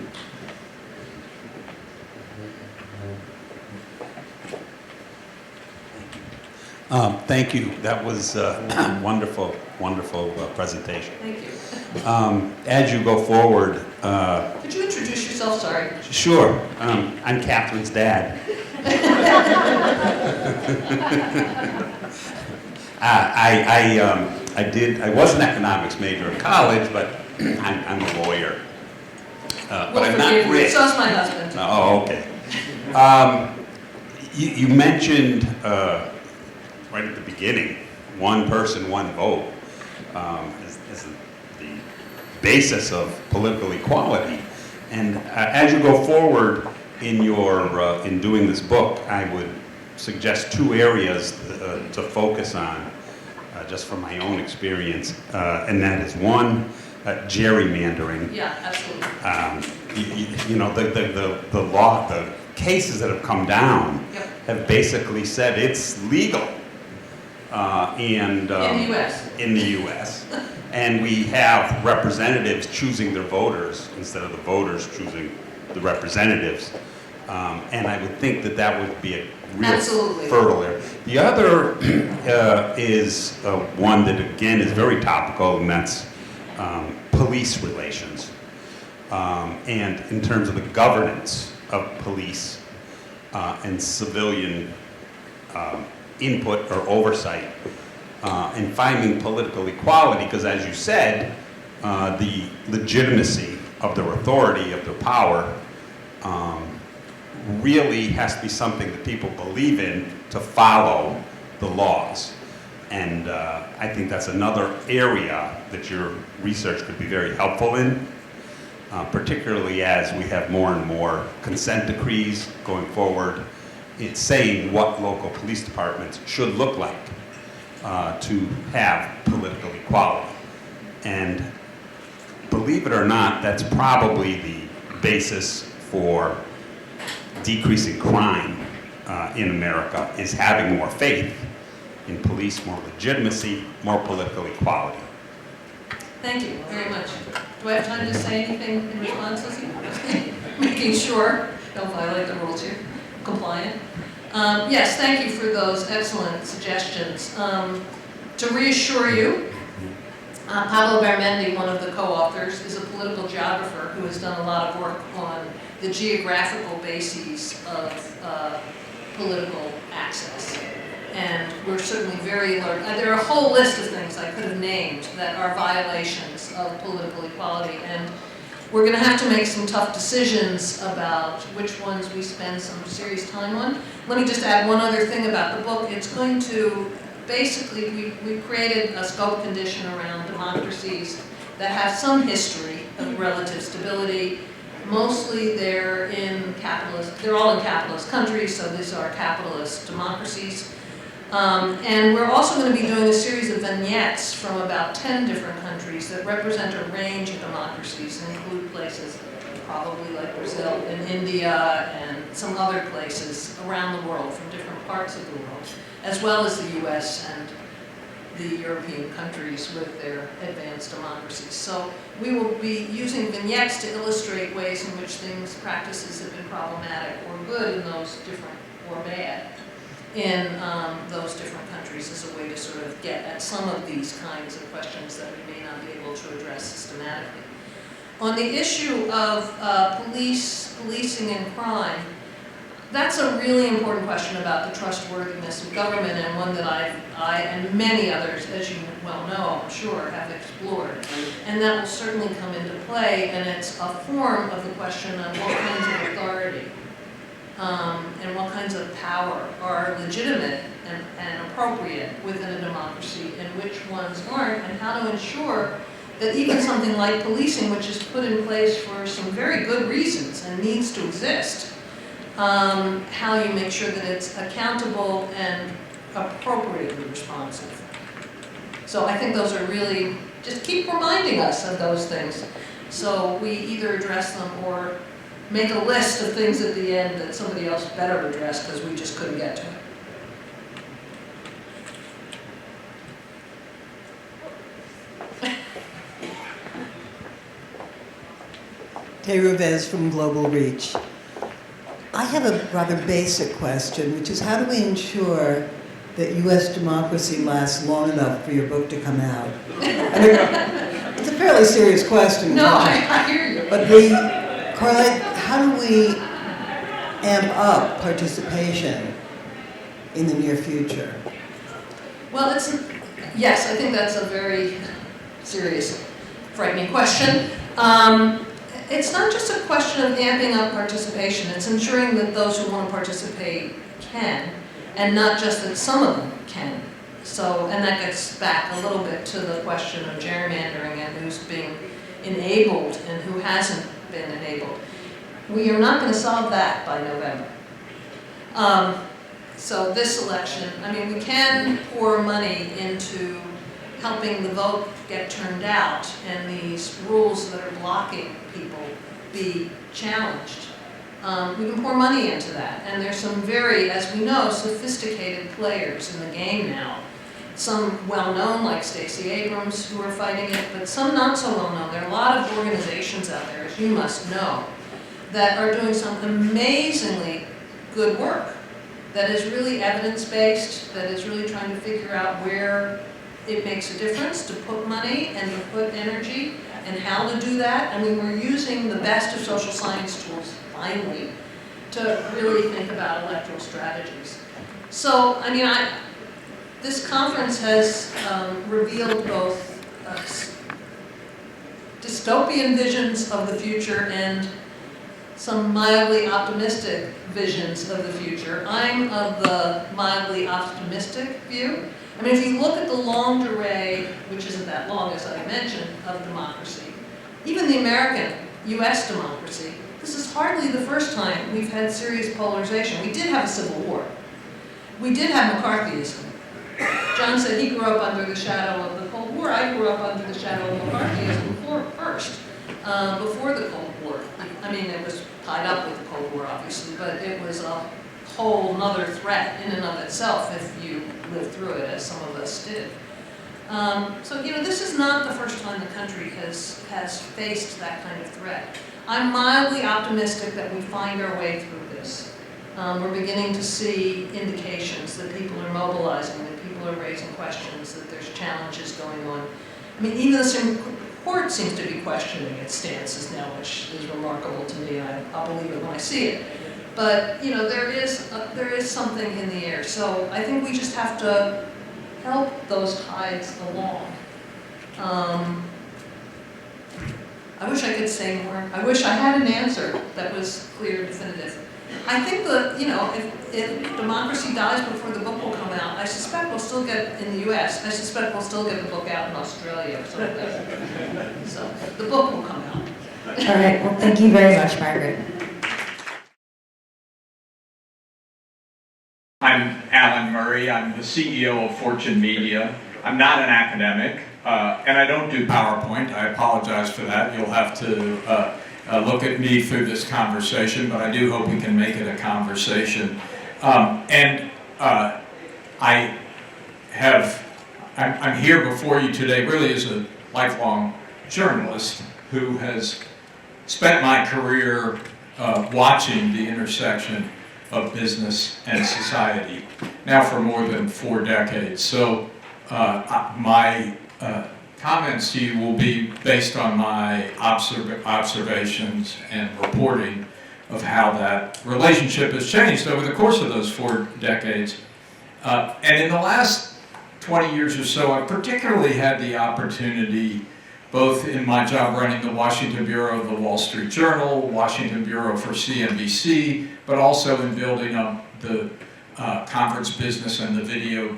Thank you. That was wonderful, wonderful presentation. Thank you. As you go forward, Could you introduce yourself? Sorry. sure, I'm Catherine's dad. I was an economics major in college, but I'm a lawyer. But I'm not rich. So is my husband. Oh, okay. You mentioned right at the beginning, one person, one vote, as the basis of political equality. And as you go forward in in doing this book, I would suggest two areas to focus on, just from my own experience, and that is one, gerrymandering. Yeah, absolutely. The law, the cases that have come down have basically said it's legal. In the U.S. In the U.S. And we have representatives choosing their voters instead of the voters choosing the representatives. And I would think that would be a real fertile area. The other is one that, again, is very topical, and that's police relations. And in terms of the governance of police and civilian input or oversight, and finding political equality, because as you said, the legitimacy of their authority, of their power, really has to be something that people believe in to follow the laws. And I think that's another area that your research could be very helpful in, particularly as we have more and more consent decrees going forward. It's saying what local police departments should look like to have political equality. And believe it or not, that's probably the basis for decreasing crime in America, is having more faith in police, more legitimacy, more political equality. Thank you very much. Do I have time to say anything in response, Lizzie? Making sure, don't violate the rules here, compliant. Yes, thank you for those excellent suggestions. To reassure you, Pablo Bermendi, one of the co-authors, is a political geographer who has done a lot of work on the geographical bases of political access. And we're certainly very alert. There are a whole list of things I could have named that are violations of political equality, and we're going to have to make some tough decisions about which ones we spend some serious time on. Let me just add one other thing about the book. It's going to, basically, we created a scope condition around democracies that have some history of relative stability. Mostly they're all in capitalist countries, so these are capitalist democracies. And we're also going to be doing a series of vignettes from about 10 different countries that represent a range of democracies and include places probably like Brazil and India and some other places around the world from different parts of the world, as well as the US and the European countries with their advanced democracies. So we will be using vignettes to illustrate ways in which practices have been problematic or good in those different, or bad, in those different countries as a way to sort of get at some of these kinds of questions that we may not be able to address systematically. On the issue of policing and crime, that's a really important question about the trustworthiness of government, and one that I and many others, as you well know, I'm sure, have explored. And that will certainly come into play, and it's a form of the question of what kinds of authority and what kinds of power are legitimate and appropriate within a democracy, and which ones aren't, and how to ensure that even something like policing, which is put in place for some very good reasons and needs to exist, how you make sure that it's accountable and appropriately responsive. So I think those are really, just keep reminding us of those things. So we either address them or make a list of things at the end that somebody else better address because we just couldn't get to it. Tay Rubez from Global Reach. I have a rather basic question, which is how do we ensure that U.S. democracy lasts long enough for your book to come out? I mean, it's a fairly serious question. No, I hear you. But Carla, how do we amp up participation in the near future? Well, yes, I think that's a very serious, frightening question. It's not just a question of amping up participation, it's ensuring that those who want to participate can, and not just that some of them can. So, and that gets back a little bit to the question of gerrymandering and who's being enabled and who hasn't been enabled. We are not going to solve that by November. So this election, I mean, we can pour money into helping the vote get turned out and these rules that are blocking people be challenged. We can pour money into that, and there's some very, as we know, sophisticated players in the game now. Some well-known, like Stacey Abrams, who are fighting it, but some not so well-known. There are a lot of organizations out there, as you must know, that are doing some amazingly good work that is really evidence-based, that is really trying to figure out where it makes a difference to put money and to put energy and how to do that. I mean, we're using the best of social science tools, finally, to really think about electoral strategies. So, I mean, this conference has revealed both dystopian visions of the future and some mildly optimistic visions of the future. I'm of the mildly optimistic view. I mean, if you look at the longue durée, which isn't that long as I mentioned, of democracy, even the American, US democracy, this is hardly the first time we've had serious polarization. We did have a civil war. We did have McCarthyism. John said he grew up under the shadow of the Cold War. I grew up under the shadow of McCarthyism before the Cold War. I mean, it was tied up with the Cold War, obviously, but it was a whole nother threat in and of itself if you lived through it, as some of us did. So, you know, this is not the first time the country has faced that kind of threat. I'm mildly optimistic that we find our way through this. We're beginning to see indications that people are mobilizing, that people are raising questions, that there's challenges going on. I mean, even the Supreme Court seems to be questioning its stances now, which is remarkable to me. I'll believe it when I see it. But, you know, there is something in the air. So I think we just have to help those tides along. I wish I could say more. I wish I had an answer that was clear and definitive. I think that, you know, if democracy dies before the book will come out, I suspect we'll still get, in the US, I suspect we'll still get the book out in Australia or something. So the book will come out. All right, well, thank you very much, Margaret. I'm Alan Murray. I'm the CEO of Fortune Media. I'm not an academic, and I don't do PowerPoint. I apologize for that. You'll have to look at me through this conversation, but I do hope we can make it a conversation. I'm here before you today really as a lifelong journalist who has spent my career watching the intersection of business and society, now for more than 4 decades. So my comments to you will be based on my observations and reporting of how that relationship has changed over the course of those 4 decades. And in the last 20 years or so, I've particularly had the opportunity, both in my job running the Washington Bureau of the Wall Street Journal, Washington Bureau for CNBC, but also in building up the conference business and the video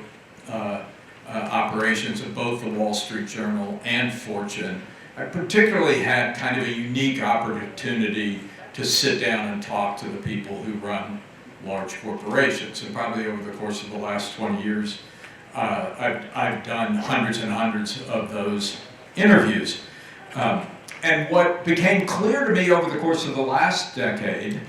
operations of both the Wall Street Journal and Fortune. I particularly had kind of a unique opportunity to sit down and talk to the people who run large corporations. And probably over the course of the last 20 years, I've done hundreds and hundreds of those interviews. And what became clear to me over the course of the last decade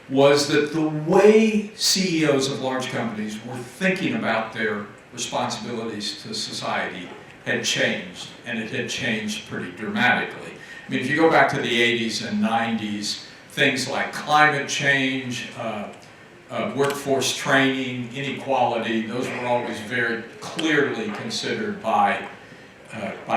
was that the way CEOs of large companies were thinking about their responsibilities to society had changed, and it had changed pretty dramatically. I mean, if you go back to the 80s and 90s, things like climate change, workforce training, inequality, those were always very clearly considered by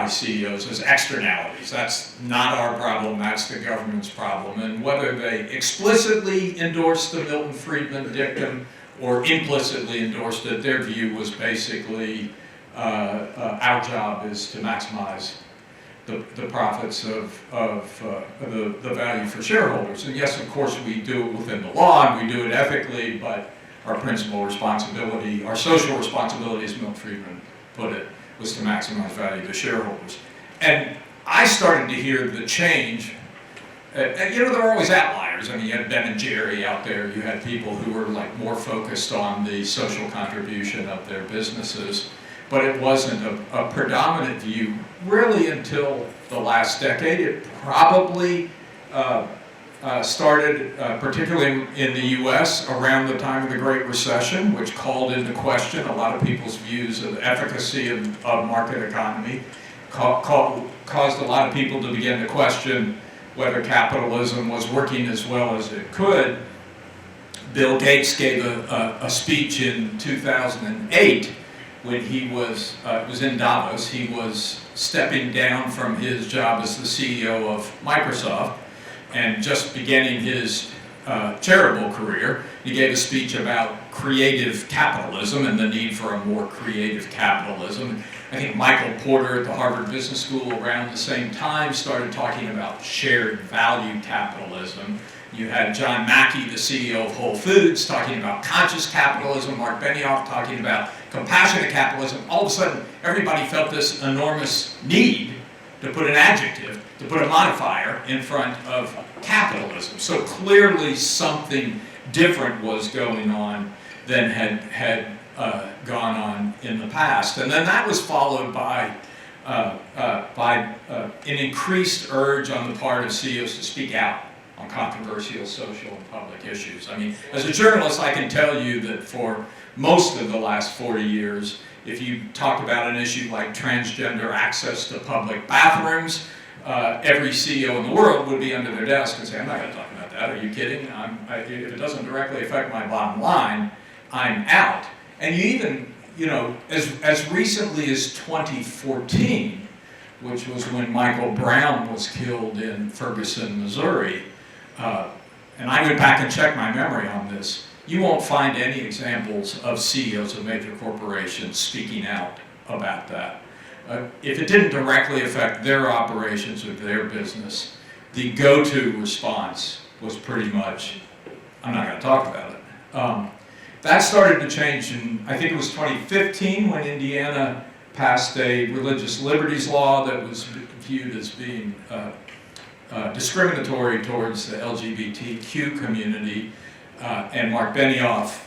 CEOs as externalities. That's not our problem, that's the government's problem. And whether they explicitly endorsed the Milton Friedman dictum or implicitly endorsed it, their view was basically our job is to maximize the profits of the value for shareholders. And yes, of course, we do it within the law and we do it ethically, but our principal responsibility, our social responsibility, as Milton Friedman put it, was to maximize value to shareholders. And I started to hear the change. And you know, there were always outliers. I mean, you had Ben and Jerry out there. You had people who were like more focused on the social contribution of their businesses. But it wasn't a predominant view really until the last decade. It probably started, particularly in the US, around the time of the Great Recession, which called into question a lot of people's views of the efficacy of market economy, caused a lot of people to begin to question whether capitalism was working as well as it could. Bill Gates gave a speech in 2008 when he was, it was in Davos. He was stepping down from his job as the CEO of Microsoft and just beginning his charitable career. He gave a speech about creative capitalism and the need for a more creative capitalism. I think Michael Porter at the Harvard Business School around the same time started talking about shared value capitalism. You had John Mackey, the CEO of Whole Foods, talking about conscious capitalism, Mark Benioff talking about compassionate capitalism. All of a sudden, everybody felt this enormous need to put an adjective, to put a modifier in front of capitalism. So clearly something different was going on than had gone on in the past. And then that was followed by an increased urge on the part of CEOs to speak out on controversial social and public issues. I mean, as a journalist, I can tell you that for most of the last 40 years, if you talk about an issue like transgender access to public bathrooms, every CEO in the world would be under their desk and say, I'm not going to talk about that. Are you kidding? If it doesn't directly affect my bottom line, I'm out. And you even, you know, as recently as 2014, which was when Michael Brown was killed in Ferguson, Missouri, and I went back and checked my memory on this, you won't find any examples of CEOs of major corporations speaking out about that. If it didn't directly affect their operations or their business, the go-to response was pretty much, I'm not going to talk about it. That started to change in, I think it was 2015 when Indiana passed a religious liberties law that was viewed as being discriminatory towards the LGBTQ community. And Mark Benioff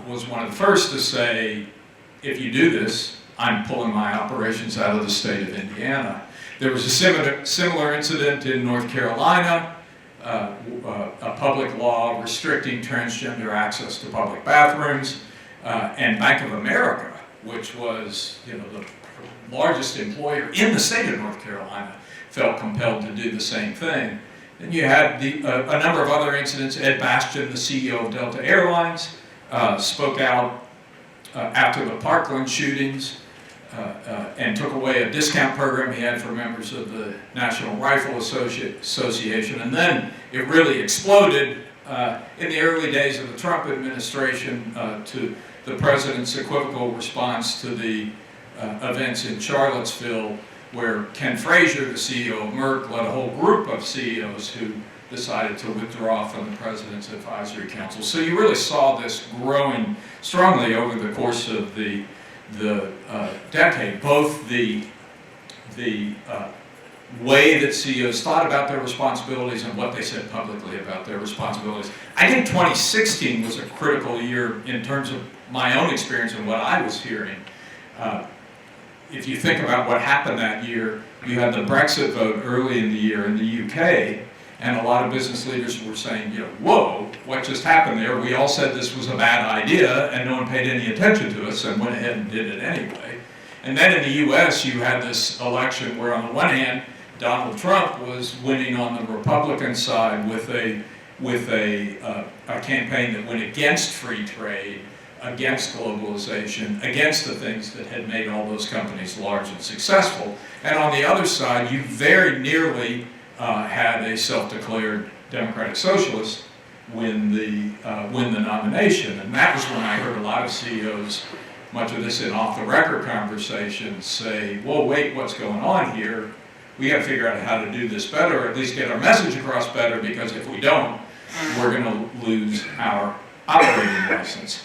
was one of the first to say, if you do this, I'm pulling my operations out of the state of Indiana. There was a similar incident in North Carolina, a public law restricting transgender access to public bathrooms, and Bank of America, which was, you know, the largest employer in the state of North Carolina, felt compelled to do the same thing. And you had a number of other incidents. Ed Bastian, the CEO of Delta Airlines, spoke out after the Parkland shootings and took away a discount program he had for members of the National Rifle Association. And then it really exploded in the early days of the Trump administration to the president's equivocal response to the events in Charlottesville, where Ken Frazier, the CEO of Merck, led a whole group of CEOs who decided to withdraw from the President's Advisory Council. So you really saw this growing strongly over the course of the decade, both the way that CEOs thought about their responsibilities and what they said publicly about their responsibilities. I think 2016 was a critical year in terms of my own experience and what I was hearing. If you think about what happened that year, you had the Brexit vote early in the year in the UK, and a lot of business leaders were saying, you know, whoa, what just happened there? We all said this was a bad idea, and no one paid any attention to us, and went ahead and did it anyway. And then in the US, you had this election where on the one hand, Donald Trump was winning on the Republican side with a with a campaign that went against free trade, against globalization, against the things that had made all those companies large and successful. And on the other side, you very nearly had a self-declared democratic socialist win the nomination. And that was when I heard a lot of CEOs, much of this in off-the-record conversations, say, whoa, wait, what's going on here? We got to figure out how to do this better, or at least get our message across better, because if we don't, we're going to lose our operating license.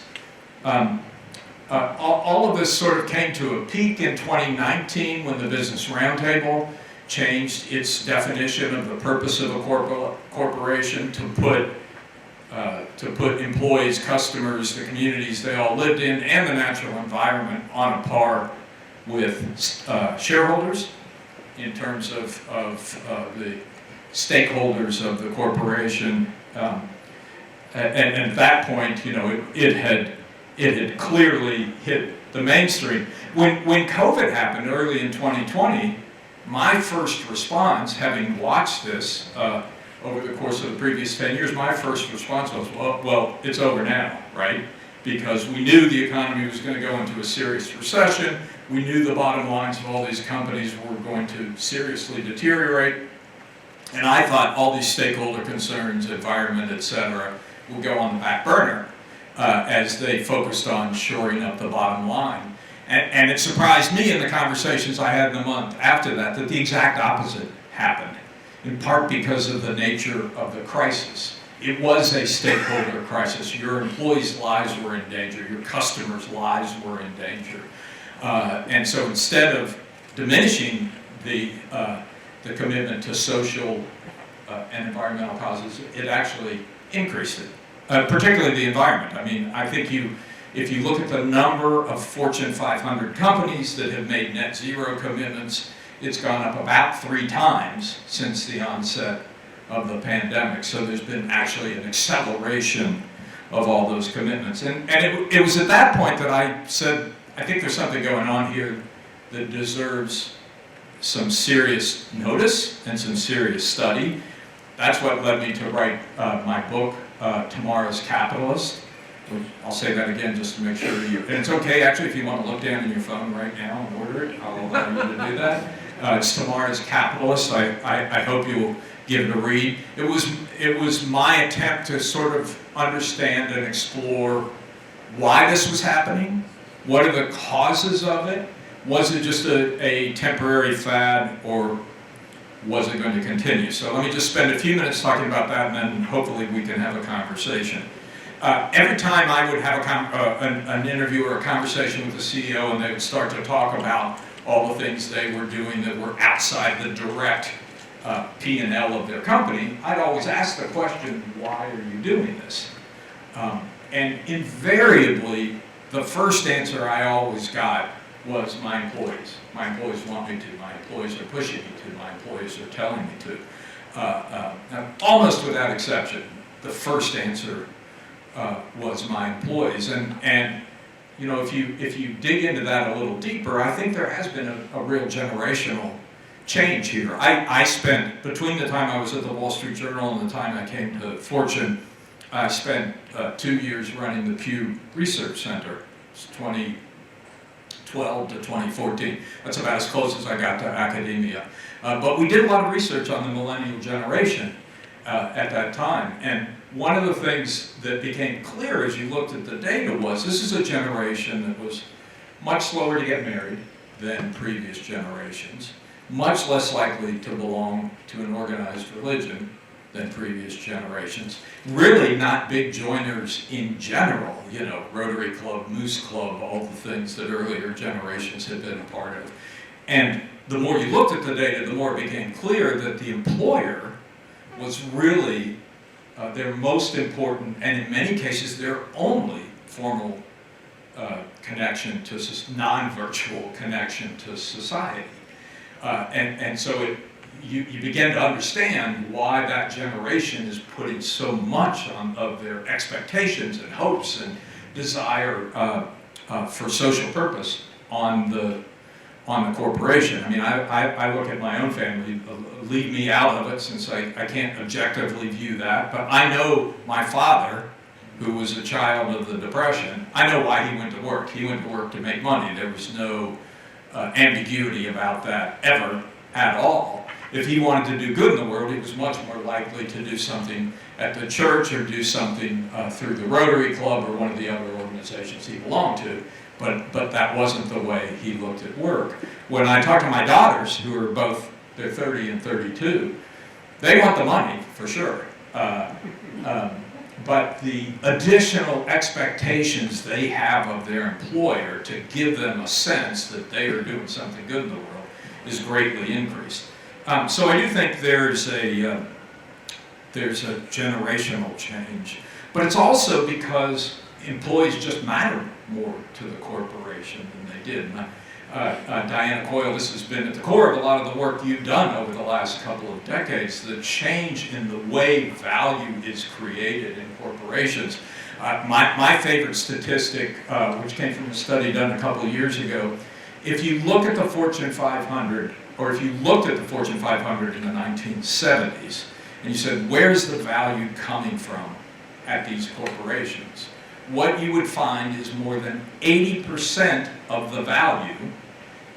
All of this sort of came to a peak in 2019 when the Business Roundtable changed its definition of the purpose of a corporation to put employees, customers, the communities they all lived in, and the natural environment on a par with shareholders in terms of the stakeholders of the corporation. And at that point, you know, it had clearly hit the mainstream. When COVID happened early in 2020, my first response, having watched this over the course of the previous 10 years, my first response was, well, it's over now, right? Because we knew the economy was going to go into a serious recession. We knew the bottom lines of all these companies were going to seriously deteriorate. And I thought all these stakeholder concerns, environment, et cetera, will go on the back burner as they focused on shoring up the bottom line. And it surprised me in the conversations I had in the month after that the exact opposite happened, in part because of the nature of the crisis. It was a stakeholder crisis. Your employees' lives were in danger. Your customers' lives were in danger. And so instead of diminishing the commitment to social and environmental causes, it actually increased it, particularly the environment. I mean, I think if you look at the number of Fortune 500 companies that have made net zero commitments, it's gone up about 3 times since the onset of the pandemic. So there's been actually an acceleration of all those commitments. And it was at that point that I said, I think there's something going on here that deserves some serious notice and some serious study. That's what led me to write my book, Tomorrow's Capitalist. I'll say that again just to make sure and it's okay actually if you want to look down in your phone right now and order it, I'll allow you to do that. It's Tomorrow's Capitalist. I hope you'll give it a read. It was my attempt to sort of understand and explore why this was happening. What are the causes of it? Was it just a temporary fad, or was it going to continue? So let me just spend a few minutes talking about that, and then hopefully we can have a conversation. Every time I would have an interview or a conversation with the CEO and they would start to talk about all the things they were doing that were outside the direct P&L of their company, I'd always ask the question, why are you doing this? And invariably, the first answer I always got was my employees. My employees want me to. My employees are pushing me to. My employees are telling me to. Almost without exception, the first answer was my employees. And you know, if you dig into that a little deeper, I think there has been a real generational change here. I spent, between the time I was at the Wall Street Journal and the time I came to Fortune, I spent 2 years running the Pew Research Center. It's 2012 to 2014. That's about as close as I got to academia. But we did a lot of research on the millennial generation at that time. And one of the things that became clear as you looked at the data was this is a generation that was much slower to get married than previous generations, much less likely to belong to an organized religion than previous generations. Really not big joiners in general, you know, Rotary Club, Moose Club, all the things that earlier generations had been a part of. And the more you looked at the data, the more it became clear that the employer was really their most important, and in many cases their only formal connection to non-virtual connection to society. And so you begin to understand why that generation is putting so much of their expectations and hopes and desire for social purpose on on the corporation. I mean, I look at my own family, leave me out of it since I can't objectively view that, but I know my father, who was a child of the Depression, I know why he went to work. He went to work to make money. There was no ambiguity about that ever at all. If he wanted to do good in the world, he was much more likely to do something at the church or do something through the Rotary Club or one of the other organizations he belonged to. But that wasn't the way he looked at work. When I talk to my daughters, who are both, they're 30 and 32, they want the money, for sure. But the additional expectations they have of their employer to give them a sense that they are doing something good in the world is greatly increased. So I do think there's a generational change, but it's also because employees just matter more to the corporation than they did. Diana Coyle, this has been at the core of a lot of the work you've done over the last couple of decades, the change in the way value is created in corporations. My favorite statistic, which came from a study done a couple of years ago, if you look at the Fortune 500, or if you looked at the Fortune 500 in the 1970s, and you said, where's the value coming from at these corporations? What you would find is more than 80% of the value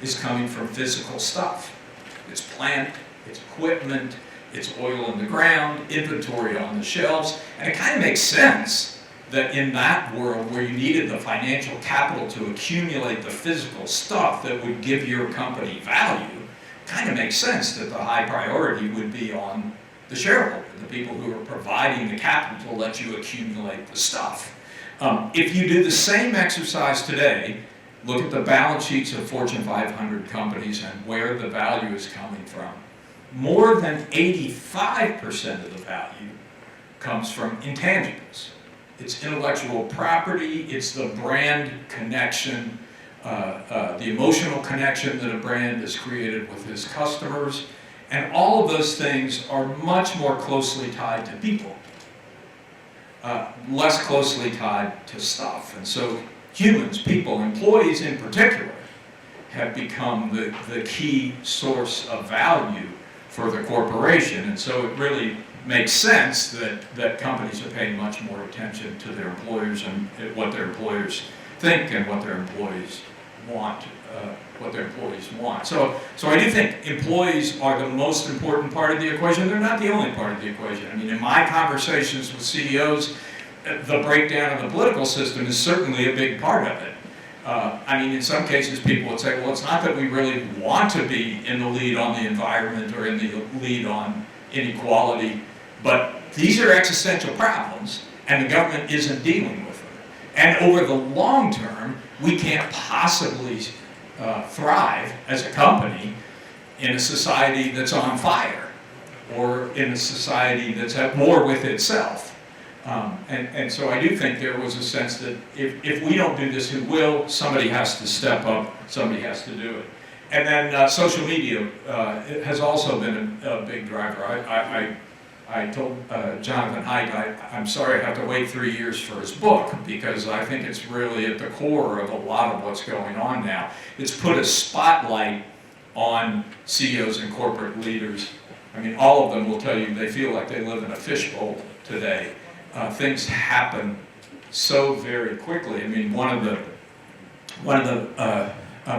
is coming from physical stuff. It's plant, it's equipment, it's oil in the ground, inventory on the shelves, and it kind of makes sense that in that world where you needed the financial capital to accumulate the physical stuff that would give your company value, it kind of makes sense that the high priority would be on the shareholder, the people who are providing the capital to let you accumulate the stuff. If you do the same exercise today, look at the balance sheets of Fortune 500 companies and where the value is coming from. More than 85% of the value comes from intangibles. It's intellectual property, it's the brand connection, the emotional connection that a brand has created with its customers, and all of those things are much more closely tied to people. Less closely tied to stuff. And so humans, people, employees in particular, have become the key source of value for the corporation. And so it really makes sense that companies are paying much more attention to their employers and what their employers think and what their employees want. So I do think employees are the most important part of the equation. They're not the only part of the equation. I mean, in my conversations with CEOs, the breakdown of the political system is certainly a big part of it. I mean, in some cases, people would say, well, it's not that we really want to be in the lead on the environment or in the lead on inequality, but these are existential problems, and the government isn't dealing with them. And over the long term, we can't possibly thrive as a company in a society that's on fire or in a society that's at war with itself. And so I do think there was a sense that if we don't do this, who will? Somebody has to step up, somebody has to do it. And then social media has also been a big driver. I told Jonathan Haidt, I'm sorry I have to wait 3 years for his book, because I think it's really at the core of a lot of what's going on now. It's put a spotlight on CEOs and corporate leaders. I mean, all of them will tell you they feel like they live in a fishbowl today. Things happen so very quickly. I mean, one of the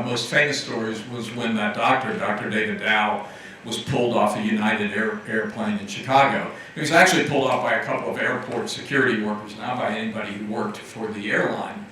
most famous stories was when that Dr. David Dow, was pulled off a United airplane in Chicago. He was actually pulled off by a couple of airport security workers, not by anybody who worked for the airline.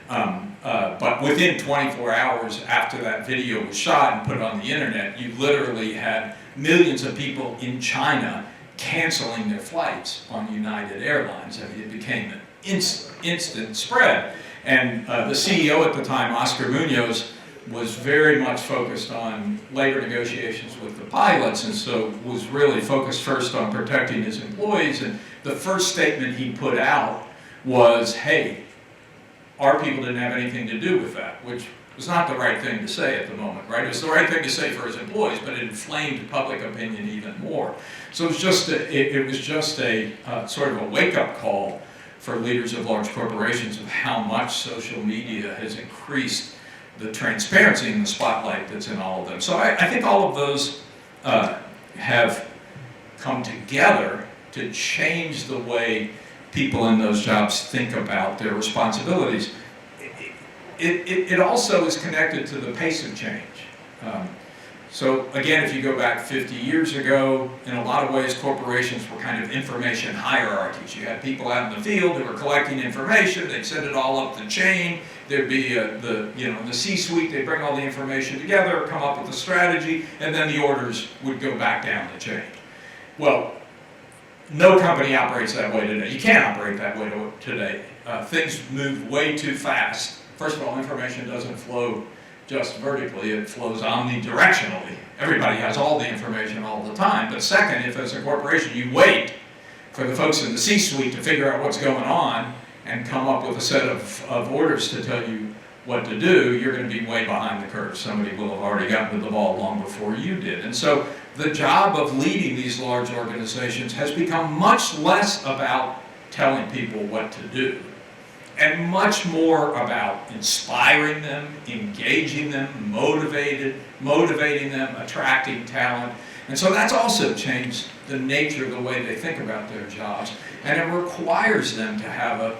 But within 24 hours after that video was shot and put on the internet, you literally had millions of people in China canceling their flights on United Airlines. I mean, it became an instant spread. And the CEO at the time, Oscar Munoz, was very much focused on labor negotiations with the pilots, and so was really focused first on protecting his employees. And the first statement he put out was, hey, our people didn't have anything to do with that, which was not the right thing to say at the moment, right? It was the right thing to say for his employees, but it inflamed public opinion even more. So it was just a sort of a wake-up call for leaders of large corporations of how much social media has increased the transparency and the spotlight that's in all of them. So I think all of those have come together to change the way people in those jobs think about their responsibilities. It also is connected to the pace of change. So again, if you go back 50 years ago, in a lot of ways, corporations were kind of information hierarchies. You had people out in the field who were collecting information, they'd send it all up the chain, there'd be the C-suite, they'd bring all the information together, come up with a strategy, and then the orders would go back down the chain. Well, no company operates that way today. You can't operate that way today. Things move way too fast. First of all, information doesn't flow just vertically, it flows omnidirectionally. Everybody has all the information all the time. But second, if as a corporation you wait for the folks in the C-suite to figure out what's going on and come up with a set of orders to tell you what to do, you're going to be way behind the curve. Somebody will have already gotten to the ball long before you did. And so the job of leading these large organizations has become much less about telling people what to do, and much more about inspiring them, engaging them, motivating them, attracting talent. And so that's also changed the nature of the way they think about their jobs. And it requires them to have a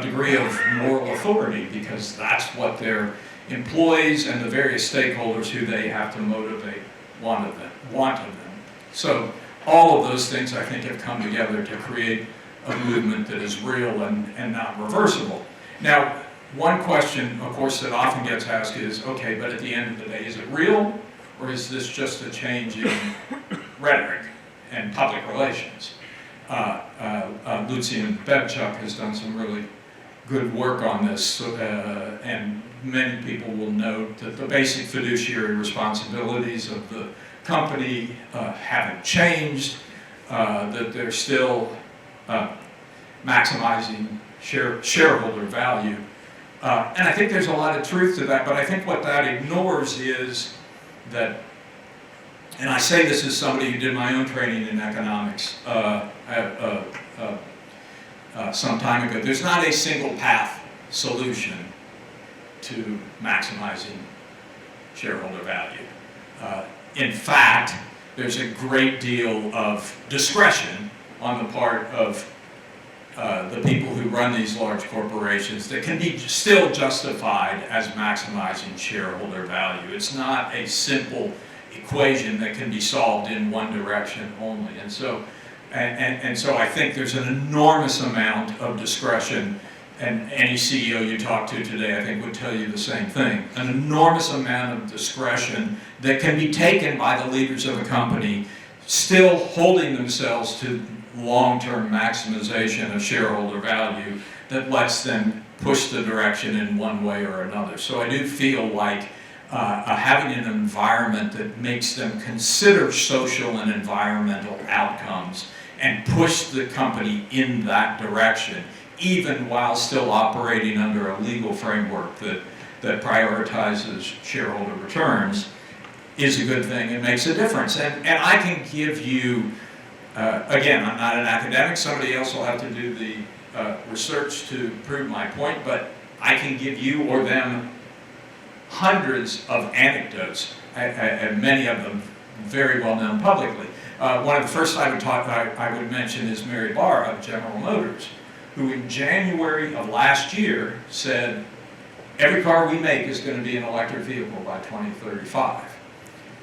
degree of moral authority, because that's what their employees and the various stakeholders who they have to motivate want of them. So all of those things, I think, have come together to create a movement that is real and not reversible. Now, one question, of course, that often gets asked is, okay, but at the end of the day, is it real, or is this just a change in rhetoric and public relations? Lucian Bebchuk has done some really good work on this, and many people will note that the basic fiduciary responsibilities of the company haven't changed, that they're still maximizing shareholder value. And I think there's a lot of truth to that, but I think what that ignores is that, and I say this as somebody who did my own training in economics some time ago, there's not a single path solution to maximizing shareholder value. In fact, there's a great deal of discretion on the part of the people who run these large corporations that can be still justified as maximizing shareholder value. It's not a simple equation that can be solved in one direction only. And so I think there's an enormous amount of discretion, and any CEO you talk to today, I think, would tell you the same thing. An enormous amount of discretion that can be taken by the leaders of a company, still holding themselves to long-term maximization of shareholder value that lets them push the direction in one way or another. So I do feel like having an environment that makes them consider social and environmental outcomes and push the company in that direction, even while still operating under a legal framework that prioritizes shareholder returns, is a good thing. It makes a difference. And I can give you, again, I'm not an academic, somebody else will have to do the research to prove my point, but I can give you or them hundreds of anecdotes, and many of them very well known publicly. One of the first I would mention is Mary Barra of General Motors, who in January of last year said, every car we make is going to be an electric vehicle by 2035.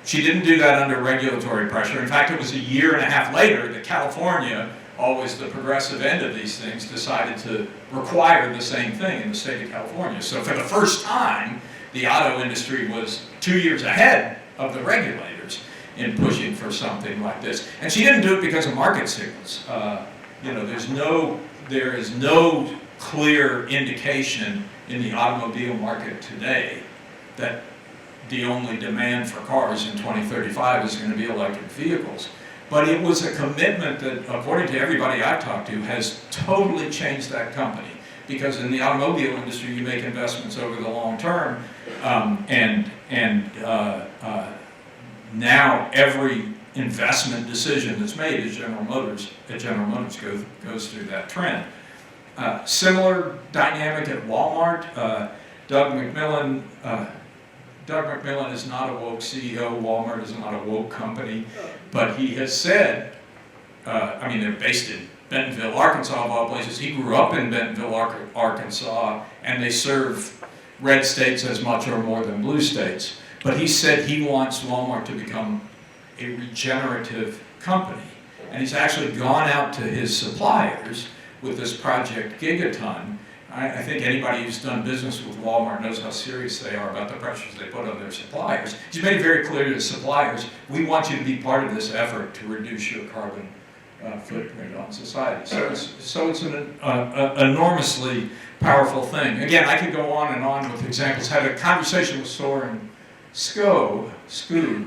She didn't do that under regulatory pressure. In fact, it was a year and a half later that California, always the progressive end of these things, decided to require the same thing in the state of California. So for the first time, the auto industry was 2 years ahead of the regulators in pushing for something like this. And she didn't do it because of market signals. There is no clear indication in the automobile market today that the only demand for cars in 2035 is going to be electric vehicles. But it was a commitment that, according to everybody I've talked to, has totally changed that company. Because in the automobile industry, you make investments over the long term, now every investment decision that's made at General Motors goes through that trend. Similar dynamic at Walmart. Doug McMillan. Doug McMillan is not a woke CEO. Walmart is not a woke company, but he has said, I mean, they're based in Bentonville, Arkansas, of all places. He grew up in Bentonville, Arkansas, and they serve red states as much or more than blue states. But he said he wants Walmart to become a regenerative company. And he's actually gone out to his suppliers with this Project Gigaton. I think anybody who's done business with Walmart knows how serious they are about the pressures they put on their suppliers. He's made it very clear to his suppliers, we want you to be part of this effort to reduce your carbon footprint on society. So it's an enormously powerful thing. Again, I could go on and on with examples. Had a conversation with Soren Skou,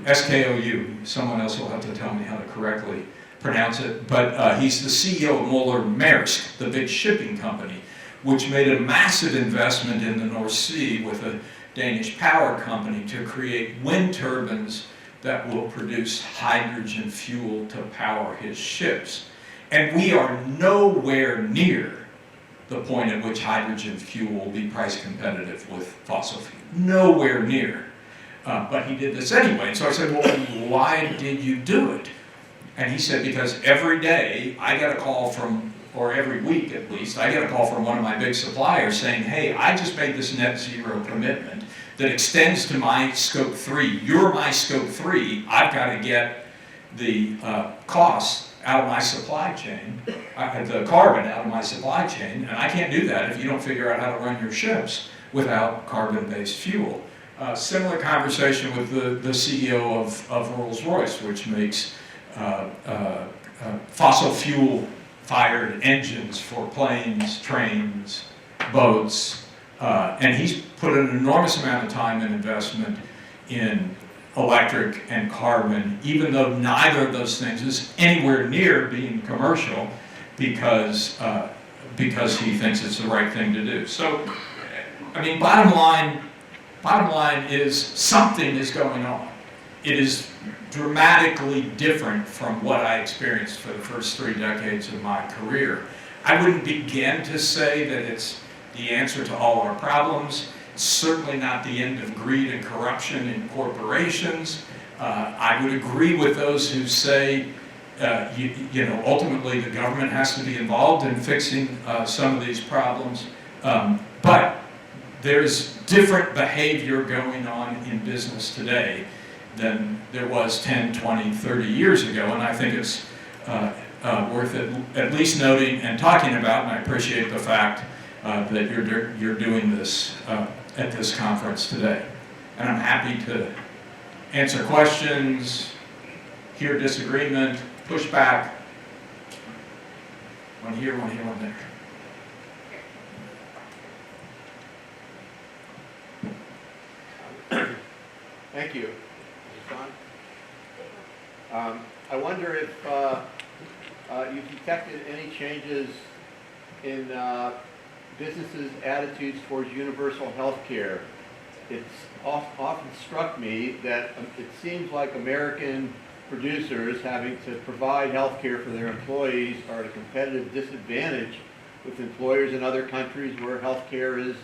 S-K-O-U. Someone else will have to tell me how to correctly pronounce it. But he's the CEO of Moller-Maersk, the big shipping company, which made a massive investment in the North Sea with a Danish power company to create wind turbines that will produce hydrogen fuel to power his ships. And we are nowhere near the point at which hydrogen fuel will be price competitive with fossil fuel. Nowhere near. But he did this anyway. And so I said, well, why did you do it? And he said, because every day I get a call from, or every week at least, I get a call from one of my big suppliers saying, hey, I just made this net zero commitment that extends to my scope 3. You're my scope 3. I've got to get the costs out of my supply chain, the carbon out of my supply chain, and I can't do that if you don't figure out how to run your ships without carbon-based fuel. Similar conversation with the CEO of Rolls-Royce, which makes fossil fuel-fired engines for planes, trains, boats, and he's put an enormous amount of time and investment in electric and carbon, even though neither of those things is anywhere near being commercial, because he thinks it's the right thing to do. So, I mean, bottom line is something is going on. It is dramatically different from what I experienced for the first 3 decades of my career. I wouldn't begin to say that it's the answer to all our problems. It's certainly not the end of greed and corruption in corporations. I would agree with those who say, ultimately the government has to be involved in fixing some of these problems. But there's different behavior going on in business today than there was 10, 20, 30 years ago, and I think it's worth at least noting and talking about, and I appreciate the fact that you're doing this at this conference today. And I'm happy to answer questions, hear disagreement, push back, one here, one here, one there. Thank you. I wonder if you've detected any changes in businesses' attitudes towards universal health care. It's often struck me that it seems like American producers having to provide health care for their employees are at a competitive disadvantage with employers in other countries where health care is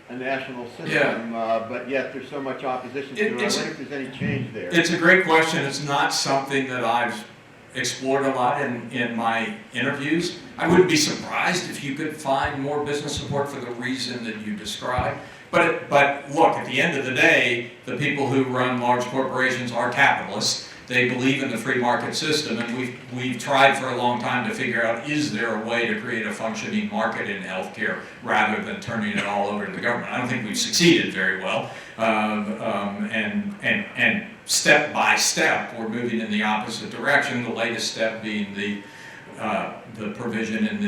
a national system, but yet there's so much opposition to it. I wonder if there's any change there. It's a great question. It's not something that I've explored a lot in my interviews. I wouldn't be surprised if you could find more business support for the reason that you described. But look, at the end of the day, the people who run large corporations are capitalists. They believe in the free market system, and we've tried for a long time to figure out, is there a way to create a functioning market in healthcare rather than turning it all over to the government? I don't think we've succeeded very well, and step by step we're moving in the opposite direction. The latest step being the provision in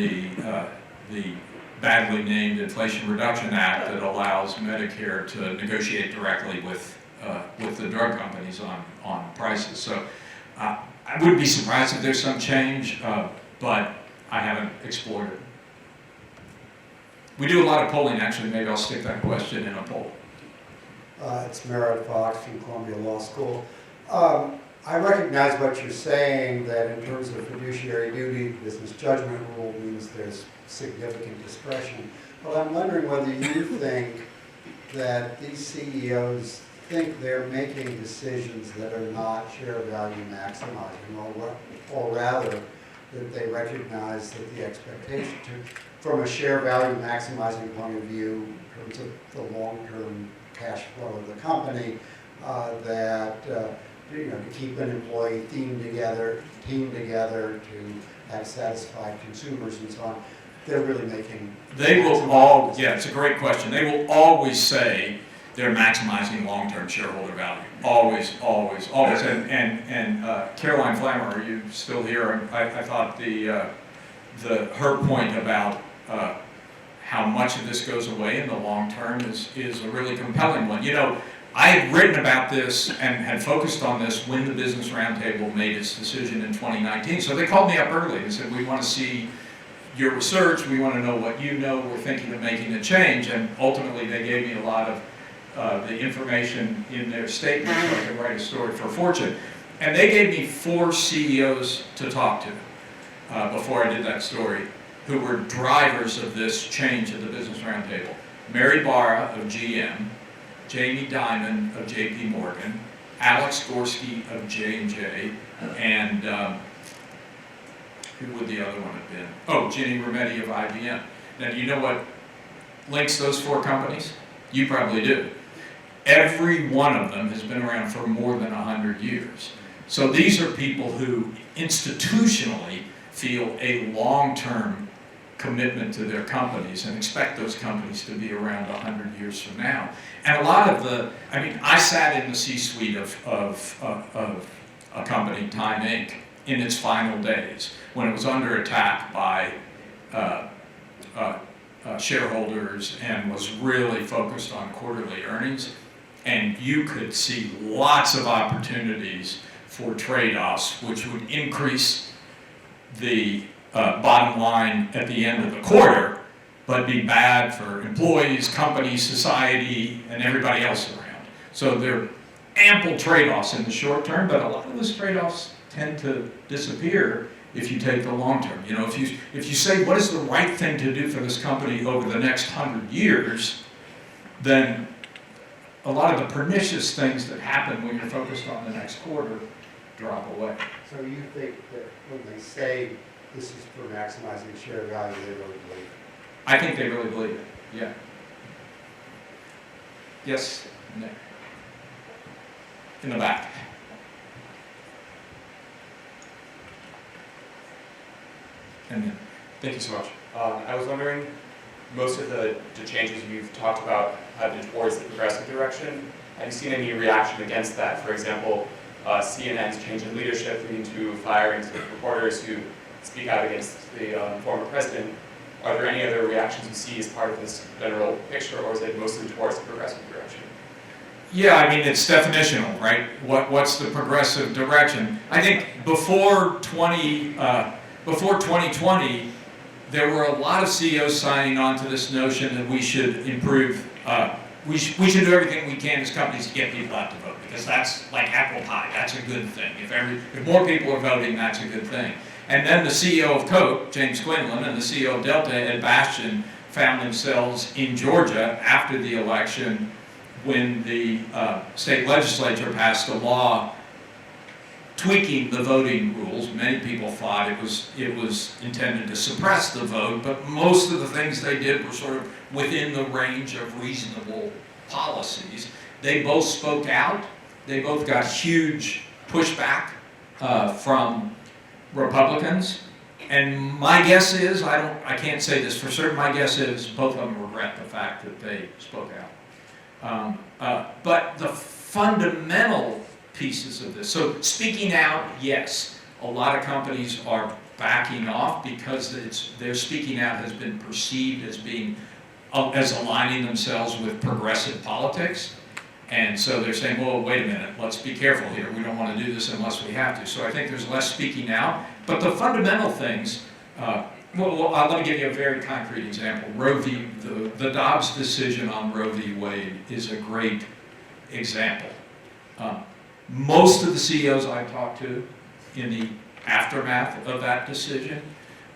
the badly named Inflation Reduction Act that allows Medicare to negotiate directly with the drug companies on prices. So I wouldn't be surprised if there's some change, but I haven't explored it. We do a lot of polling, actually. Maybe I'll stick that question in a poll. It's Merritt Fox from Columbia Law School. I recognize what you're saying, that in terms of fiduciary duty, business judgment rule means there's significant discretion. But I'm wondering whether you think that these CEOs think they're making decisions that are not share value maximizing, or rather, that they recognize that the expectation from a share value maximizing point of view, in terms of the long-term cash flow of the company, that to keep an employee team together, to have satisfied consumers and so on, they're really making. They will all, yeah, it's a great question. They will always say they're maximizing long-term shareholder value. Always, always, always. And Caroline Flammer, are you still here? I thought her point about how much of this goes away in the long term is a really compelling one. You know, I had written about this and had focused on this when the Business Roundtable made its decision in 2019. So they called me up early and said, we want to see your research, we want to know what you know, we're thinking of making a change. And ultimately they gave me a lot of the information in their statement so I could write a story for Fortune. And they gave me 4 CEOs to talk to before I did that story, who were drivers of this change at the Business Roundtable. Mary Barra of GM, Jamie Dimon of JP Morgan, Alex Gorski of J&J, and who would the other one have been? Oh, Ginny Rometty of IBM. Now, do you know what links those 4 companies? You probably do. Every one of them has been around for more than 100 years. So these are people who institutionally feel a long-term commitment to their companies and expect those companies to be around 100 years from now. And a lot of I sat in the C-suite of a company, Time Inc., in its final days, when it was under attack by shareholders and was really focused on quarterly earnings. And you could see lots of opportunities for trade-offs, which would increase the bottom line at the end of the quarter, but be bad for employees, companies, society, and everybody else around. So there are ample trade-offs in the short term, but a lot of those trade-offs tend to disappear if you take the long term. You know, if you say what is the right thing to do for this company over the next 100 years, then a lot of the pernicious things that happen when you're focused on the next quarter drop away. So you think that when they say this is for maximizing share value, they really believe it? I think they really believe it, yeah. Yes, Nick. In the back. And then, thank you so much. I was wondering, most of the changes you've talked about have been towards the progressive direction. Have you seen any reaction against that? For example, CNN's change in leadership leading to firings of reporters who speak out against the former president. Are there any other reactions you see as part of this general picture, or is it mostly towards the progressive direction? Yeah, I mean, it's definitional, right? What's the progressive direction? I think before 2020, there were a lot of CEOs signing on to this notion that we should improve, we should do everything we can as companies to get people out to vote, because that's like apple pie, that's a good thing. If more people are voting, that's a good thing. And then the CEO of Coke, James Quinlan, and the CEO of Delta, Ed Bastian, found themselves in Georgia after the election when the state legislature passed a law tweaking the voting rules. Many people thought it was intended to suppress the vote, but most of the things they did were sort of within the range of reasonable policies. They both spoke out. They both got huge pushback from Republicans. And my guess is, I can't say this for certain, my guess is both of them regret the fact that they spoke out. But the fundamental pieces of this. So speaking out, yes, a lot of companies are backing off because their speaking out has been perceived as being as aligning themselves with progressive politics. And so they're saying, well, wait a minute, let's be careful here. We don't want to do this unless we have to. So I think there's less speaking out. But the fundamental things, let me give you a very concrete example. Roe v. The Dobbs decision on Roe v. Wade is a great example. Most of the CEOs I talked to in the aftermath of that decision,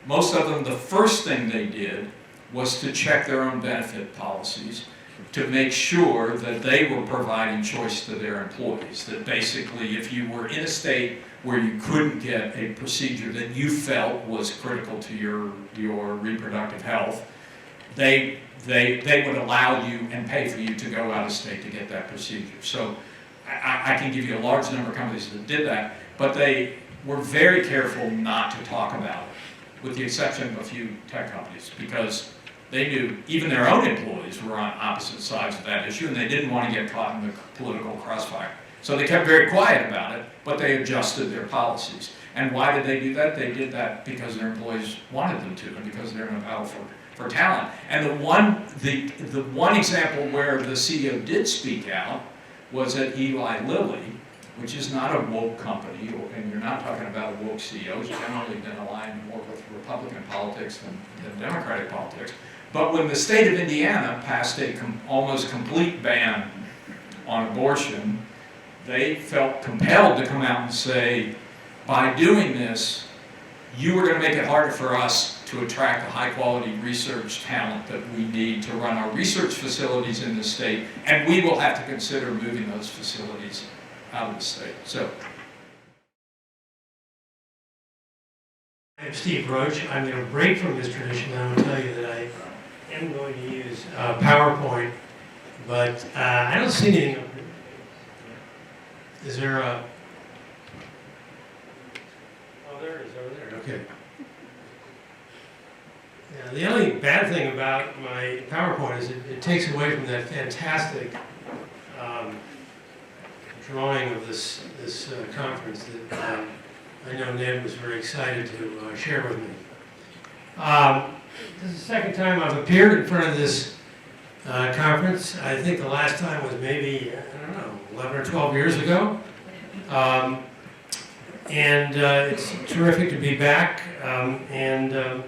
most of them, the first thing they did was to check their own benefit policies, to make sure that they were providing choice to their employees. That basically, if you were in a state where you couldn't get a procedure that you felt was critical to your reproductive health, they would allow you and pay for you to go out of state to get that procedure. So I can give you a large number of companies that did that, but they were very careful not to talk about it, with the exception of a few tech companies, because they knew even their own employees were on opposite sides of that issue, and they didn't want to get caught in the political crossfire. So they kept very quiet about it, but they adjusted their policies. And why did they do that? They did that because their employees wanted them to, and because they're in a battle for talent. And the one example where the CEO did speak out was at Eli Lilly, which is not a woke company, and you're not talking about a woke CEO. It's generally been aligned more with Republican politics than Democratic politics. But when the state of Indiana passed a almost complete ban on abortion, they felt compelled to come out and say, by doing this, you were going to make it harder for us to attract the high-quality research talent that we need to run our research facilities in the state, and we will have to consider moving those facilities out of the state. So, I'm Steve Roach. I'm going to break from this tradition. I will tell you that I am going to use PowerPoint, but I don't see anything up here. Is there a... Oh, there it is over there. Okay. Now, the only bad thing about my PowerPoint is it takes away from that fantastic drawing of this conference that I know Ned was very excited to share with me. This is the second time I've appeared in front of this conference. I think the last time was maybe, I don't know, 11 or 12 years ago. And it's terrific to be back and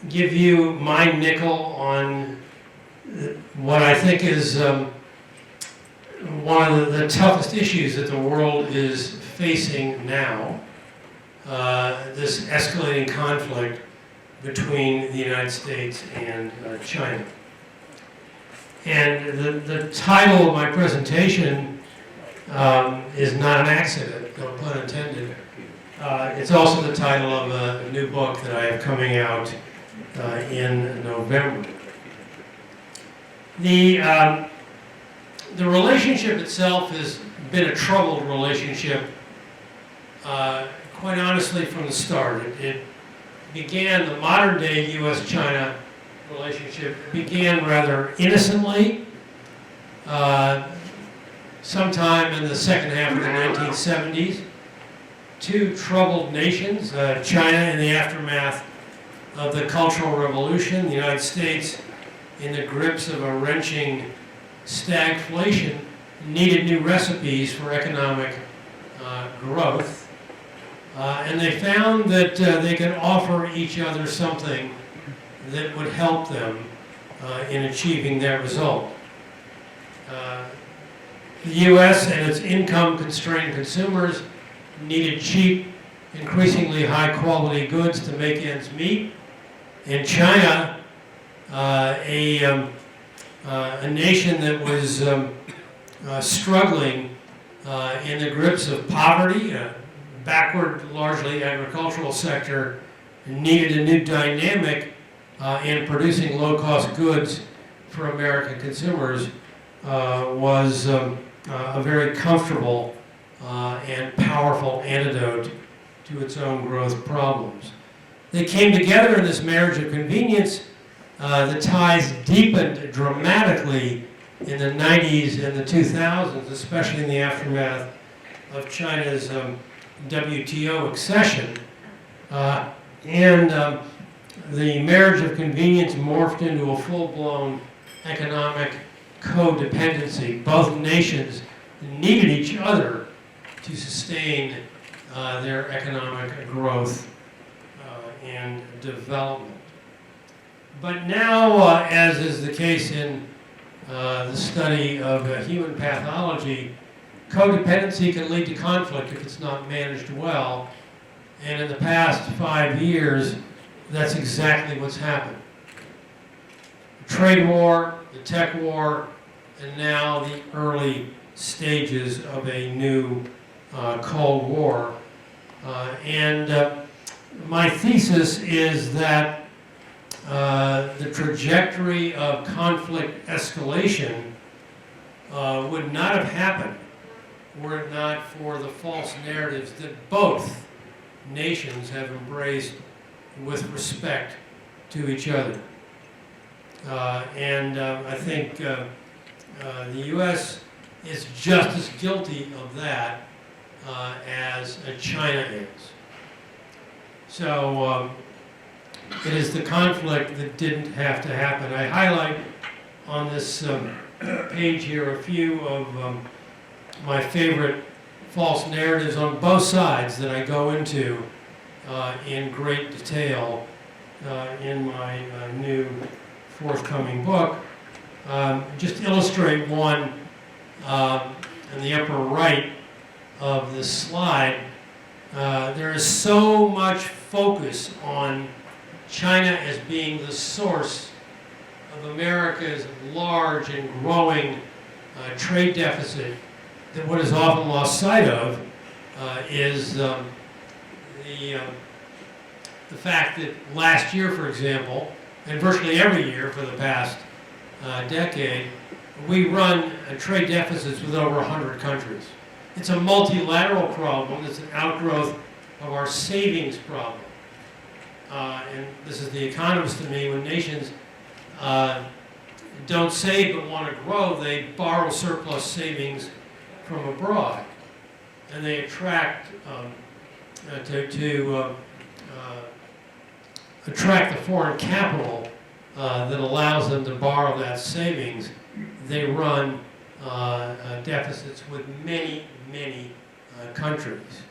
give you my nickel on what I think is one of the toughest issues that the world is facing now, this escalating conflict between the United States and China. And the title of my presentation is not an accident, no pun intended. It's also the title of a new book that I have coming out in November. The relationship itself has been a troubled relationship, quite honestly, from the start. It began, the modern day U.S.-China relationship began rather innocently, sometime in the second half of the 1970s. Two troubled nations, China in the aftermath of the Cultural Revolution, the United States in the grips of a wrenching stagflation, needed new recipes for economic growth. And they found that they could offer each other something that would help them in achieving that result. The U.S. and its income-constrained consumers needed cheap, increasingly high-quality goods to make ends meet. In China, a nation that was struggling in the grips of poverty, a backward, largely agricultural sector, needed a new dynamic in producing low-cost goods for American consumers, was a very comfortable and powerful antidote to its own growth problems. They came together in this marriage of convenience. The ties deepened dramatically in the 90s and the 2000s, especially in the aftermath of China's WTO accession. And the marriage of convenience morphed into a full-blown economic codependency. Both nations needed each other to sustain their economic growth and development. But now, as is the case in the study of human pathology, codependency can lead to conflict if it's not managed well. And in the past 5 years, that's exactly what's happened. A trade war, the tech war, and now the early stages of a new Cold War. My thesis is that the trajectory of conflict escalation would not have happened were it not for the false narratives that both nations have embraced with respect to each other. I think the U.S. is just as guilty of that as China is. So it is the conflict that didn't have to happen. I highlight on this page here a few of my favorite false narratives on both sides that I go into in great detail in my new forthcoming book. Just to illustrate one in the upper right of this slide, there is so much focus on China as being the source of America's large and growing trade deficit, that what is often lost sight of is the fact that last year, for example, and virtually every year for the past decade, we run trade deficits with over 100 countries. It's a multilateral problem. It's an outgrowth of our savings problem. And this is the economist in me. When nations don't save but want to grow, they borrow surplus savings from abroad, and they attract attract the foreign capital that allows them to borrow that savings. They run deficits with many countries.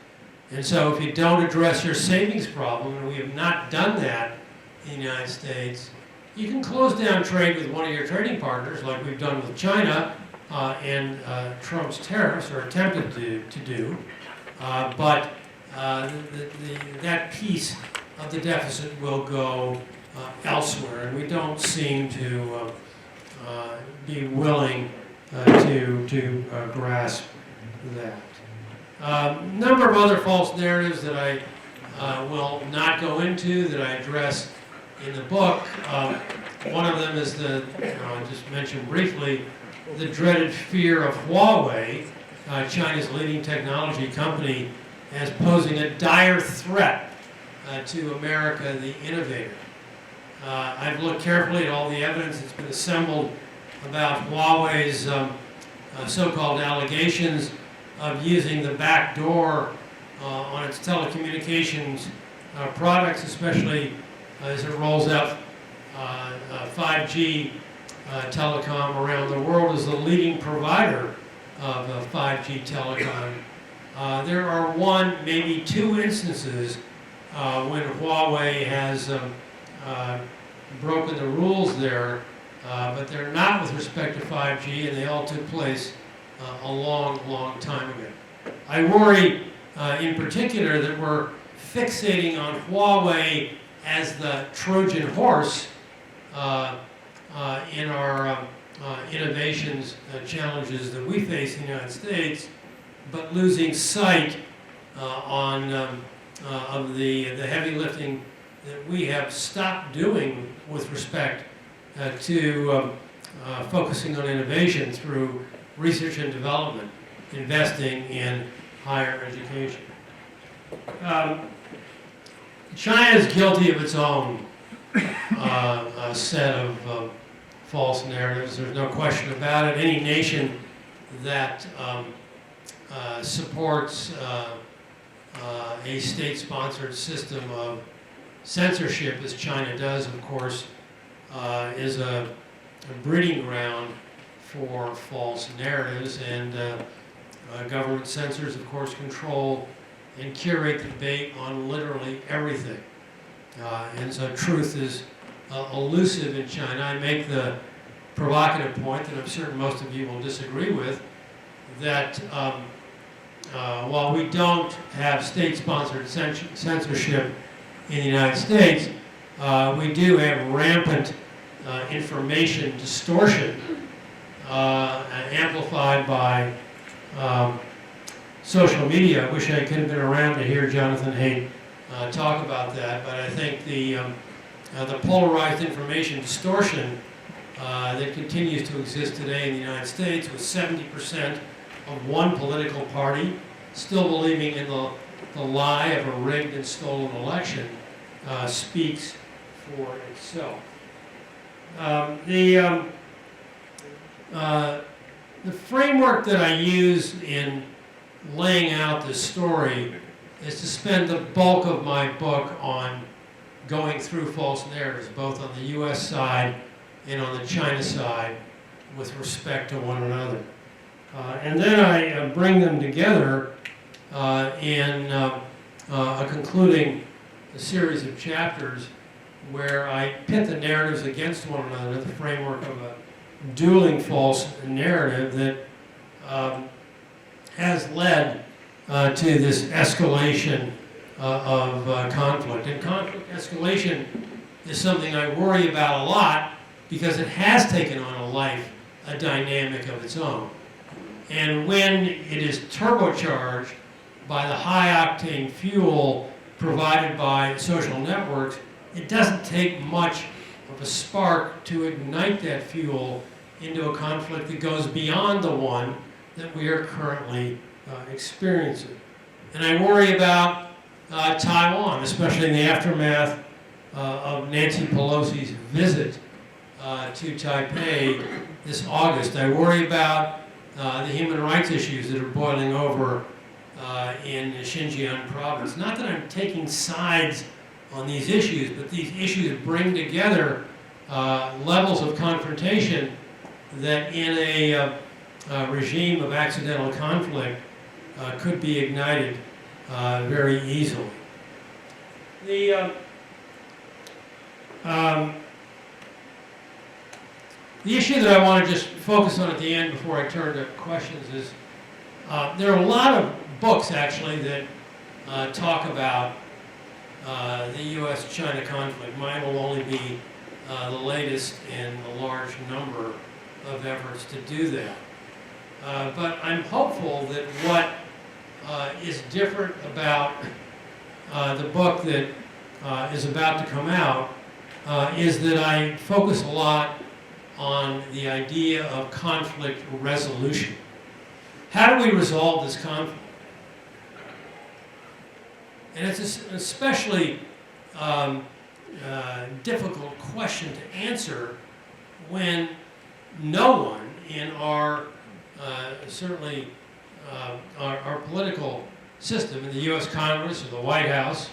And so if you don't address your savings problem, and we have not done that in the United States, you can close down trade with one of your trading partners, like we've done with China and Trump's tariffs, or attempted to do. But that piece of the deficit will go elsewhere, and we don't seem to be willing to grasp that. Number of other false narratives that I will not go into, that I address in the book. One of them is I just mentioned briefly, the dreaded fear of Huawei, China's leading technology company, as posing a dire threat to America, the innovator. I've looked carefully at all the evidence that's been assembled about Huawei's so-called allegations of using the back door on its telecommunications products, especially as it rolls out 5G telecom around the world, as the leading provider of 5G telecom. There are one, maybe two instances when Huawei has broken the rules there, but they're not with respect to 5G, and they all took place a long time ago. I worry in particular that we're fixating on Huawei as the Trojan horse in our innovations challenges that we face in the United States, but losing sight of the heavy lifting that we have stopped doing with respect to focusing on innovation through research and development, investing in higher education. China is guilty of its own set of false narratives. There's no question about it. Any nation that supports a state-sponsored system of censorship, as China does, of course, is a breeding ground for false narratives, and government censors, of course, control and curate the debate on literally everything. And so truth is elusive in China. I make the provocative point that I'm certain most of you will disagree with, that while we don't have state-sponsored censorship in the United States, we do have rampant information distortion amplified by social media. I wish I could have been around to hear Jonathan Haidt talk about that, but I think the polarized information distortion that continues to exist today in the United States, with 70% of one political party still believing in the lie of a rigged and stolen election, speaks for itself. The framework that I use in laying out this story is to spend the bulk of my book on going through false narratives, both on the US side and on the China side, with respect to one another. And then I bring them together in a concluding series of chapters where I pit the narratives against one another, the framework of a dueling false narrative that has led to this escalation of conflict. And conflict escalation is something I worry about a lot because it has taken on a life, a dynamic of its own. And when it is turbocharged by the high-octane fuel provided by social networks, it doesn't take much of a spark to ignite that fuel into a conflict that goes beyond the one that we are currently experiencing. And I worry about Taiwan, especially in the aftermath of Nancy Pelosi's visit to Taipei this August. I worry about the human rights issues that are boiling over in the Xinjiang province. Not that I'm taking sides on these issues, but these issues bring together levels of confrontation that in a regime of accidental conflict could be ignited very easily. The issue that I want to just focus on at the end before I turn to questions is there are a lot of books actually that talk about the U.S.-China conflict. Mine will only be the latest in a large number of efforts to do that. But I'm hopeful that what is different about the book that is about to come out is that I focus a lot on the idea of conflict resolution. How do we resolve this conflict? And it's an especially difficult question to answer when no one in our, certainly our political system, in the US Congress or the White House,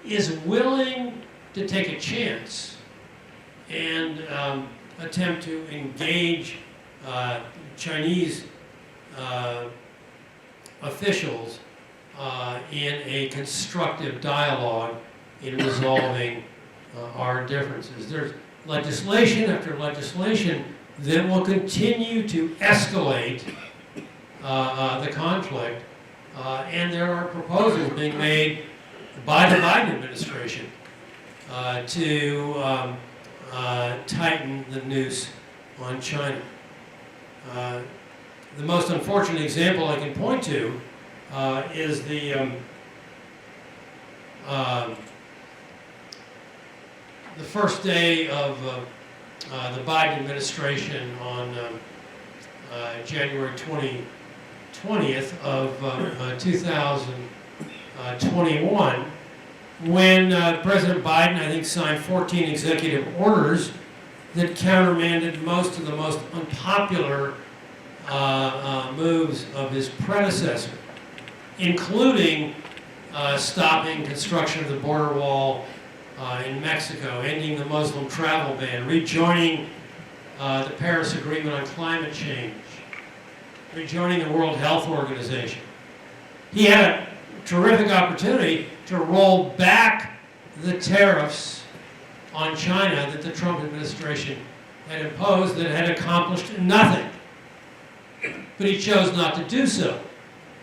is willing to take a chance and attempt to engage Chinese officials in a constructive dialogue in resolving our differences. There's legislation after legislation that will continue to escalate the conflict, and there are proposals being made by the Biden administration to tighten the noose on China. The most unfortunate example I can point to is the first day of the Biden administration on January 20th of 2021, when President Biden, I think, signed 14 executive orders that countermanded most of the most unpopular moves of his predecessor, including stopping construction of the border wall in Mexico, ending the Muslim travel ban, rejoining the Paris Agreement on climate change, rejoining the World Health Organization. He had a terrific opportunity to roll back the tariffs on China that the Trump administration had imposed that had accomplished nothing. But he chose not to do so.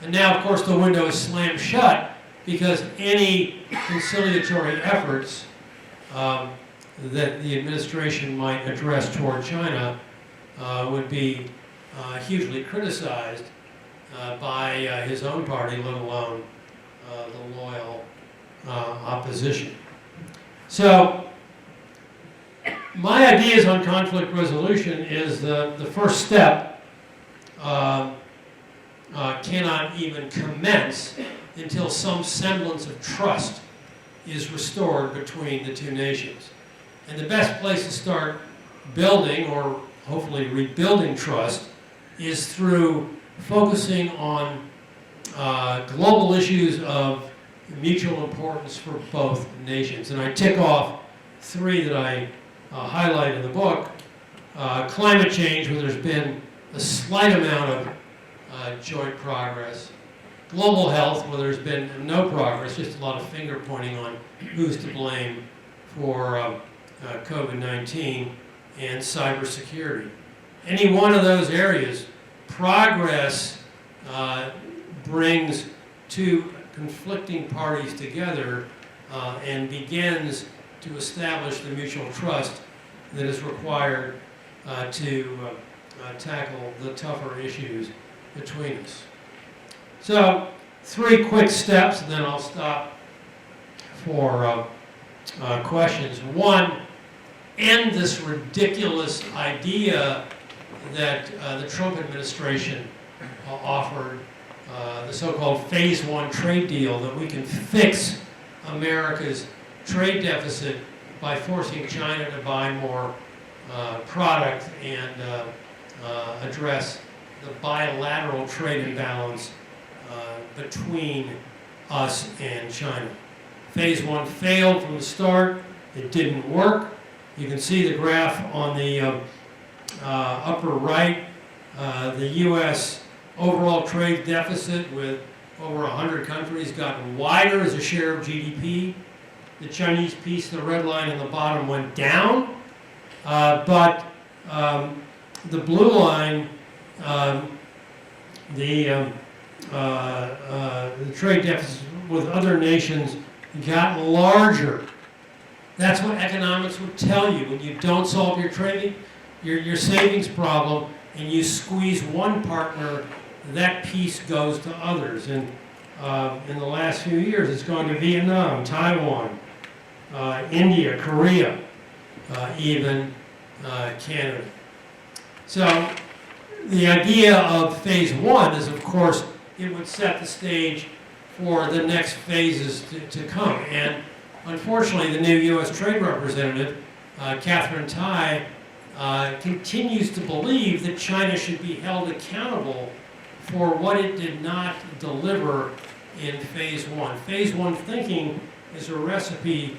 And now, of course, the window is slammed shut because any conciliatory efforts that the administration might address toward China would be hugely criticized by his own party, let alone the loyal opposition. So my ideas on conflict resolution is the first step cannot even commence until some semblance of trust is restored between the two nations. And the best place to start building, or hopefully rebuilding trust, is through focusing on global issues of mutual importance for both nations. And I tick off three that I highlight in the book. Climate change, where there's been a slight amount of joint progress. Global health, where there's been no progress, just a lot of finger pointing on who's to blame for COVID-19, and cybersecurity. Any one of those areas, progress brings two conflicting parties together and begins to establish the mutual trust that is required to tackle the tougher issues between us. So, three quick steps, and then I'll stop for questions. One, end this ridiculous idea that the Trump administration offered, the so-called Phase 1 trade deal, that we can fix America's trade deficit by forcing China to buy more product and address the bilateral trade imbalance between us and China. Phase 1 failed from the start. It didn't work. You can see the graph on the upper right. The U.S. overall trade deficit with over 100 countries got wider as a share of GDP. The Chinese piece, the red line in the bottom, went down. But the blue line, the trade deficit with other nations got larger. That's what economics would tell you. When you don't solve your savings problem, and you squeeze one partner, that piece goes to others. And in the last few years, it's gone to Vietnam, Taiwan, India, Korea, even Canada. So the idea of Phase 1 is, of course, it would set the stage for the next phases to come. And unfortunately, the new U.S. Trade Representative, Catherine Tai, continues to believe that China should be held accountable for what it did not deliver in Phase 1. Phase 1 thinking is a recipe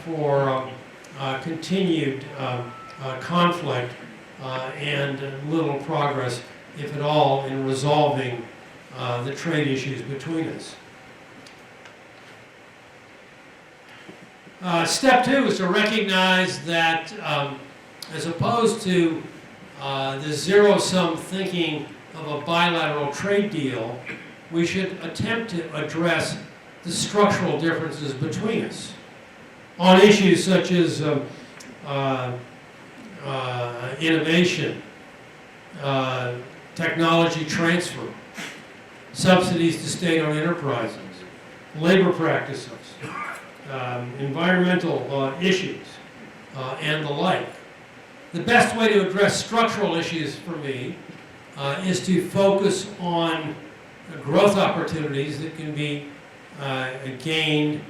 for continued conflict and little progress, if at all, in resolving the trade issues between us. Step 2 is to recognize that as opposed to the zero-sum thinking of a bilateral trade deal, we should attempt to address the structural differences between us on issues such as innovation, technology transfer, subsidies to state-owned enterprises, labor practices, environmental issues, and the like. The best way to address structural issues for me is to focus on growth opportunities that can be gained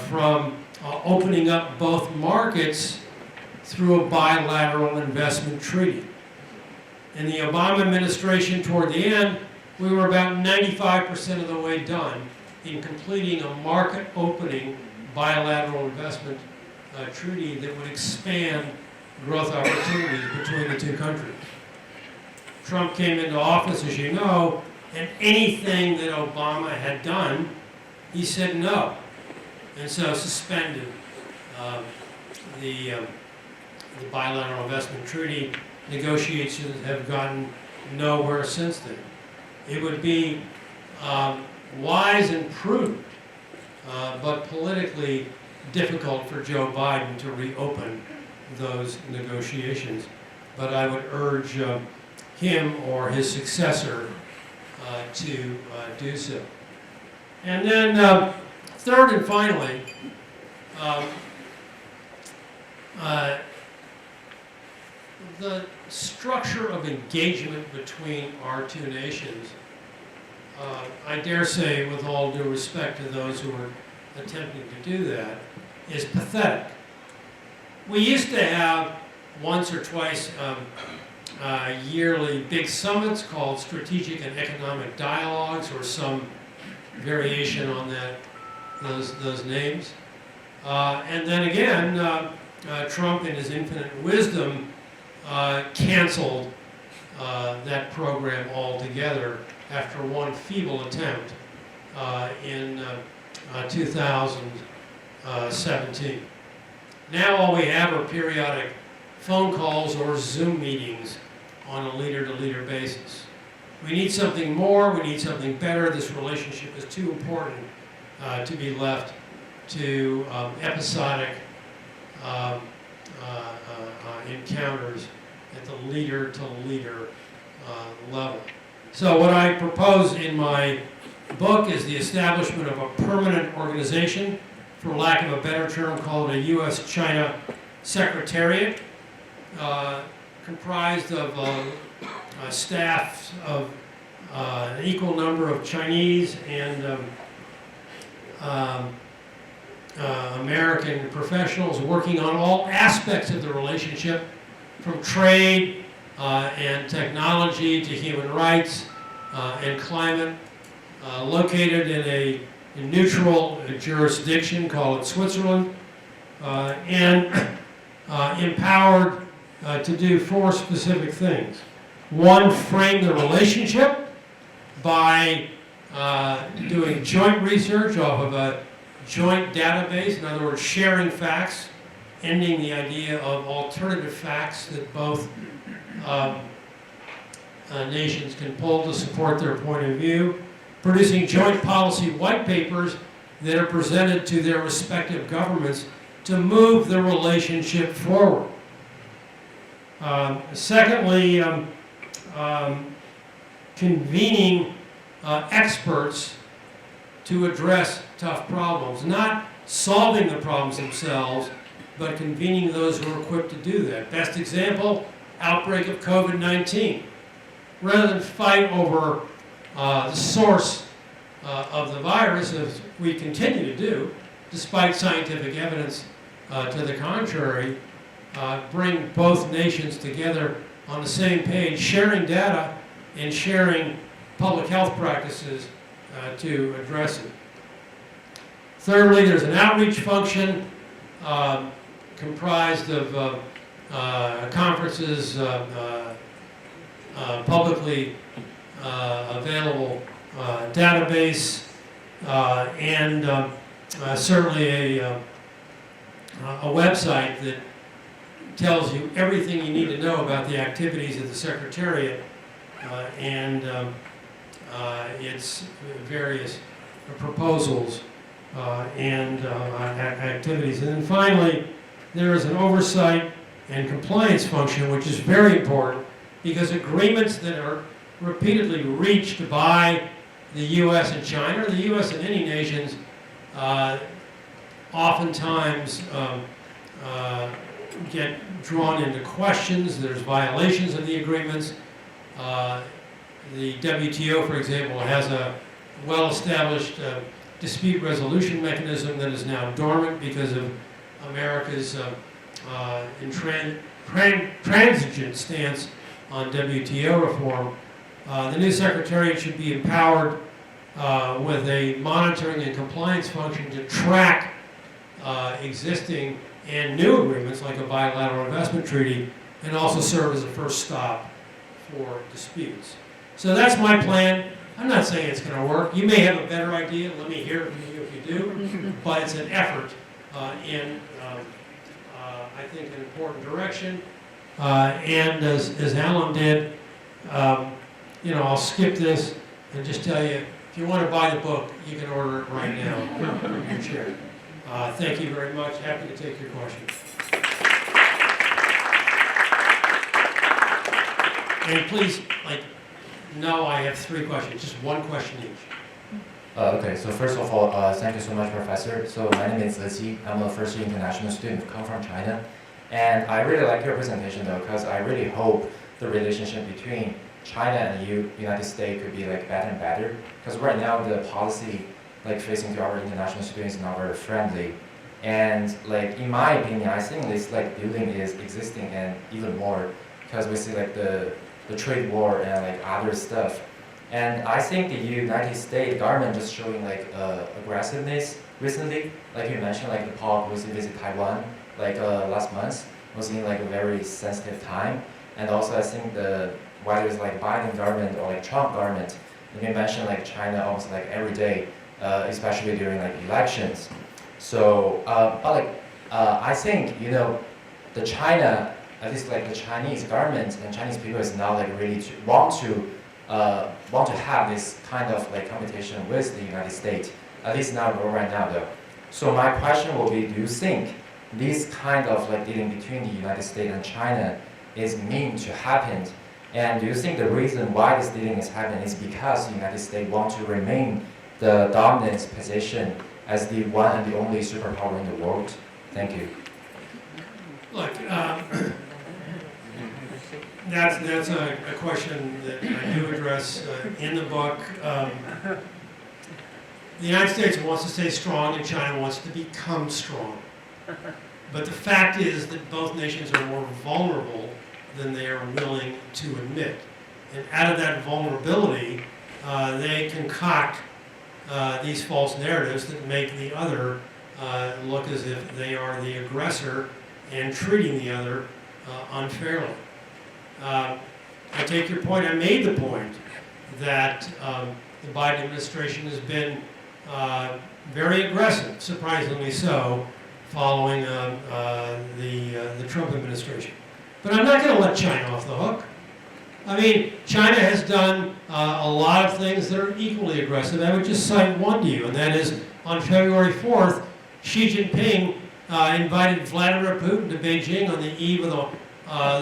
from opening up both markets through a bilateral investment treaty. In the Obama administration, toward the end, we were about 95% of the way done in completing a market-opening bilateral investment treaty that would expand growth opportunities between the two countries. Trump came into office, as you know, and anything that Obama had done, he said no, and so suspended the bilateral investment treaty. Negotiations have gotten nowhere since then. It would be wise and prudent, but politically difficult for Joe Biden to reopen those negotiations. But I would urge him or his successor to do so. And then third and finally, the structure of engagement between our two nations, I dare say, with all due respect to those who are attempting to do that, is pathetic. We used to have once or twice yearly big summits called strategic and economic dialogues, or some variation on that, those names. And then again, Trump, in his infinite wisdom, canceled that program altogether after one feeble attempt in 2017. Now all we have are periodic phone calls or Zoom meetings on a leader-to-leader basis. We need something more, we need something better. This relationship is too important to be left to episodic encounters at the leader-to-leader level. So what I propose in my book is the establishment of a permanent organization, for lack of a better term, called a U.S.-China Secretariat, comprised of staff of an equal number of Chinese and American professionals working on all aspects of the relationship, from trade and technology to human rights and climate, located in a neutral jurisdiction called Switzerland, and empowered to do four specific things. One, frame the relationship by doing joint research off of a joint database, in other words, sharing facts, ending the idea of alternative facts that both nations can pull to support their point of view, producing joint policy white papers that are presented to their respective governments to move the relationship forward. Secondly, convening experts to address tough problems, not solving the problems themselves, but convening those who are equipped to do that. Best example, outbreak of COVID-19. Rather than fight over the source of the virus, as we continue to do, despite scientific evidence to the contrary, bring both nations together on the same page, sharing data and sharing public health practices to address it. Thirdly, there's an outreach function comprised of conferences, publicly available database, and certainly a website that tells you everything you need to know about the activities of the Secretariat and its various proposals and activities. And then finally, there is an oversight and compliance function, which is very important, because agreements that are repeatedly reached by the U.S. and China, or the U.S. and any nations, oftentimes get drawn into questions. There's violations of the agreements. The WTO, for example, has a well-established dispute resolution mechanism that is now dormant because of America's intransigent stance on WTO reform. The new Secretariat should be empowered with a monitoring and compliance function to track existing and new agreements, like a bilateral investment treaty, and also serve as a first stop for disputes. So that's my plan. I'm not saying it's going to work. You may have a better idea. Let me hear from you if you do. But it's an effort in, I think, an important direction. And as Alan did, I'll skip this and just tell you, if you want to buy the book, you can order it right now from your chair. Thank you very much. Happy to take your questions. And please, no, I have 3 questions, just 1 question each. Okay, so first of all, thank you so much, Professor. So my name is Lezi. I'm a first-year international student, come from China. And I really like your presentation, though, because I really hope the relationship between China and the United States could be better and better. Because right now, the policy facing to our international students is not very friendly. And in my opinion, I think this building is existing and even more, because we see the trade war and other stuff. And I think the United States government just showing aggressiveness recently. Like you mentioned, the Paul Pelosi visit Taiwan last month was in a very sensitive time. And also I think whether it's Biden government or Trump government, you mentioned China almost every day, especially during elections. So, I think the China, at least the Chinese government and Chinese people is now really want to have this kind of competition with the United States, at least now right now though. So my question will be, do you think this kind of dealing between the United States and China is meant to happen? And do you think the reason why this dealing is happening is because the United States want to remain the dominant position as the one and the only superpower in the world? Thank you. Look, that's a question that I do address in the book. The United States wants to stay strong and China wants to become strong. But the fact is that both nations are more vulnerable than they are willing to admit. And out of that vulnerability, they concoct these false narratives that make the other look as if they are the aggressor and treating the other unfairly. I take your point. I made the point that the Biden administration has been very aggressive, surprisingly so, following the Trump administration. But I'm not going to let China off the hook. I mean, China has done a lot of things that are equally aggressive. I would just cite one to you, and that is on February 4th, Xi Jinping invited Vladimir Putin to Beijing on the eve of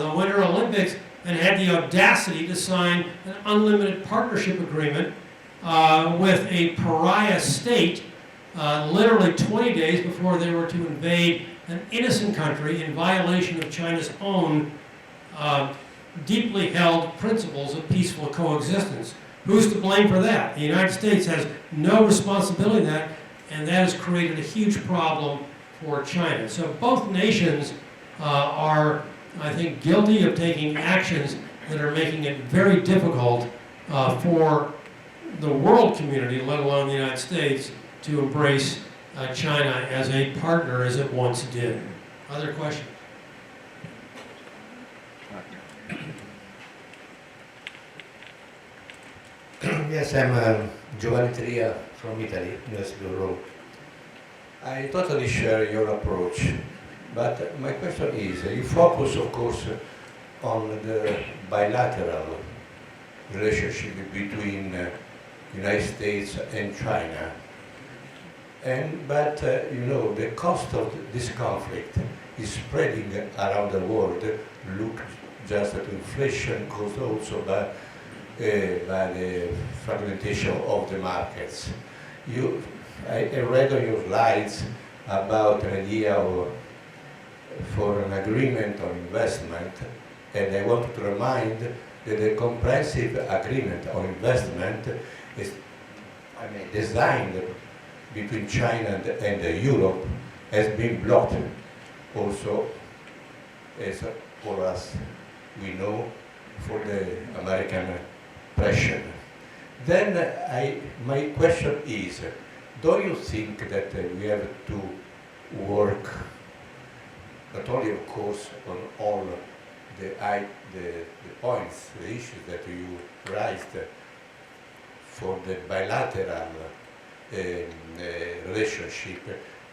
the Winter Olympics and had the audacity to sign an unlimited partnership agreement with a pariah state literally 20 days before they were to invade an innocent country in violation of China's own deeply held principles of peaceful coexistence. Who's to blame for that? The United States has no responsibility in that, and that has created a huge problem for China. So both nations are, I think, guilty of taking actions that are making it very difficult for the world community, let alone the United States, to embrace China as a partner as it once did. Other questions? Yes, I'm Giovanni Tria from Italy, University of Rome. I totally share your approach, but my question is, you focus, of course, on the bilateral relationship between United States and China. But the cost of this conflict is spreading around the world. Look just at inflation caused also by the fragmentation of the markets. I read on your slides about an idea for an agreement on investment, and I want to remind that the comprehensive agreement on investment is designed between China and Europe has been blocked also, as for us we know, for the American pressure. Then my question is, don't you think that we have to work not only, of course, on all the points, the issues that you raised for the bilateral relationship,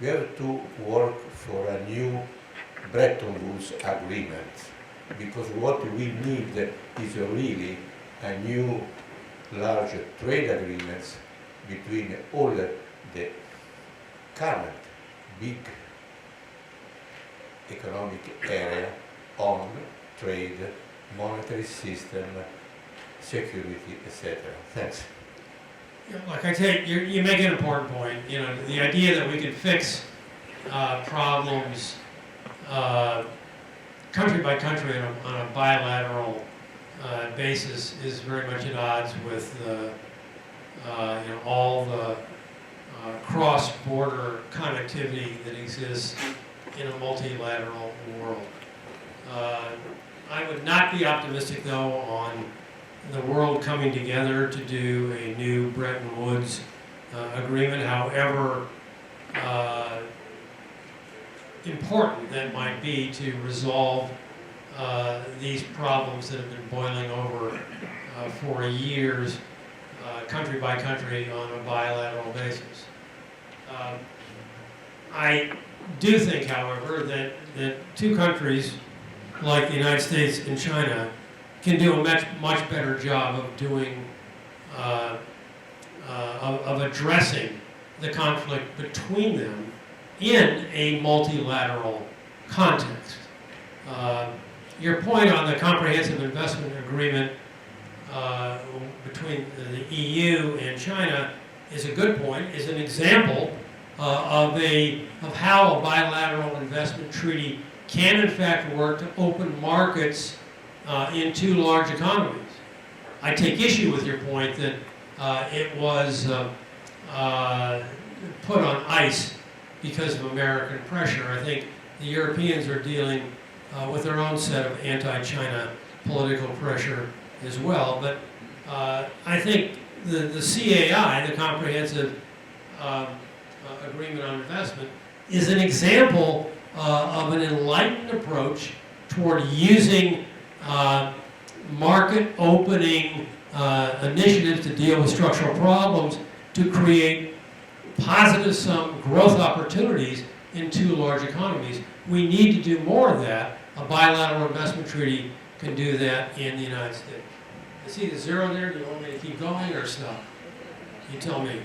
we have to work for a new Bretton Woods agreement, because what we need is really a new large trade agreements between all the current big economic area on trade, monetary system, security, etc. Thanks. Like I say, you make an important point. You know, the idea that we can fix problems country by country on a bilateral basis is very much at odds with you know, all the cross-border connectivity that exists in a multilateral world. I would not be optimistic, though, on the world coming together to do a new Bretton Woods agreement, however important that might be to resolve these problems that have been boiling over for years, country by country on a bilateral basis. I do think, however, that two countries like the United States and China can do a much better job of doing, of addressing the conflict between them in a multilateral context. Your point on the comprehensive investment agreement between the EU and China is a good point, is an example of how a bilateral investment treaty can in fact work to open markets in two large economies. I take issue with your point that it was put on ice because of American pressure. I think the Europeans are dealing with their own set of anti-China political pressure as well. But I think the CAI, the Comprehensive Agreement on Investment, is an example of an enlightened approach toward using market opening initiatives to deal with structural problems to create positive sum growth opportunities in two large economies. We need to do more of that. A bilateral investment treaty can do that in the United States. I see the zero there. Do you want me to keep going or stop? You tell me.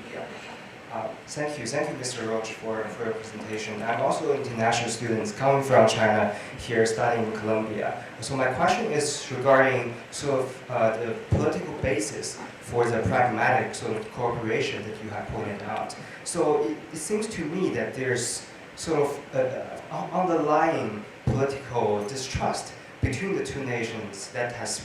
Thank you, Mr. Roach, for your presentation. I'm also an international student coming from China here studying in Columbia. So my question is regarding sort of the political basis for the pragmatic sort of cooperation that you have pointed out. So it seems to me that there's sort of underlying political distrust between the two nations that has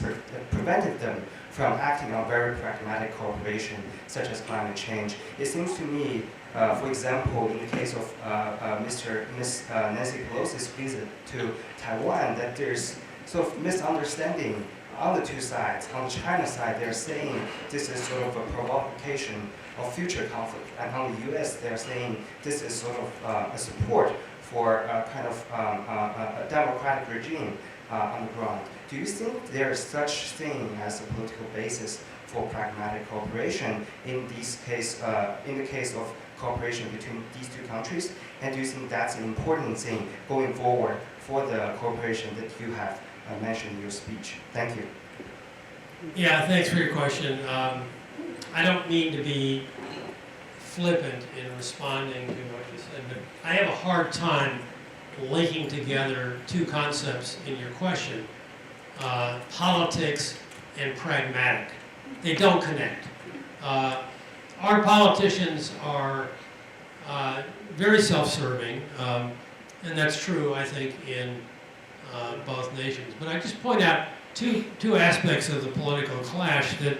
prevented them from acting on very pragmatic cooperation, such as climate change. It seems to me, for example, in the case of Miss Nancy Pelosi's visit to Taiwan, that there's sort of misunderstanding on the two sides. On the China side, they're saying this is sort of a provocation of future conflict, and on the U.S., they're saying this is sort of a support for a kind of a democratic regime on the ground. Do you think there is such thing as a political basis for pragmatic cooperation in the case of cooperation between these two countries? And do you think that's an important thing going forward for the cooperation that you have mentioned in your speech? Thank you. Yeah, thanks for your question. I don't mean to be flippant in responding to what you said, but I have a hard time linking together two concepts in your question, politics and pragmatic. They don't connect. Our politicians are very self-serving, and that's true, I think, in both nations. But I just point out two aspects of the political clash that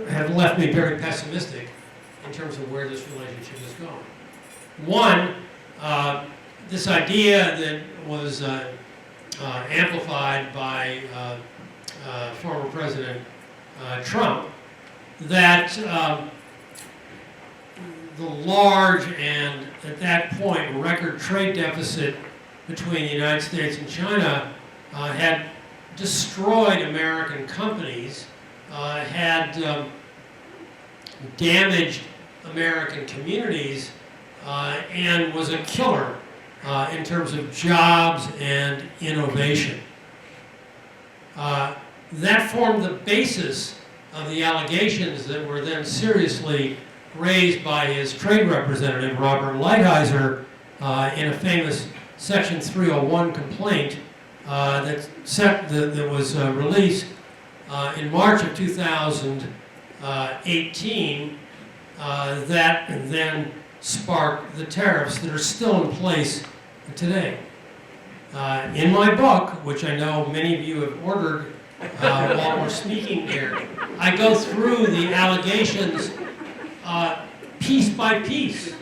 have left me very pessimistic in terms of where this relationship is going. One, this idea that was amplified by former President Trump, that the large and, at that point, record trade deficit between the United States and China had destroyed American companies, had damaged American communities, and was a killer in terms of jobs and innovation. That formed the basis of the allegations that were then seriously raised by his trade representative, Robert Lighthizer, in a famous Section 301 complaint that was released in March of 2018 that then sparked the tariffs that are still in place today. In my book, which I know many of you have ordered while we're speaking here, I go through the allegations piece by piece.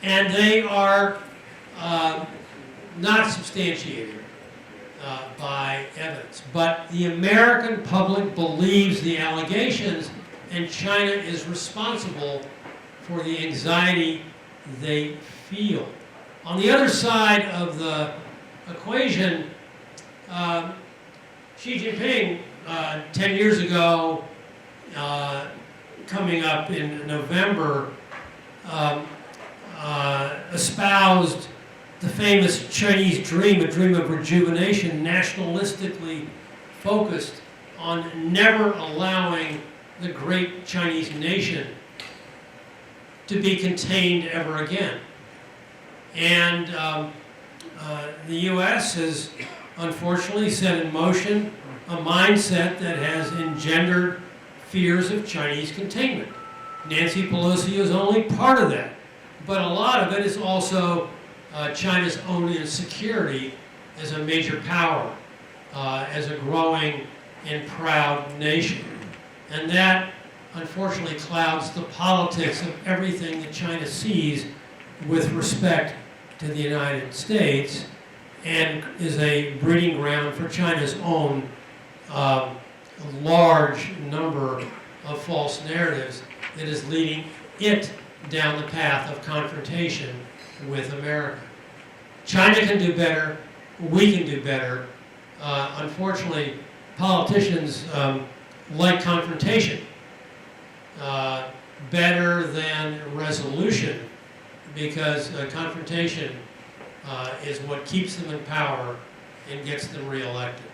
And they are not substantiated by evidence. But the American public believes the allegations, and China is responsible for the anxiety they feel. On the other side of the equation, Xi Jinping, 10 years ago, coming up in November, espoused the famous Chinese dream, a dream of rejuvenation, nationalistically focused on never allowing the great Chinese nation to be contained ever again. And the U.S. has unfortunately set in motion a mindset that has engendered fears of Chinese containment. Nancy Pelosi is only part of that, but a lot of it is also China's own insecurity as a major power, as a growing and proud nation. And that, unfortunately, clouds the politics of everything that China sees with respect to the United States, and is a breeding ground for China's own large number of false narratives that is leading it down the path of confrontation with America. China can do better, we can do better. Unfortunately, politicians like confrontation better than resolution, because confrontation is what keeps them in power and gets them reelected.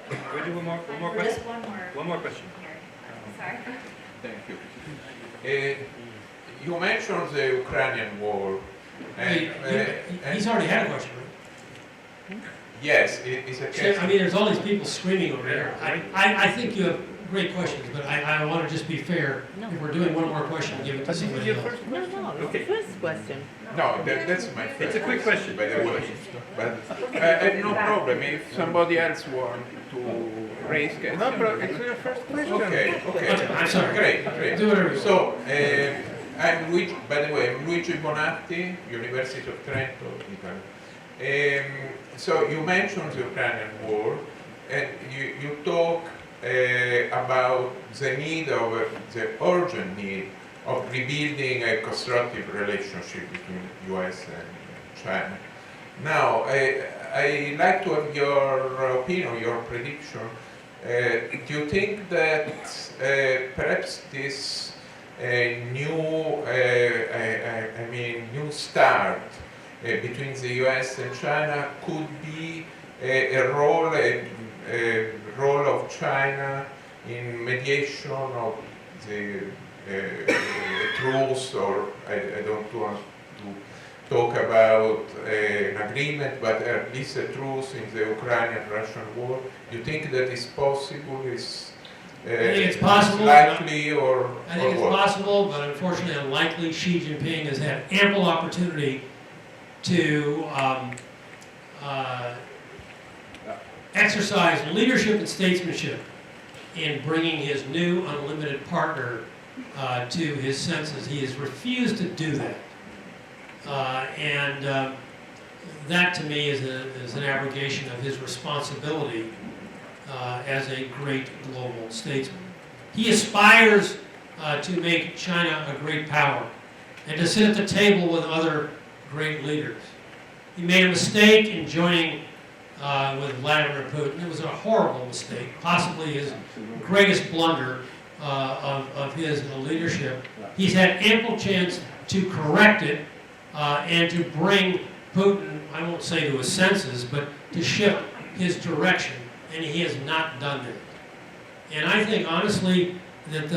Can we do one more question? Just one more. One more question. Sorry. Thank you. You mentioned the Ukrainian war. And, He's already had a question, right? Yes, it's a question. I mean, there's all these people screaming over there. I think you have great questions, but I want to just be fair. If we're doing one more question, give it to somebody else. Okay. First question. No, that's my first. It's a quick question. By the way, but no problem. If somebody else wants to raise questions. No problem. It's your first question. Okay. I'm sorry. Great. Do whatever you want. So, I'm Luigi, by the way, I'm Luigi Bonatti, University of Trento, Italy. So you mentioned the Ukrainian war, and you talk about the need of the urgent need of rebuilding a constructive relationship between the U.S. and China. Now, I like to have your opinion, your prediction. Do you think that perhaps this new start between the U.S. and China could be a role of China in mediation of the truce, or I don't want to talk about an agreement, but at least a truce in the Ukrainian-Russian war? Do you think that is possible? I think it's possible. Likely, or I think it's what? possible, but unfortunately unlikely. Xi Jinping has had ample opportunity to exercise leadership and statesmanship in bringing his new unlimited partner to his senses. He has refused to do that. That to me is an abrogation of his responsibility as a great global statesman. He aspires to make China a great power and to sit at the table with other great leaders. He made a mistake in joining with Vladimir Putin. It was a horrible mistake, possibly his greatest blunder of his leadership. He's had ample chance to correct it and to bring Putin, I won't say to his senses, but to shift his direction, and he has not done that. And I think, honestly, that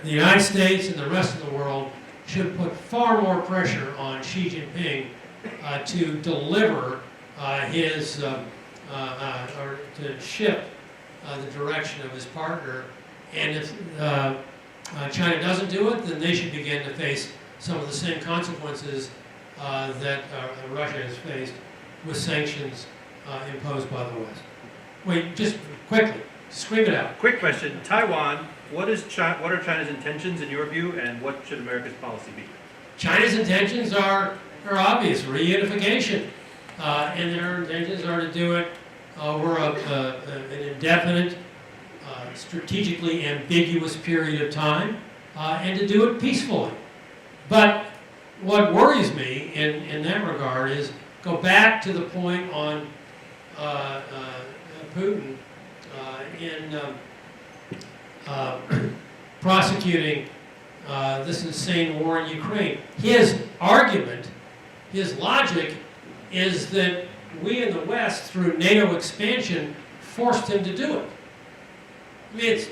the United States and the rest of the world should put far more pressure on Xi Jinping to deliver his, or to shift the direction of his partner. And if China doesn't do it, then they should begin to face some of the same consequences that Russia has faced with sanctions imposed by the West. Wait, just quickly, scream it out. Quick question, Taiwan, what are China's intentions in your view, and what should America's policy be? China's intentions are obvious, reunification. And their intentions are to do it over an indefinite, strategically ambiguous period of time, and to do it peacefully. But what worries me in that regard is go back to the point on Putin in prosecuting this insane war in Ukraine. His argument, his logic, is that we in the West, through NATO expansion, forced him to do it. I mean, it's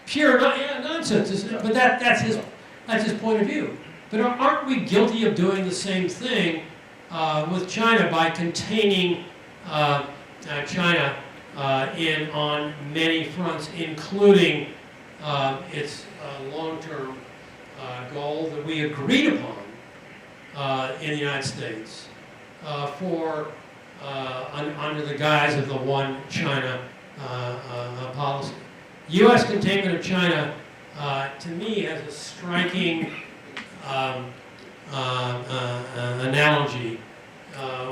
pure nonsense, isn't it? But that's his point of view. But aren't we guilty of doing the same thing with China by containing China on many fronts, including its long-term goal that we agreed upon in the United States under the guise of the one China policy. U.S. containment of China, to me, has a striking analogy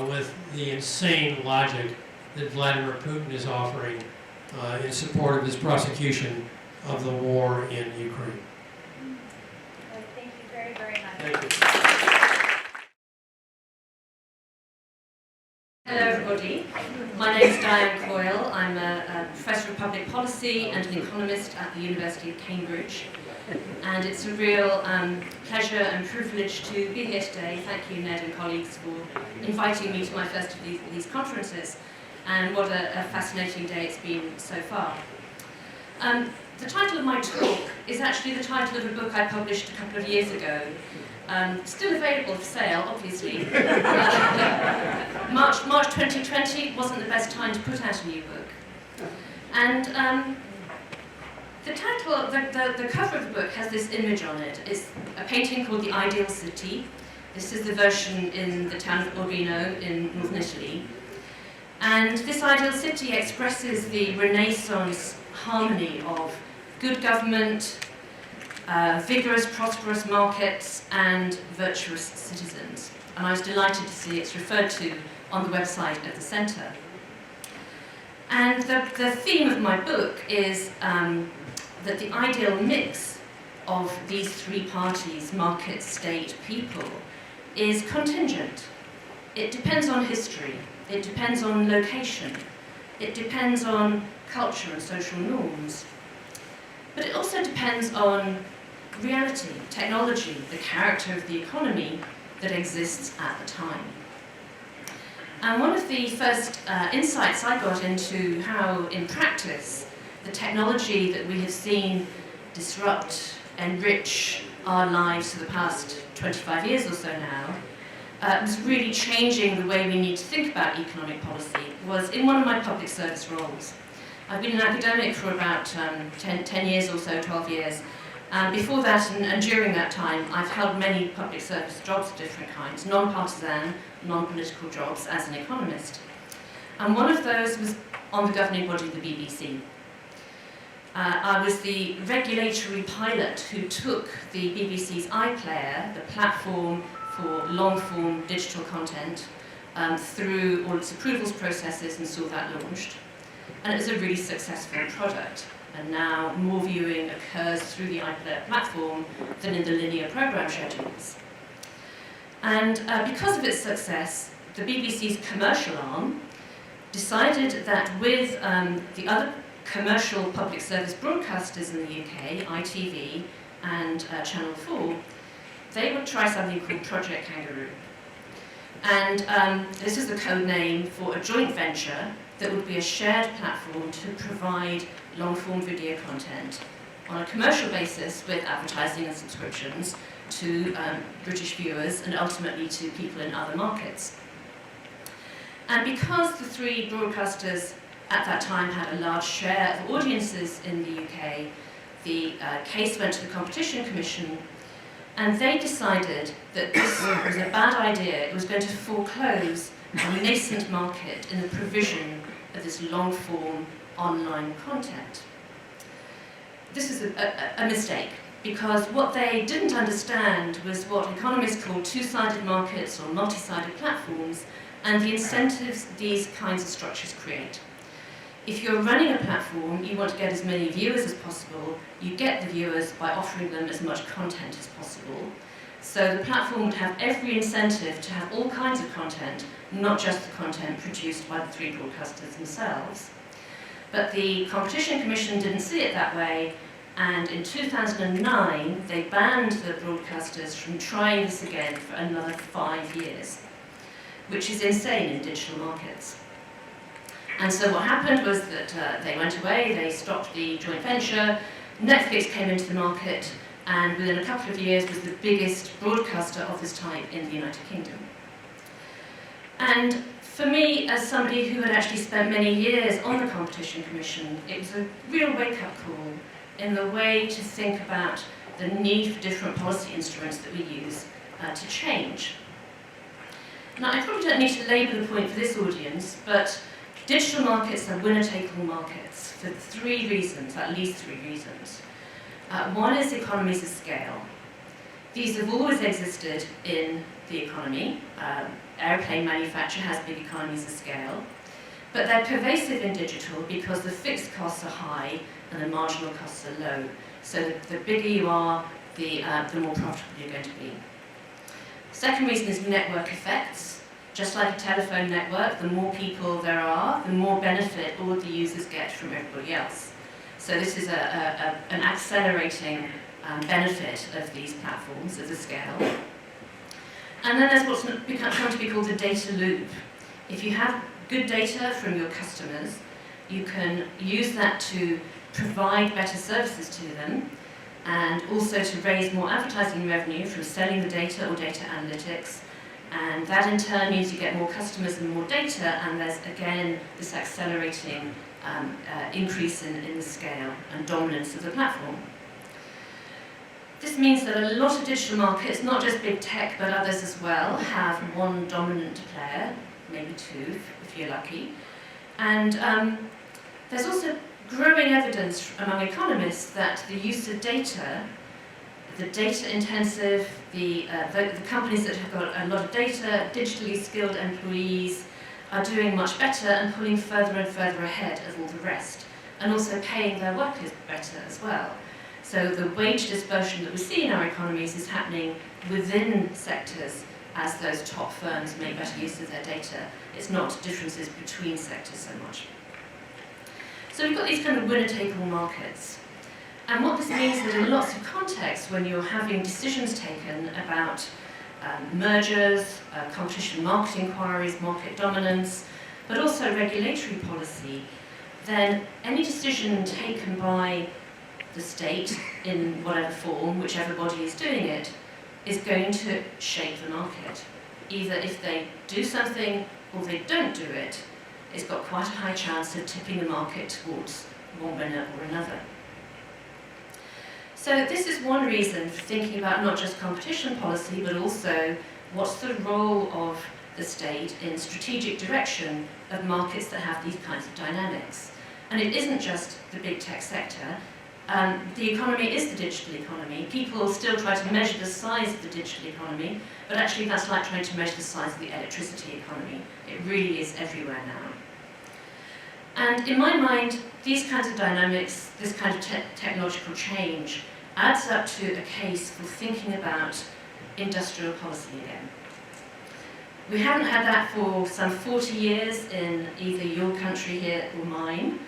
with the insane logic that Vladimir Putin is offering in support of his prosecution of the war in Ukraine. Thank you very, very much. Thank you. Hello, everybody. My name is Diane Coyle. I'm a professor of public policy and an economist at the University of Cambridge. And it's a real pleasure and privilege to be here today. Thank you, Ned and colleagues, for inviting me to my first of these conferences. And what a fascinating day it's been so far. The title of my talk is actually the title of a book I published a couple of years ago. Still available for sale, obviously. March 2020 wasn't the best time to put out a new book. And the title, the cover of the book has this image on it. It's a painting called The Ideal City. This is the version in the town of Urbino in northern Italy. And this ideal city expresses the Renaissance harmony of good government, vigorous, prosperous markets, and virtuous citizens. And I was delighted to see it's referred to on the website of the centre. And the theme of my book is that the ideal mix of these three parties, market, state, people, is contingent. It depends on history, it depends on location, it depends on culture and social norms. But it also depends on reality, technology, the character of the economy that exists at the time. And one of the first insights I got into how, in practice, the technology that we have seen disrupt, enrich our lives for the past 25 years or so now, was really changing the way we need to think about economic policy, was in one of my public service roles. I've been an academic for about 10 years or so, 12 years. Before that and during that time, I've held many public service jobs of different kinds, non-partisan, non-political jobs as an economist. And one of those was on the governing body of the BBC. I was the regulatory pilot who took the BBC's iPlayer, the platform for long-form digital content, through all its approvals processes and saw that launched. And it was a really successful product. And now more viewing occurs through the iPlayer platform than in the linear program schedules. And because of its success, the BBC's commercial arm decided that with the other commercial public service broadcasters in the UK, ITV and Channel 4, they would try something called Project Kangaroo. And this is the code name for a joint venture that would be a shared platform to provide long-form video content on a commercial basis with advertising and subscriptions to British viewers and ultimately to people in other markets. And because the three broadcasters at that time had a large share of audiences in the UK, the case went to the Competition Commission, and they decided that this was a bad idea. It was going to foreclose a nascent market in the provision of this long-form online content. This is a mistake, because what they didn't understand was what economists call two-sided markets or multi-sided platforms, and the incentives these kinds of structures create. If you're running a platform, you want to get as many viewers as possible. You get the viewers by offering them as much content as possible. So the platform would have every incentive to have all kinds of content, not just the content produced by the three broadcasters themselves. But the Competition Commission didn't see it that way, and in 2009, they banned the broadcasters from trying this again for another 5 years, which is insane in digital markets. And so what happened was that they went away, they stopped the joint venture, Netflix came into the market, and within a couple of years was the biggest broadcaster of this type in the United Kingdom. And for me, as somebody who had actually spent many years on the Competition Commission, it was a real wake-up call in the way to think about the need for different policy instruments that we use to change. Now, I probably don't need to labour the point for this audience, but digital markets are winner-take-all markets for three reasons, at least three reasons. One is economies of scale. These have always existed in the economy. Airplane manufacture has big economies of scale, but they're pervasive in digital because the fixed costs are high and the marginal costs are low. So the bigger you are, the more profitable you're going to be. Second reason is network effects. Just like a telephone network, the more people there are, the more benefit all the users get from everybody else. So this is an accelerating benefit of these platforms, of the scale. And then there's what's come to be called the data loop. If you have good data from your customers, you can use that to provide better services to them, and also to raise more advertising revenue from selling the data or data analytics. And that in turn means you get more customers and more data, and there's again this accelerating increase in the scale and dominance of the platform. This means that a lot of digital markets, not just big tech but others as well, have one dominant player, maybe two if you're lucky. And there's also growing evidence among economists that the use of data, the data-intensive, the companies that have got a lot of data, digitally skilled employees, are doing much better and pulling further and further ahead of all the rest, and also paying their workers better as well. So the wage dispersion that we see in our economies is happening within sectors as those top firms make better use of their data. It's not differences between sectors so much. So we've got these kind of winner-take-all markets. And what this means is that in lots of contexts, when you're having decisions taken about mergers, competition market inquiries, market dominance, but also regulatory policy, then any decision taken by the state in whatever form, whichever body is doing it, is going to shape the market. Either if they do something or they don't do it, it's got quite a high chance of tipping the market towards one winner or another. So this is one reason for thinking about not just competition policy, but also what's the role of the state in strategic direction of markets that have these kinds of dynamics. And it isn't just the big tech sector. The economy is the digital economy. People still try to measure the size of the digital economy, but actually that's like trying to measure the size of the electricity economy. It really is everywhere now. And in my mind, these kinds of dynamics, this kind of technological change, adds up to a case for thinking about industrial policy again. We haven't had that for some 40 years in either your country here or mine.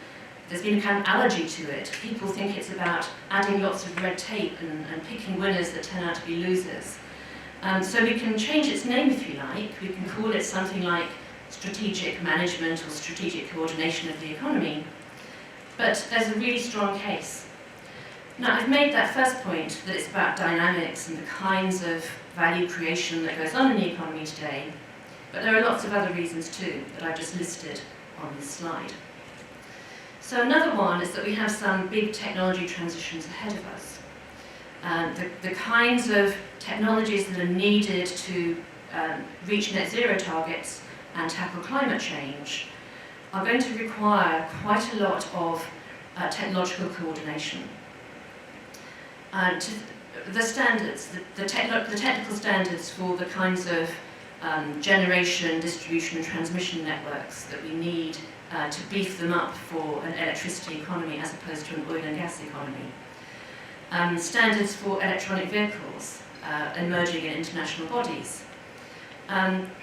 There's been a kind of allergy to it. People think it's about adding lots of red tape and picking winners that turn out to be losers. So we can change its name if you like. We can call it something like strategic management or strategic coordination of the economy. But there's a really strong case. Now, I've made that first point, that it's about dynamics and the kinds of value creation that goes on in the economy today, but there are lots of other reasons too that I've just listed on this slide. So another one is that we have some big technology transitions ahead of us. The kinds of technologies that are needed to reach net zero targets and tackle climate change are going to require quite a lot of technological coordination. The standards, the technical standards for the kinds of generation, distribution and transmission networks that we need to beef them up for an electricity economy as opposed to an oil and gas economy. Standards for electronic vehicles emerging in international bodies.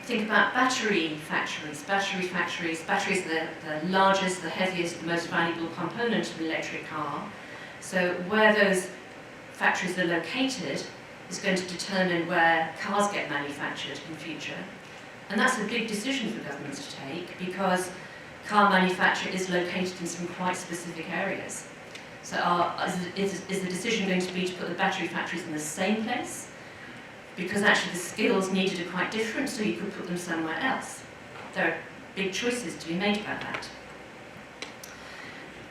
Think about battery factories. Batteries are the largest, the heaviest, the most valuable component of an electric car. So where those factories are located is going to determine where cars get manufactured in the future. And that's a big decision for governments to take because car manufacture is located in some quite specific areas. So is the decision going to be to put the battery factories in the same place? Because actually the skills needed are quite different, so you could put them somewhere else. There are big choices to be made about that.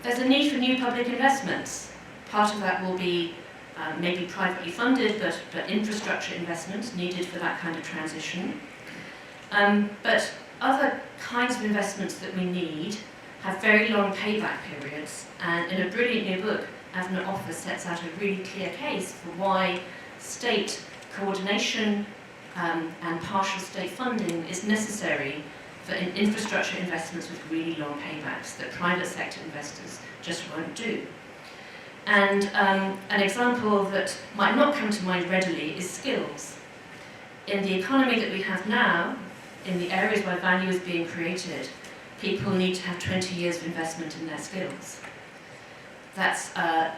There's a need for new public investments. Part of that will be maybe privately funded, but infrastructure investments needed for that kind of transition. But other kinds of investments that we need have very long payback periods, and in a brilliant new book, Avner Offer sets out a really clear case for why state coordination and partial state funding is necessary for infrastructure investments with really long paybacks that private sector investors just won't do. And an example that might not come to mind readily is skills. In the economy that we have now, in the areas where value is being created, people need to have 20 years of investment in their skills. That's a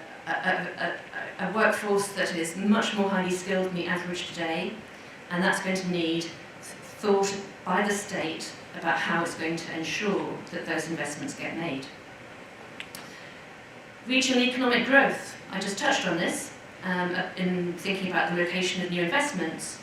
workforce that is much more highly skilled than the average today, and that's going to need thought by the state about how it's going to ensure that those investments get made. Regional economic growth. I just touched on this in thinking about the location of new investments.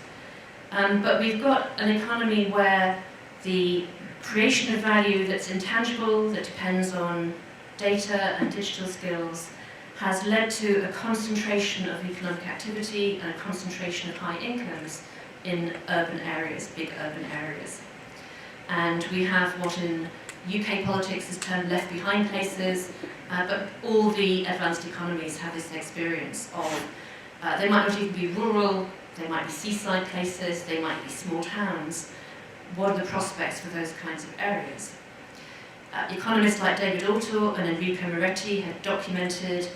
But we've got an economy where the creation of value that's intangible, that depends on data and digital skills, has led to a concentration of economic activity and a concentration of high incomes in urban areas, big urban areas. And we have what in UK politics is termed left behind places, but all the advanced economies have this experience of, they might not even be rural, they might be seaside places, they might be small towns. What are the prospects for those kinds of areas? Economists like David Altor and Enrico Moretti have documented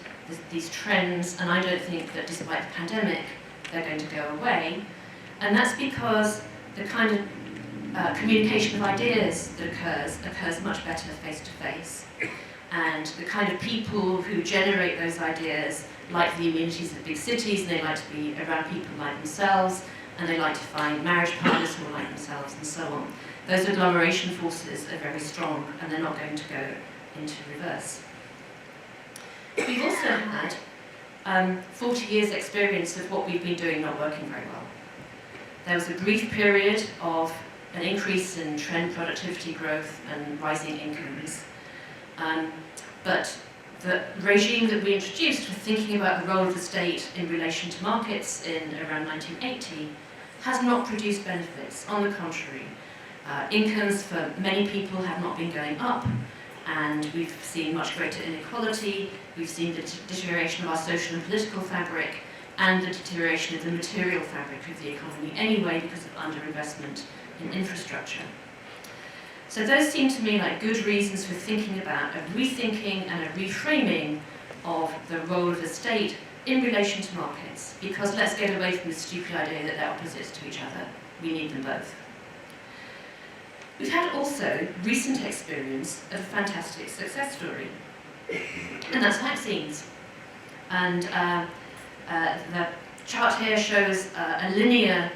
these trends, and I don't think that despite the pandemic, they're going to go away. And that's because the kind of communication of ideas that occurs much better face-to-face. And the kind of people who generate those ideas like the amenities of big cities, and they like to be around people like themselves, and they like to find marriage partners who are like themselves, and so on. Those agglomeration forces are very strong, and they're not going to go into reverse. We've also had 40 years experience of what we've been doing not working very well. There was a brief period of an increase in trend productivity growth and rising incomes. But the regime that we introduced for thinking about the role of the state in relation to markets in around 1980 has not produced benefits. On the contrary, incomes for many people have not been going up, and we've seen much greater inequality, we've seen the deterioration of our social and political fabric, and the deterioration of the material fabric of the economy anyway because of underinvestment in infrastructure. So those seem to me like good reasons for thinking about a rethinking and a reframing of the role of the state in relation to markets, because let's get away from the stupid idea that they're opposites to each other. We need them both. We've had also recent experience of a fantastic success story, and that's vaccines. And the chart here shows a linear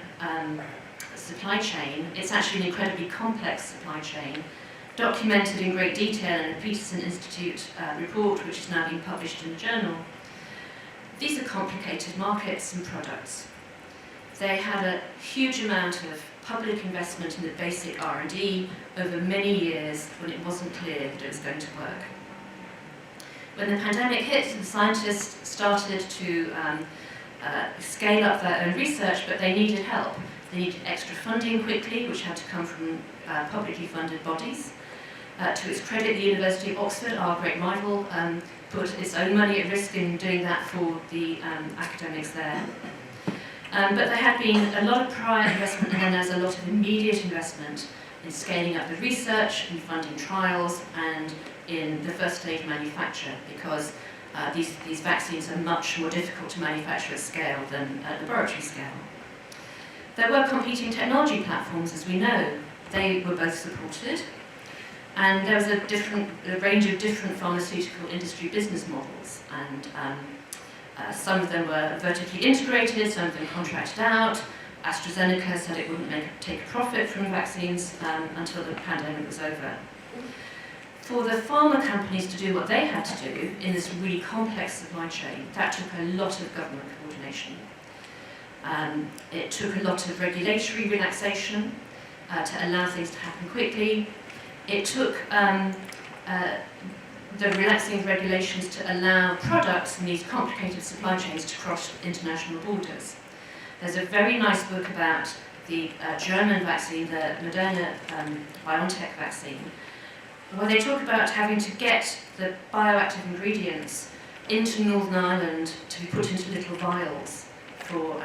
supply chain. It's actually an incredibly complex supply chain, documented in great detail in the Peterson Institute report, which is now being published in the journal. these are complicated markets and products. They had a huge amount of public investment in the basic R&D over many years when it wasn't clear that it was going to work. When the pandemic hit, the scientists started to scale up their own research, but they needed help. They needed extra funding quickly, which had to come from publicly funded bodies. To its credit, the University of Oxford, our great rival, put its own money at risk in doing that for the academics there. But there had been a lot of prior investment, and then there's a lot of immediate investment in scaling up the research, in funding trials, and in the first stage manufacture, because these vaccines are much more difficult to manufacture at scale than at laboratory scale. There were competing technology platforms, as we know. They were both supported, and there was a range of different pharmaceutical industry business models, and some of them were vertically integrated, some of them contracted out. AstraZeneca said it wouldn't take a profit from vaccines until the pandemic was over. For the pharma companies to do what they had to do in this really complex supply chain, that took a lot of government coordination. It took a lot of regulatory relaxation to allow things to happen quickly. It took the relaxing of regulations to allow products in these complicated supply chains to cross international borders. There's a very nice book about the German vaccine, the Moderna BioNTech vaccine, where they talk about having to get the bioactive ingredients into Northern Ireland to be put into little vials for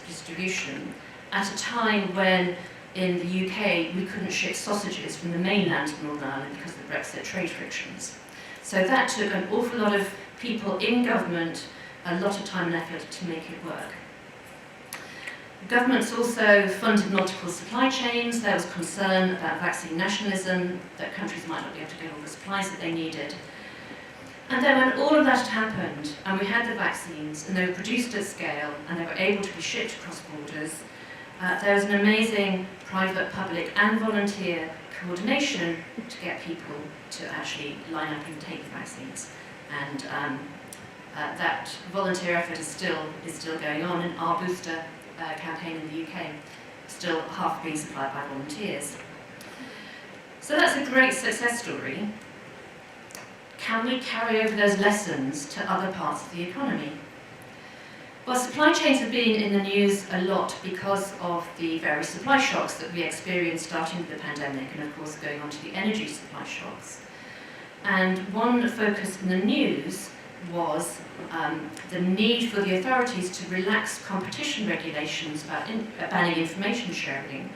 distribution at a time when in the UK we couldn't ship sausages from the mainland to Northern Ireland because of the Brexit trade frictions. So that took an awful lot of people in government, a lot of time and effort to make it work. Governments also funded multiple supply chains. There was concern about vaccine nationalism, that countries might not be able to get all the supplies that they needed. And then when all of that had happened, and we had the vaccines, and they were produced at scale, and they were able to be shipped across borders, there was an amazing private, public, and volunteer coordination to get people to actually line up and take the vaccines. And that volunteer effort is still going on, and our booster campaign in the UK still half being supplied by volunteers. So that's a great success story. Can we carry over those lessons to other parts of the economy? Well, supply chains have been in the news a lot because of the various supply shocks that we experienced starting with the pandemic, and of course going on to the energy supply shocks. And one focus in the news was the need for the authorities to relax competition regulations about banning information sharing,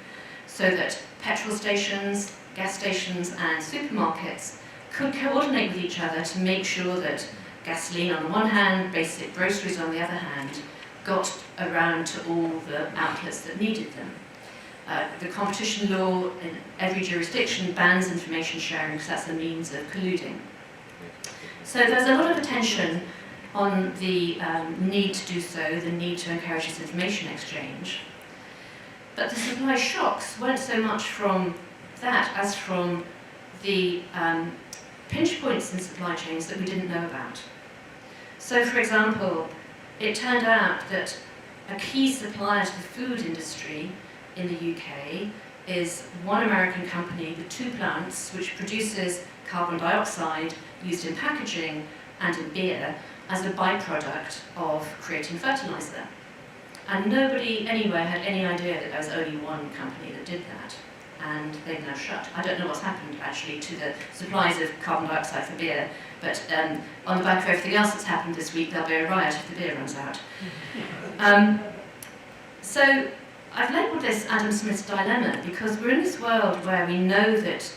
so that petrol stations, gas stations and supermarkets could coordinate with each other to make sure that gasoline on the one hand, basic groceries on the other hand, got around to all the outlets that needed them. The competition law in every jurisdiction bans information sharing because that's a means of colluding. So there's a lot of attention on the need to do so, the need to encourage this information exchange. But the supply shocks weren't so much from that as from the pinch points in supply chains that we didn't know about. So, for example, it turned out that a key supplier to the food industry in the UK is one American company with 2 plants which produces carbon dioxide used in packaging and in beer as a byproduct of creating fertilizer. And nobody anywhere had any idea that there was only one company that did that. And they've now shut. I don't know what's happened actually to the supplies of carbon dioxide for beer, but on the back of everything else that's happened this week, there'll be a riot if the beer runs out. So I've labelled this Adam Smith's dilemma because we're in this world where we know that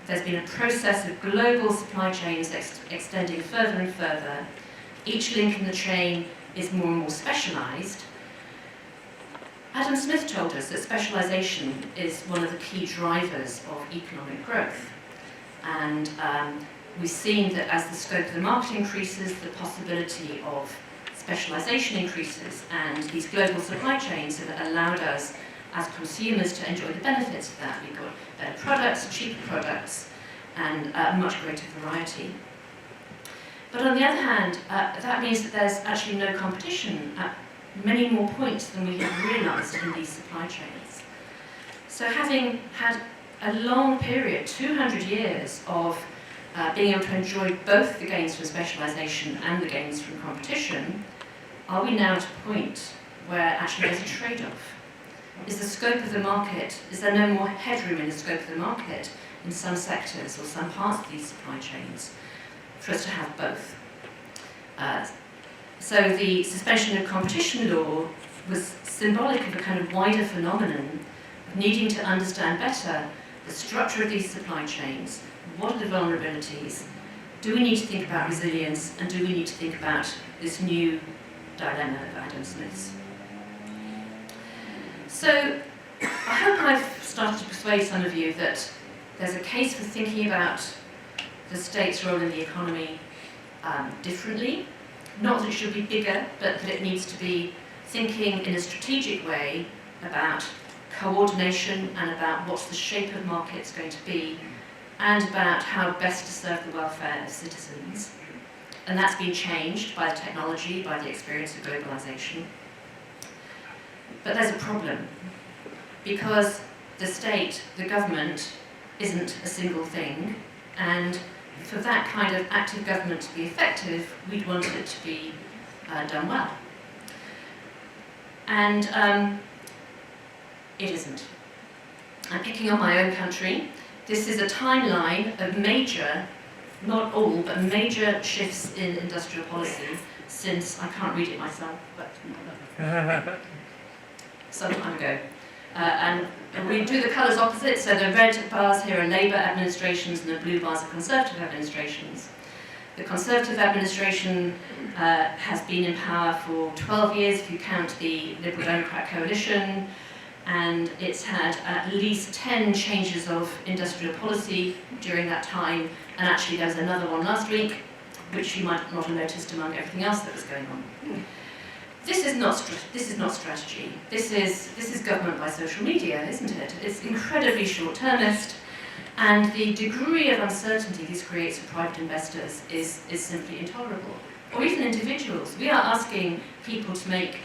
there's been a process of global supply chains extending further and further. Each link in the chain is more and more specialised. Adam Smith told us that specialisation is one of the key drivers of economic growth. And we've seen that as the scope of the market increases, the possibility of specialisation increases, and these global supply chains have allowed us as consumers to enjoy the benefits of that. We've got better products, cheaper products, and a much greater variety. But on the other hand, that means that there's actually no competition at many more points than we have realised in these supply chains. So having had a long period, 200 years, of being able to enjoy both the gains from specialisation and the gains from competition, are we now at a point where actually there's a trade-off? Is the scope of the market, is there no more headroom in the scope of the market in some sectors or some parts of these supply chains for us to have both? So the suspension of competition law was symbolic of a kind of wider phenomenon of needing to understand better the structure of these supply chains, what are the vulnerabilities, do we need to think about resilience, and do we need to think about this new dilemma of Adam Smith's? So I hope I've started to persuade some of you that there's a case for thinking about the state's role in the economy differently. Not that it should be bigger, but that it needs to be thinking in a strategic way about coordination and about what's the shape of markets going to be, and about how best to serve the welfare of citizens. And that's been changed by the technology, by the experience of globalization. But there's a problem, because the state, the government, isn't a single thing, and for that kind of active government to be effective, we'd want it to be done well. And it isn't. I'm picking on my own country. This is a timeline of major, not all, but major shifts in industrial policy since, I can't read it myself, but some time ago. And we do the colours opposite, so the red bars here are Labour administrations and the blue bars are Conservative administrations. The Conservative administration has been in power for 12 years if you count the Liberal Democrat coalition, and it's had at least 10 changes of industrial policy during that time, and actually there was another one last week, which you might not have noticed among everything else that was going on. This is not strategy. This is government by social media, isn't it? It's incredibly short-termist, and the degree of uncertainty this creates for private investors is simply intolerable. Or even individuals. We are asking people to make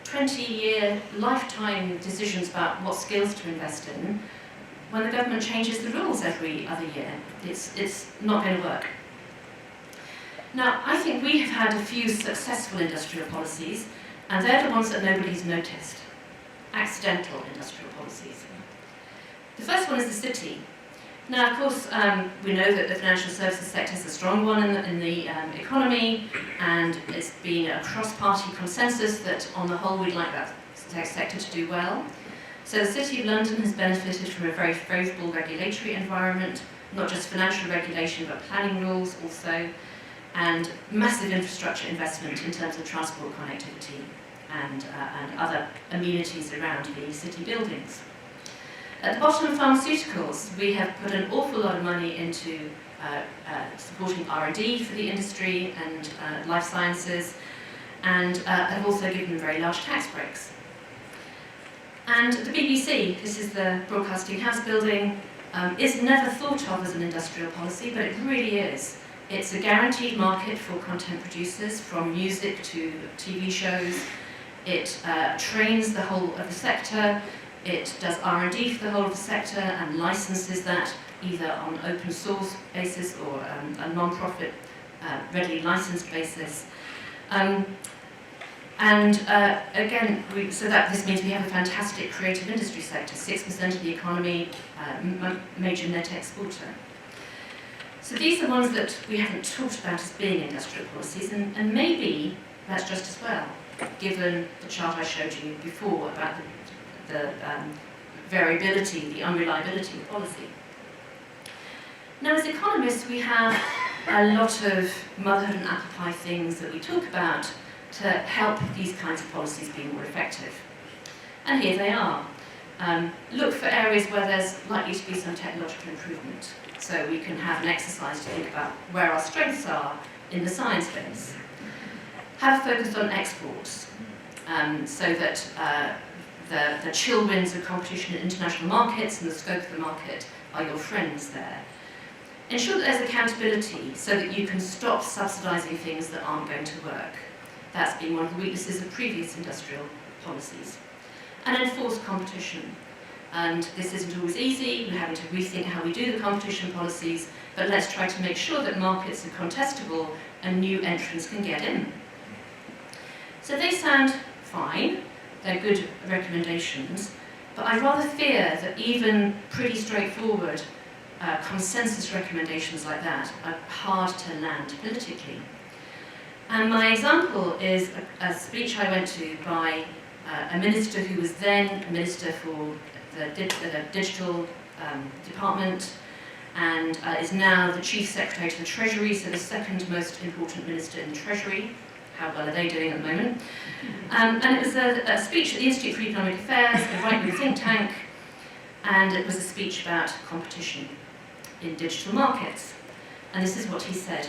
20-year lifetime decisions about what skills to invest in when the government changes the rules every other year. It's not going to work. Now, I think we have had a few successful industrial policies, and they're the ones that nobody's noticed. Accidental industrial policies. The first one is the city. Now, of course, we know that the financial services sector is a strong one in the economy, and it's been a cross-party consensus that, on the whole, we'd like that sector to do well. So the City of London has benefited from a very favourable regulatory environment, not just financial regulation, but planning rules also, and massive infrastructure investment in terms of transport connectivity and other amenities around the city buildings. At the bottom of pharmaceuticals, we have put an awful lot of money into supporting R&D for the industry and life sciences, and have also given them very large tax breaks. And the BBC, this is the Broadcasting House building, is never thought of as an industrial policy, but it really is. It's a guaranteed market for content producers, from music to TV shows. It trains the whole of the sector. It does R&D for the whole of the sector and licenses that either on open source basis or a non-profit, readily licensed basis. Again, this means we have a fantastic creative industry sector, 6% of the economy, major net exporter. So these are ones that we haven't talked about as being industrial policies, and maybe that's just as well, given the chart I showed you before about the variability, the unreliability of policy. Now, as economists, we have a lot of motherhood and apple pie things that we talk about to help these kinds of policies be more effective. And here they are. Look for areas where there's likely to be some technological improvement. So we can have an exercise to think about where our strengths are in the science base. Have a focus on exports, so that the chill winds of competition in international markets and the scope of the market are your friends there. Ensure that there's accountability so that you can stop subsidising things that aren't going to work. That's been one of the weaknesses of previous industrial policies. And enforce competition. And this isn't always easy, we're having to rethink how we do the competition policies, but let's try to make sure that markets are contestable and new entrants can get in. So they sound fine, they're good recommendations, but I rather fear that even pretty straightforward consensus recommendations like that are hard to land politically. And my example is a speech I went to by a minister who was then a minister for the digital department and is now the chief secretary to the Treasury, so the second most important minister in the Treasury. How well are they doing at the moment? And it was a speech at the Institute for Economic Affairs, a right-wing think tank, and it was a speech about competition in digital markets. And this is what he said.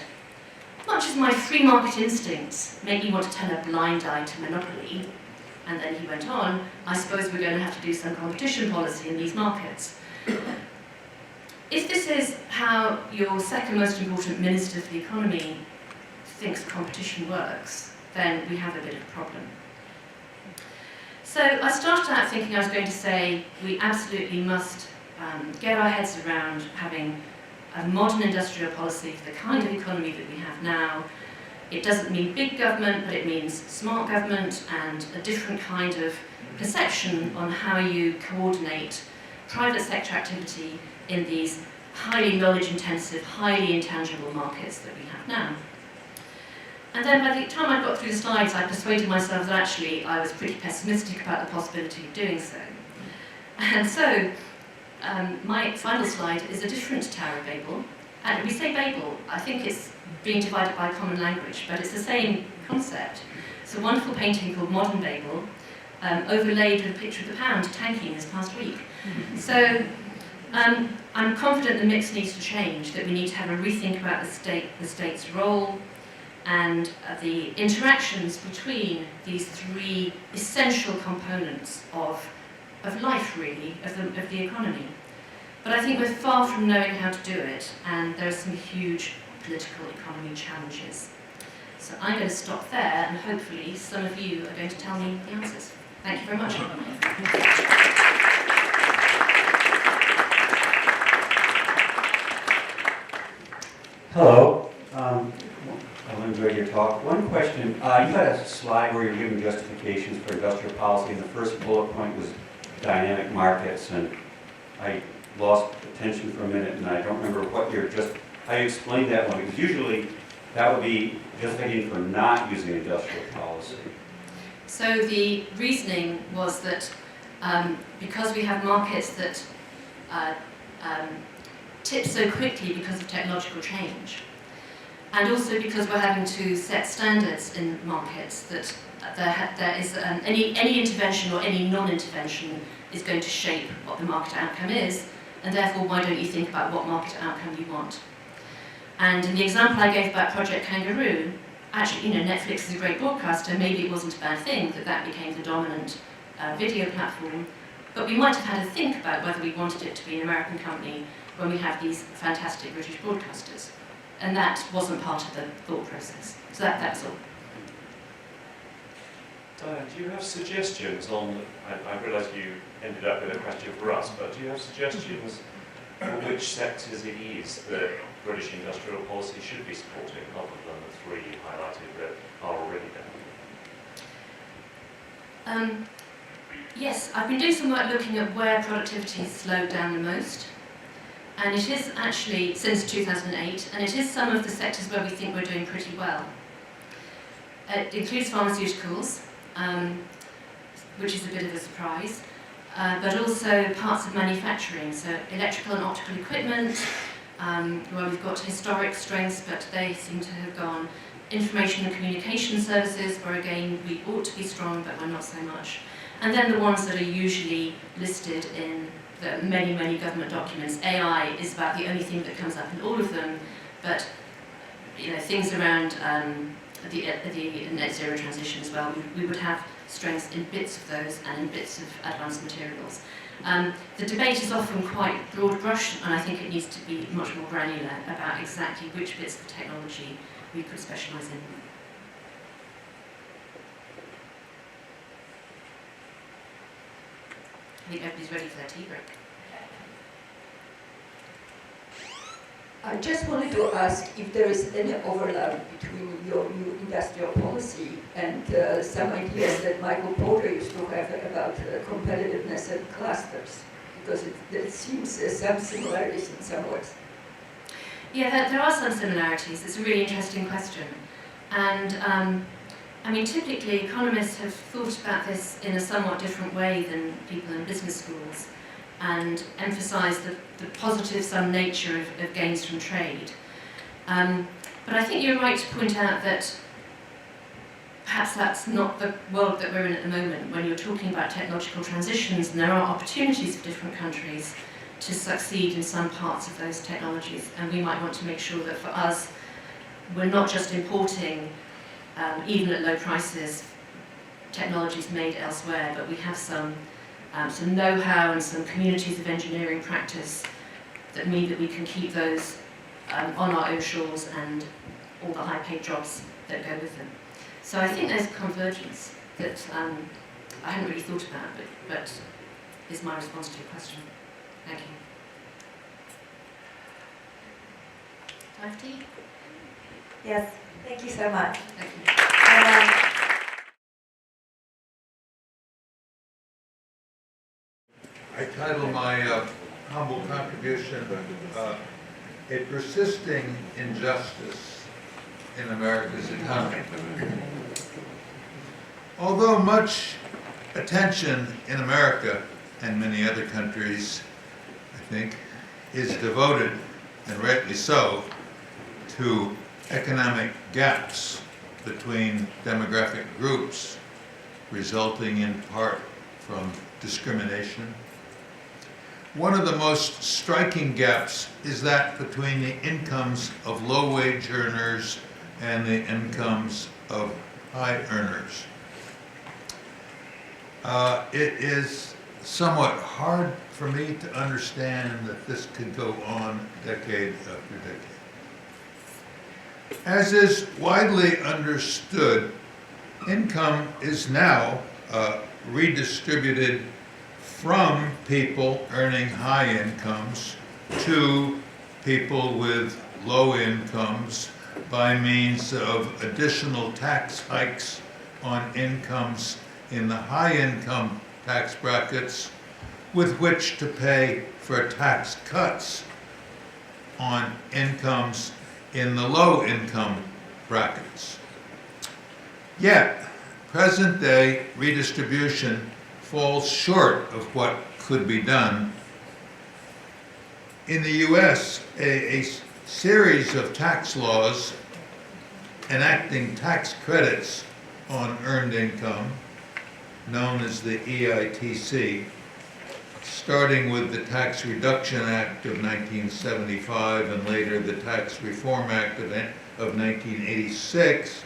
Much as my free market instincts make me want to turn a blind eye to monopoly, and then he went on, I suppose we're going to have to do some competition policy in these markets. If this is how your second most important minister for the economy thinks competition works, then we have a bit of a problem. So I started out thinking I was going to say we absolutely must get our heads around having a modern industrial policy for the kind of economy that we have now. It doesn't mean big government, but it means smart government and a different kind of perception on how you coordinate private sector activity in these highly knowledge-intensive, highly intangible markets that we have now. And then by the time I got through the slides, I persuaded myself that actually I was pretty pessimistic about the possibility of doing so. And so my final slide is a different Tower of Babel. And we say Babel, I think it's being divided by a common language, but it's the same concept. It's a wonderful painting called Modern Babel, overlaid with a picture of the pound tanking this past week. So I'm confident the mix needs to change, that we need to have a rethink about the state's role and the interactions between these three essential components of life, really, of the economy. But I think we're far from knowing how to do it, and there are some huge political economy challenges. So I'm going to stop there, and hopefully some of you are going to tell me the answers. Thank you very much. Hello. I enjoyed your talk. One question. You had a slide where you're giving justifications for industrial policy, and the first bullet point was dynamic markets, and I lost attention for a minute, and I don't remember what you're how you explained that one, because usually that would be justification for not using industrial policy. So the reasoning was that because we have markets that tip so quickly because of technological change, and also because we're having to set standards in markets, that there is any intervention or any non-intervention is going to shape what the market outcome is, and therefore why don't you think about what market outcome you want? And in the example I gave about Project Kangaroo, actually, Netflix is a great broadcaster, maybe it wasn't a bad thing that became the dominant video platform, but we might have had to think about whether we wanted it to be an American company when we have these fantastic British broadcasters. And that wasn't part of the thought process. So that's all. Diane, do you have suggestions on, I realise you ended up with a question for us, but do you have suggestions for which sectors it is that British industrial policy should be supporting, other than the three you highlighted that are already there? Yes, I've been doing some work looking at where productivity has slowed down the most. And it is actually since 2008, and it is some of the sectors where we think we're doing pretty well. It includes pharmaceuticals, which is a bit of a surprise, but also parts of manufacturing, so electrical and optical equipment, where we've got historic strengths, but they seem to have gone. Information and communication services, where again we ought to be strong, but we're not so much. And then the ones that are usually listed in the many, many government documents. AI is about the only thing that comes up in all of them, but things around the net zero transition as well, we would have strengths in bits of those and in bits of advanced materials. The debate is often quite broad brush, and I think it needs to be much more granular about exactly which bits of technology we could specialise in. I think everybody's ready for their tea break. I just wanted to ask if there is any overlap between your new industrial policy and some ideas that Michael Porter used to have about competitiveness and clusters, because there seems some similarities in some ways. Yeah, there are some similarities. It's a really interesting question. And I mean, typically economists have thought about this in a somewhat different way than people in business schools, and emphasise the positive sum nature of gains from trade. But I think you're right to point out that perhaps that's not the world that we're in at the moment. When you're talking about technological transitions, and there are opportunities for different countries to succeed in some parts of those technologies, and we might want to make sure that for us, we're not just importing, even at low prices, technologies made elsewhere, but we have some know-how and some communities of engineering practice that mean that we can keep those on our own shores and all the high-paid jobs that go with them. So I think there's a convergence that I hadn't really thought about, but is my response to your question. Thank you. Time for tea? Yes, thank you so much. Thank you. I title my humble contribution, A Persisting Injustice in America's Economy. Although much attention in America and many other countries, I think, is devoted, and rightly so, to economic gaps between demographic groups, resulting in part from discrimination. One of the most striking gaps is that between the incomes of low-wage earners and the incomes of high earners. It is somewhat hard for me to understand that this could go on decade after decade. As is widely understood, income is now redistributed from people earning high incomes to people with low incomes by means of additional tax hikes on incomes in the high income tax brackets, with which to pay for tax cuts on incomes in the low income brackets. Yet, present day redistribution falls short of what could be done. In the US, a series of tax laws enacting tax credits on earned income, known as the EITC, starting with the Tax Reduction Act of 1975 and later the Tax Reform Act of 1986,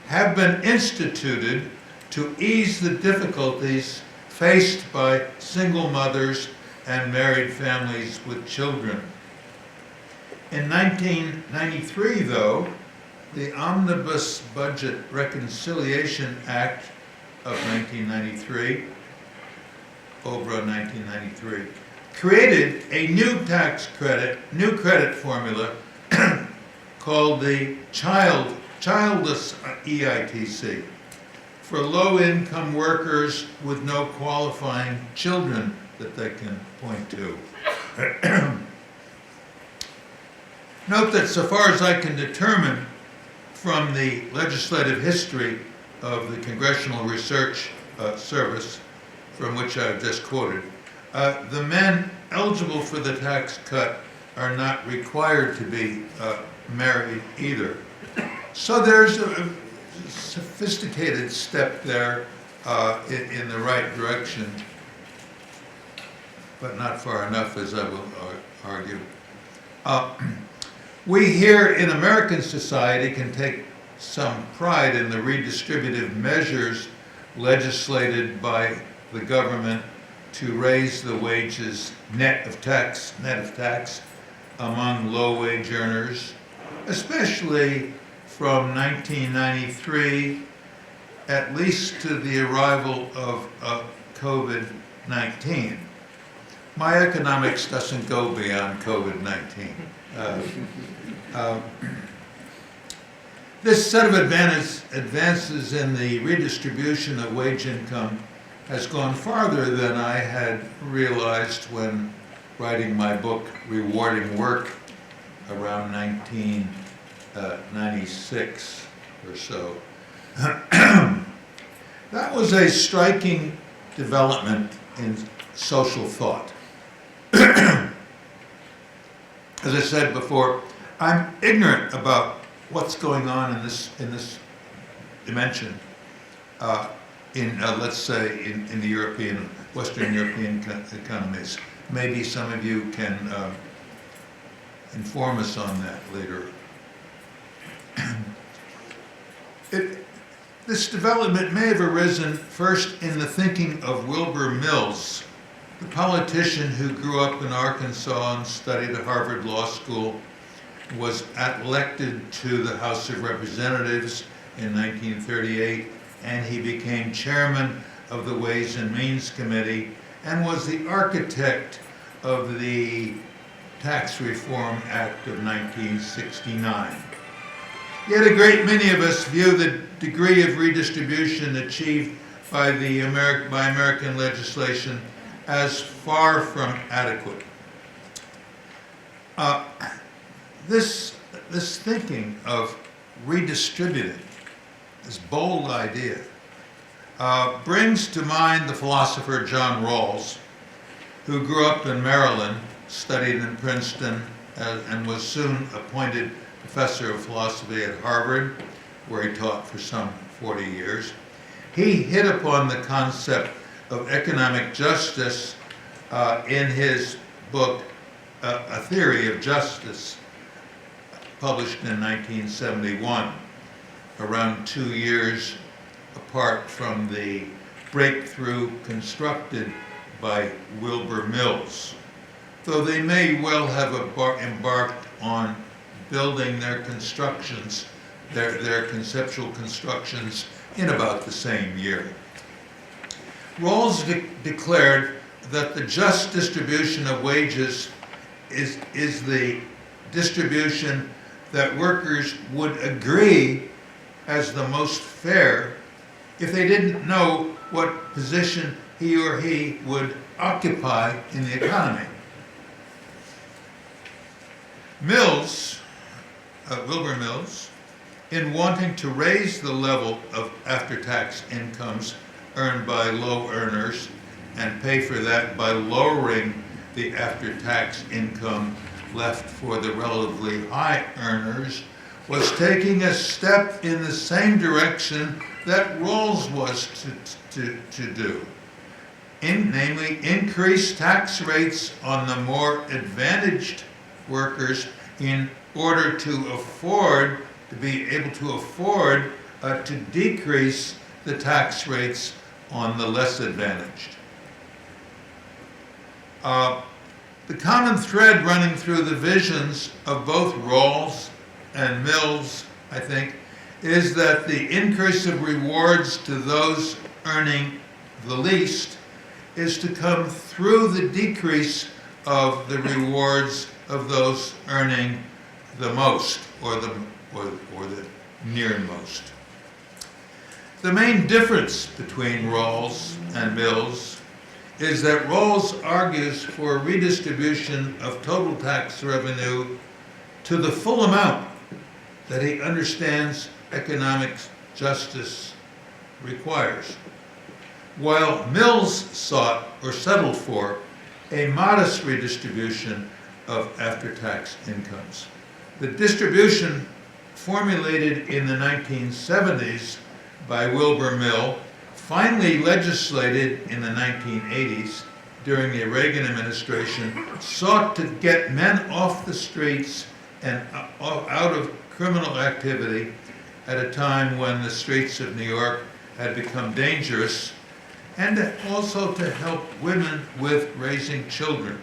have been instituted to ease the difficulties faced by single mothers and married families with children. In 1993, though, the Omnibus Budget Reconciliation Act of 1993, OBRA 1993, created a new tax credit, new credit formula called the childless EITC for low-income workers with no qualifying children that they can point to. Note that so far as I can determine from the legislative history of the Congressional Research Service, from which I've just quoted, the men eligible for the tax cut are not required to be married either. So there's a sophisticated step there in the right direction, but not far enough, as I will argue. We here in American society can take some pride in the redistributive measures legislated by the government to raise the wages net of tax among low-wage earners, especially from 1993, at least to the arrival of COVID-19. My economics doesn't go beyond COVID-19. This set of advances in the redistribution of wage income has gone farther than I had realized when writing my book, Rewarding Work, around 1996 or so. That was a striking development in social thought. As I said before, I'm ignorant about what's going on in this dimension let's say in the Western European economies. Maybe some of you can inform us on that later. This development may have arisen first in the thinking of Wilbur Mills, the politician who grew up in Arkansas and studied at Harvard Law School, was elected to the House of Representatives in 1938, and he became chairman of the Ways and Means Committee and was the architect of the Tax Reform Act of 1969. Yet a great many of us view the degree of redistribution achieved by American legislation as far from adequate. This thinking of redistributing, this bold idea, brings to mind the philosopher John Rawls, who grew up in Maryland, studied in Princeton, and was soon appointed professor of philosophy at Harvard, where he taught for some 40 years. He hit upon the concept of economic justice in his book, A Theory of Justice, published in 1971, around 2 years apart from the breakthrough constructed by Wilbur Mills, though they may well have embarked on building their constructions, their conceptual constructions, in about the same year. Rawls declared that the just distribution of wages is the distribution that workers would agree as the most fair if they didn't know what position he or he would occupy in the economy. Wilbur Mills, in wanting to raise the level of after-tax incomes earned by low earners and pay for that by lowering the after-tax income left for the relatively high earners, was taking a step in the same direction that Rawls was to do, namely increase tax rates on the more advantaged workers in order to be able to afford to decrease the tax rates on the less advantaged. The common thread running through the visions of both Rawls and Mills, I think, is that the increase of rewards to those earning the least is to come through the decrease of the rewards of those earning the most, or the near most. The main difference between Rawls and Mills is that Rawls argues for redistribution of total tax revenue to the full amount that he understands economic justice requires, while Mills sought or settled for a modest redistribution of after-tax incomes. The distribution formulated in the 1970s by Wilbur Mill, finally legislated in the 1980s during the Reagan administration, sought to get men off the streets and out of criminal activity at a time when the streets of New York had become dangerous and also to help women with raising children.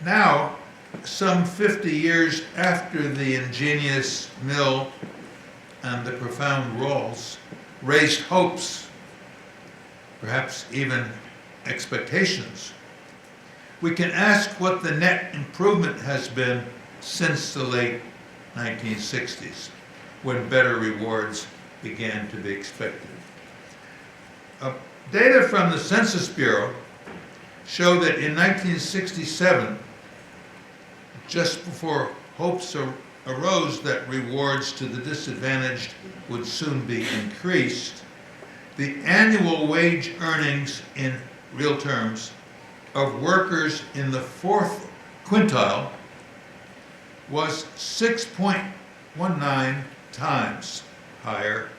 Now, some 50 years after the ingenious Mill and the profound Rawls raised hopes, perhaps even expectations, we can ask what the net improvement has been since the late 1960s, when better rewards began to be expected. Data from the Census Bureau show that in 1967, just before hopes arose that rewards to the disadvantaged would soon be increased, the annual wage earnings in real terms of workers in the fourth quintile was 6.19 times higher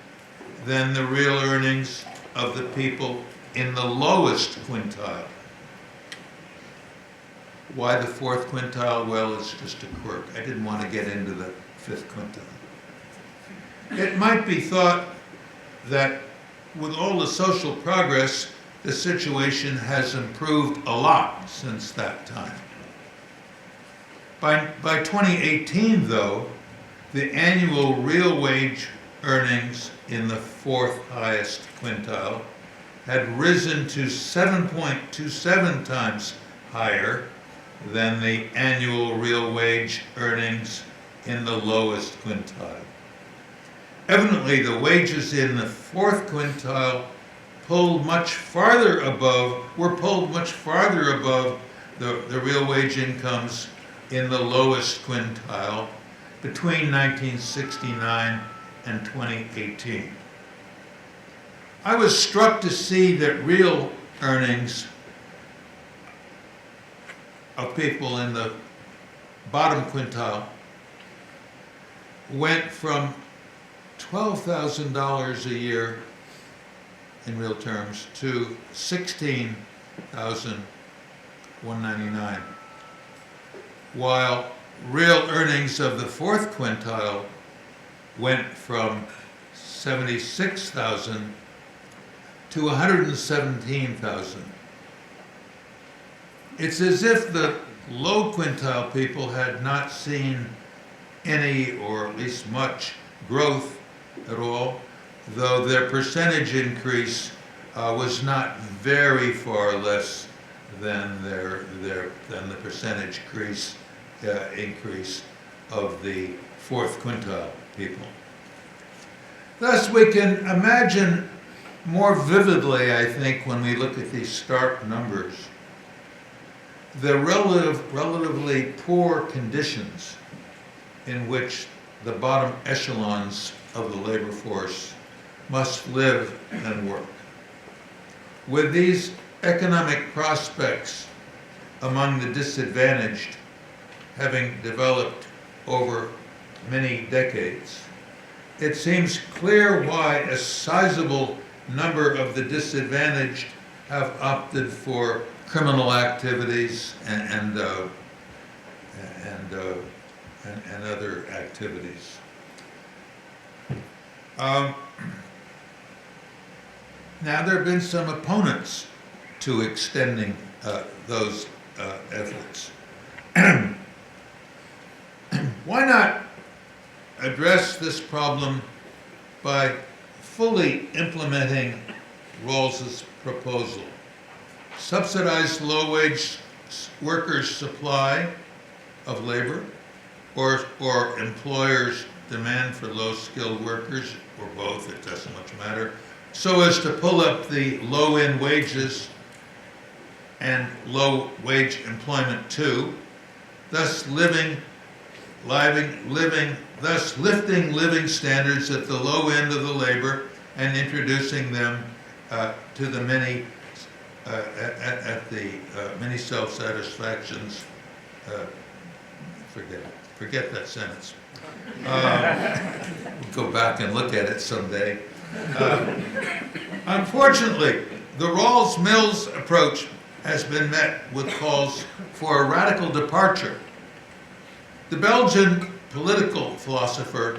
than the real earnings of the people in the lowest quintile. Why the fourth quintile? Well, it's just a quirk. I didn't want to get into the fifth quintile. It might be thought that with all the social progress, the situation has improved a lot since that time. By 2018, though, the annual real wage earnings in the fourth highest quintile had risen to 7.27 times higher than the annual real wage earnings in the lowest quintile. Evidently, the wages in the fourth quintile were pulled much farther above the real wage incomes in the lowest quintile between 1969 and 2018. I was struck to see that real earnings of people in the bottom quintile went from $12,000 a year in real terms to $16,199, while real earnings of the fourth quintile went from $76,000 to $117,000. It's as if the low quintile people had not seen any, or at least much, growth at all, though their percentage increase was not very far less than the percentage increase of the fourth quintile people. Thus, we can imagine more vividly, I think, when we look at these stark numbers, the relatively poor conditions in which the bottom echelons of the labor force must live and work. With these economic prospects among the disadvantaged having developed over many decades, it seems clear why a sizable number of the disadvantaged have opted for criminal activities and other activities. Now, there have been some opponents to extending those efforts. Why not address this problem by fully implementing Rawls's proposal? Subsidize low-wage workers' supply of labor, or employers' demand for low-skilled workers, or both, it doesn't much matter, so as to pull up the low-end wages and low-wage employment too, thus lifting living standards at the low end of the labor and introducing them to the many many self-satisfactions. Forget that sentence. Go back and look at it someday. Unfortunately, the Rawls-Mills approach has been met with calls for a radical departure. The Belgian political philosopher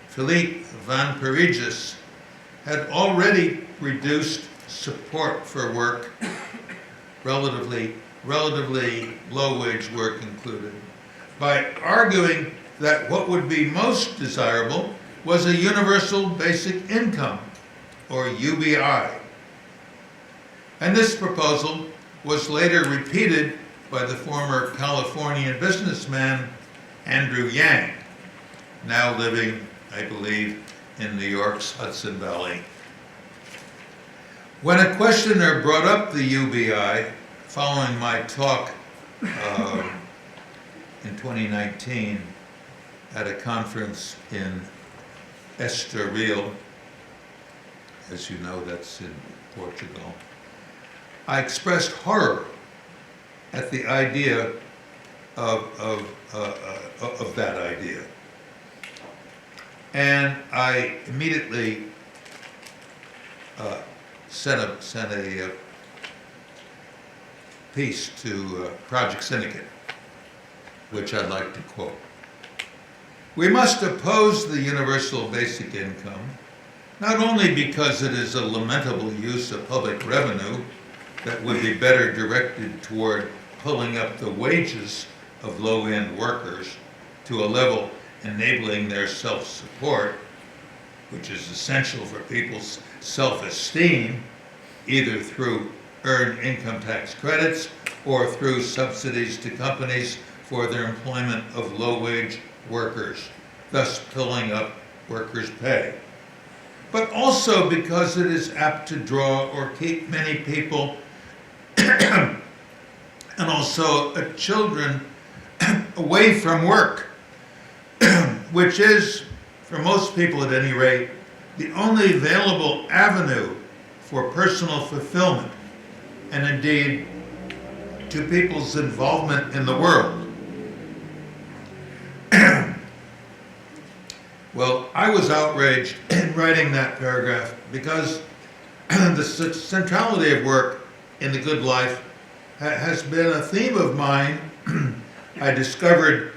Philippe van Perijs had already reduced support for work, relatively low-wage work included, by arguing that what would be most desirable was a universal basic income, or UBI. And this proposal was later repeated by the former Californian businessman Andrew Yang, now living, I believe, in New York's Hudson Valley. When a questioner brought up the UBI following my talk in 2019 at a conference in Estoril, as you know, that's in Portugal, I expressed horror at the idea of that idea. And I immediately sent a piece to Project Syndicate, which I'd like to quote. We must oppose the universal basic income, not only because it is a lamentable use of public revenue that would be better directed toward pulling up the wages of low-end workers to a level enabling their self-support, which is essential for people's self-esteem, either through earned income tax credits or through subsidies to companies for their employment of low-wage workers, thus pulling up workers' pay. But also because it is apt to draw or keep many people and also children away from work, which is, for most people at any rate, the only available avenue for personal fulfillment and indeed to people's involvement in the world. Well, I was outraged in writing that paragraph because the centrality of work in the good life has been a theme of mine. I discovered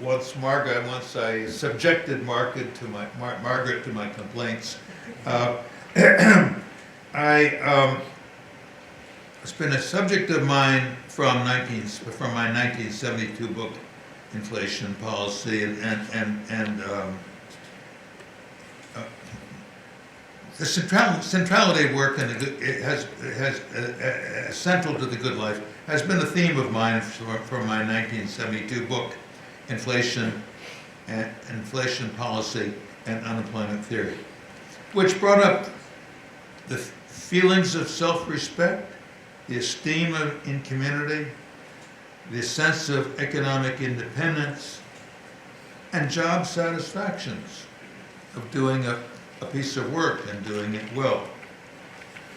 once I subjected Margaret to my complaints. It's been a subject of mine from my 1972 book, Inflation Policy, and the centrality of work and it has central to the good life has been a theme of mine from my 1972 book, Inflation Policy and Unemployment Theory, which brought up the feelings of self-respect, the esteem in community, the sense of economic independence, and job satisfactions of doing a piece of work and doing it well.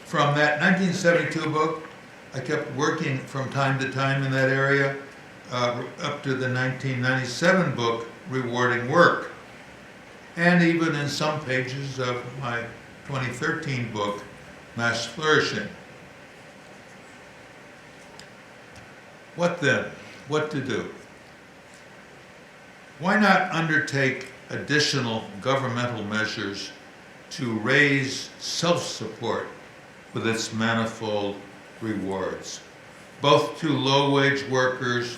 From that 1972 book, I kept working from time to time in that area up to the 1997 book, Rewarding Work, and even in some pages of my 2013 book, Mass Flourishing. What then? What to do? Why not undertake additional governmental measures to raise self-support with its manifold rewards, both to low-wage workers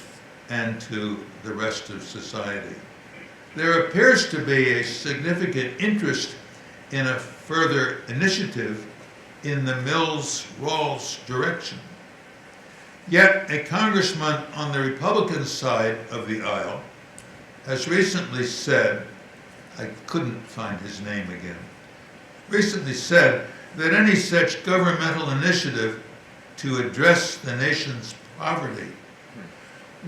and to the rest of society? There appears to be a significant interest in a further initiative in the Mills-Rawls direction. Yet a congressman on the Republican side of the aisle has recently said, I couldn't find his name again, recently said that any such governmental initiative to address the nation's poverty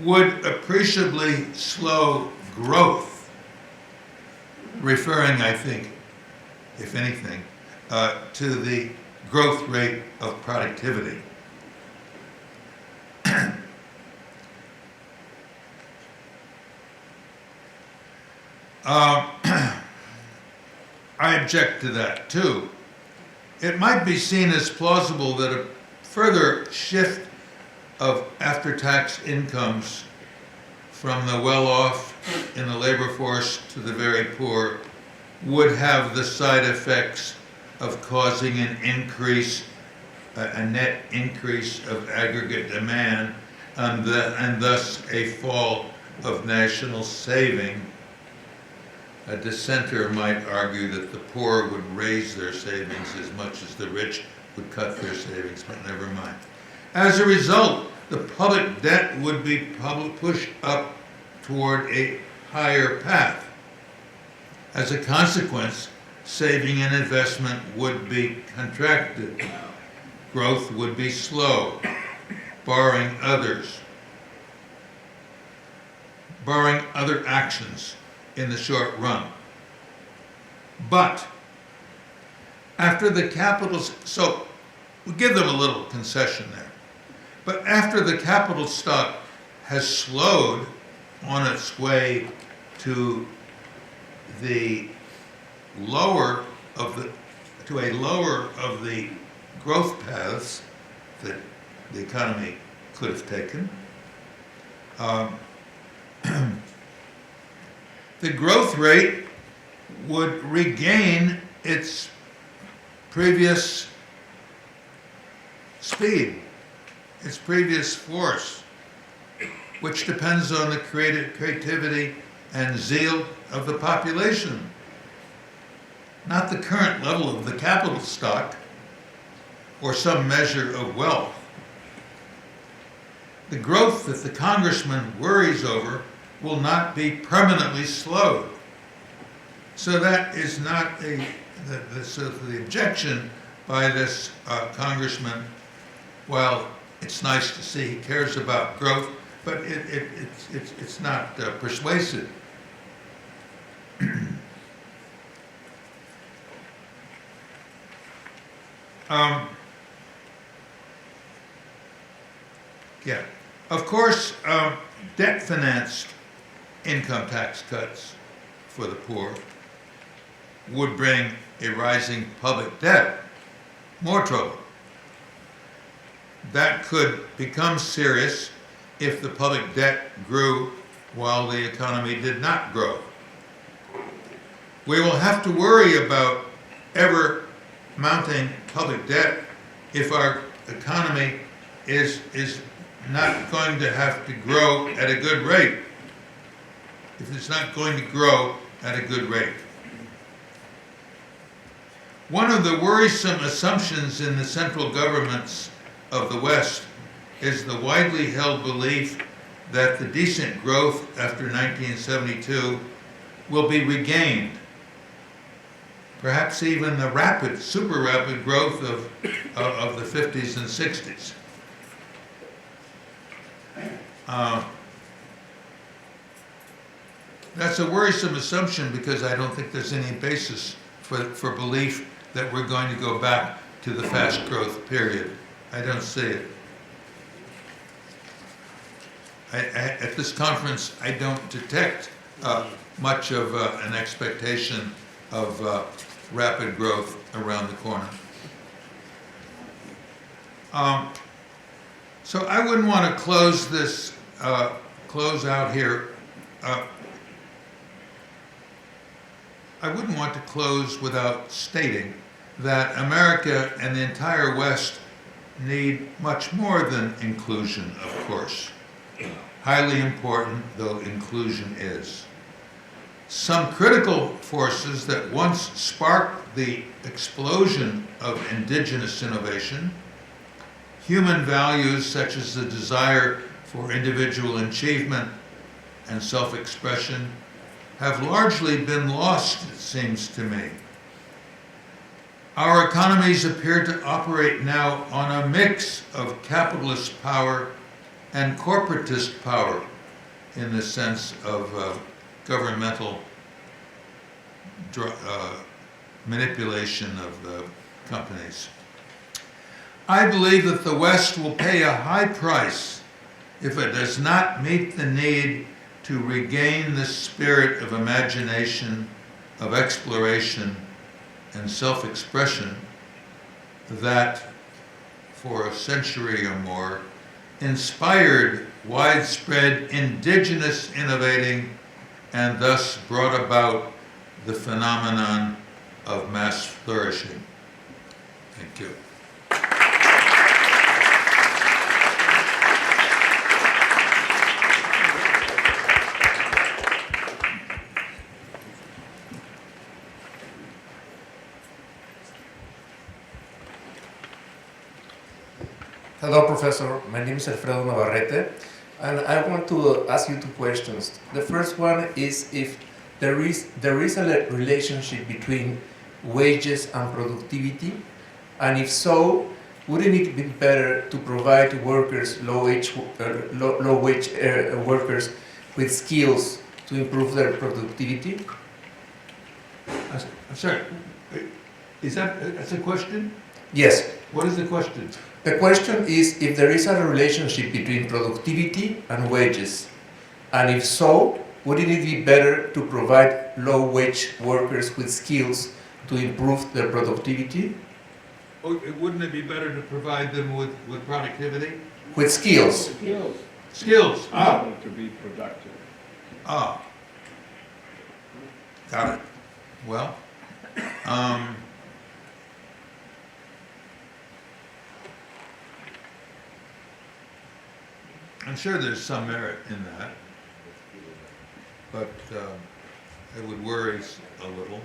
would appreciably slow growth, referring, I think, if anything, to the growth rate of productivity. I object to that too. It might be seen as plausible that a further shift of after-tax incomes from the well-off in the labor force to the very poor would have the side effects of causing an increase, a net increase of aggregate demand, and thus a fall of national saving. A dissenter might argue that the poor would raise their savings as much as the rich would cut their savings, but never mind. As a result, the public debt would be pushed up toward a higher path. As a consequence, saving and investment would be contracted. Growth would be slow, barring other actions in the short run. But after the so we give them a little concession there. But after the capital stock has slowed on its way to a lower of the growth paths that the economy could have taken, the growth rate would regain its previous speed, its previous force, which depends on the creativity and zeal of the population, not the current level of the capital stock or some measure of wealth. The growth that the congressman worries over will not be permanently slowed. So that is not the objection by this congressman, while it's nice to see he cares about growth, but it's not persuasive. Yeah, of course, debt-financed income tax cuts for the poor would bring a rising public debt more trouble. That could become serious if the public debt grew while the economy did not grow. We will have to worry about ever mounting public debt if our economy is not going to have to grow at a good rate. If it's not going to grow at a good rate. One of the worrisome assumptions in the central governments of the West is the widely held belief that the decent growth after 1972 will be regained. Perhaps even the rapid, super rapid growth of the 50s and 60s. That's a worrisome assumption because I don't think there's any basis for belief that we're going to go back to the fast growth period. I don't see it. At this conference, I don't detect much of an expectation of rapid growth around the corner. So I wouldn't want to close this, close out here. I wouldn't want to close without stating that America and the entire West need much more than inclusion, of course. Highly important, though inclusion is. Some critical forces that once sparked the explosion of indigenous innovation, human values such as the desire for individual achievement and self-expression, have largely been lost, it seems to me. Our economies appear to operate now on a mix of capitalist power and corporatist power in the sense of governmental manipulation of the companies. I believe that the West will pay a high price if it does not meet the need to regain the spirit of imagination, of exploration, and self-expression that, for a century or more, inspired widespread indigenous innovating and thus brought about the phenomenon of mass flourishing. Thank you. Hello, Professor. My name is Alfredo Navarrete, and I want to ask you two questions. The first one is if there is a relationship between wages and productivity, and if so, wouldn't it be better to provide workers, low-wage workers, with skills to improve their productivity? I'm sorry, that's a question? Yes. What is the question? The question is if there is a relationship between productivity and wages, and if so, wouldn't it be better to provide low-wage workers with skills to improve their productivity? Oh, wouldn't it be better to provide them with productivity? With skills. Skills. To be productive. Got it. Well, I'm sure there's some merit in that, but it would worry a little.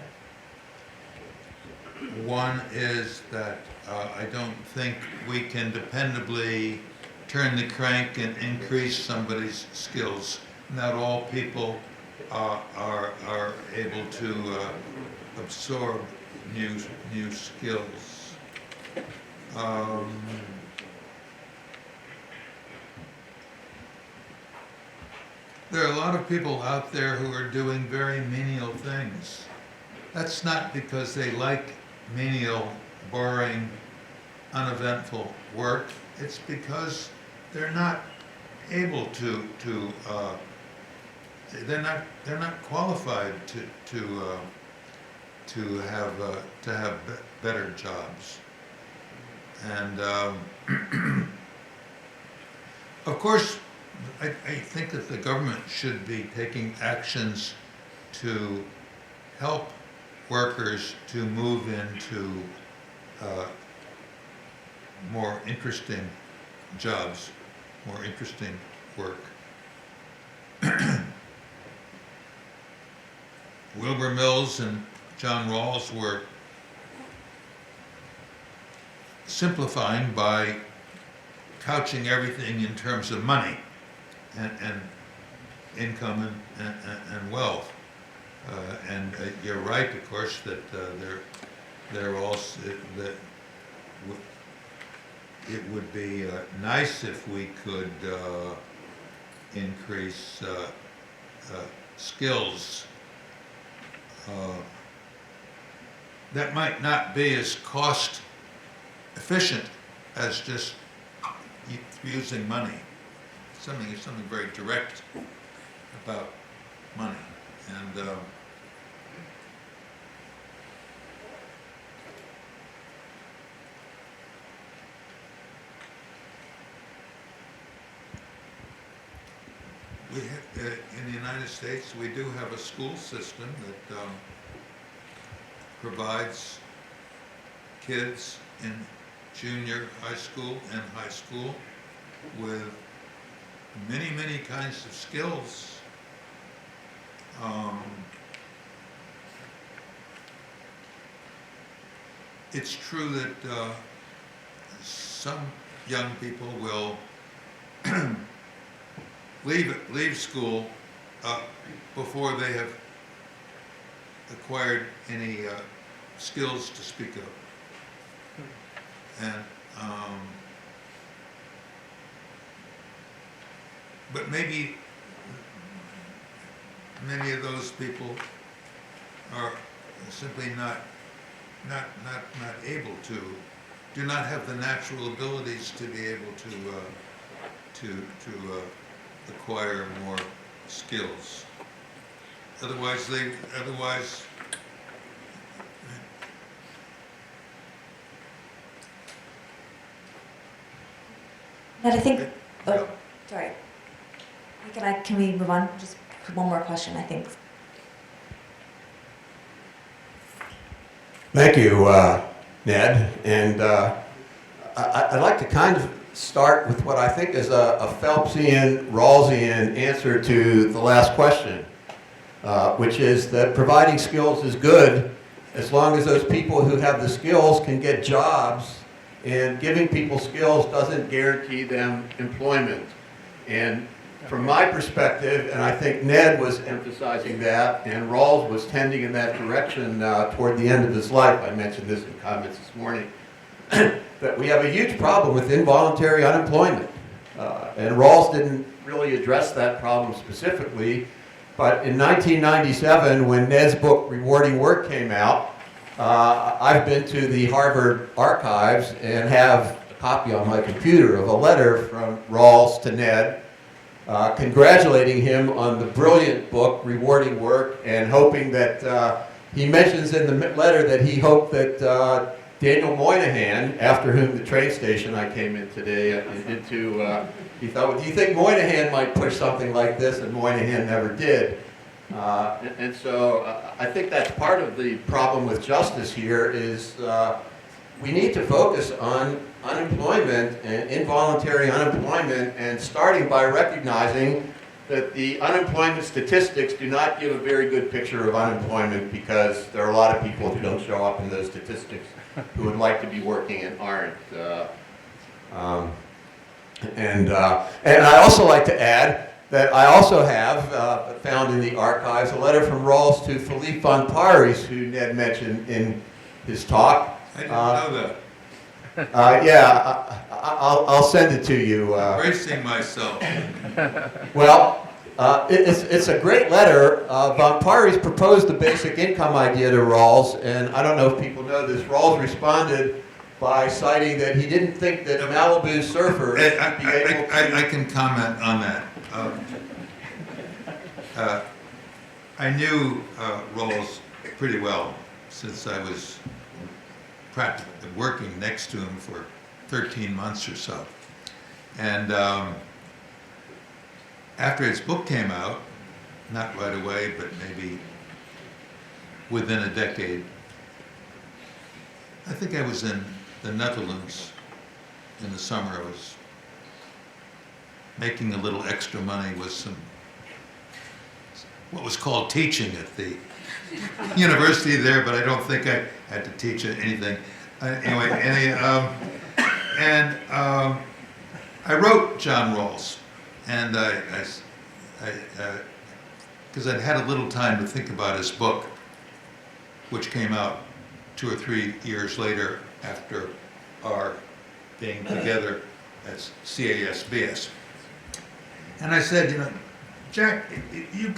One is that I don't think we can dependably turn the crank and increase somebody's skills. Not all people are able to absorb new skills. There are a lot of people out there who are doing very menial things. That's not because they like menial, boring, uneventful work. It's because they're not able they're not qualified to have better jobs. And of course, I think that the government should be taking actions to help workers to move into more interesting jobs, more interesting work. Wilbur Mills and John Rawls were simplifying by couching everything in terms of money and income and wealth. And you're right, of course, that they're also that it would be nice if we could increase skills. That might not be as cost efficient as just using money. Something very direct about money. And we have, in the United States, we do have a school system that provides kids in junior high school and high school with many, many kinds of skills. It's true that some young people will leave school before they have acquired any skills to speak of. And but maybe many of those people are simply not able to, do not have the natural abilities to be able to acquire more skills. Otherwise, And I think, oh, sorry. Can we move on? Just one more question, I think. Thank you, Ned. And I'd like to kind of start with what I think is a Phelpsian, Rawlsian answer to the last question, which is that providing skills is good as long as those people who have the skills can get jobs, and giving people skills doesn't guarantee them employment. And from my perspective, and I think Ned was emphasizing that, and Rawls was tending in that direction toward the end of his life, I mentioned this in comments this morning, that we have a huge problem with involuntary unemployment. And Rawls didn't really address that problem specifically, but in 1997, when Ned's book, Rewarding Work, came out, I've been to the Harvard archives and have a copy on my computer of a letter from Rawls to Ned, congratulating him on the brilliant book, Rewarding Work, and hoping that he mentions in the letter that he hoped that Daniel Moynihan, after whom the train station I came in today into, he thought, well, do you think Moynihan might push something like this? And Moynihan never did. And so I think that's part of the problem with justice here is we need to focus on unemployment and involuntary unemployment, and starting by recognizing that the unemployment statistics do not give a very good picture of unemployment, because there are a lot of people who don't show up in those statistics who would like to be working and aren't. And I also like to add that I also have found in the archives a letter from Rawls to Philippe von Paris, who Ned mentioned in his talk. I didn't know that. I'll send it to you. Bracing myself. Well, it's a great letter. Von Paris proposed the basic income idea to Rawls, and I don't know if people know this. Rawls responded by citing that he didn't think that Malibu surfers would be able to... I can comment on that. I knew Rawls pretty well since I was practically working next to him for 13 months or so. And after his book came out, not right away, but maybe within a decade, I think I was in the Netherlands in the summer. I was making a little extra money with some, what was called teaching at the university there, but I don't think I had to teach anything. I wrote John Rawls, and because I'd had a little time to think about his book, which came out 2 or 3 years later after our being together as CASBS. And I said, you know, Jack, you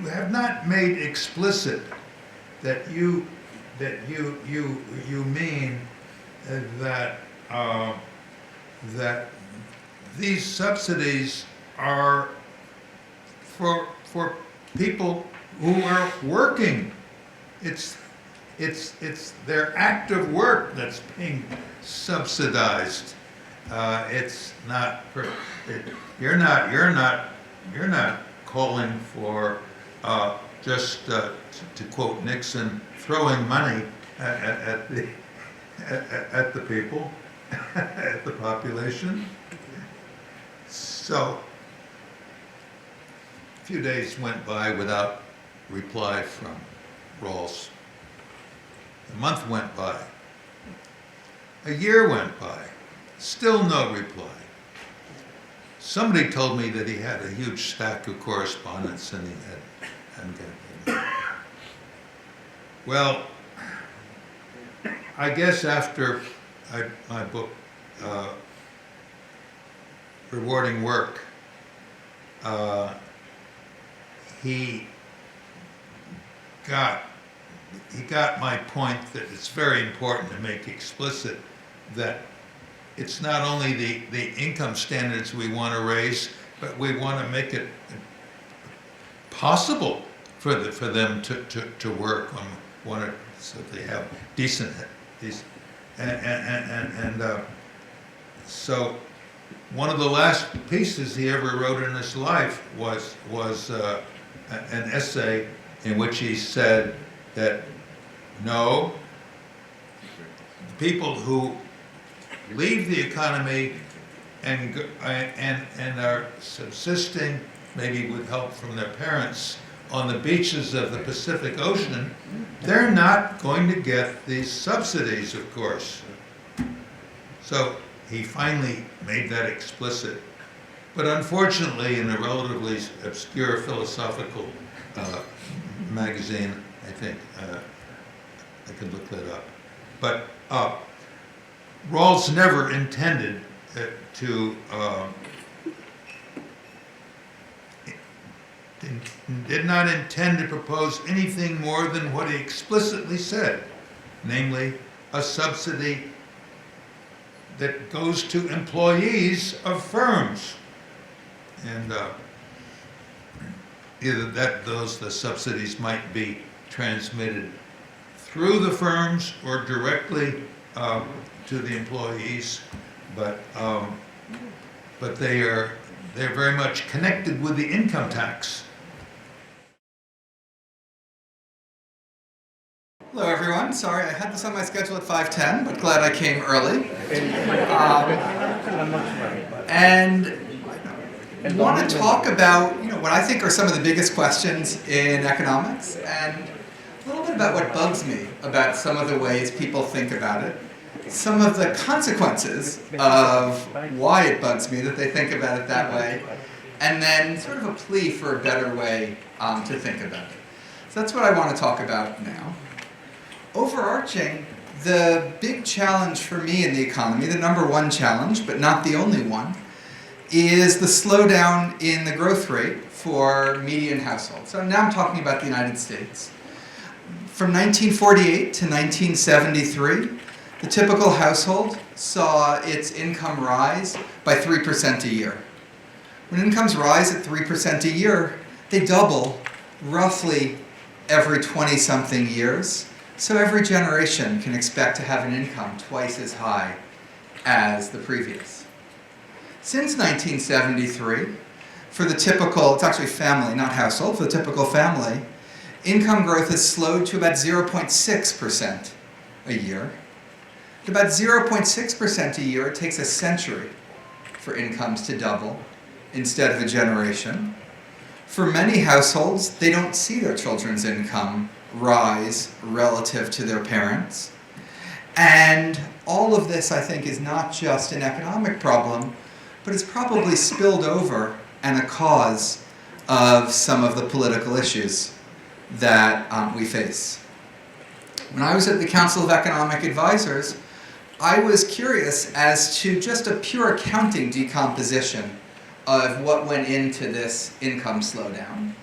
have not made explicit that you mean that that these subsidies are for people who are working. It's their active work that's being subsidized. It's not for you're not calling for just to quote Nixon, throwing money at the people, at the population. So a few days went by without reply from Rawls. A month went by. A year went by. Still no reply. Somebody told me that he had a huge stack of correspondence and he hadn't got it. Well, I guess after my book, Rewarding Work, he got my point that it's very important to make explicit that it's not only the income standards we want to raise, but we want to make it possible for them to work on so they have decent so one of the last pieces he ever wrote in his life was an essay in which he said that no, people who leave the economy and are subsisting, maybe with help from their parents, on the beaches of the Pacific Ocean, they're not going to get these subsidies, of course. So he finally made that explicit. But unfortunately, in a relatively obscure philosophical magazine, I think, I could look that up. But Rawls never intended did not intend to propose anything more than what he explicitly said, namely a subsidy that goes to employees of firms. And either the subsidies might be transmitted through the firms or directly to the employees, but they're very much connected with the income tax. Hello everyone, sorry I had this on my schedule at 5:10, but glad I came early. And want to talk about what I think are some of the biggest questions in economics, and a little bit about what bugs me about some of the ways people think about it, some of the consequences of why it bugs me that they think about it that way, and then sort of a plea for a better way to think about it. So that's what I want to talk about now. Overarching, the big challenge for me in the economy, the number one challenge, but not the only one, is the slowdown in the growth rate for median households. So now I'm talking about the United States. From 1948 to 1973, the typical household saw its income rise by 3% a year. When incomes rise at 3% a year, they double roughly every 20-something years. So every generation can expect to have an income twice as high as the previous. Since 1973, for the typical, it's actually family, not household, for the typical family, income growth has slowed to about 0.6% a year. At about 0.6% a year, it takes a century for incomes to double instead of a generation. For many households, they don't see their children's income rise relative to their parents. And all of this, I think, is not just an economic problem, but it's probably spilled over and a cause of some of the political issues that we face. When I was at the Council of Economic Advisors, I was curious as to just a pure accounting decomposition of what went into this income slowdown.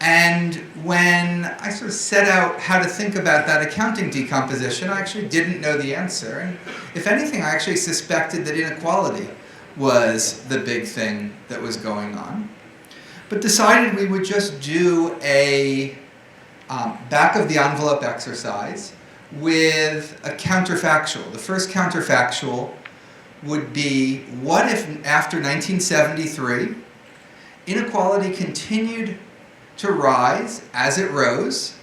And when I sort of set out how to think about that accounting decomposition, I actually didn't know the answer. And if anything, I actually suspected that inequality was the big thing that was going on. But decided we would just do a back-of-the-envelope exercise with a counterfactual. The first counterfactual would be, what if after 1973, inequality continued to rise as it rose,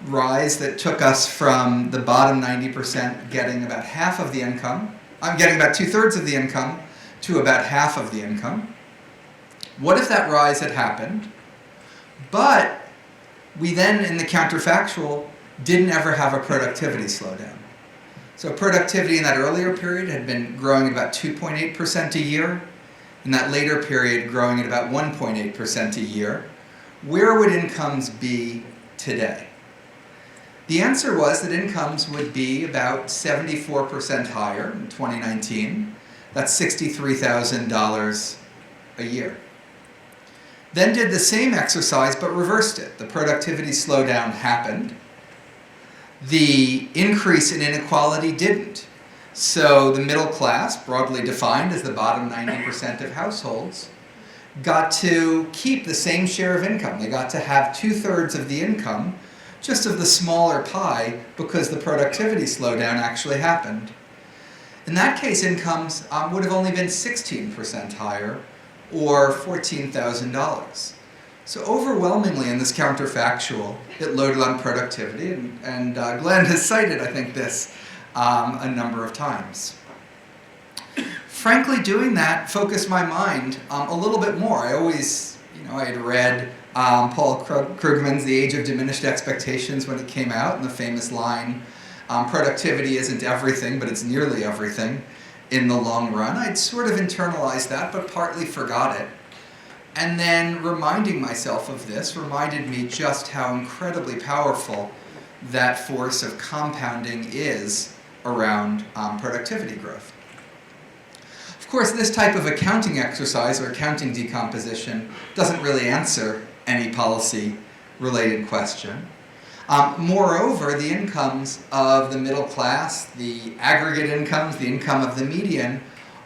rise that took us from the bottom 90% getting about half of the income, getting about 2/3 of the income to about half of the income. What if that rise had happened, but we then, in the counterfactual, didn't ever have a productivity slowdown? So productivity in that earlier period had been growing at about 2.8% a year, in that later period growing at about 1.8% a year. Where would incomes be today? The answer was that incomes would be about 74% higher in 2019. That's $63,000 a year. Then did the same exercise but reversed it. The productivity slowdown happened. The increase in inequality didn't. So the middle class, broadly defined as the bottom 90% of households, got to keep the same share of income. They got to have 2/3 of the income, just of the smaller pie, because the productivity slowdown actually happened. In that case, incomes would have only been 16% higher, or $14,000. So overwhelmingly in this counterfactual, it loaded on productivity, and Glenn has cited, I think, this a number of times. Frankly, doing that focused my mind a little bit more. I always, I had read Paul Krugman's The Age of Diminished Expectations when it came out, and the famous line, productivity isn't everything, but it's nearly everything in the long run. I'd sort of internalized that, but partly forgot it. And then reminding myself of this reminded me just how incredibly powerful that force of compounding is around productivity growth. Of course, this type of accounting exercise or accounting decomposition doesn't really answer any policy-related question. Moreover, the incomes of the middle class, the aggregate incomes, the income of the median,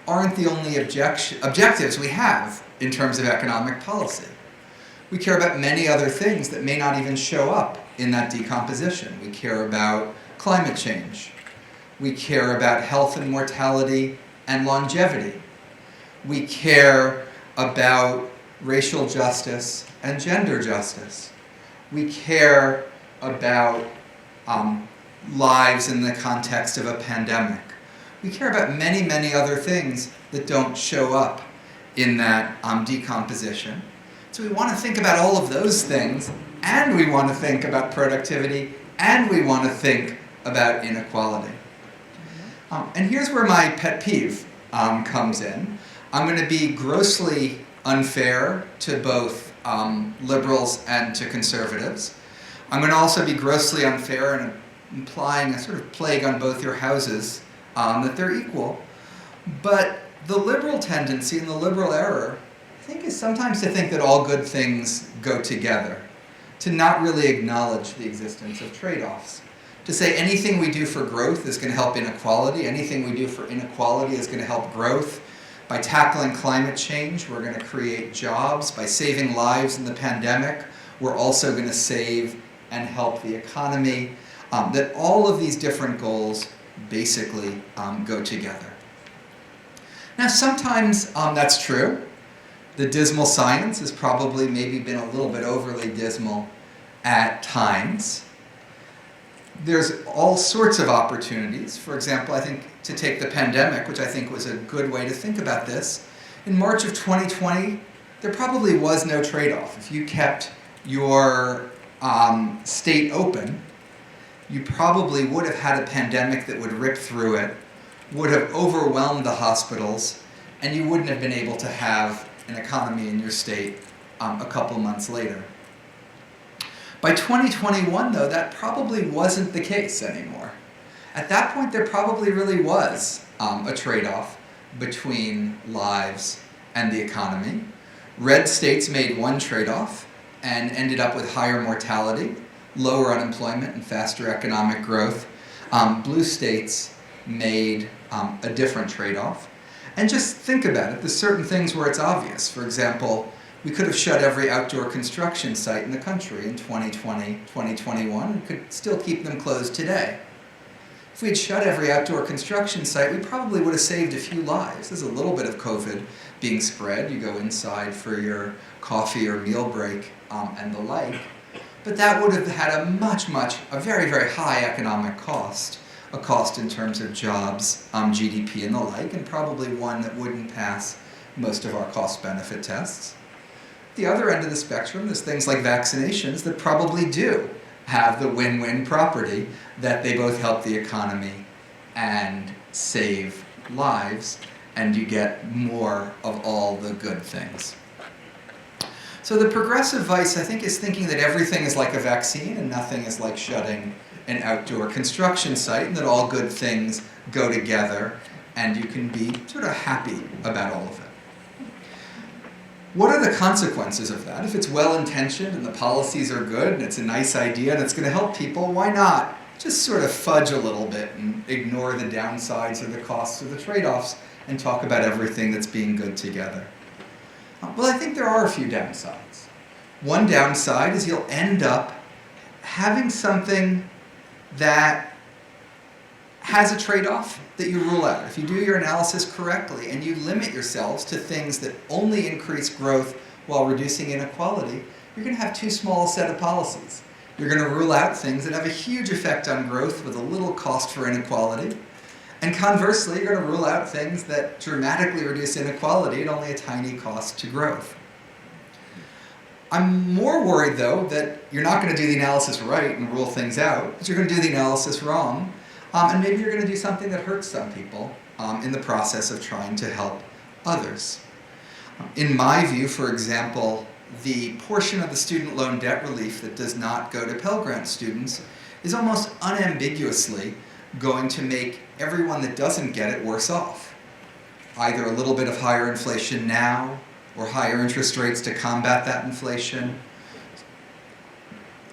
aren't the only objectives we have in terms of economic policy. We care about many other things that may not even show up in that decomposition. We care about climate change. We care about health and mortality and longevity. We care about racial justice and gender justice. We care about lives in the context of a pandemic. We care about many, many other things that don't show up in that decomposition. So we want to think about all of those things, and we want to think about productivity, and we want to think about inequality. And here's where my pet peeve comes in. I'm going to be grossly unfair to both liberals and to conservatives. I'm going to also be grossly unfair and implying a sort of plague on both your houses, that they're equal. But the liberal tendency and the liberal error, I think, is sometimes to think that all good things go together, to not really acknowledge the existence of trade-offs, to say anything we do for growth is going to help inequality, anything we do for inequality is going to help growth. By tackling climate change, we're going to create jobs. By saving lives in the pandemic, we're also going to save and help the economy. That all of these different goals basically go together. Now, sometimes that's true. The dismal science has probably maybe been a little bit overly dismal at times. There's all sorts of opportunities. For example, I think to take the pandemic, which I think was a good way to think about this, in March of 2020, there probably was no trade-off. If you kept your state open, you probably would have had a pandemic that would rip through it, would have overwhelmed the hospitals, and you wouldn't have been able to have an economy in your state a couple months later. By 2021, though, that probably wasn't the case anymore. At that point, there probably really was a trade-off between lives and the economy. Red states made one trade-off and ended up with higher mortality, lower unemployment, and faster economic growth. Blue states made a different trade-off. And just think about it. There's certain things where it's obvious. For example, we could have shut every outdoor construction site in the country in 2020, 2021, and could still keep them closed today. If we had shut every outdoor construction site, we probably would have saved a few lives. There's a little bit of COVID being spread. You go inside for your coffee or meal break and the like. But that would have had a very, very high economic cost. A cost in terms of jobs, GDP and the like, and probably one that wouldn't pass most of our cost-benefit tests. The other end of the spectrum, there's things like vaccinations that probably do have the win-win property that they both help the economy and save lives, and you get more of all the good things. So the progressive vice, I think, is thinking that everything is like a vaccine and nothing is like shutting an outdoor construction site, and that all good things go together, and you can be sort of happy about all of it. What are the consequences of that? If it's well-intentioned and the policies are good and it's a nice idea and it's going to help people, why not just sort of fudge a little bit and ignore the downsides or the costs or the trade-offs and talk about everything that's being good together? Well, I think there are a few downsides. One downside is you'll end up having something that has a trade-off that you rule out. If you do your analysis correctly and you limit yourselves to things that only increase growth while reducing inequality, you're going to have too small a set of policies. You're going to rule out things that have a huge effect on growth with a little cost for inequality. And conversely, you're going to rule out things that dramatically reduce inequality at only a tiny cost to growth. I'm more worried, though, that you're not going to do the analysis right and rule things out, but you're going to do the analysis wrong, and maybe you're going to do something that hurts some people in the process of trying to help others. In my view, for example, the portion of the student loan debt relief that does not go to Pell Grant students is almost unambiguously going to make everyone that doesn't get it worse off. Either a little bit of higher inflation now, or higher interest rates to combat that inflation,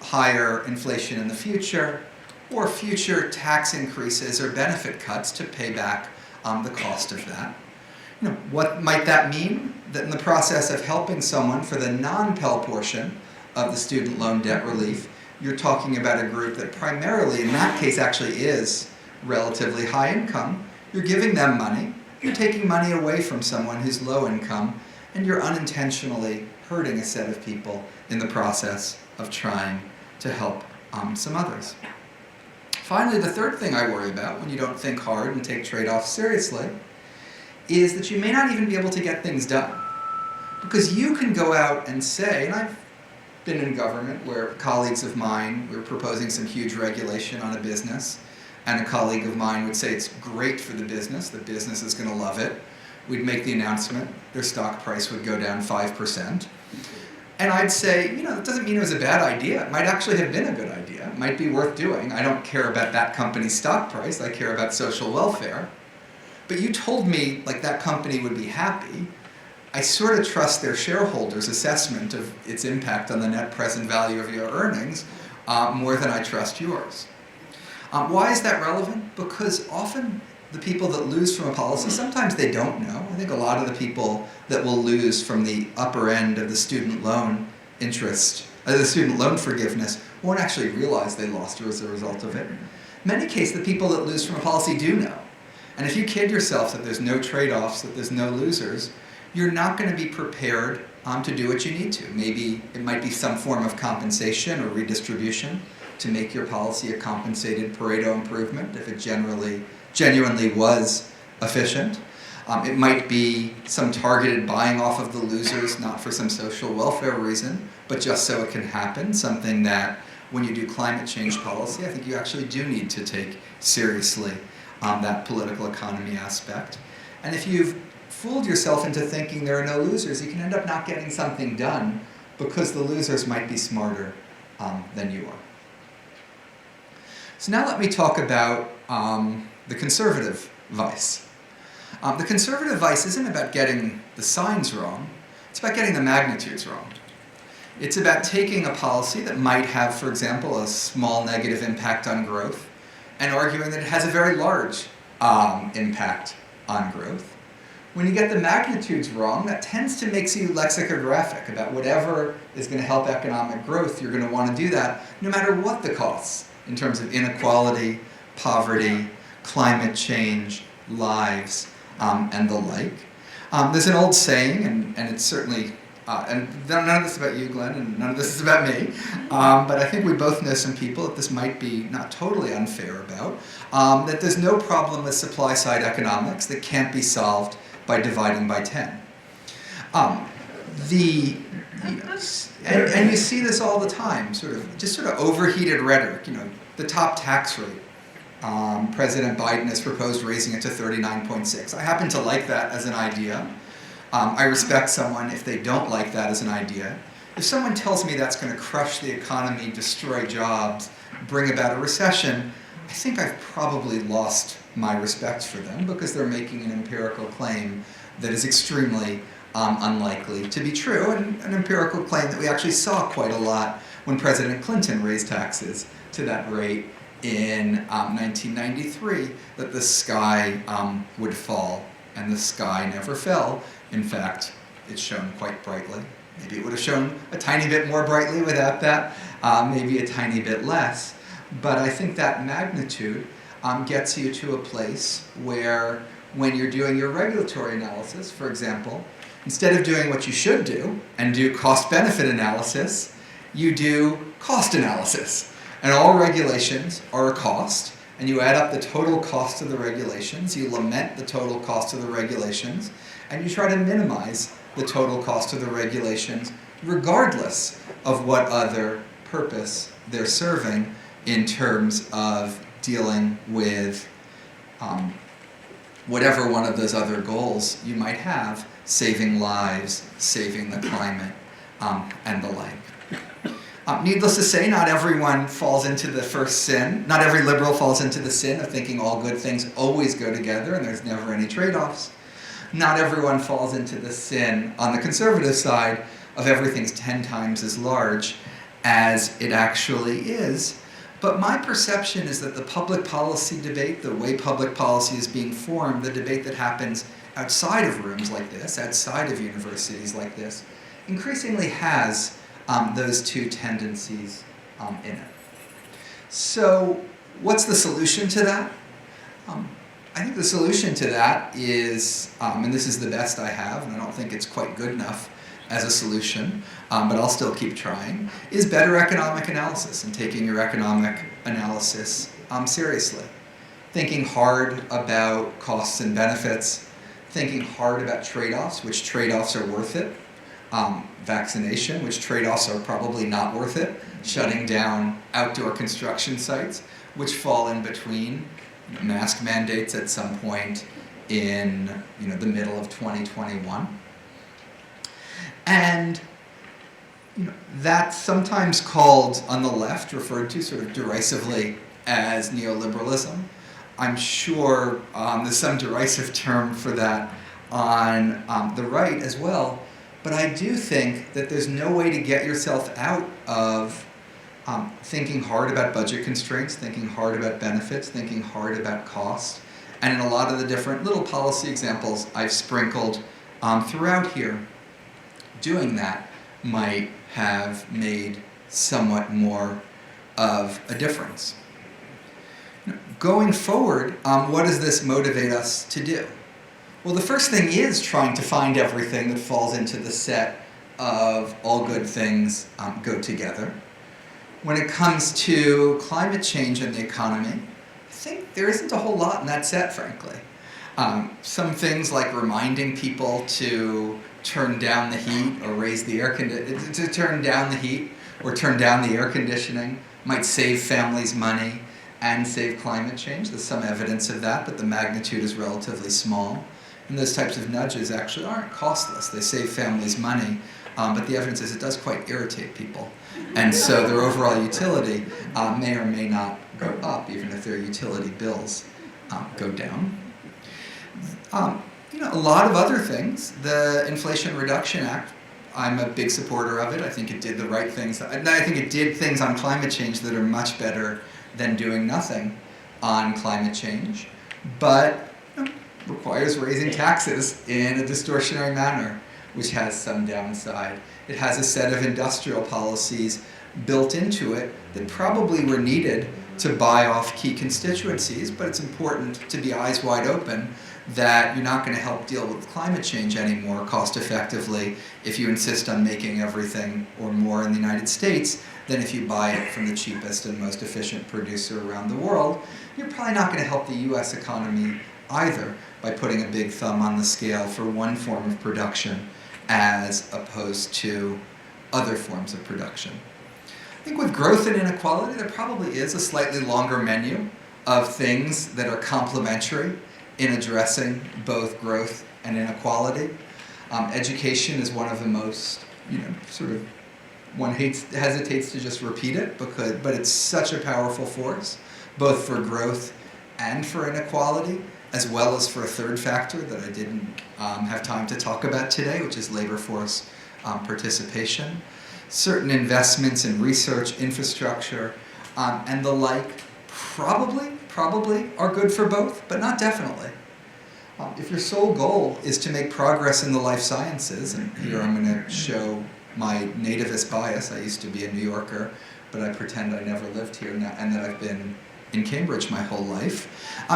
higher inflation in the future, or future tax increases or benefit cuts to pay back the cost of that. What might that mean? That in the process of helping someone for the non-Pell portion of the student loan debt relief, you're talking about a group that primarily, in that case, actually is relatively high income. You're giving them money. You're taking money away from someone who's low income, and you're unintentionally hurting a set of people in the process of trying to help some others. Finally, the third thing I worry about when you don't think hard and take trade-offs seriously is that you may not even be able to get things done. Because you can go out and say, and I've been in government where colleagues of mine were proposing some huge regulation on a business, and a colleague of mine would say it's great for the business is going to love it. We'd make the announcement, their stock price would go down 5%. And I'd say, that doesn't mean it was a bad idea. It might actually have been a good idea. It might be worth doing. I don't care about that company's stock price. I care about social welfare. But you told me that company would be happy. I sort of trust their shareholders' assessment of its impact on the net present value of your earnings more than I trust yours. Why is that relevant? Because often the people that lose from a policy, sometimes they don't know. I think a lot of the people that will lose from the upper end of the student loan interest, the student loan forgiveness, won't actually realize they lost as a result of it. In many cases, the people that lose from a policy do know. And if you kid yourself that there's no trade-offs, that there's no losers, you're not going to be prepared to do what you need to. Maybe it might be some form of compensation or redistribution to make your policy a compensated Pareto improvement if it genuinely was efficient. It might be some targeted buying off of the losers, not for some social welfare reason, but just so it can happen, something that when you do climate change policy, I think you actually do need to take seriously that political economy aspect. And if you've fooled yourself into thinking there are no losers, you can end up not getting something done because the losers might be smarter than you are. So now let me talk about the conservative vice. The conservative vice isn't about getting the signs wrong, it's about getting the magnitudes wrong. It's about taking a policy that might have, for example, a small negative impact on growth and arguing that it has a very large impact on growth. When you get the magnitudes wrong, that tends to make you lexicographic about whatever is going to help economic growth. You're going to want to do that no matter what the costs in terms of inequality, poverty, climate change, lives, and the like. There's an old saying, and it's certainly, and none of this is about you, Glenn, and none of this is about me, but I think we both know some people that this might be not totally unfair about, that there's no problem with supply-side economics that can't be solved by dividing by 10. And you see this all the time, sort of overheated rhetoric, the top tax rate. President Biden has proposed raising it to 39.6. I happen to like that as an idea. I respect someone if they don't like that as an idea. If someone tells me that's going to crush the economy, destroy jobs, bring about a recession, I think I've probably lost my respect for them because they're making an empirical claim that is extremely unlikely to be true, and an empirical claim that we actually saw quite a lot when President Clinton raised taxes to that rate in 1993, that the sky would fall, and the sky never fell. In fact, it shone quite brightly. Maybe it would have shone a tiny bit more brightly without that, maybe a tiny bit less. But I think that magnitude gets you to a place where when you're doing your regulatory analysis, for example, instead of doing what you should do and do cost-benefit analysis, you do cost analysis. And all regulations are a cost, and you add up the total cost of the regulations, you lament the total cost of the regulations, and you try to minimize the total cost of the regulations regardless of what other purpose they're serving in terms of dealing with whatever one of those other goals you might have, saving lives, saving the climate, and the like. Needless to say, not everyone falls into the first sin. Not every liberal falls into the sin of thinking all good things always go together and there's never any trade-offs. Not everyone falls into the sin on the conservative side of everything's 10 times as large as it actually is. But my perception is that the public policy debate, the way public policy is being formed, the debate that happens outside of rooms like this, outside of universities like this, increasingly has those two tendencies in it. So what's the solution to that? I think the solution to that is, and this is the best I have, and I don't think it's quite good enough as a solution, but I'll still keep trying, is better economic analysis and taking your economic analysis seriously. Thinking hard about costs and benefits, thinking hard about trade-offs, which trade-offs are worth it, vaccination, which trade-offs are probably not worth it, shutting down outdoor construction sites, which fall in between mask mandates at some point in the middle of 2021. And that's sometimes called, on the left, referred to sort of derisively as neoliberalism. I'm sure there's some derisive term for that on the right as well, but I do think that there's no way to get yourself out of thinking hard about budget constraints, thinking hard about benefits, thinking hard about cost, and in a lot of the different little policy examples I've sprinkled throughout here, doing that might have made somewhat more of a difference. Going forward, what does this motivate us to do? Well, the first thing is trying to find everything that falls into the set of all good things go together. When it comes to climate change and the economy, I think there isn't a whole lot in that set, frankly. Some things like reminding people to turn down the heat or raise the to turn down the heat or turn down the air conditioning might save families money and save climate change. There's some evidence of that, but the magnitude is relatively small. And those types of nudges actually aren't costless. They save families money, but the evidence is it does quite irritate people. And so their overall utility may or may not go up, even if their utility bills go down. A lot of other things. The Inflation Reduction Act, I'm a big supporter of it. I think it did the right things. I think it did things on climate change that are much better than doing nothing on climate change, but requires raising taxes in a distortionary manner, which has some downside. It has a set of industrial policies built into it that probably were needed to buy off key constituencies, but it's important to be eyes wide open that you're not going to help deal with climate change anymore cost effectively if you insist on making everything or more in the United States than if you buy it from the cheapest and most efficient producer around the world. You're probably not going to help the US economy either by putting a big thumb on the scale for one form of production as opposed to other forms of production. I think with growth and inequality, there probably is a slightly longer menu of things that are complementary in addressing both growth and inequality. Education is one of the most, one hesitates to just repeat it, but it's such a powerful force, both for growth and for inequality, as well as for a third factor that I didn't have time to talk about today, which is labor force participation. Certain investments in research, infrastructure, and the like probably are good for both, but not definitely. If your sole goal is to make progress in the life sciences, and here I'm going to show my nativist bias. I used to be a New Yorker, but I pretend I never lived here now, and that I've been in Cambridge my whole life.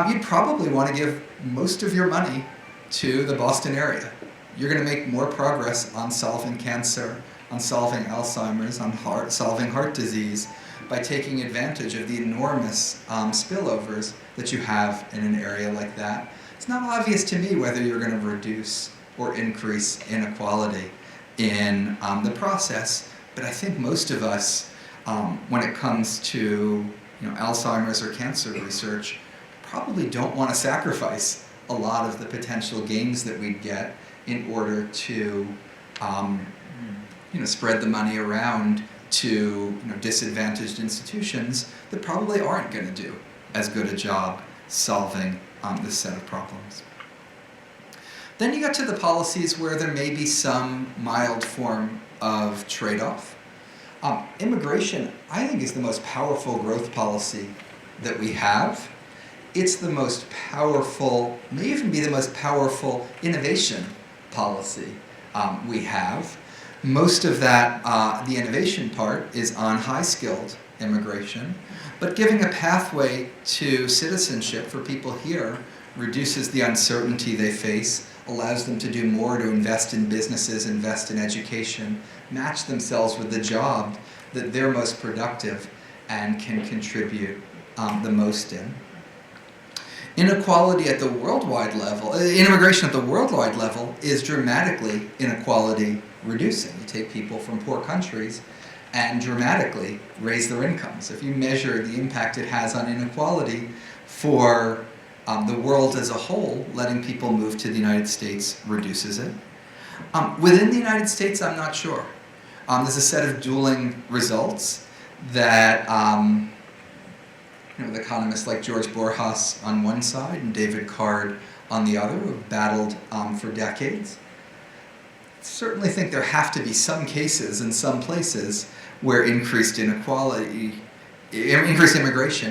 You'd probably want to give most of your money to the Boston area. You're going to make more progress on solving cancer on solving Alzheimer's, on solving heart disease, by taking advantage of the enormous spillovers that you have in an area like that. It's not obvious to me whether you're going to reduce or increase inequality in the process, but I think most of us, when it comes to Alzheimer's or cancer research, probably don't want to sacrifice a lot of the potential gains that we'd get in order to spread the money around to disadvantaged institutions that probably aren't going to do as good a job solving this set of problems. Then you get to the policies where there may be some mild form of trade-off. Immigration, I think, is the most powerful growth policy that we have. It's the most powerful, may even be the most powerful innovation policy we have. Most of that, the innovation part, is on high-skilled immigration, but giving a pathway to citizenship for people here reduces the uncertainty they face, allows them to do more to invest in businesses, invest in education, match themselves with the job that they're most productive and can contribute the most in. Inequality at the worldwide level, immigration at the worldwide level is dramatically inequality reducing. You take people from poor countries and dramatically raise their incomes. If you measure the impact it has on inequality for the world as a whole, letting people move to the United States reduces it. Within the United States, I'm not sure. There's a set of dueling results that the economists like George Borjas on one side and David Card on the other who have battled for decades. I certainly think there have to be some cases in some places where increased immigration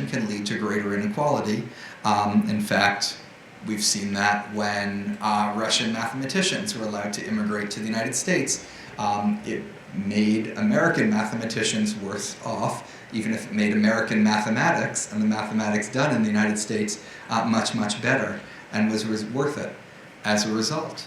can lead to greater inequality. In fact, we've seen that when Russian mathematicians were allowed to immigrate to the United States. It made American mathematicians worse off, even if it made American mathematics and the mathematics done in the United States much, much better, and was worth it as a result.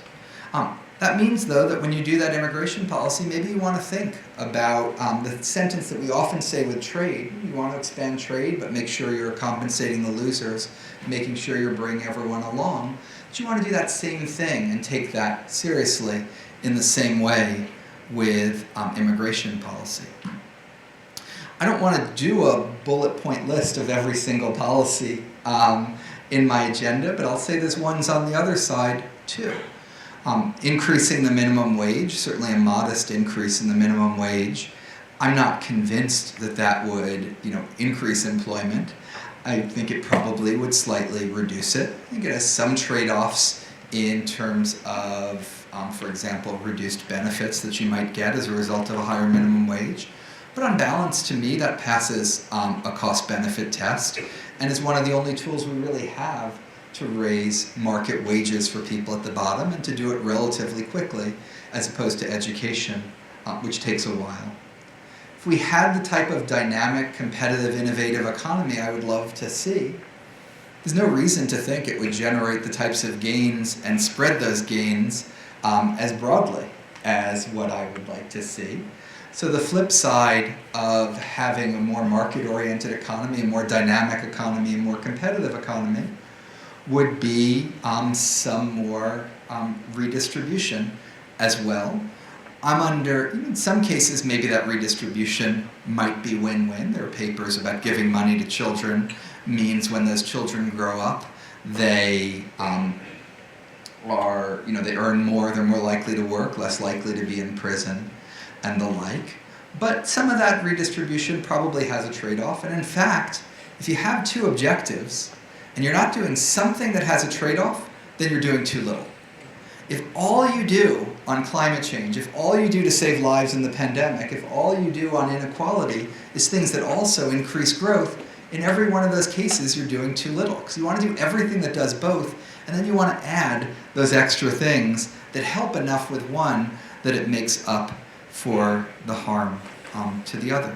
That means, though, that when you do that immigration policy, maybe you want to think about the sentence that we often say with trade. You want to expand trade, but make sure you're compensating the losers, making sure you're bringing everyone along. But you want to do that same thing and take that seriously in the same way with immigration policy. I don't want to do a bullet point list of every single policy in my agenda, but I'll say there's ones on the other side, too. Increasing the minimum wage, certainly a modest increase in the minimum wage. I'm not convinced that that would, increase employment. I think it probably would slightly reduce it. I think it has some trade-offs in terms of, for example, reduced benefits that you might get as a result of a higher minimum wage. But on balance, to me, that passes a cost-benefit test and is one of the only tools we really have to raise market wages for people at the bottom and to do it relatively quickly, as opposed to education, which takes a while. If we had the type of dynamic, competitive, innovative economy I would love to see, there's no reason to think it would generate the types of gains and spread those gains as broadly as what I would like to see. So the flip side of having a more market-oriented economy, a more dynamic economy, a more competitive economy, would be some more redistribution as well. In some cases, maybe that redistribution might be win-win. There are papers about giving money to children means when those children grow up, they they earn more, they're more likely to work, less likely to be in prison, and the like. But some of that redistribution probably has a trade-off. And in fact, if you have two objectives, and you're not doing something that has a trade-off, then you're doing too little. If all you do on climate change, if all you do to save lives in the pandemic, if all you do on inequality is things that also increase growth, in every one of those cases you're doing too little. Because you want to do everything that does both, and then you want to add those extra things that help enough with one that it makes up for the harm to the other.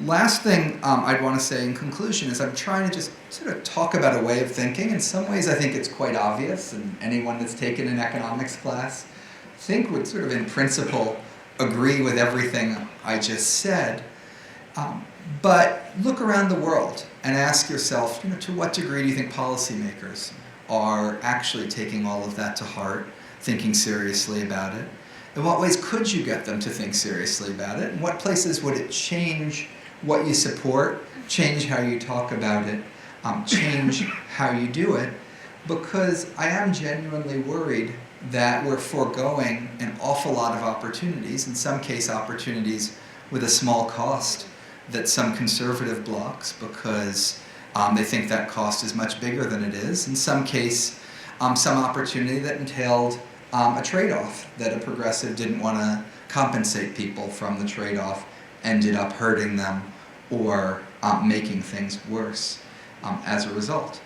last thing I'd want to say in conclusion is I'm trying to just sort of talk about a way of thinking. In some ways I think it's quite obvious, and anyone that's taken an economics class I think would sort of in principle agree with everything I just said. But look around the world and ask yourself, to what degree do you think policymakers are actually taking all of that to heart, thinking seriously about it? In what ways could you get them to think seriously about it? In what places would it change what you support, change how you talk about it, change how you do it? Because I am genuinely worried that we're foregoing an awful lot of opportunities, in some case opportunities with a small cost that some conservative blocks because they think that cost is much bigger than it is. In some case, some opportunity that entailed a trade-off that a progressive didn't want to compensate people from the trade-off, ended up hurting them or making things worse as a result.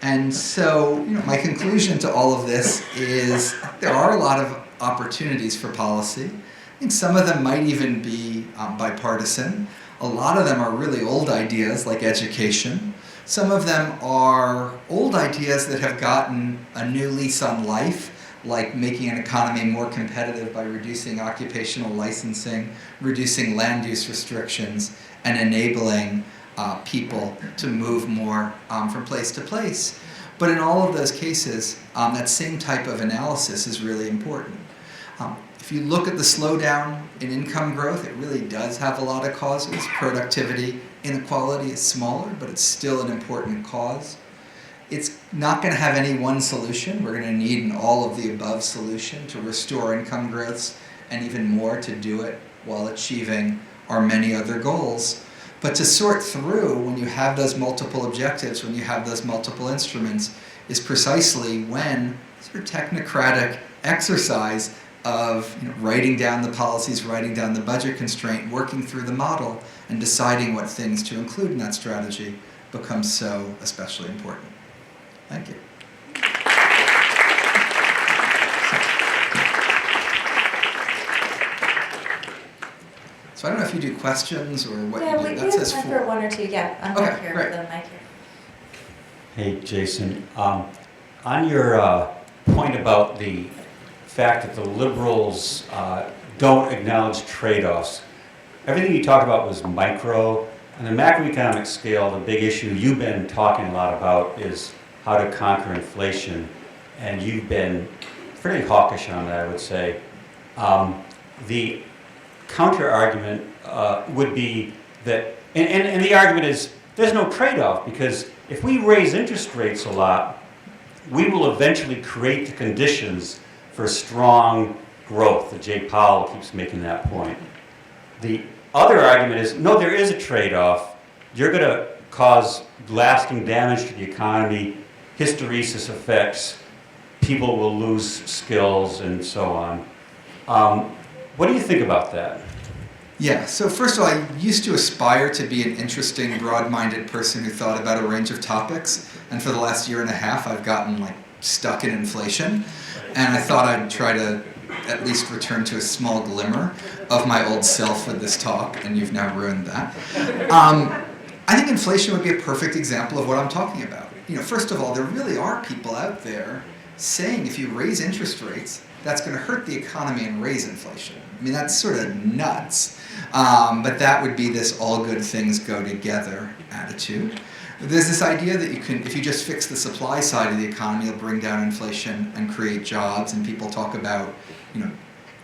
And so, my conclusion to all of this is there are a lot of opportunities for policy. I think some of them might even be bipartisan. A lot of them are really old ideas like education. Some of them are old ideas that have gotten a new lease on life, like making an economy more competitive by reducing occupational licensing, reducing land use restrictions, and enabling people to move more from place to place. But in all of those cases, that same type of analysis is really important. If you look at the slowdown in income growth, it really does have a lot of causes. Productivity inequality is smaller, but it's still an important cause. It's not going to have any one solution. We're going to need an all-of-the-above solution to restore income growths and even more to do it while achieving our many other goals. But to sort through when you have those multiple objectives, when you have those multiple instruments, is precisely when sort of technocratic exercise of writing down the policies, writing down the budget constraint, working through the model, and deciding what things to include in that strategy becomes so especially important. Thank you. So I don't know if you do questions or what Yeah, you do. we That have says time four. for one or two. Yeah, I'm Okay, back here great. with the mic here. Hey, Jason. On your point about the fact that the liberals don't acknowledge trade-offs, everything you talked about was micro. On the macroeconomic scale, the big issue you've been talking a lot about is how to conquer inflation, and you've been pretty hawkish on that, I would say. The counter-argument would be that, and the argument is, there's no trade-off, because if we raise interest rates a lot, we will eventually create the conditions for strong growth. Jay Powell keeps making that point. The other argument is, no, there is a trade-off. You're going to cause lasting damage to the economy, hysteresis effects, people will lose skills, and so on. What do you think about that? Yeah, so first of all, I used to aspire to be an interesting, broad-minded person who thought about a range of topics, and for the last year and a half, I've gotten stuck in inflation, and I thought I'd try to at least return to a small glimmer of my old self with this talk, and you've now ruined that. I think inflation would be a perfect example of what I'm talking about. First of all, there really are people out there saying if you raise interest rates, that's going to hurt the economy and raise inflation. I mean, that's sort of nuts. But that would be this all good things go together attitude. There's this idea that if you just fix the supply side of the economy, you'll bring down inflation and create jobs. And people talk about,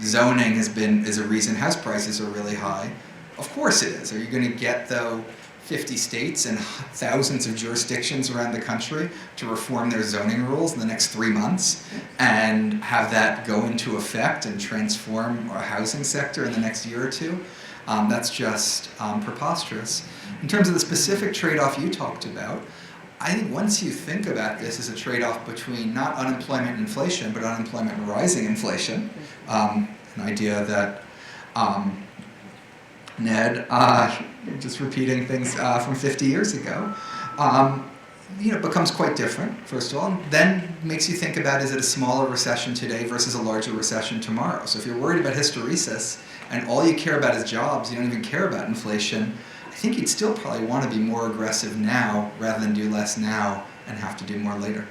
zoning is a reason house prices are really high. Of course it is. Are you going to get, though, 50 states and thousands of jurisdictions around the country to reform their zoning rules in the next 3 months and have that go into effect and transform our housing sector in the next year or two? That's just preposterous. In terms of the specific trade-off you talked about, I think once you think about this as a trade-off between not unemployment and inflation, but unemployment and rising inflation, an idea that Ned, just repeating things from 50 years ago, becomes quite different, first of all, and then makes you think about, is it a smaller recession today versus a larger recession tomorrow? So if you're worried about hysteresis and all you care about is jobs, you don't even care about inflation, I think you'd still probably want to be more aggressive now rather than do less now and have to do more later.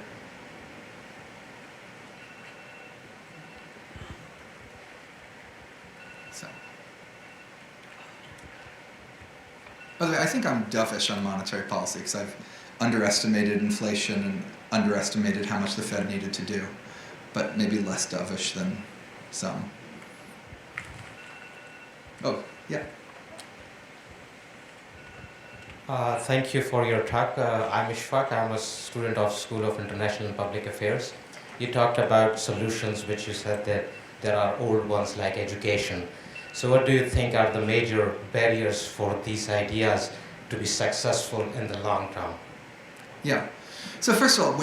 So, by the way, I think I'm dovish on monetary policy because I've underestimated inflation and underestimated how much the Fed needed to do, but maybe less dovish than some. Oh, yeah. Thank you for your talk. I'm Ishfaq. I'm a student of School of International and Public Affairs. You talked about solutions, which you said that there are old ones like education. So what do you think are the major barriers for these ideas to be successful in the long term? Yeah. So first of all,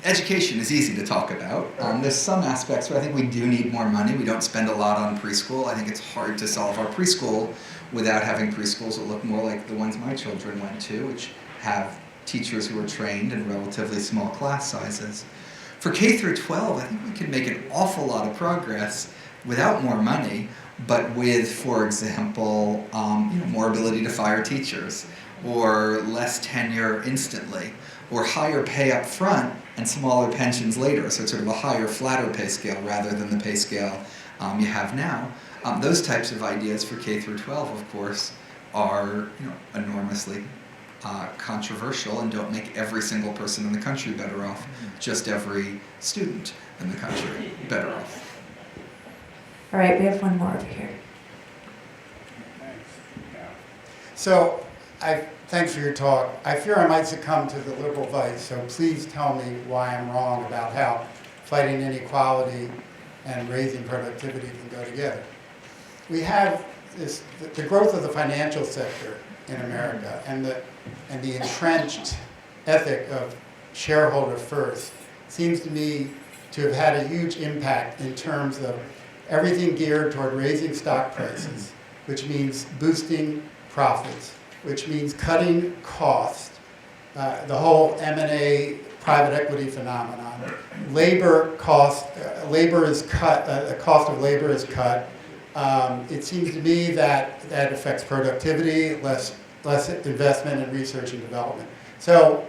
education is easy to talk about. There's some aspects where I think we do need more money. We don't spend a lot on preschool. I think it's hard to solve our preschool without having preschools that look more like the ones my children went to, which have teachers who are trained in relatively small class sizes. For K through 12, I think we can make an awful lot of progress without more money, but with, for example, more ability to fire teachers, or less tenure instantly, or higher pay up front and smaller pensions later, so it's sort of a higher, flatter pay scale rather than the pay scale you have now. Those types of ideas for K through 12, of course, are enormously controversial and don't make every single person in the country better off, just every student in the country better off. All right, we have one more over here. So, thanks for your talk. I fear I might succumb to the liberal vice, so please tell me why I'm wrong about how fighting inequality and raising productivity can go together. We have the growth of the financial sector in America and the entrenched ethic of shareholder first seems to me to have had a huge impact in terms of everything geared toward raising stock prices, which means boosting profits, which means cutting costs, the whole M&A private equity phenomenon. Labor is cut, the cost of labor is cut. It seems to me that affects productivity, less investment in research and development. So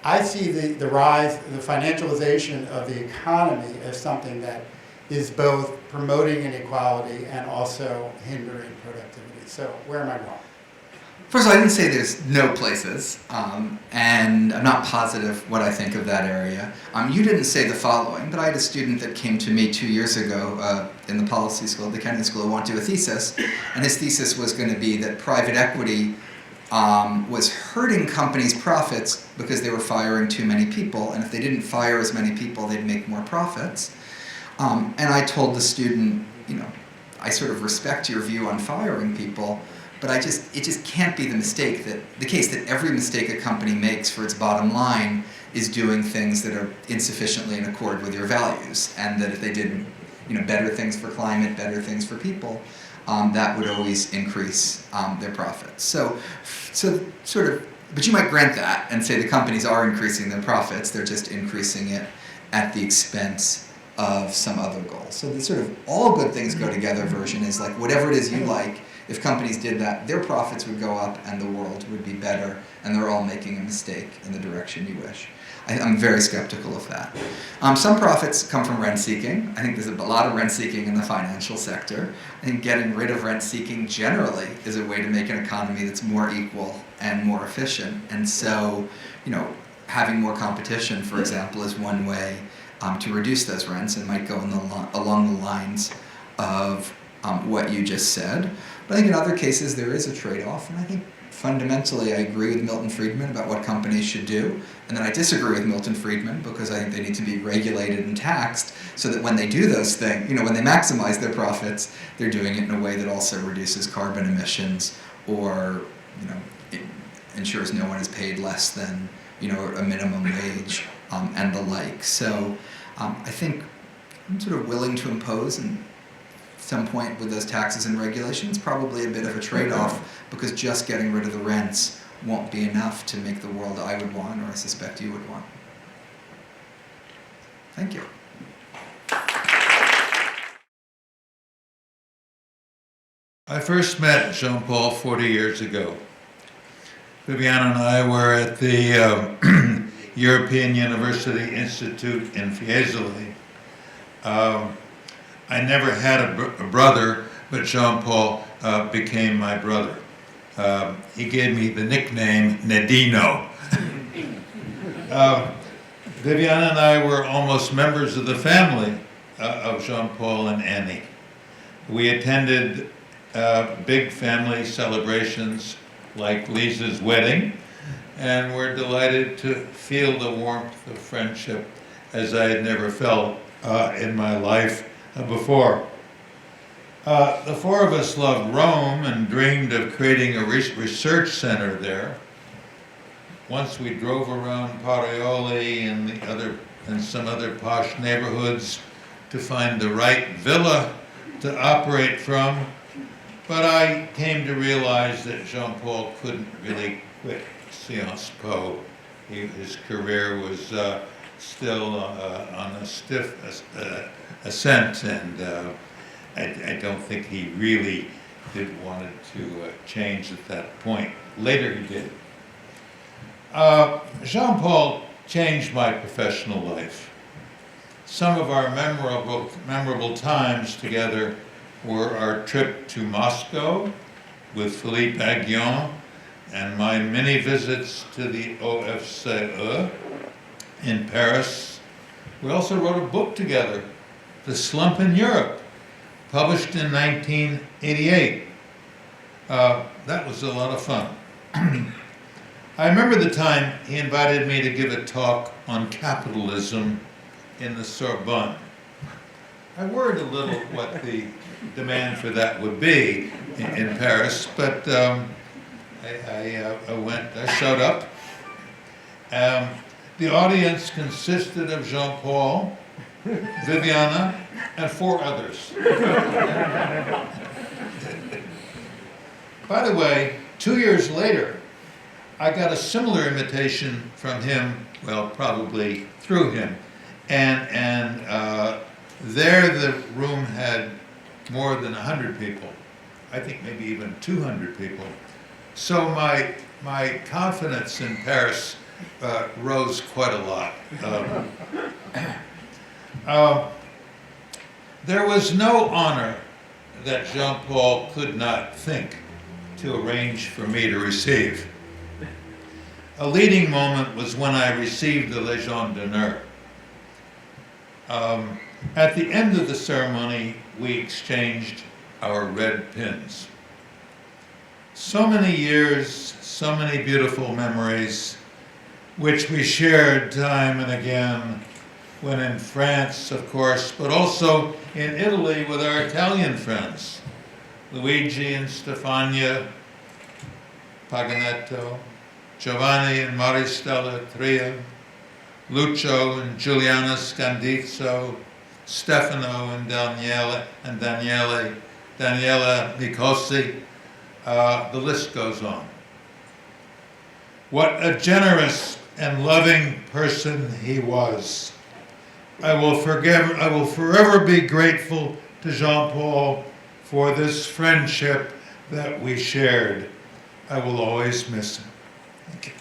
I see the rise, the financialization of the economy as something that is both promoting inequality and also hindering productivity. So where am I wrong? First of all, I didn't say there's no places, and I'm not positive what I think of that area. You didn't say the following, but I had a student that came to me 2 years ago in the policy school, the Kennedy School, who wanted to do a thesis, and his thesis was going to be that private equity was hurting companies' profits because they were firing too many people, and if they didn't fire as many people, they'd make more profits. And I told the student, I sort of respect your view on firing people, but it just can't be the case that every mistake a company makes for its bottom line is doing things that are insufficiently in accord with your values, and that if they did, better things for climate, better things for people, that would always increase their profits. So sort of, but you might grant that and say the companies are increasing their profits, they're just increasing it at the expense of some other goal. So the sort of all good things go together version is like whatever it is you like, if companies did that, their profits would go up and the world would be better, and they're all making a mistake in the direction you wish. I'm very skeptical of that. Some profits come from rent-seeking. I think there's a lot of rent-seeking in the financial sector. I think getting rid of rent-seeking generally is a way to make an economy that's more equal and more efficient. And so, having more competition, for example, is one way to reduce those rents, and might go along the lines of what you just said. But I think in other cases there is a trade-off, and I think fundamentally I agree with Milton Friedman about what companies should do, and then I disagree with Milton Friedman because I think they need to be regulated and taxed so that when they do those things, when they maximize their profits, they're doing it in a way that also reduces carbon emissions or, it ensures no one is paid less than, a minimum wage and the like. So I think I'm sort of willing to impose and some point with those taxes and regulations, probably a bit of a trade-off, because just getting rid of the rents won't be enough to make the world I would want, or I suspect you would want. Thank you. I first met Jean-Paul 40 years ago. Viviana and I were at the European University Institute in Fiesole. I never had a brother, but Jean-Paul became my brother. He gave me the nickname Nedino. Viviana and I were almost members of the family of Jean-Paul and Annie. We attended big family celebrations like Lisa's wedding, and we're delighted to feel the warmth of friendship as I had never felt in my life before. The four of us loved Rome and dreamed of creating a research center there. Once we drove around Parioli and some other posh neighborhoods to find the right villa to operate from, but I came to realize that Jean-Paul couldn't really quit Sciences Po. His career was still on a stiff ascent, and I don't think he really wanted to change at that point. Later he did. Jean-Paul changed my professional life. Some of our memorable times together were our trip to Moscow with Philippe Aghion and my many visits to the OFCE in Paris. We also wrote a book together, The Slump in Europe, published in 1988. That was a lot of fun. I remember the time he invited me to give a talk on capitalism in the Sorbonne. I worried a little what the demand for that would be in Paris, but I went, I showed up. The audience consisted of Jean-Paul, Viviana, and 4 others. By the way, 2 years later, I got a similar invitation from him, well, probably through him, and there the room had more than 100 people. I think maybe even 200 people. So my confidence in Paris rose quite a lot. There was no honor that Jean-Paul could not think to arrange for me to receive. A leading moment was when I received the Légion d'honneur. At the end of the ceremony, we exchanged our red pins. So many years, so many beautiful memories, which we shared time and again, when in France, of course, but also in Italy with our Italian friends, Luigi and Stefania Paganetto, Giovanni and Maristella Tria, Lucio and Giuliana Scandizzo, Stefano and Daniela Nicosi. The list goes on. What a generous and loving person he was. I will forever be grateful to Jean-Paul for this friendship that we shared. I will always miss him. Thank you.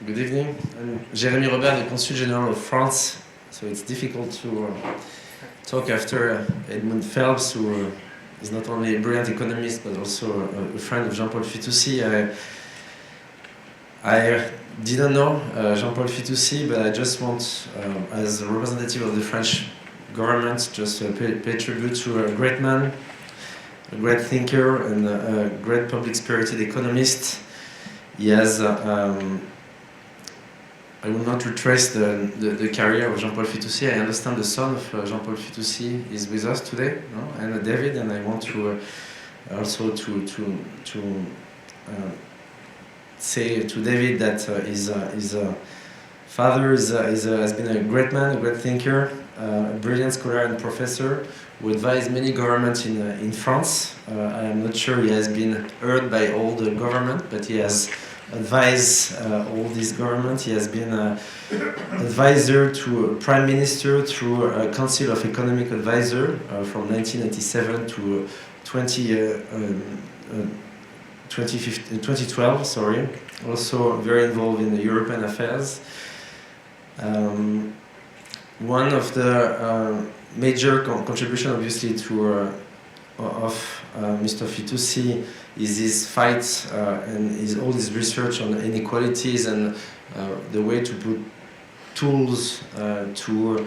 Good evening. I'm Jeremy Robert, the Consul General of France. So it's difficult to talk after Edmund Phelps, who is not only a brilliant economist but also a friend of Jean-Paul Fitoussi. I didn't know Jean-Paul Fitoussi, but I just want, as a representative of the French government, just to pay tribute to a great man, a great thinker, and a great public-spirited economist. He has I will not retrace the career of Jean-Paul Fitoussi. I understand the son of Jean-Paul Fitoussi is with us today, no? And David, and I want to also to say to David that his father has been a great man, a great thinker, a brilliant scholar and professor who advised many governments in France. I am not sure he has been heard by all the government, but he has advised all these governments. He has been advisor to a prime minister through a council of economic advisor from 1997 to 2012. Sorry. Also very involved in the European affairs. One of the major contribution, obviously, to of Mr. Fitoussi is his fight and all his research on inequalities and the way to put tools to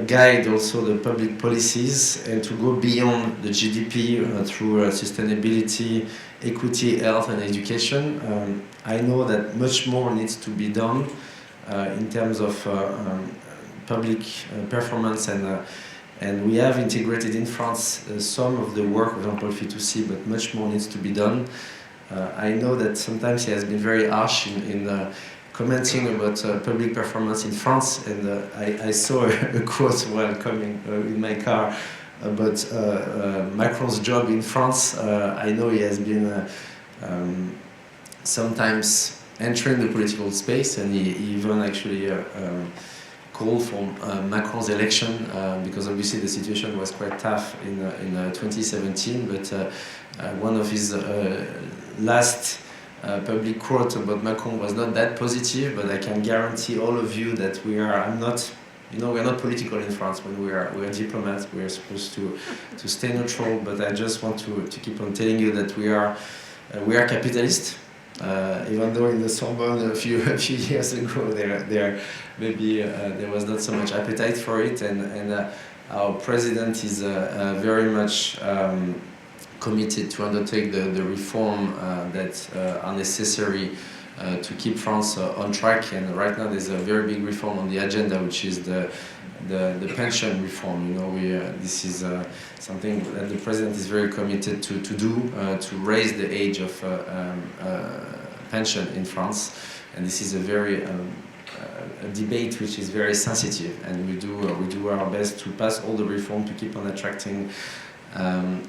guide also the public policies and to go beyond the GDP through sustainability, equity, health, and education. I know that much more needs to be done in terms of public performance, and we have integrated in France some of the work of Jean-Paul Fitoussi, but much more needs to be done. I know that sometimes he has been very harsh in commenting about public performance in France, and I saw a quote while coming in my car about Macron's job in France. I know he has been sometimes entering the political space, and he even actually called for Macron's election because obviously the situation was quite tough in 2017. But one of his last public quote about Macron was not that positive. But I can guarantee all of you that we are. I'm not. You know, we're not political in France. When we are diplomats, we are supposed to stay neutral. But I just want to keep on telling you that we are capitalists. Even though in the Sorbonne a few years ago there was not so much appetite for it, and our president is very much committed to undertake the reform that are necessary to keep France on track. And right now there's a very big reform on the agenda, which is the pension reform. You know, this is something that the president is very committed to do, to raise the age of pension in France. And this is a very a debate which is very sensitive, and we do our best to pass all the reform to keep on attracting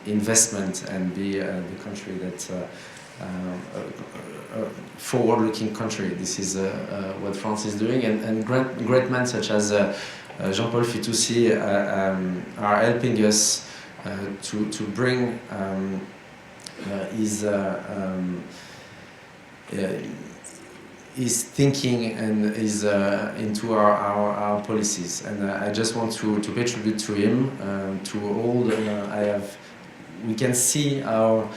investment and be the country that forward-looking country. This is what France is doing, and great men such as Jean-Paul Fitoussi are helping us to bring his thinking and his into our policies. And I just want to pay tribute to him, to all we can see how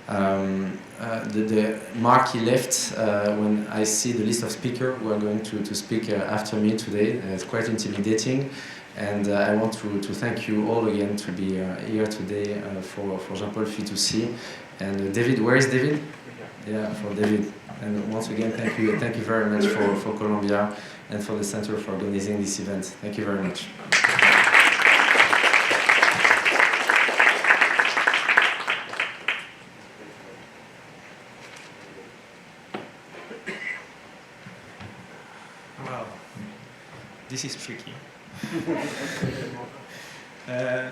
the mark he left when I see the list of speakers who are going to speak after me today. It's quite intimidating, and I want to thank you all again to be here today for Jean-Paul Fitoussi. And David, where is David? Yeah, for David. And once again, thank you very much for Columbia and for the Center for organizing this event. Thank you very much. Well, this is tricky.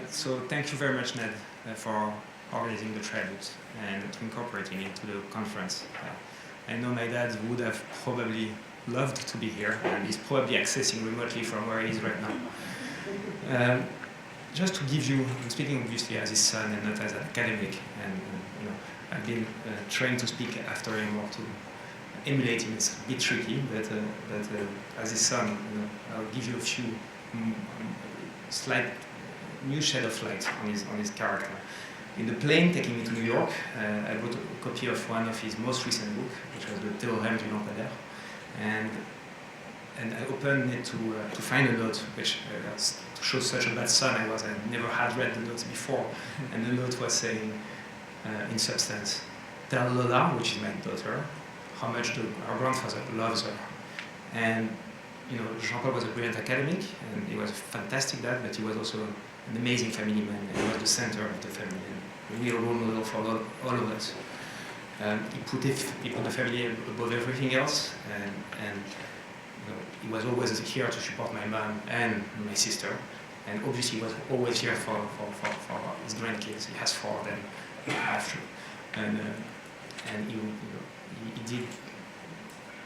So thank you very much, Ned, for organizing the tribute and to incorporating it into the conference. I know my dad would have probably loved to be here, and he's probably accessing remotely from where he is right now. Just to give you, I'm speaking obviously as his son and not as an academic, and you know, I've been trying to speak after him or to emulate him. It's a bit tricky, but as his son, you know, I'll give you a few slight new shade of light on his character. In the plane taking me to New York, I brought a copy of one of his most recent books, which was the Théorème du lampadaire, and I opened it to find a note, which to show such a bad son I was. I never had read the notes before, and the note was saying, in substance, tell Lola, which is my daughter, how much our grandfather loves her. And you know, Jean-Paul was a brilliant academic, and he was a fantastic dad, but he was also an amazing family man, and he was the center of the family, and a real role model for all of us. He put the family above everything else, and you know, he was always here to support my mom and my sister, and obviously he was always here for his grandkids. He has 4 of them after, and he did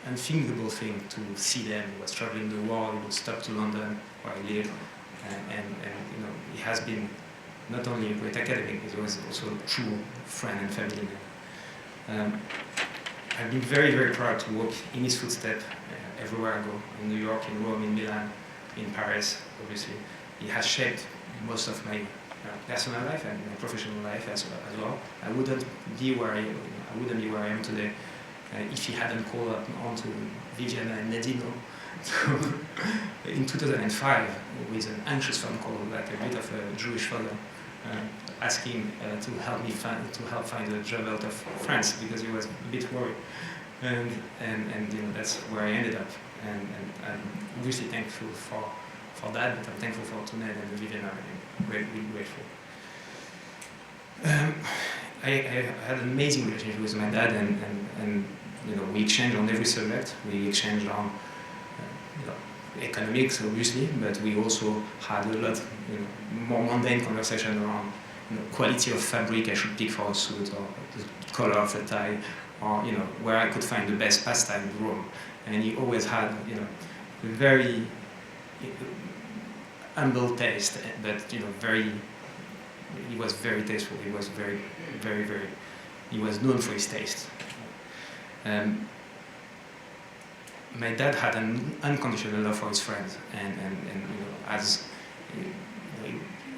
unthinkable thing to see them. He was traveling the world. He would stop to London where I live, and he has been not only a great academic, he was also a true friend and family man. I've been very, very proud to walk in his footsteps everywhere I go, in New York, in Rome, in Milan, in Paris, obviously. He has shaped most of my personal life and my professional life as well. I wouldn't be where I am today if he hadn't called on to Viviana and Nadino in 2005 with an anxious phone call, like a bit of a Jewish father, asking to help find a job out of France because he was a bit worried, and that's where I ended up, and I'm obviously thankful for that, but I'm thankful for Ned and Viviana. I'm really grateful. I had an amazing relationship with my dad, and we exchanged on every subject. We exchanged on economics, obviously, but we also had a lot more mundane conversation around quality of fabric I should pick for a suit, or the color of the tie, or where I could find the best pasta in Rome. And he always had a very humble taste, but he was very tasteful. He was very, very, very. He was known for his taste. My dad had an unconditional love for his friends, and as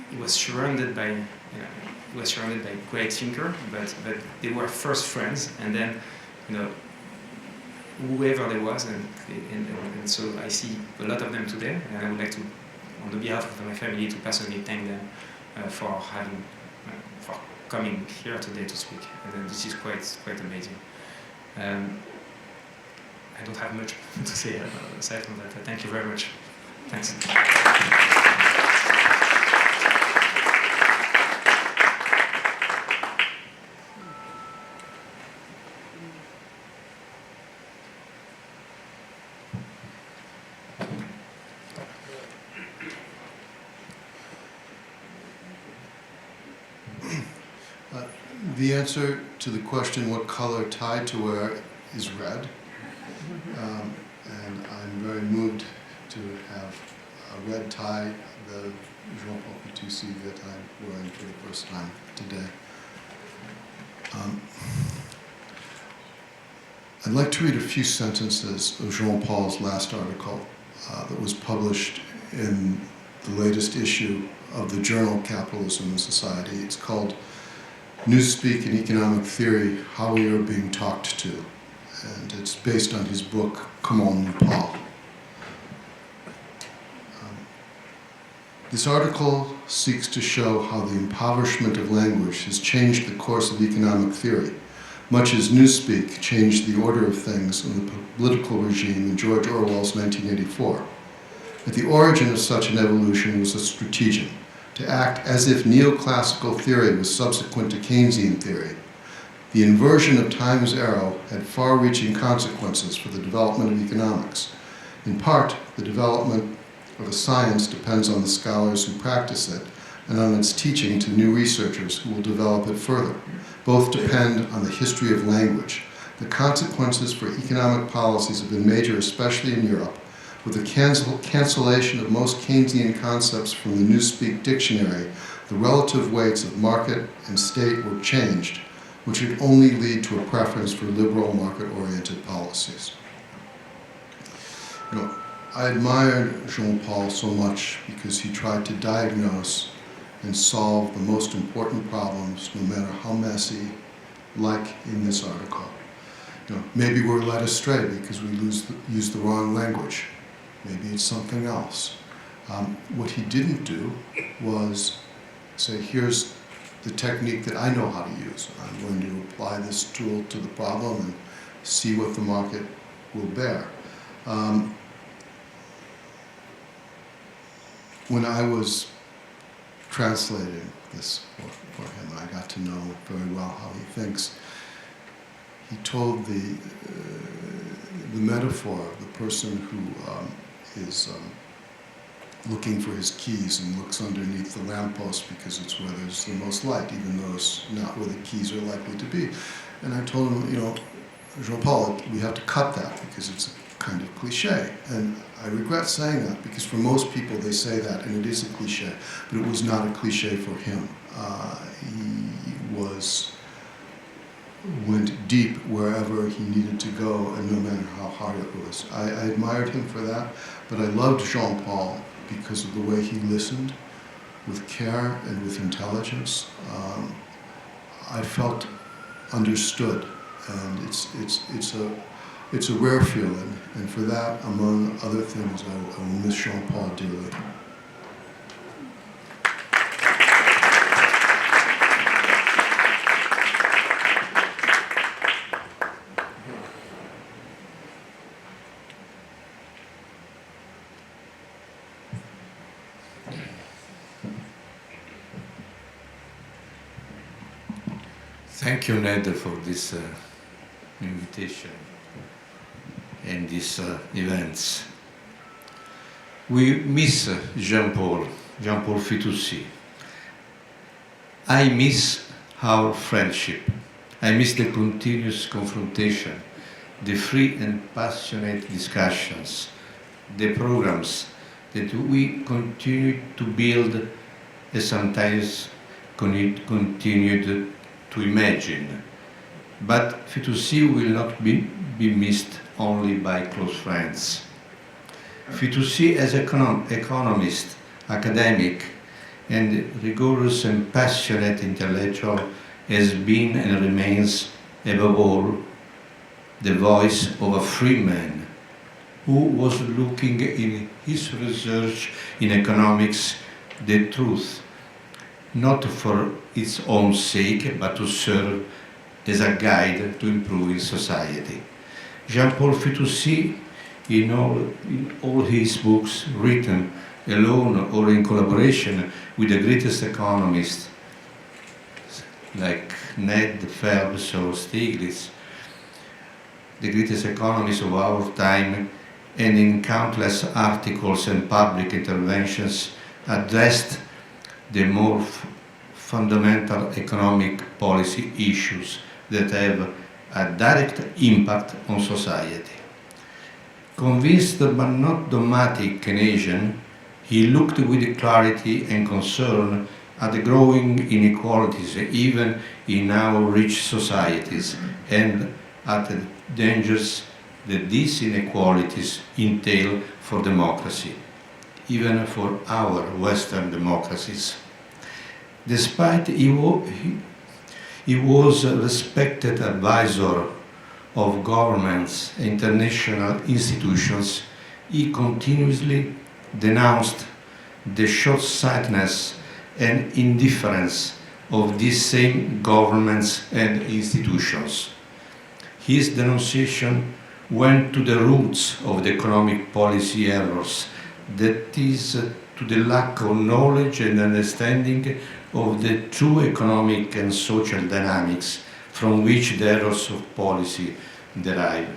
he was surrounded by great thinkers, but they were first friends, and then whoever there was, and so I see a lot of them today, and I would like to, on the behalf of my family, to personally thank them for coming here today to speak, and this is quite amazing. I don't have much to say aside from that. Thank you very much. Thanks. The answer to the question what color tie to wear is red. And I'm very moved to have a red tie, the Jean-Paul Fitoussi that I'm wearing for the first time today. I'd like to read a few sentences of Jean-Paul's last article that was published in the latest issue of the journal Capitalism and Society. It's called Newspeak in Economic Theory, How We Are Being Talked To. And it's based on his book, Comment Nous Parle. This article seeks to show how the impoverishment of language has changed the course of economic theory, much as Newspeak changed the order of things in the political regime in George Orwell's 1984. At the origin of such an evolution was a stratagem, to act as if neoclassical theory was subsequent to Keynesian theory. The inversion of time's arrow had far-reaching consequences for the development of economics. In part, the development of a science depends on the scholars who practice it and on its teaching to new researchers who will develop it further. Both depend on the history of language. The consequences for economic policies have been major, especially in Europe. With the cancellation of most Keynesian concepts from the Newspeak dictionary, the relative weights of market and state were changed, which would only lead to a preference for liberal market-oriented policies. I admired Jean-Paul so much because he tried to diagnose and solve the most important problems, no matter how messy, like in this article. Maybe we're led astray because we use the wrong language. Maybe it's something else. What he didn't do was say, here's the technique that I know how to use. I'm going to apply this tool to the problem and see what the market will bear. When I was translating this for him, I got to know very well how he thinks. He told the metaphor of the person who is looking for his keys and looks underneath the lamppost because it's where there's the most light, even though it's not where the keys are likely to be. And I told him, you know, Jean-Paul, we have to cut that because it's a kind of cliche. And I regret saying that because for most people they say that and it is a cliche, but it was not a cliche for him. Went deep wherever he needed to go, and no matter how hard it was. I admired him for that, but I loved Jean-Paul because of the way he listened with care and with intelligence. I felt understood, and it's a rare feeling, and for that, among other things, I will miss Jean-Paul dearly. Thank you, Ned, for this invitation and these events. We miss Jean-Paul Fitoussi. I miss our friendship. I miss the continuous confrontation, the free and passionate discussions, the programs that we continue to build and sometimes continued to imagine. But Fitoussi will not be missed only by close friends. Fitoussi as economist, academic, and rigorous and passionate intellectual has been and remains, above all, the voice of a free man who was looking in his research in economics the truth, not for its own sake, but to serve as a guide to improving society. Jean-Paul Fitoussi, in all his books, written alone or in collaboration with the greatest economists like Ned, Phelps, or Stiglitz, the greatest economists of our time, and in countless articles and public interventions, addressed the more fundamental economic policy issues that have a direct impact on society. Convinced but not dogmatic Keynesian, he looked with clarity and concern at the growing inequalities even in our rich societies and at the dangers that these inequalities entail for democracy, even for our Western democracies. Despite he was a respected advisor of governments, international institutions, he continuously denounced the short-sightedness and indifference of these same governments and institutions. His denunciation went to the roots of the economic policy errors, that is, to the lack of knowledge and understanding of the true economic and social dynamics from which the errors of policy derive.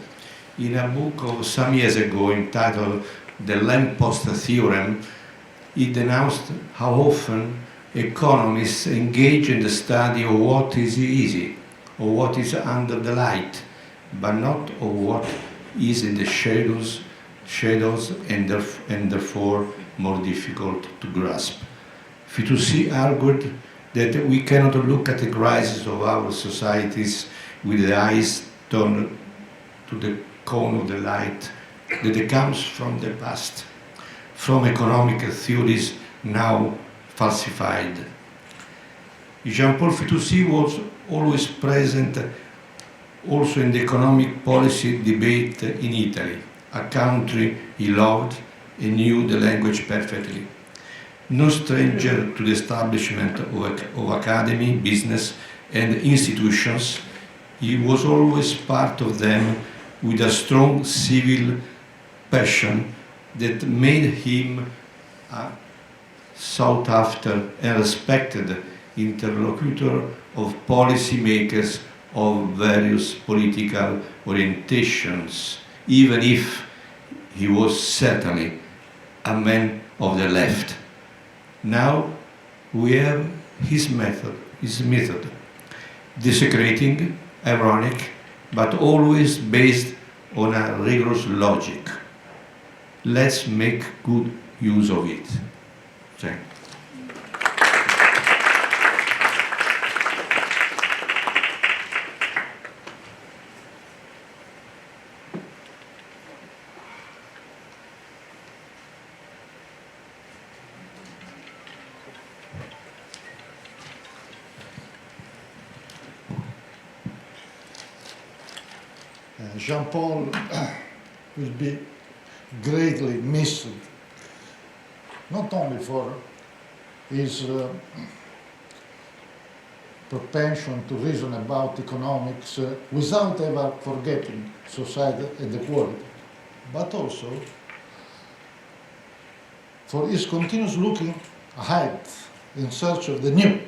In a book of some years ago entitled The Lamppost Theorem, he denounced how often economists engage in the study of what is easy, or what is under the light, but not of what is in the shadows and therefore more difficult to grasp. Fitoussi argued that we cannot look at the crisis of our societies with the eyes turned to the cone of the light that comes from the past, from economic theories now falsified. Jean-Paul Fitoussi was always present also in the economic policy debate in Italy, a country he loved and knew the language perfectly. No stranger to the establishment of academy, business, and institutions, he was always part of them with a strong civil passion that made him a sought-after and respected interlocutor of policymakers of various political orientations, even if he was certainly a man of the left. Now we have his method, desecrating, ironic, but always based on a rigorous logic. Let's make good use of it. Thank you. Jean-Paul will be greatly missed, not only for his propension to reason about economics without ever forgetting society and equality, but also for his continuous looking ahead in search of the new,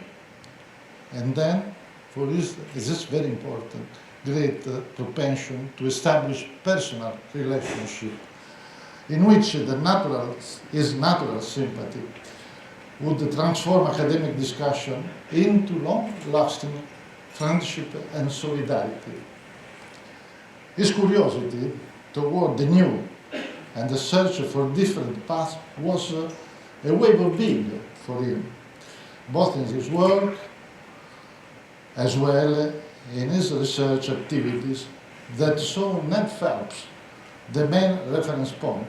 and then for his, this is very important, great propension to establish personal relationship in which his natural sympathy would transform academic discussion into long-lasting friendship and solidarity. His curiosity toward the new and the search for different paths was a way of being for him, both in his work as well in his research activities that saw Ned Phelps the main reference point.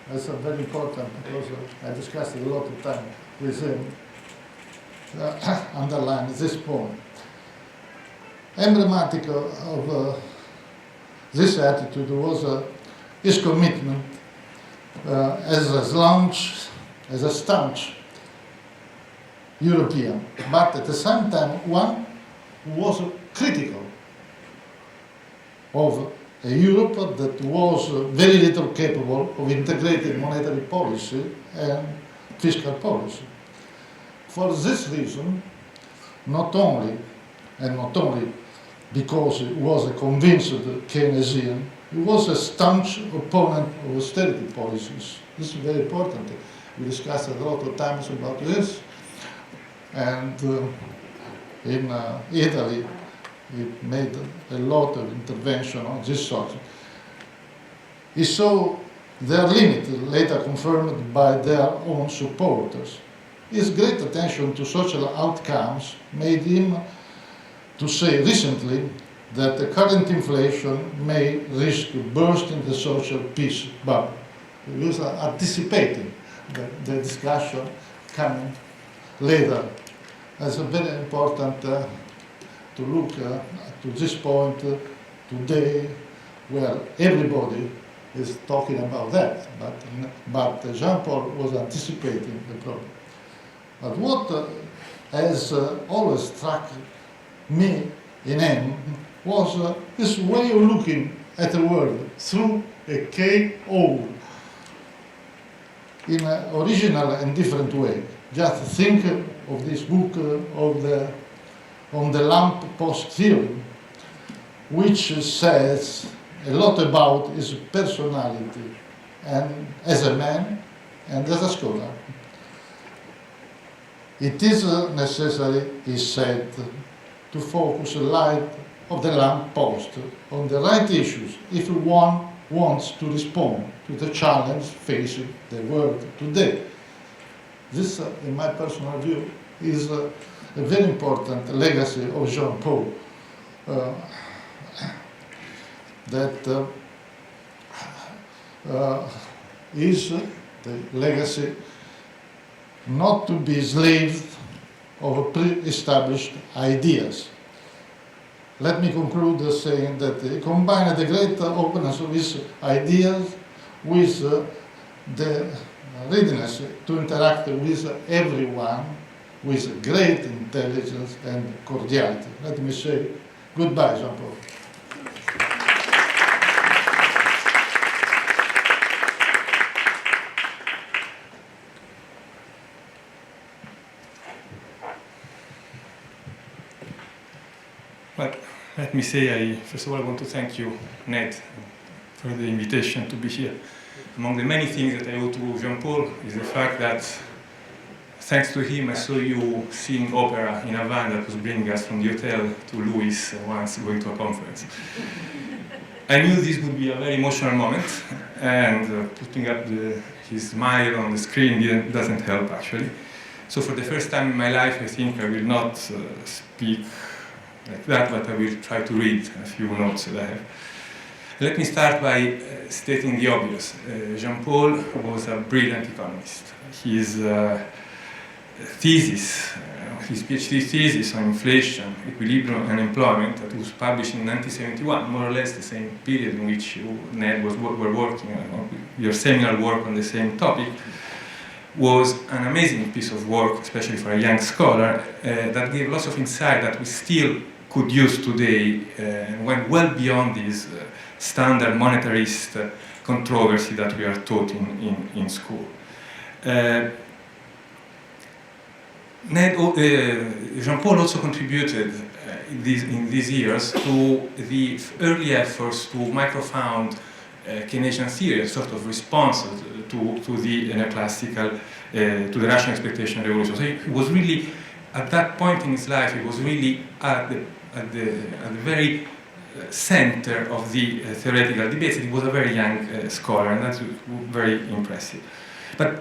That's very important because I discussed it a lot of time with him, underline this point. Emblematic of this attitude was his commitment as a staunch European, but at the same time one who was critical of a Europe that was very little capable of integrating monetary policy and fiscal policy. For this reason, not only because he was a convinced Keynesian, he was a staunch opponent of austerity policies. This is very important. We discussed a lot of times about this. And in Italy, it made a lot of intervention on this subject. He saw their limit, later confirmed by their own supporters. His great attention to social outcomes made him to say recently that the current inflation may risk bursting the social peace bubble. He was anticipating the discussion coming later. It's very important to look to this point today where everybody is talking about that, but Jean-Paul was anticipating the problem. But what has always struck me in him was this way of looking at the world through a keyhole in an original and different way. Just think of this book on the lamp post theory, which says a lot about his personality and as a man and as a scholar. It is necessary, he said, to focus the light of the lamp post on the right issues if one wants to respond to the challenge facing the world today. This, in my personal view, is a very important legacy of Jean-Paul. That is the legacy not to be slaves of pre-established ideas. Let me conclude saying that he combined the great openness of his ideas with the readiness to interact with everyone with great intelligence and cordiality. Let me say goodbye, Jean-Paul. Well, let me say, first of all, I want to thank you, Ned, for the invitation to be here. among the many things that I owe to Jean-Paul is the fact that thanks to him I saw you sing opera in a van that was bringing us from the hotel to Louis once going to a conference. I knew this would be a very emotional moment, and putting up his smile on the screen doesn't help actually. So for the first time in my life, I think I will not speak like that, but I will try to read a few notes that I have. Let me start by stating the obvious. Jean-Paul was a brilliant economist. His thesis, his PhD thesis on inflation, equilibrium, and employment, that was published in 1971, more or less the same period in which you, Ned, were working on your seminal work on the same topic, was an amazing piece of work, especially for a young scholar, that gave lots of insight that we still could use today and went well beyond this standard monetarist controversy that we are taught in school. Jean-Paul also contributed in these years to the early efforts to microfound Keynesian theory, a sort of response to the neoclassical, to the rational expectation revolution. So he was really, at that point in his life, he was really at the very center of the theoretical debates. He was a very young scholar, and that's very impressive. But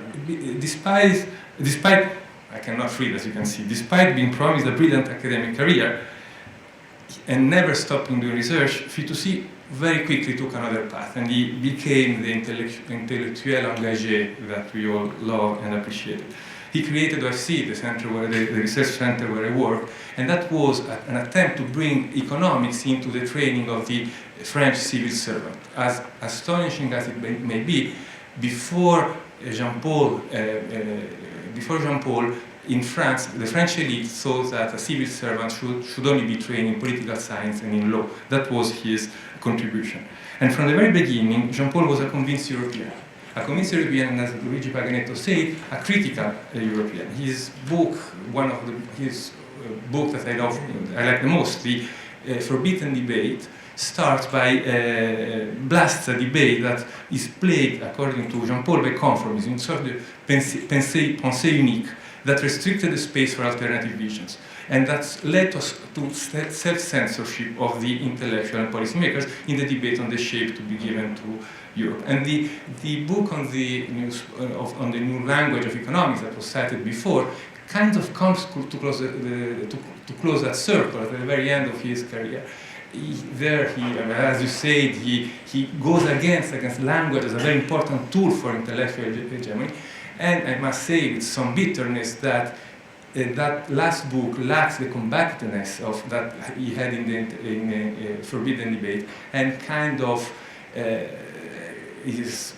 despite I cannot read, as you can see, despite being promised a brilliant academic career and never stopping doing research, Fitoussi very quickly took another path, and he became the intellectuel engagé that we all love and appreciate. He created OFC, the center where the research center where I work, and that was an attempt to bring economics into the training of the French civil servant. As astonishing as it may be, before Jean-Paul, in France, the French elite thought that a civil servant should only be trained in political science and in law. That was his contribution. And from the very beginning, Jean-Paul was a convinced European. A convinced European, as Luigi Paganetto said, a critical European. His book, one of his book that I like the most, the Forbidden Debate, starts by blasts a debate that is plagued, according to Jean-Paul, by conformism, in sort of pensée unique, that restricted the space for alternative visions. And that's led us to self-censorship of the intellectual and policymakers in the debate on the shape to be given to Europe. And the book on the new language of economics that was cited before kind of comes to close that circle at the very end of his career. As you said, he goes against language as a very important tool for intellectual hegemony. And I must say with some bitterness that that last book lacks the combativeness of that he had in the Forbidden Debate, and kind of is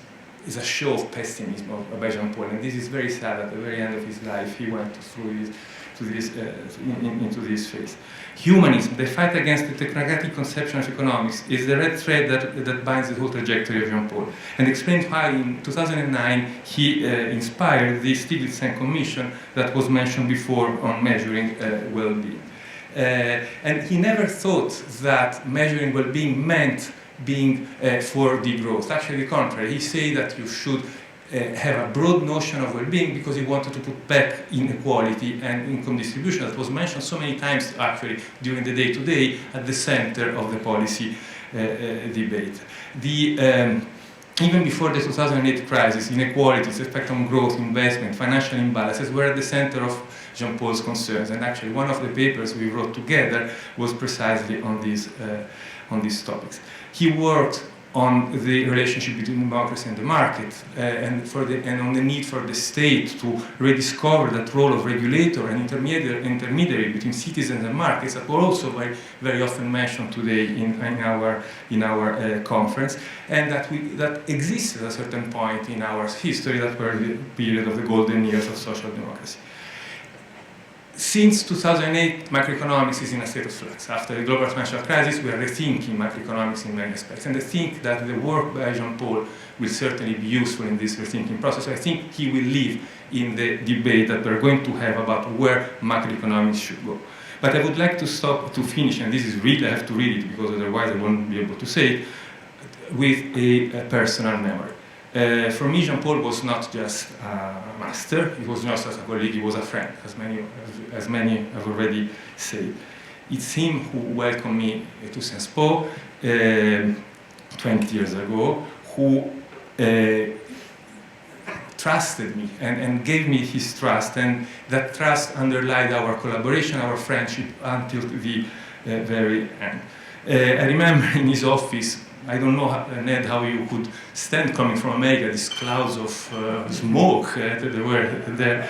a show of pessimism by Jean-Paul. And this is very sad. At the very end of his life, he went through into this phase. Humanism, the fight against the technocratic conception of economics, is the red thread that binds the whole trajectory of Jean-Paul, and explains why in 2009 he inspired the Stiglitz Commission that was mentioned before on measuring well-being. And he never thought that measuring well-being meant being for the growth. Actually, the contrary. He said that you should have a broad notion of well-being because he wanted to put back inequality and income distribution that was mentioned so many times actually during the day-to-day at the center of the policy debate. Even before the 2008 crisis, inequalities, effect on growth, investment, financial imbalances were at the center of Jean-Paul's concerns. And actually one of the papers we wrote together was precisely on these topics. He worked on the relationship between democracy and the market, and on the need for the state to rediscover that role of regulator and intermediary between citizens and markets that were also very often mentioned today in our conference, and that existed at a certain point in our history that were the period of the golden years of social democracy. Since 2008, macroeconomics is in a state of flux. After the global financial crisis, we are rethinking macroeconomics in many aspects. And I think that the work by Jean-Paul will certainly be useful in this rethinking process. I think he will lead in the debate that we're going to have about where macroeconomics should go. But I would like to stop to finish, and this is really, I have to read it because otherwise I won't be able to say it, with a personal memory. For me, Jean-Paul was not just a master, he was not just a colleague, he was a friend, as many have already said. It's him who welcomed me to Sciences Po 20 years ago, who trusted me and gave me his trust, and that trust underlined our collaboration, our friendship until the very end. I remember in his office, I don't know, Ned, how you could stand coming from America, these clouds of smoke that were there.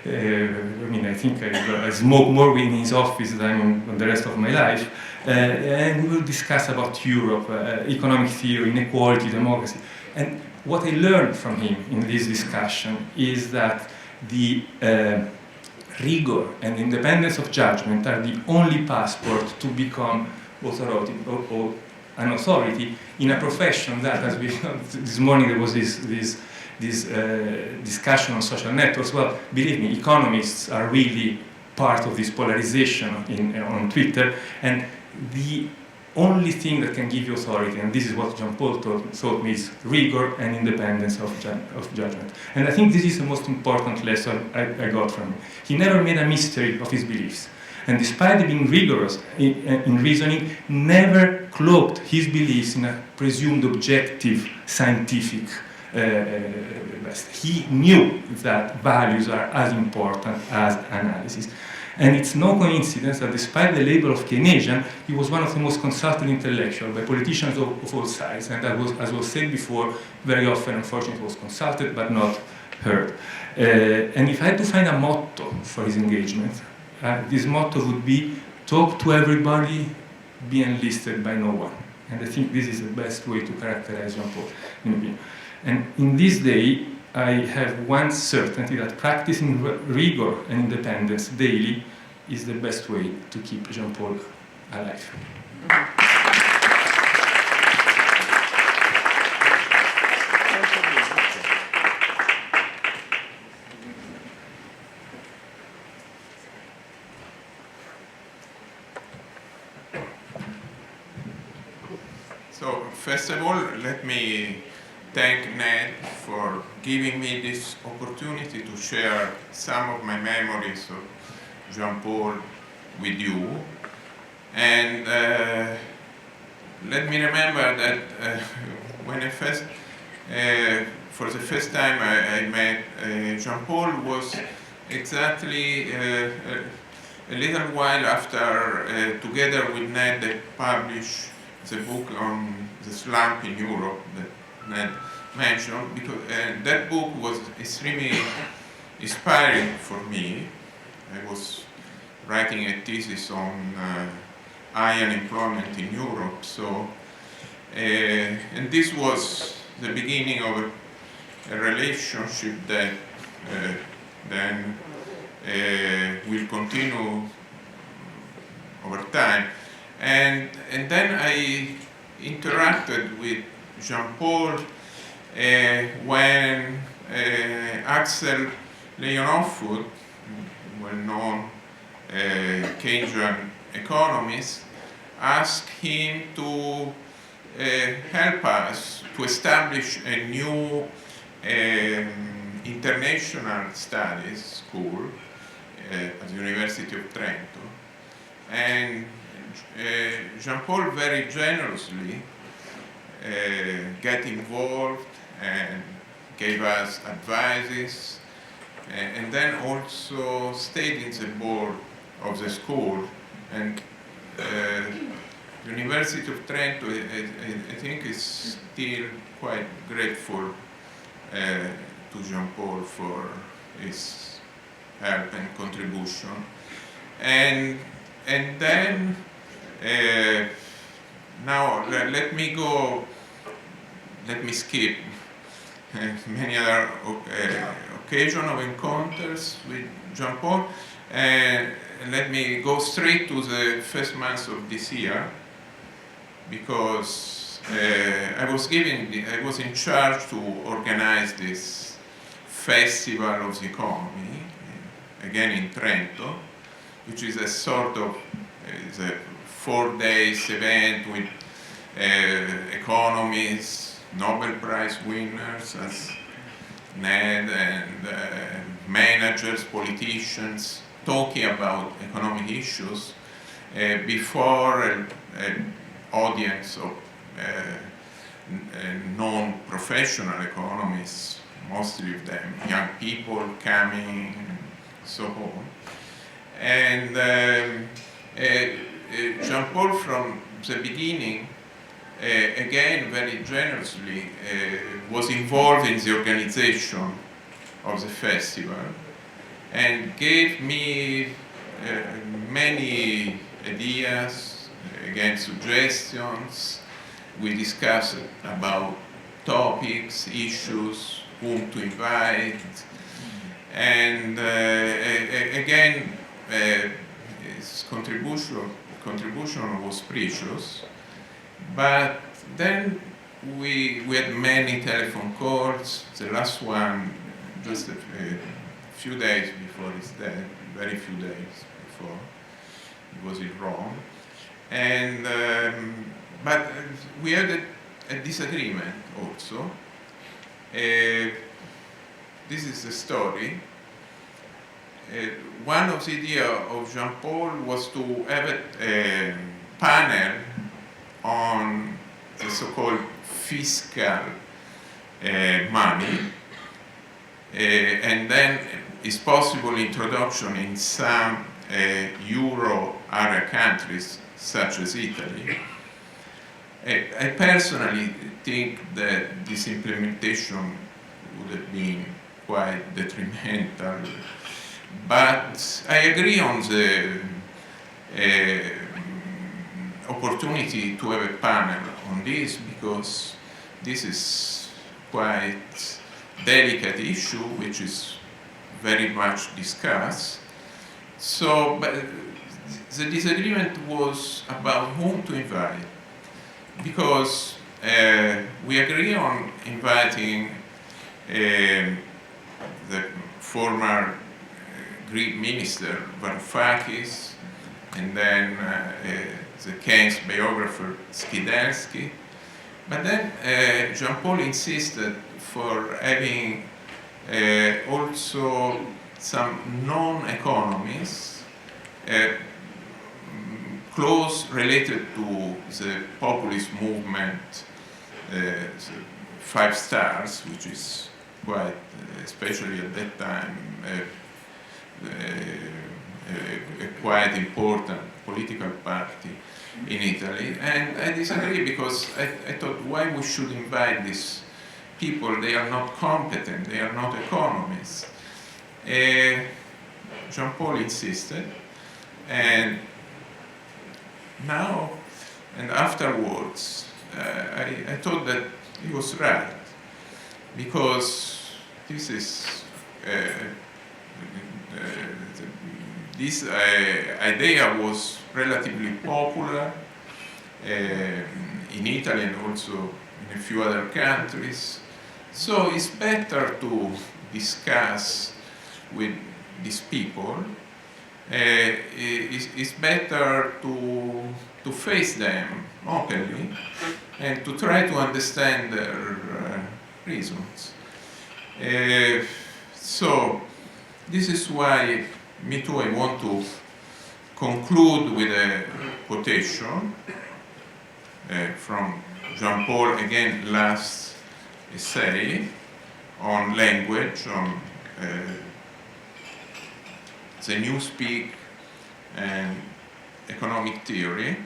I mean, I think I smoked more in his office than in the rest of my life. And we will discuss about Europe, economic theory, inequality, democracy. And what I learned from him in this discussion is that the rigor and independence of judgment are the only passport to become authoritative or an authority in a profession that, as we this morning there was this discussion on social networks. Well, believe me, economists are really part of this polarization on Twitter, and the only thing that can give you authority, and this is what Jean-Paul taught me, is rigor and independence of judgment. And I think this is the most important lesson I got from him. He never made a mystery of his beliefs. And despite being rigorous in reasoning, never cloaked his beliefs in a presumed objective scientific best. He knew that values are as important as analysis. And it's no coincidence that despite the label of Keynesian, he was one of the most consulted intellectuals by politicians of all sides. And that was, as was said before, very often, unfortunately, was consulted but not heard. And if I had to find a motto for his engagement, this motto would be, talk to everybody, be enlisted by no one. And I think this is the best way to characterize Jean-Paul. And in this day, I have one certainty that practicing rigor and independence daily is the best way to keep Jean-Paul alive. So, first of all, let me thank Ned for giving me this opportunity to share some of my memories of Jean-Paul with you. And let me remember that when I first, for the first time I met Jean-Paul was exactly a little while after, together with Ned, they published the book on the slump in Europe that Ned mentioned, because that book was extremely inspiring for me. I was writing a thesis on high unemployment in Europe, so and this was the beginning of a relationship that then will continue over time. And then I interacted with Jean-Paul when Axel Leonhoff, well-known Keynesian economist, asked him to help us to establish a new international studies school at the University of Trento. And Jean-Paul very generously got involved and gave us advices, and then also stayed in the board of the school. And the University of Trento, I think, is still quite grateful to Jean-Paul for his help and contribution. And then now let me skip many other occasions of encounters with Jean-Paul, and let me go straight to the first month of this year, because I was in charge to organize this festival of the economy, again in Trento, which is a sort of the 4 days event with economists, Nobel Prize winners as Ned and managers, politicians talking about economic issues before an audience of non-professional economists, mostly of them young people coming and so on. And Jean-Paul from the beginning, again very generously, was involved in the organization of the festival and gave me many ideas, again suggestions. We discussed about topics, issues, whom to invite, and again his contribution was precious. But then we had many telephone calls. The last one just a few days before his death, very few days before. He was in Rome, and but we had a disagreement also. This is the story. One of the ideas of Jean-Paul was to have a panel on the so-called fiscal money, and then is possible introduction in some euro area countries such as Italy. I personally think that this implementation would have been quite detrimental, but I agree on the opportunity to have a panel on this, because this is quite delicate issue which is very much discussed. So, but the disagreement was about whom to invite, because we agree on inviting the former Greek minister Varoufakis, and then the Keynes biographer Skidelsky. But then Jean-Paul insisted for having also some non-economists close related to the populist movement, the 5 Stars, which is quite, especially at that time, a quite important political party in Italy. And I disagree, because I thought, why we should invite these people? They are not competent, they are not economists. Jean-Paul insisted, and now and afterwards I thought that he was right, because this is this idea was relatively popular in Italy and also in a few other countries. So it's better to discuss with these people. It's better to face them openly and to try to understand their reasons. So this is why me too, I want to conclude with a quotation from Jean-Paul, again, last essay on language, on the newspeak and economic theory,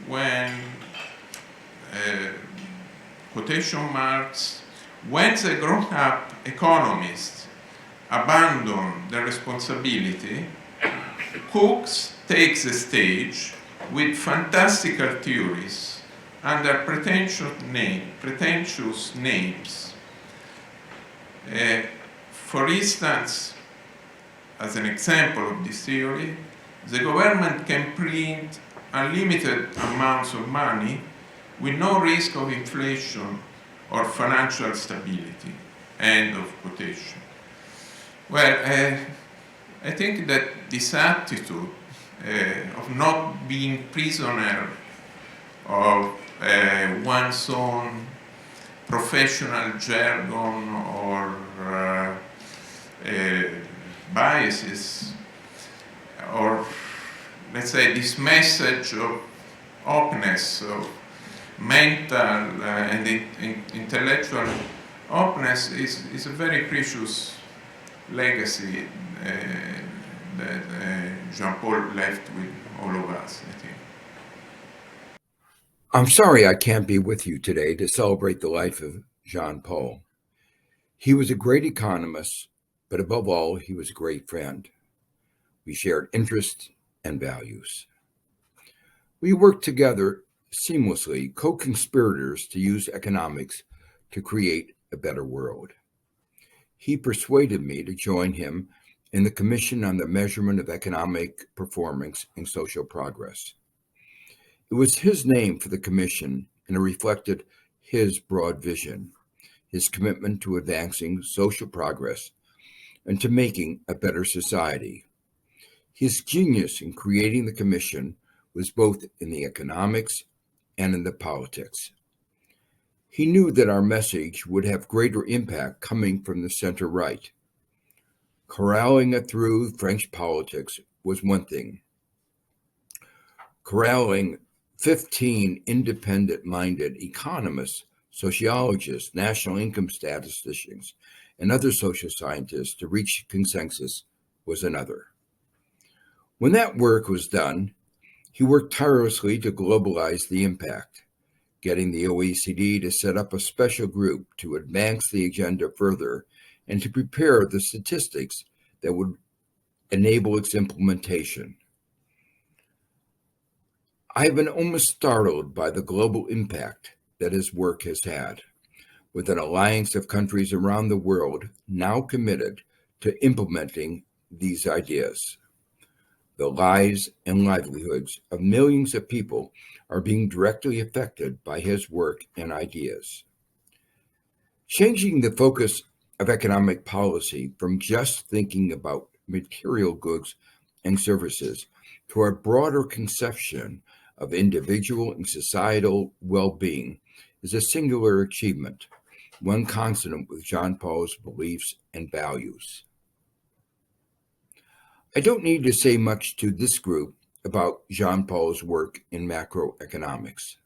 when quotation marks, when the grown-up economists abandon their responsibility, Cooks takes the stage with fantastical theories under pretentious names. For instance, as an example of this theory, the government can print unlimited amounts of money with no risk of inflation or financial stability. End of quotation. Well, I think that this attitude of not being prisoner of one's own professional jargon or biases, or let's say this message of openness, of mental and intellectual openness is a very precious legacy that Jean-Paul left with all of us, I think. I'm sorry I can't be with you today to celebrate the life of Jean-Paul. He was a great economist, but above all, he was a great friend. We shared interests and values. We worked together seamlessly, co-conspirators to use economics to create a better world. He persuaded me to join him in the Commission on the Measurement of Economic Performance and Social Progress. It was his name for the commission, and it reflected his broad vision, his commitment to advancing social progress and to making a better society. His genius in creating the commission was both in the economics and in the politics. He knew that our message would have greater impact coming from the center-right. Corralling it through French politics was one thing. Corralling 15 independent-minded economists, sociologists, national income statisticians, and other social scientists to reach consensus was another. When that work was done, he worked tirelessly to globalize the impact, getting the OECD to set up a special group to advance the agenda further and to prepare the statistics that would enable its implementation. I have been almost startled by the global impact that his work has had, with an alliance of countries around the world now committed to implementing these ideas. The lives and livelihoods of millions of people are being directly affected by his work and ideas. Changing the focus of economic policy from just thinking about material goods and services to a broader conception of individual and societal well-being is a singular achievement, one consonant with Jean-Paul's beliefs and values. I don't need to say much to this group about Jean-Paul's work in macroeconomics.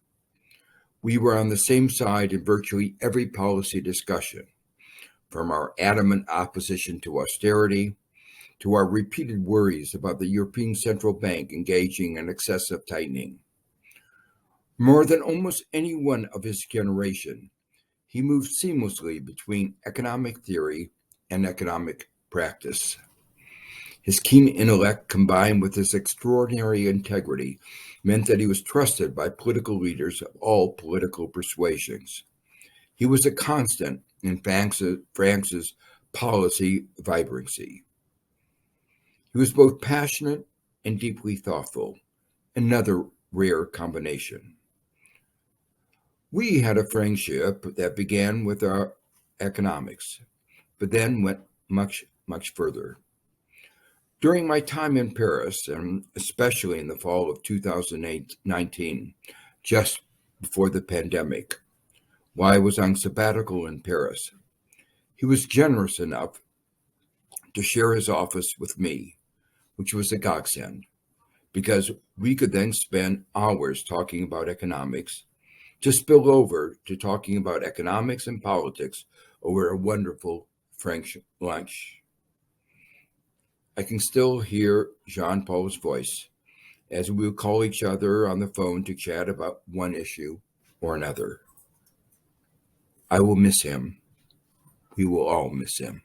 We were on the same side in virtually every policy discussion, from our adamant opposition to austerity to our repeated worries about the European Central Bank engaging in excessive tightening. More than almost anyone of his generation, he moved seamlessly between economic theory and economic practice. His keen intellect combined with his extraordinary integrity meant that he was trusted by political leaders of all political persuasions. He was a constant in France's policy vibrancy. He was both passionate and deeply thoughtful, another rare combination. We had a friendship that began with our economics, but then went much, much further. During my time in Paris, and especially in the fall of 2019, just before the pandemic, while I was on sabbatical in Paris, he was generous enough to share his office with me, which was a godsend, because we could then spend hours talking about economics, to spill over to talking about economics and politics over a wonderful French lunch. I can still hear Jean-Paul's voice as we would call each other on the phone to chat about one issue or another. I will miss him. We will all miss him.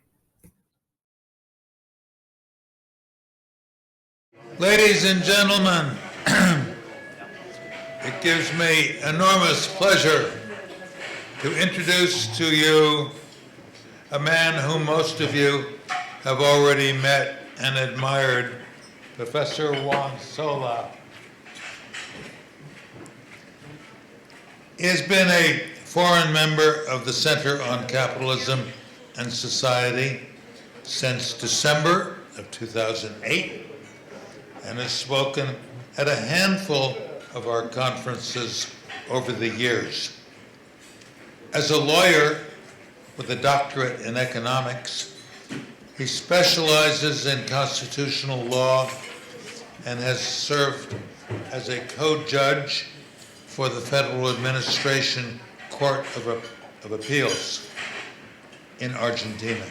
Ladies and gentlemen, it gives me enormous pleasure to introduce to you a man whom most of you have already met and admired, Professor Juan Sola. He has been a foreign member of the Center on Capitalism and Society since December of 2008 and has spoken at a handful of our conferences over the years. As a lawyer with a doctorate in economics, he specializes in constitutional law and has served as a co-judge for the Federal Administration Court of Appeals in Argentina.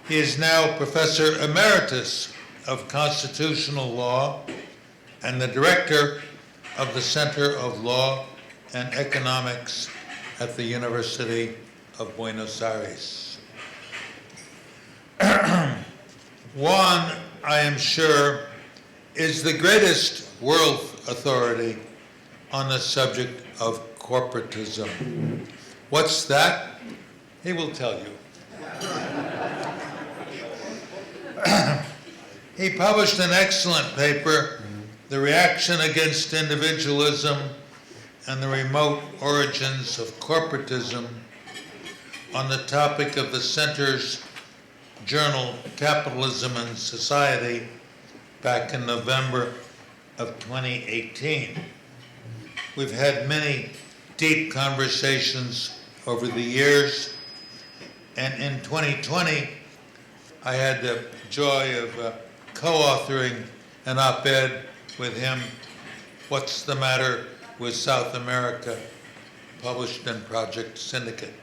He is now Professor Emeritus of Constitutional Law and the Director of the Center of Law and Economics at the University of Buenos Aires. Juan, I am sure, is the greatest world authority on the subject of corporatism. What's that? He will tell you. He published an excellent paper, The Reaction Against Individualism and the Remote Origins of Corporatism, on the topic of the Center's journal, Capitalism and Society, back in November of 2018. We've had many deep conversations over the years, and in 2020, I had the joy of co-authoring an op-ed with him, What's the Matter with South America, published in Project Syndicate.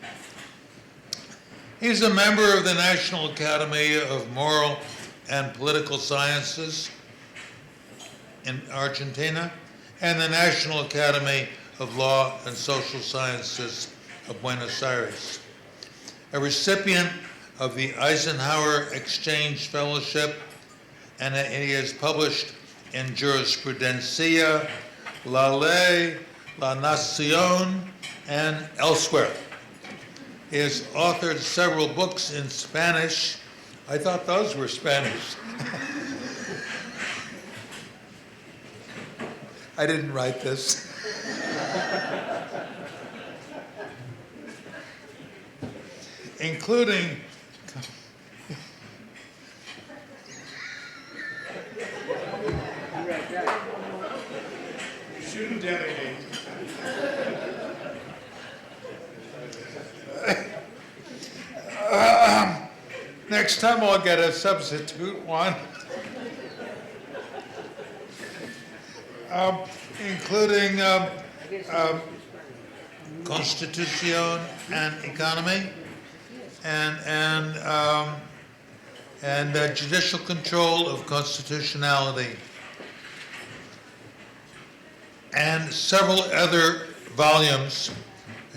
He's a member of the National Academy of Moral and Political Sciences in Argentina and the National Academy of Law and Social Sciences of Buenos Aires. A recipient of the Eisenhower Exchange Fellowship, and he has published in Jurisprudencia, La Ley, La Nación, and elsewhere. He has authored several books in Spanish. I thought those were Spanish. I didn't write this. Including You shouldn't delegate. Next time I'll get a substitute one. Including Constitution and Economy, and judicial control of constitutionality, and several other volumes,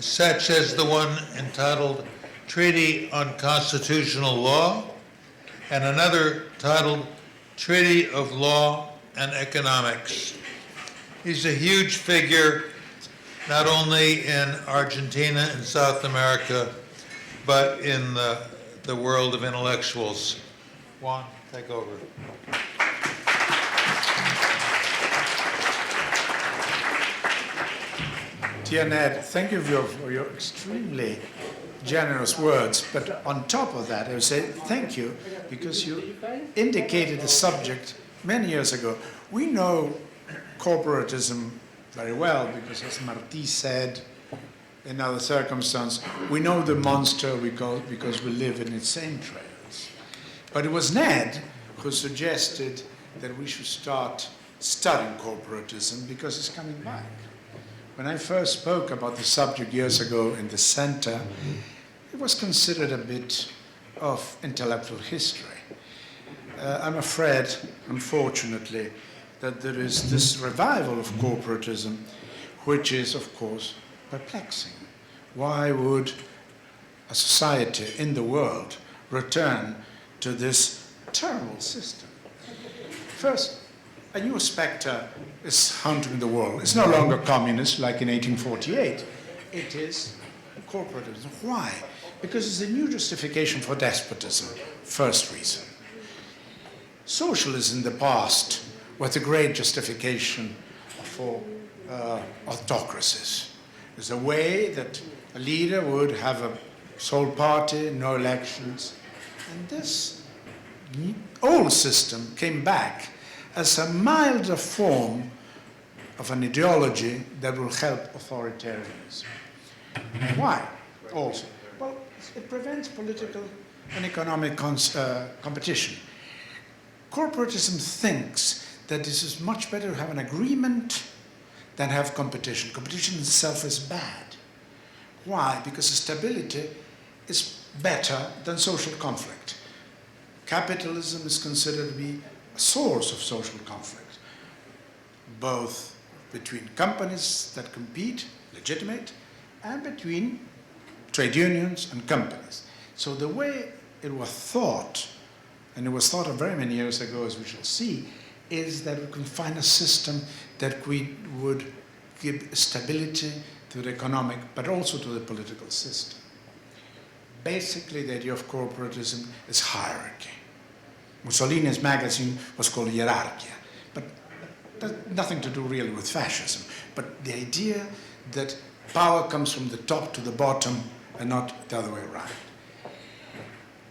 such as the one entitled Treaty on Constitutional Law, and another titled Treaty of Law and Economics. He's a huge figure, not only in Argentina and South America, but in the world of intellectuals. Juan, take over. Dear Ned, thank you for your extremely generous words, but on top of that, I would say thank you because you indicated the subject many years ago. We know corporatism very well because, as Martí said, in other circumstances, we know the monster because we live in its entrails. But it was Ned who suggested that we should start studying corporatism because it's coming back. When I first spoke about the subject years ago in the center, it was considered a bit of intellectual history. I'm afraid, unfortunately, that there is this revival of corporatism, which is, of course, perplexing. Why would a society in the world return to this terrible system? First, a new specter is haunting the world. It's no longer communist like in 1848. It is corporatism. Why? Because it's a new justification for despotism, first reason. Socialism in the past was a great justification for autocracies. It's a way that a leader would have a sole party, no elections. And this old system came back as a milder form of an ideology that will help authoritarianism. Why also? Well, it prevents political and economic competition. Corporatism thinks that this is much better to have an agreement than have competition. Competition itself is bad. Why? Because stability is better than social conflict. Capitalism is considered to be a source of social conflict, both between companies that compete, legitimate, and between trade unions and companies. So the way it was thought, and it was thought of very many years ago, as we shall see, is that we can find a system that we would give stability to the economic, but also to the political system. Basically, the idea of corporatism is hierarchy. Mussolini's magazine was called Hierarchia, but that nothing to do really with fascism. But the idea that power comes from the top to the bottom and not the other way around.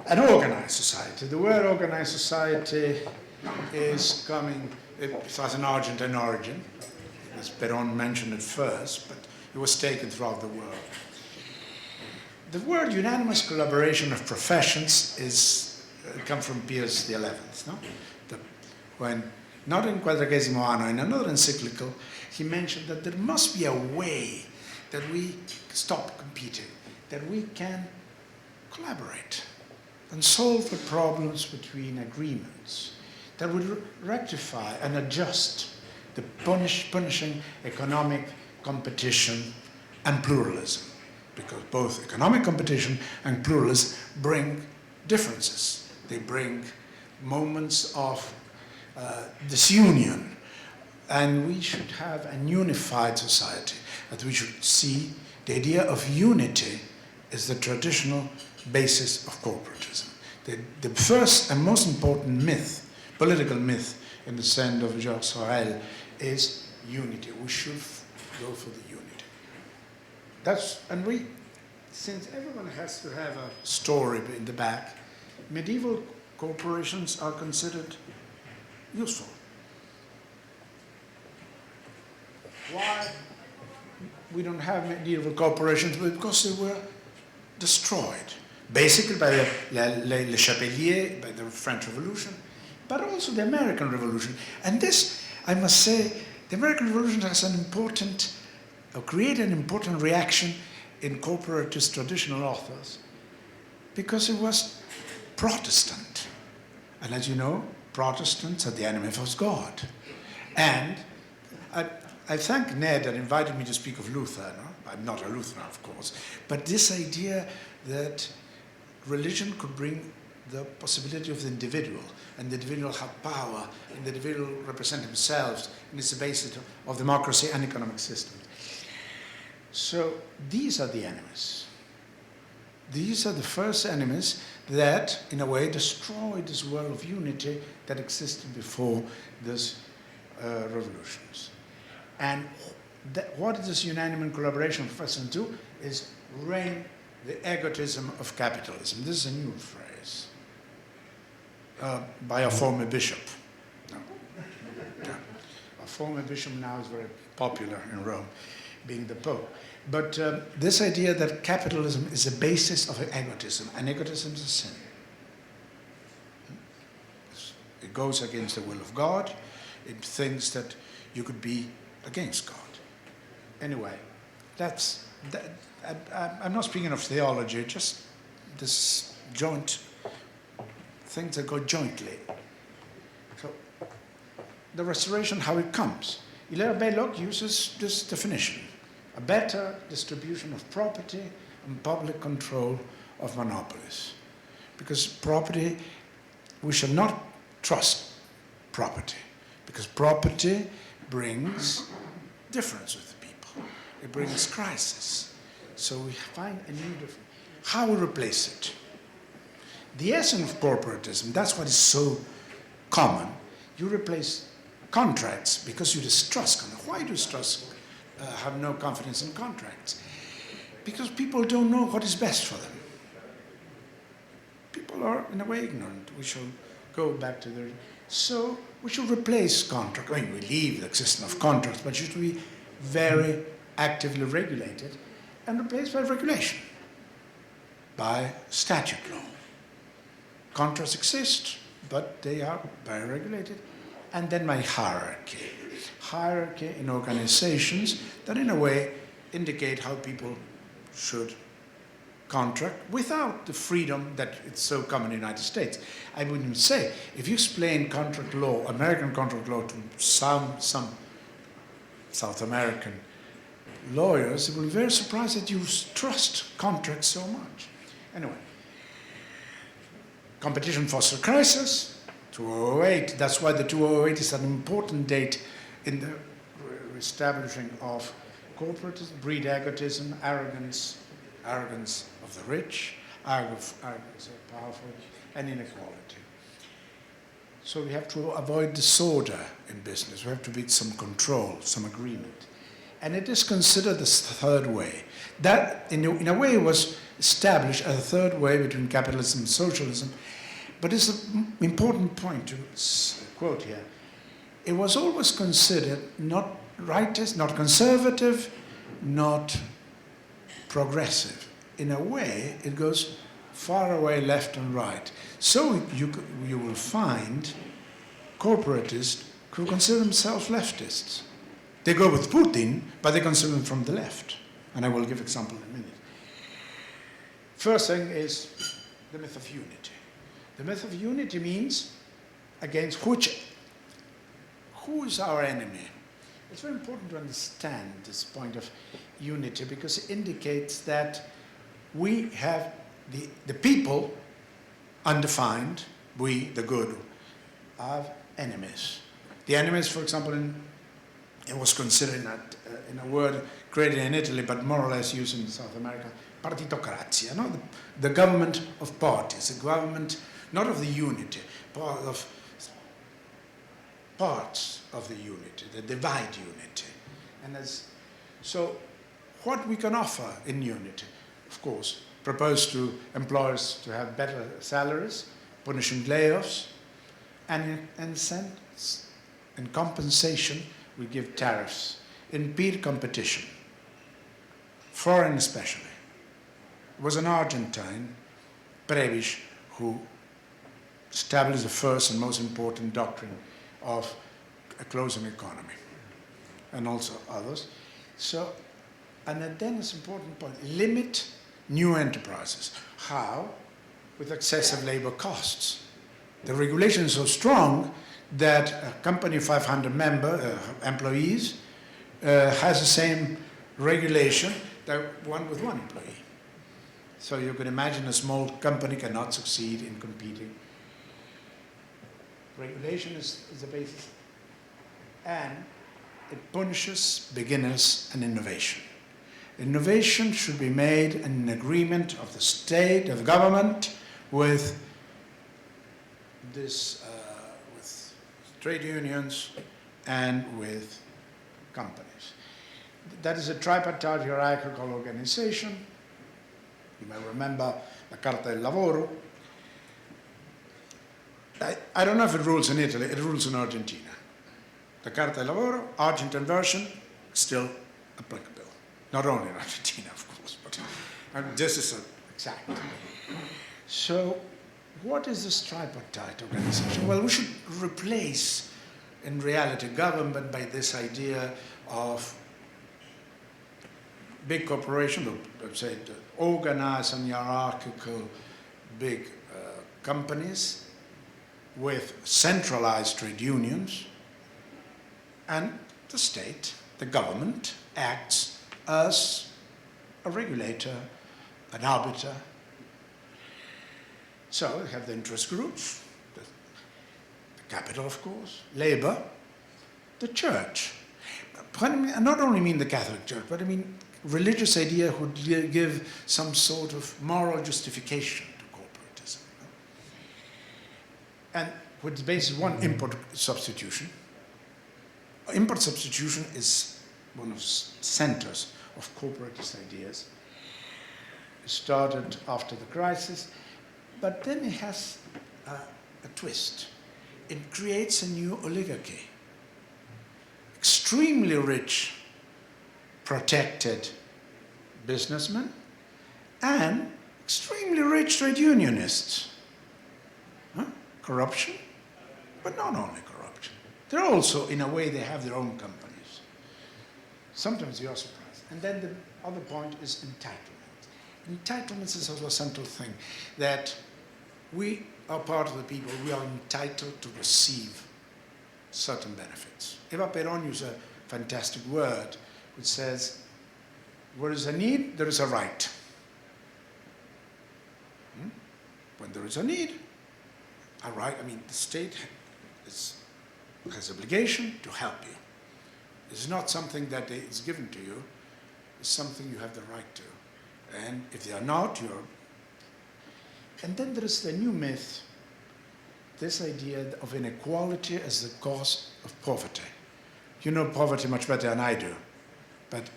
An organized society. The word organized society is coming, it has an Argentine origin, as Perón mentioned it first, but it was taken throughout the world. The word unanimous collaboration of professions is come from Pius XI, no? When, not in Quadragesimo Anno, in another encyclical, he mentioned that there must be a way that we stop competing, that we can collaborate and solve the problems between agreements, that would rectify and adjust the punishing economic competition and pluralism, because both economic competition and pluralism bring differences. They bring moments of disunion, and we should have a unified society, that we should see the idea of unity as the traditional basis of corporatism. The first and most important myth, political myth, in the sense of Georges Sorel, is unity. We should go for the unity. And since everyone has to have a story in the back, medieval corporations are considered useful. Why we don't have medieval corporations? Because they were destroyed, basically by Le Chapelier, by the French Revolution, but also the American Revolution. And this, I must say, the American Revolution has created an important reaction in corporatist traditional authors, because it was Protestant. And as you know, Protestants are the enemy of God. And I thank Ned that invited me to speak of Luther. No? I'm not a Lutheran, of course. But this idea that religion could bring the possibility of the individual, and the individual have power, and the individual represent themselves, and it's the basis of democracy and economic system. So these are the enemies. These are the first enemies that, in a way, destroyed this world of unity that existed before these revolutions. And what does unanimous collaboration profess to do is rein the egotism of capitalism. This is a new phrase by a former bishop. No. Yeah. A former bishop now is very popular in Rome, being the Pope. But this idea that capitalism is the basis of egotism, and egotism is a sin. It goes against the will of God. It thinks that you could be against God. Anyway, I'm not speaking of theology, just this joint, things that go jointly. So, the restoration, how it comes. Hilaire Belloc uses this definition: a better distribution of property and public control of monopolies. Because property, we shall not trust property, because property brings difference with the people. It brings crisis. So we find a new difference. How we replace it? The essence of corporatism, that's what is so common. You replace contracts because you distrust contracts. Why do you distrust, have no confidence in contracts? Because people don't know what is best for them. People are, in a way, ignorant. We shall go back to the... So we should replace contracts. We leave the existence of contracts, but it should be very actively regulated. and replaced by regulation, by statute law. Contracts exist, but they are very regulated. And then by hierarchy. Hierarchy in organizations that in a way indicate how people should contract without the freedom that it's so common in the United States. I would even say, if you explain contract law, American contract law, to some South American lawyers, they will be very surprised that you trust contracts so much. Anyway, competition fosters crisis, 2008. That's why the 2008 is an important date in the establishing of corporatism, breed egotism, arrogance of the rich, arrogance of the powerful, and inequality. So we have to avoid disorder in business. We have to be some control, some agreement. And it is considered the third way. That, in a way, was established as a third way between capitalism and socialism. But it's an important point to quote here. It was always considered not rightist, not conservative, not progressive. In a way, it goes far away left and right. So you will find corporatists who consider themselves leftists. They go with Putin, but they consider him from the left. And I will give example in a minute. First thing is the myth of unity. The myth of unity means against who is our enemy? It's very important to understand this point of unity because it indicates that we have the people undefined, we, the good, have enemies. The enemies, for example, it was considered in a word created in Italy, but more or less used in South America, partitocrazia, no? The government of parties, the government not of the unity, but of parts of the unity, the divide unity. And so what we can offer in unity, of course, propose to employers to have better salaries, punishing layoffs, and in compensation, we give tariffs. In peer competition, foreign especially. It was an Argentine, Prebisch, who established the first and most important doctrine of a closing economy, and also others. So, and then it's an important point, limit new enterprises. How? With excessive labor costs. The regulation is so strong that a company of 500 employees has the same regulation that one with one employee. So you can imagine a small company cannot succeed in competing. Regulation is the basis. And it punishes beginners and innovation. Innovation should be made in an agreement of the state, of the government, with with trade unions and with companies. That is a tripartite hierarchical organization. You may remember the Carta del Lavoro. I don't know if it rules in Italy, it rules in Argentina. The Carta del Lavoro, Argentine version, still applicable. Not only in Argentina, of course, but this is exact. So, what is this tripartite organization? Well, we should replace, in reality, government by this idea of big corporations, let's say, organized and hierarchical big companies with centralized trade unions, and the state, the government, acts as a regulator, an arbiter. So we have the interest groups, the capital, of course, labor, the church. But I not only mean the Catholic Church, but I mean religious idea would give some sort of moral justification to corporatism. And which bases one import substitution. Import substitution is one of the centers of corporatist ideas. It started after the crisis, but then it has a twist. It creates a new oligarchy. Extremely rich, protected businessmen and extremely rich trade unionists. Huh? Corruption, but not only corruption. They're also, in a way, they have their own companies. Sometimes you are surprised. And then the other point is entitlement. Entitlements is also a central thing, that we are part of the people, we are entitled to receive certain benefits. Eva Peron used a fantastic word which says, where is a need, there is a right. When there is a need, a right, I mean, the state has obligation to help you. It's not something that is given to you, it's something you have the right to. And if they are not, you're... And then there is the new myth, this idea of inequality as the cause of poverty. You know poverty much better than I do, but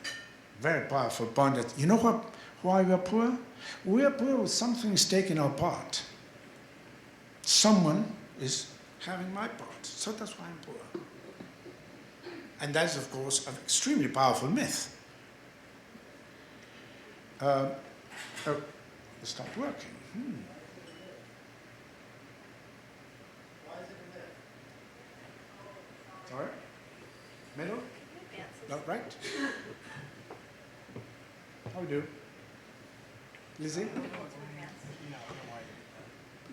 very powerful point that, you know what, why we are poor? We are poor with something is taking our part. Someone is having my part, so that's why I'm poor. And that's, of course, an extremely powerful myth. Oh, it stopped working. Sorry? Middle? No, right? How do you do? Lizzie?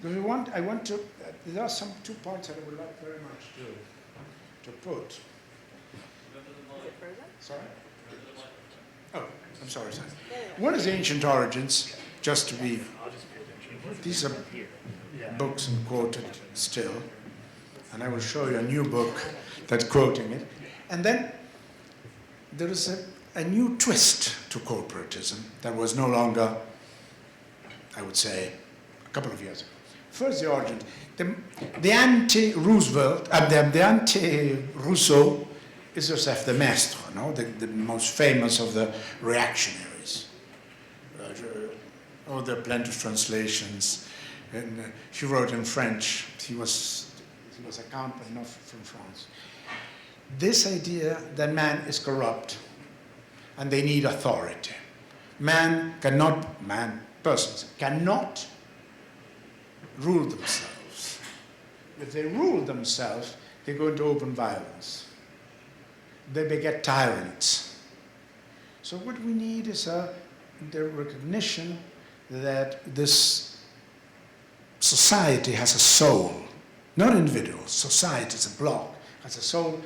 Because I want to, there are two parts that I would like very much to put. Sorry? Oh, I'm sorry, sir. One is ancient origins, just to be, these are books and quoted still, and I will show you a new book that's quoting it. And then there is a new twist to corporatism that was no longer, I would say, a couple of years ago. First, the origin. The anti-Roosevelt, the anti-Rousseau is Joseph de Maistre, no? The most famous of the reactionaries. There are plenty of translations. And he wrote in French. He was accompanied not from France. This idea that man is corrupt and they need authority. Persons cannot rule themselves. If they rule themselves, they go into open violence. They beget tyrants. So what we need is the recognition that this society has a soul, not individuals. Society is a block, has a soul,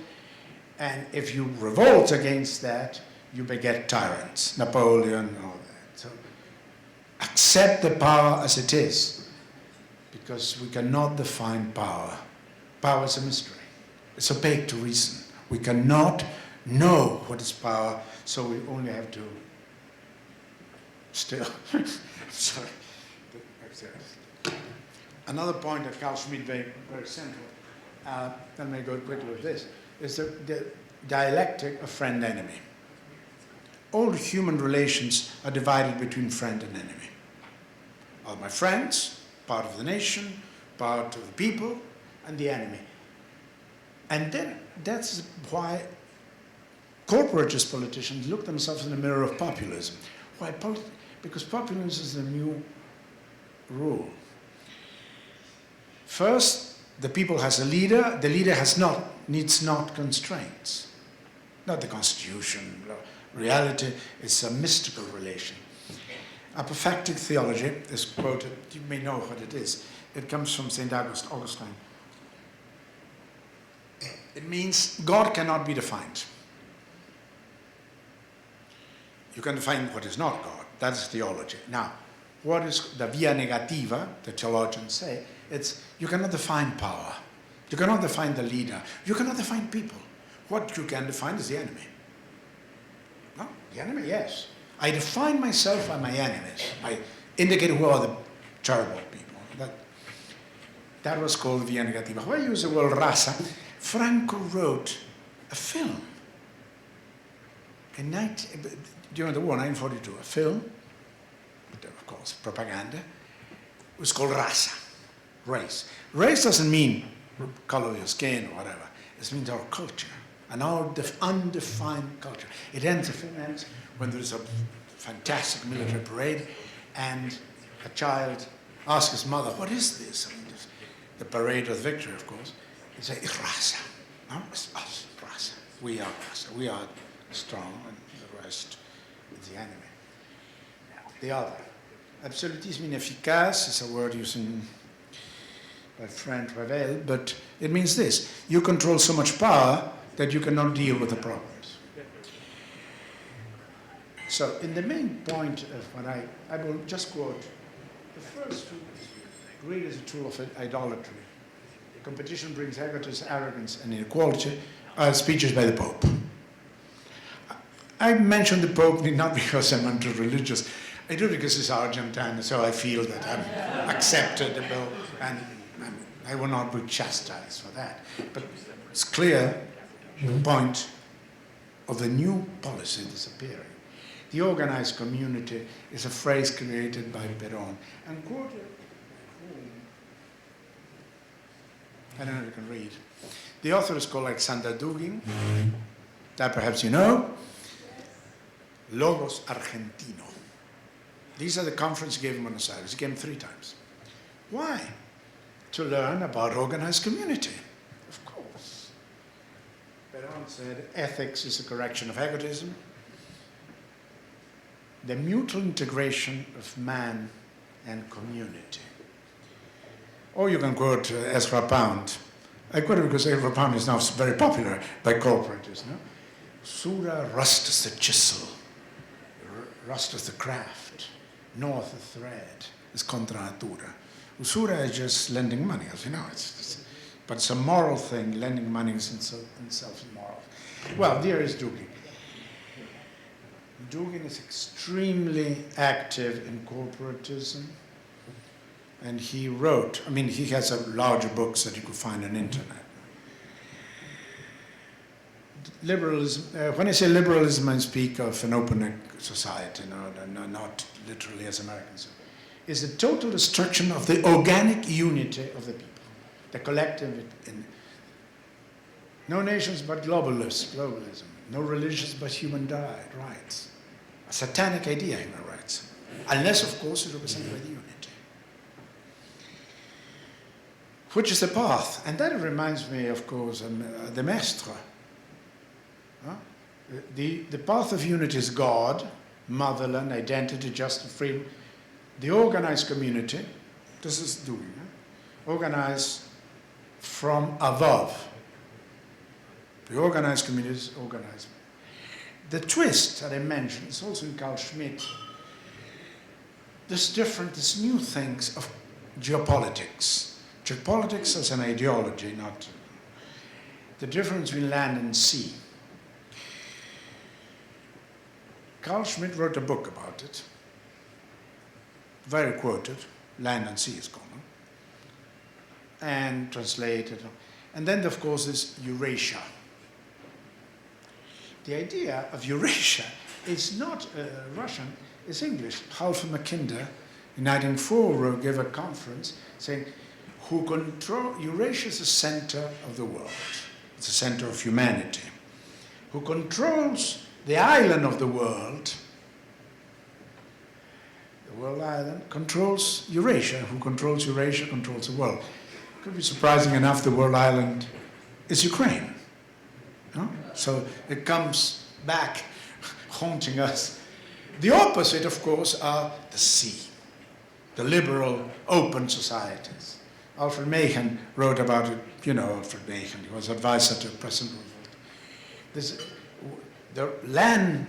and if you revolt against that, you beget tyrants, Napoleon, all that. So accept the power as it is, because we cannot define power. Power is a mystery. It's opaque to reason. We cannot know what is power, so we only have to still. Sorry. Another point that Carl Schmitt very central, let me go quickly with this, is the dialectic of friend-enemy. All human relations are divided between friend and enemy. All my friends, part of the nation, part of the people, and the enemy. And then that's why corporatist politicians look themselves in the mirror of populism. Why? Because populism is the new rule. First, the people has a leader. The leader needs not constraints. Not the constitution. Reality is a mystical relation. Apophatic theology is quoted, you may know what it is. It comes from St. Augustine. It means God cannot be defined. You can define what is not God. That is theology. Now, what is the via negativa, the theologians say, it's you cannot define power. You cannot define the leader. You cannot define people. What you can define is the enemy. No, the enemy, yes. I define myself by my enemies. I indicate who are the terrible people. That was called via negativa. Why use the word raza? Franco wrote a film during the war, 1942, a film, of course, propaganda. It was called raza, race. Race doesn't mean color of your skin or whatever. It means our culture, and our undefined culture. It ends when there is a fantastic military parade, and a child asks his mother, "What is this?" I mean, the parade of victory, of course. He'd say, "It's Rasa." No, it's us, Rasa. We are Rasa. We are strong, and the rest is the enemy. The other. Absolutisme inefficace is a word used by Frank Ravel, but it means this: you control so much power that you cannot deal with the problems. So, in the main point of what I will just quote the first two: greed is a tool of idolatry. Competition brings egotism, arrogance, and inequality. Speeches by the Pope. I mentioned the Pope not because I'm anti-religious. I do it because he's Argentine, so I feel that I'm acceptable, and I will not be chastised for that. But it's clear the point of the new policy disappearing. The organized community is a phrase created by Perón and quoted. I don't know if you can read. The author is called Alexander Dugin, that perhaps you know. Logos Argentino. These are the conferences he gave in Buenos Aires. He came 3 times. Why? To learn about organized community. Of course. Perón said ethics is a correction of egotism, the mutual integration of man and community. Or you can quote Ezra Pound. I quote it because Ezra Pound is now very popular by corporatists. No? Sura rusteth the chisel, rusteth the craft, knoweth the thread, is contra natura. Usura is just lending money, as you know. But it's a moral thing. Lending money is in itself immoral. Well, there is Dugin. Dugin is extremely active in corporatism. And he wrote, I mean, he has larger books that you could find on the internet. Liberalism, when I say liberalism, I speak of an open society, not literally as Americans. Is the total destruction of the organic unity of the people, the collective. No nations but globalism. No religions but human rights. A satanic idea, human rights. Unless, of course, it's represented by the unity. Which is the path? And that reminds me, of course, the Mestre. The path of unity is God, motherland, identity, justice, freedom. The organized community, this is doing, organized from above. The organized community is organized. The twist that I mentioned is also in Carl Schmitt. This new things of geopolitics. Geopolitics as an ideology, not the difference between land and sea. Carl Schmitt wrote a book about it, very quoted, Land and Sea is called, and translated. And then, of course, is Eurasia. The idea of Eurasia is not Russian, it's English. Halford Mackinder, in 1904, gave a conference saying, Eurasia is the center of the world. It's the center of humanity. Who controls the island of the world island, controls Eurasia. Who controls Eurasia controls the world. It could be surprising enough, the world island is Ukraine. No? So it comes back haunting us. The opposite, of course, are the sea, the liberal, open societies. Alfred Meehan wrote about it. You know Alfred Meehan. He was advisor to President Roosevelt. The land,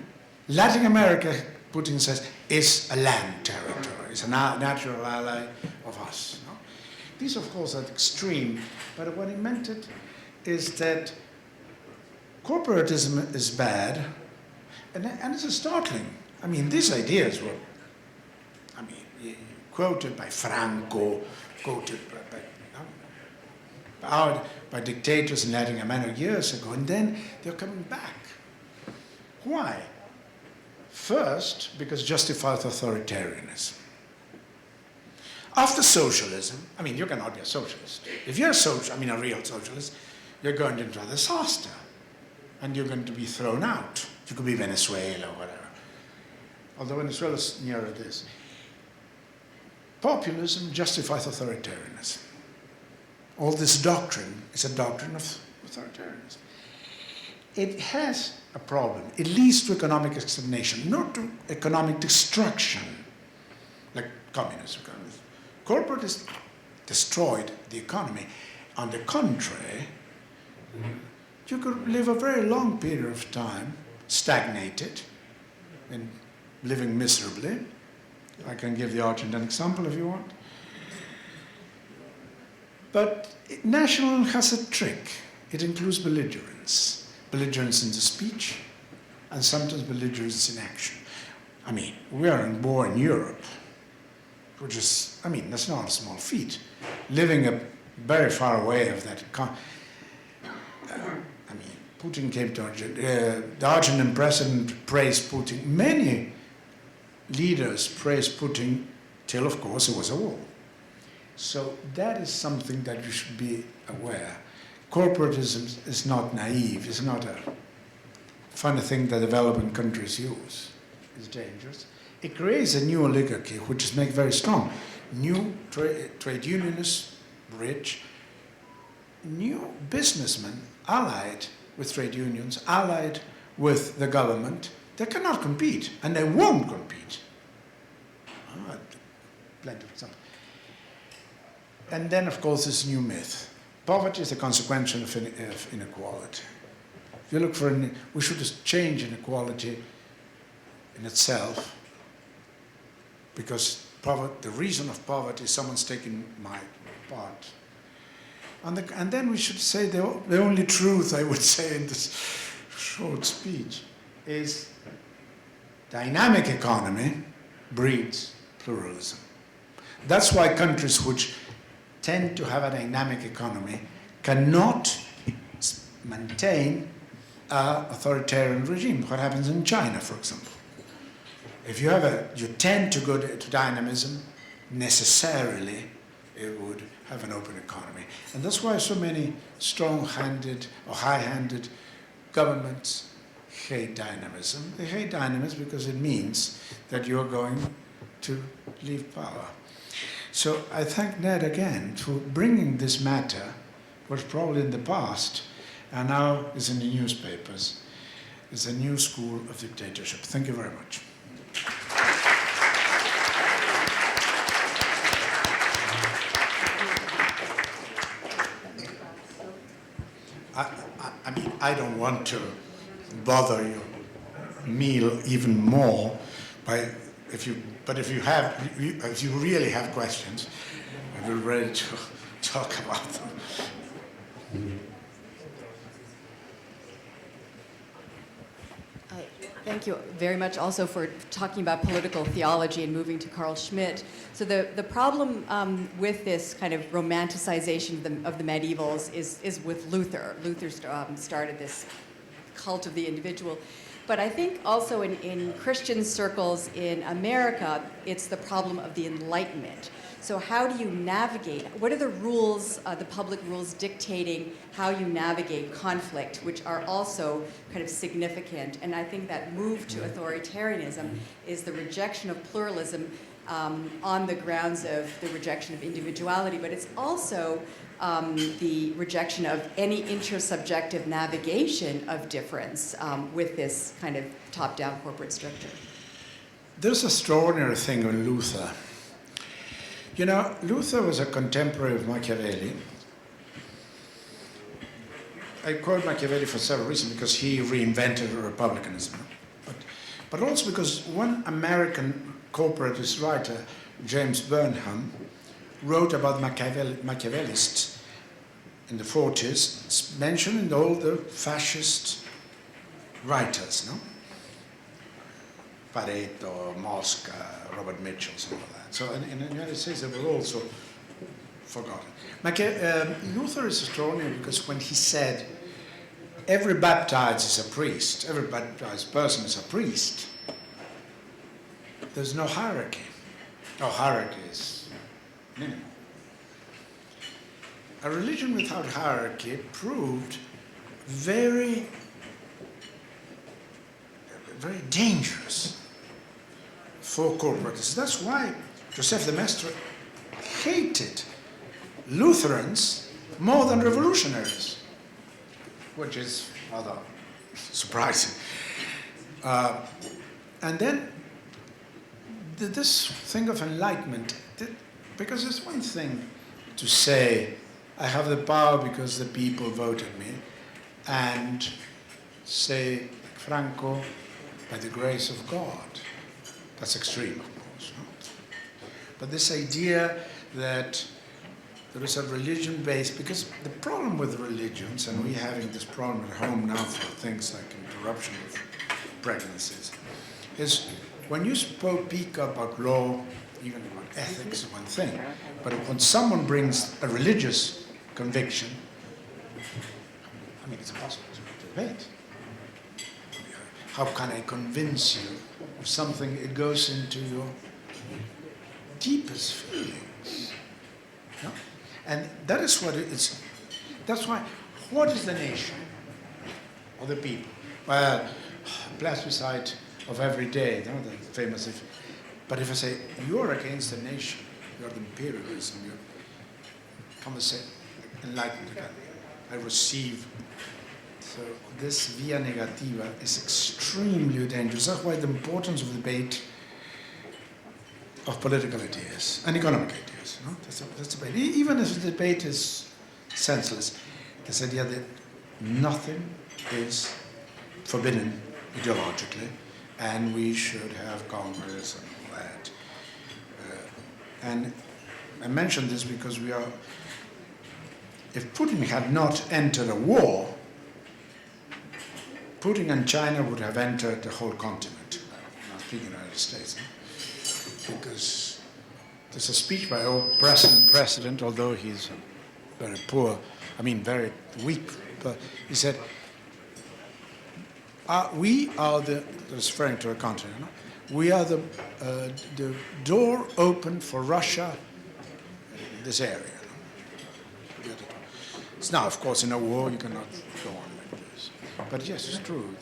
Latin America, Putin says, is a land territory. It's a natural ally of us. No? These, of course, are extreme. But what he meant it is that corporatism is bad, and it's startling. I mean, these ideas were, quoted by Franco, quoted by dictators in Latin America years ago, and then they're coming back. Why? First, because justified authoritarianism. After socialism, you cannot be a socialist. If you're a real socialist, you're going into a disaster, and you're going to be thrown out. You could be Venezuela or whatever. although Venezuela is nearer this. Populism justifies authoritarianism. All this doctrine is a doctrine of authoritarianism. It has a problem. It leads to economic stagnation, not to economic destruction, like communism. Corporatists destroyed the economy. On the contrary, you could live a very long period of time stagnated and living miserably. I can give the Argentine example if you want. But nationalism has a trick. It includes belligerence. Belligerence in the speech, and sometimes belligerence in action. I mean, we are born in Europe, which is, I mean, that's not a small feat. Living very far away of that. I mean, Putin came to Argentina. The Argentine president praised Putin. Many leaders praised Putin till, of course, there was a war. So that is something that you should be aware. Corporatism is not naive. It's not a funny thing that developing countries use. It's dangerous. It creates a new oligarchy, which is made very strong. New trade unionists, rich, new businessmen allied with trade unions, allied with the government. They cannot compete, and they won't compete. Plenty of examples. And then, of course, this new myth. Poverty is a consequence of inequality. If you look for, we should just change inequality in itself, because the reason of poverty is someone's taking my part. And then we should say the only truth, I would say, in this short speech is dynamic economy breeds pluralism. That's why countries which tend to have a dynamic economy cannot maintain an authoritarian regime. What happens in China, for example? If you tend to go to dynamism, necessarily it would have an open economy. And that's why so many strong-handed or high-handed governments hate dynamism. They hate dynamism because it means that you're going to leave power. So I thank Ned again for bringing this matter, was probably in the past, and now is in the newspapers. It's a new school of dictatorship. Thank you very much. I mean, I don't want to bother your meal even more by if you really have questions, we're ready to talk about them. Thank you very much also for talking about political theology and moving to Carl Schmitt. So the problem with this kind of romanticization of the medievals is with Luther. Luther started this cult of the individual. But I think also in Christian circles in America, it's the problem of the Enlightenment. So how do you navigate? What are the rules, the public rules dictating how you navigate conflict, which are also kind of significant? And I think that move to authoritarianism is the rejection of pluralism on the grounds of the rejection of individuality, but it's also the rejection of any intersubjective navigation of difference with this kind of top-down corporate structure. There's an extraordinary thing with Luther. You know, Luther was a contemporary of Machiavelli. I quote Machiavelli for several reasons, because he reinvented republicanism, but also because one American corporatist writer, James Burnham, wrote about Machiavellists in the 40s, mentioning all the fascist writers, no? Pareto, Mosca, Robert Mitchell, and all that. So in the United States, they were also forgotten. Luther is extraordinary because when he said, every baptized is a priest, every baptized person is a priest, there's no hierarchy. No hierarchy is minimal. A religion without hierarchy proved very, very dangerous. for corporatists. That's why Joseph de Maistre hated Lutherans more than revolutionaries, which is rather surprising. And then this thing of enlightenment, because it's one thing to say, I have the power because the people voted me, and say, Franco, by the grace of God. That's extreme, of course. Right? But this idea that there is a religion based, because the problem with religions, and we're having this problem at home now for things like interruption of pregnancies, is when you speak about law, even about ethics, is one thing. But when someone brings a religious conviction, I mean, it's impossible to debate. How can I convince you of something? It goes into your deepest feelings. No? And that is what it is. That's why, what is the nation or the people? Well, plebiscite of every day, you know, the famous. But if I say, you're against the nation, you're the imperialism, you're come to say, enlightened again. I receive. So this via negativa is extremely dangerous. That's why the importance of debate of political ideas and economic ideas. No? That's debate. Even if the debate is senseless, this idea that nothing is forbidden ideologically, and we should have Congress and all that. And I mention this because we are, if Putin had not entered a war, Putin and China would have entered the whole continent, not speaking of the United States. Because there's a speech by our present president, although he's very poor, I mean very weak, but he said, we are the, referring to a continent, no? We are the door open for Russia in this area. No? It's now, of course, in a war you cannot go on like this. But yes, it's true.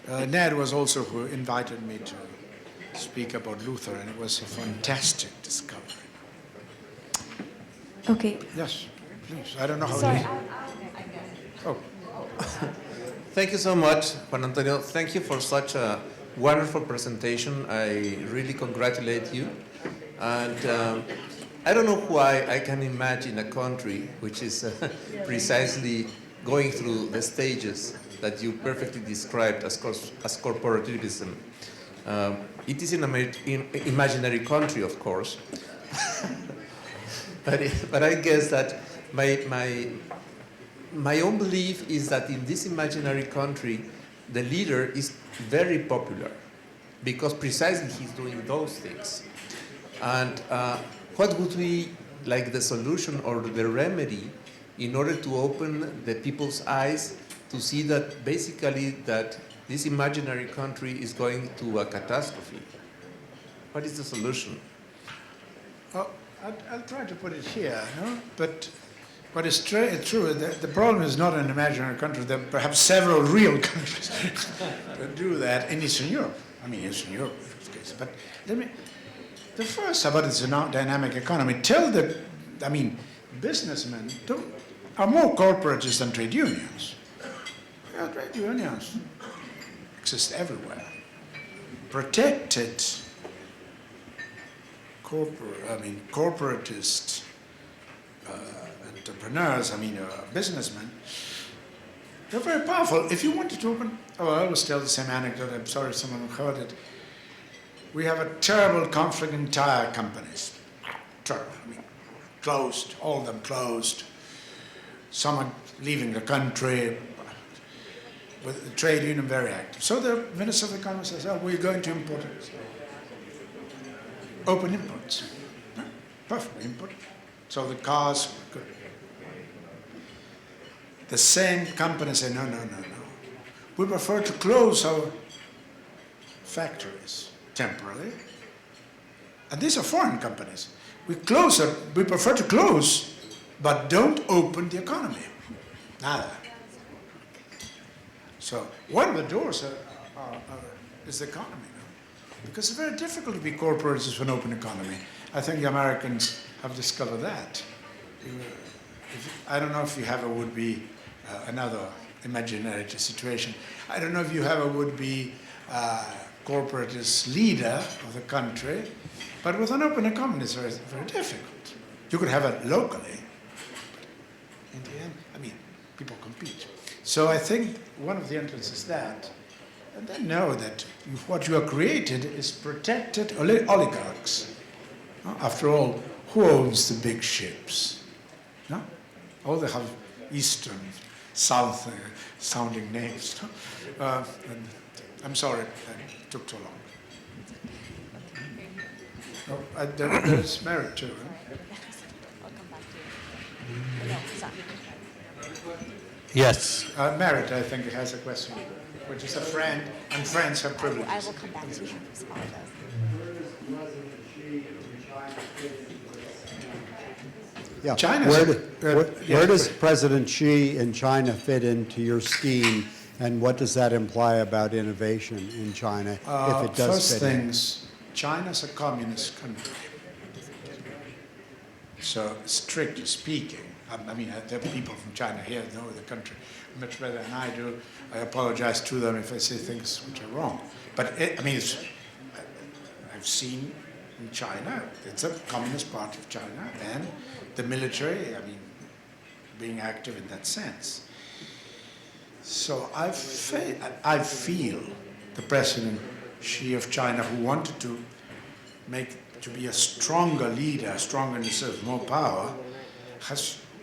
Ned was also who invited me to speak about Luther, and it was a fantastic discovery. Okay. Yes, please. I don't know how Sorry, to... Oh. Thank you so much, Juan Antonio. Thank you for such a wonderful presentation. I really congratulate you. And I don't know why I can imagine a country which is precisely going through the stages that you perfectly described as corporativism. It is an imaginary country, of course, but I guess that my own belief is that in this imaginary country, the leader is very popular because precisely he's doing those things. And what would be like the solution or the remedy in order to open the people's eyes to see that basically that this imaginary country is going to a catastrophe? What is the solution? Oh, I'll try to put it here, no? But it's true, the problem is not an imaginary country. There are perhaps several real countries that do that in Eastern Europe. I mean, Eastern Europe, in this case. But the first about this dynamic economy, businessmen are more corporatist than trade unions. Yeah, trade unions exist everywhere. Protected corporatist entrepreneurs, businessmen, they're very powerful. If you wanted to open, I always tell the same anecdote, I'm sorry someone heard it. We have a terrible conflict in tire companies. Terrible, closed, all of them closed. Some are leaving the country, with the trade union very active. So the Minister of Economy says, we're going to import it. Open imports. Perfect import. So the cars good. The same company say, no. We prefer to close our factories temporarily. And these are foreign companies. We prefer to close, but don't open the economy. Nada. So one of the doors is the economy. Because it's very difficult to be corporatist for an open economy. I think the Americans have discovered that. I don't know if you have a would-be, another imaginary situation. I don't know if you have a would-be corporatist leader of the country, but with an open economy it's very, very difficult. You could have it locally, but in the end, I mean, people compete. So I think one of the entrances is that, and then know that what you have created is protected oligarchs. After all, who owns the big ships? No? Oh, they have Eastern, South sounding names. And I'm sorry, it took too long. Oh, there's merit too. Yes. Merit, I think, has a question, which is a friend, and friends have privileges. I will come back to you. Apologize. Yeah. China's where does President Xi in China fit into your scheme, and what does that imply about innovation in China, if it does first fit in? things, China's a communist country. So, strictly speaking, I mean, there are people from China here who know the country much better than I do. I apologize to them if I say things which are wrong. But, I mean, I've seen in China, it's a communist part of China, and the military, I mean, being active in that sense. So I feel the President Xi of China, who wanted to be a stronger leader, stronger in the sense of more power,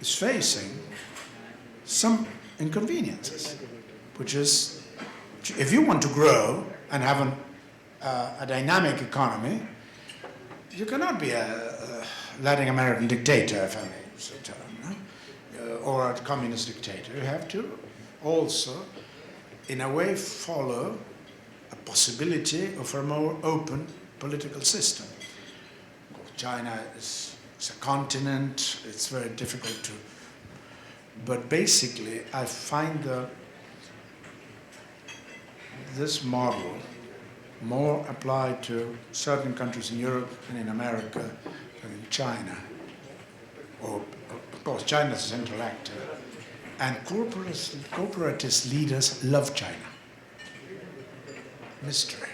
is facing some inconveniences, which is, if you want to grow and have a dynamic economy, you cannot be a Latin American dictator, if I may so term, or a communist dictator. You have to also, in a way, follow a possibility of a more open political system. China is a continent, it's very difficult to, but basically I find this model more applied to certain countries in Europe and in America than in China. Or, of course, China is a central actor, and corporatist leaders love China. Mystery.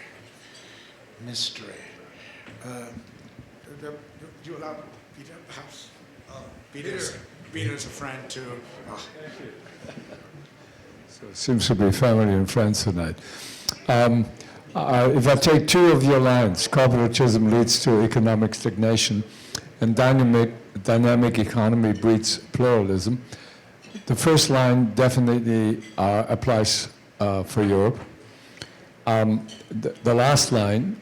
Do you allow Peter, perhaps? Peter's a friend too. Oh. So it seems to be family and friends tonight. If I take two of your lines, corporatism leads to economic stagnation, and dynamic economy breeds pluralism. The first line definitely applies for Europe. The last line,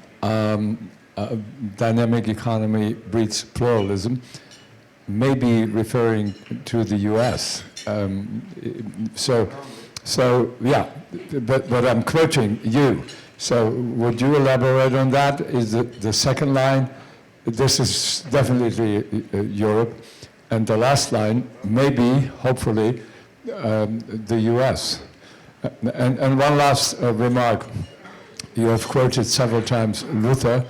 dynamic economy breeds pluralism, may be referring to the U.S. So yeah, but I'm quoting you. So would you elaborate on that? Is the second line, this is definitely Europe, and the last line, maybe, hopefully, the US. And one last remark. You have quoted several times Luther,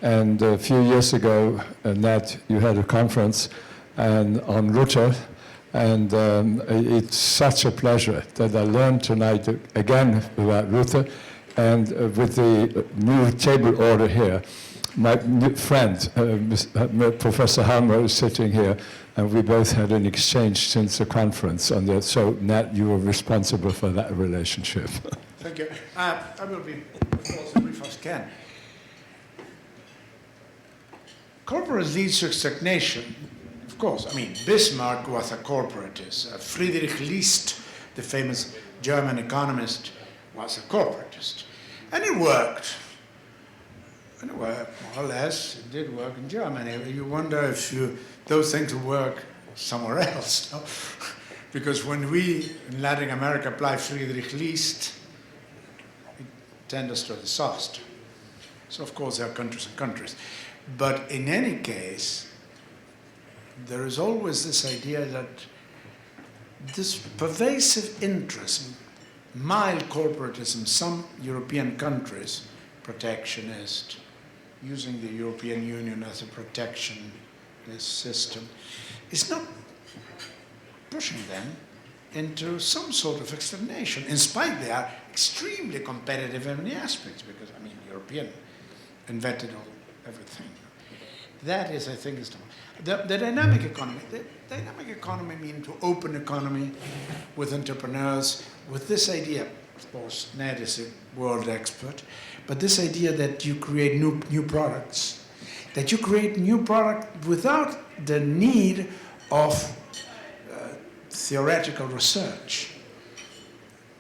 and a few years ago, Ned, you had a conference on Luther, and it's such a pleasure that I learned tonight again about Luther. And with the new table order here, my new friend, Professor Halmer, is sitting here, and we both had an exchange since the conference on that. So, Nat, you were responsible for that relationship. Thank you. I will be as brief as I can. Corporate leads to stagnation. Of course, I mean, Bismarck was a corporatist. Friedrich List, the famous German economist, was a corporatist. And it worked. And it worked, more or less. It did work in Germany. You wonder if those things would work somewhere else. No? Because when we, in Latin America, apply Friedrich List, it tends to a disaster. So, of course, there are countries and countries. But in any case, there is always this idea that this pervasive interest, mild corporatism, some European countries, protectionist, using the European Union as a protectionist system, is not pushing them into some sort of extermination, in spite they are extremely competitive in many aspects, because, I mean, European invented everything. That is, I think, is the dynamic economy. The dynamic economy means to open economy with entrepreneurs, with this idea, of course, Ned is a world expert, but this idea that you create new products, that you create new product without the need of theoretical research.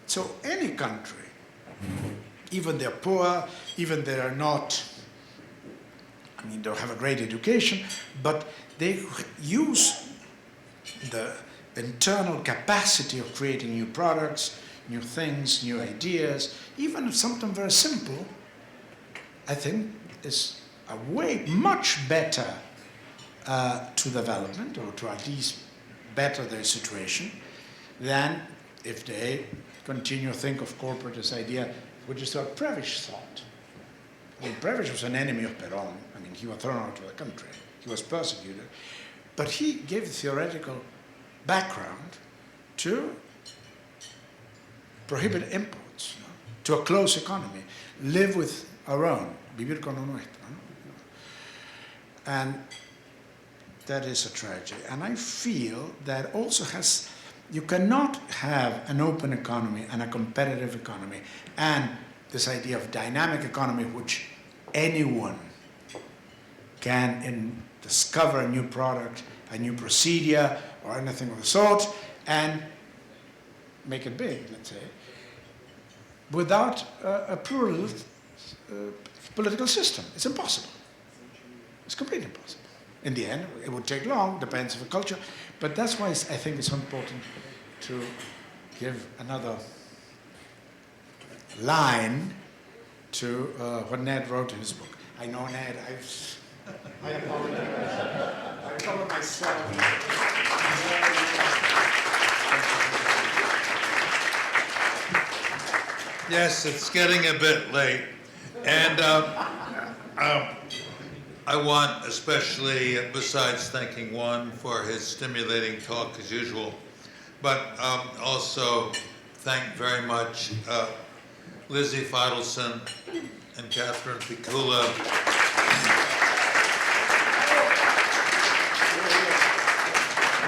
So any country, even they're poor, even they are not, I mean, don't have a great education, but they use the internal capacity of creating new products, new things, new ideas, even if something very simple, I think is a way much better to development, or to at least better their situation, than if they continue to think of corporate this idea, which is what Prevish thought. I mean, Prevish was an enemy of Perón. I mean, he was thrown out of the country. He was persecuted. But he gave a theoretical background to prohibit imports, to a closed economy, live with our own, vivir con lo nuestro. And that is a tragedy. And I feel that also has, you cannot have an open economy and a competitive economy and this idea of dynamic economy, which anyone can discover a new product, a new procedure, or anything of the sort, and make it big, let's say, without a plural political system. It's impossible. It's completely impossible. In the end, it would take long, depends on the culture, but that's why I think it's so important to give another line to what Ned wrote in his book. I know, Ned, I apologize. I cover myself. Yes, it's getting a bit late. And I want especially, besides thanking Juan for his stimulating talk as usual, but also thank very much Lizzie Feidelson and Catherine Pikula.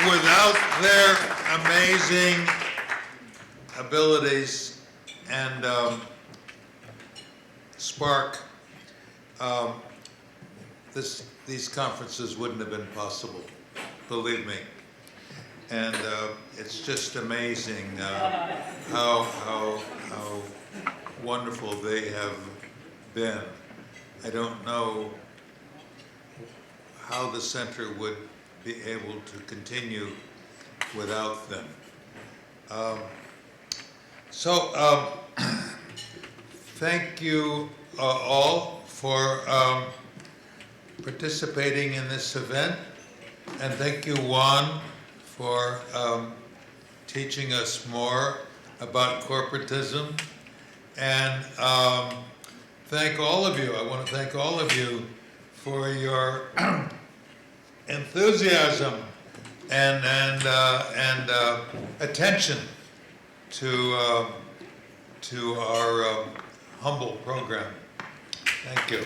Without their amazing abilities and spark, these conferences wouldn't have been possible, believe me. And it's just amazing how wonderful they have been. I don't know how the center would be able to continue without them. Thank you all for participating in this event, and thank you, Juan, for teaching us more about corporatism, and thank all of you. I want to thank all of you for your enthusiasm and attention to our humble program. Thank you.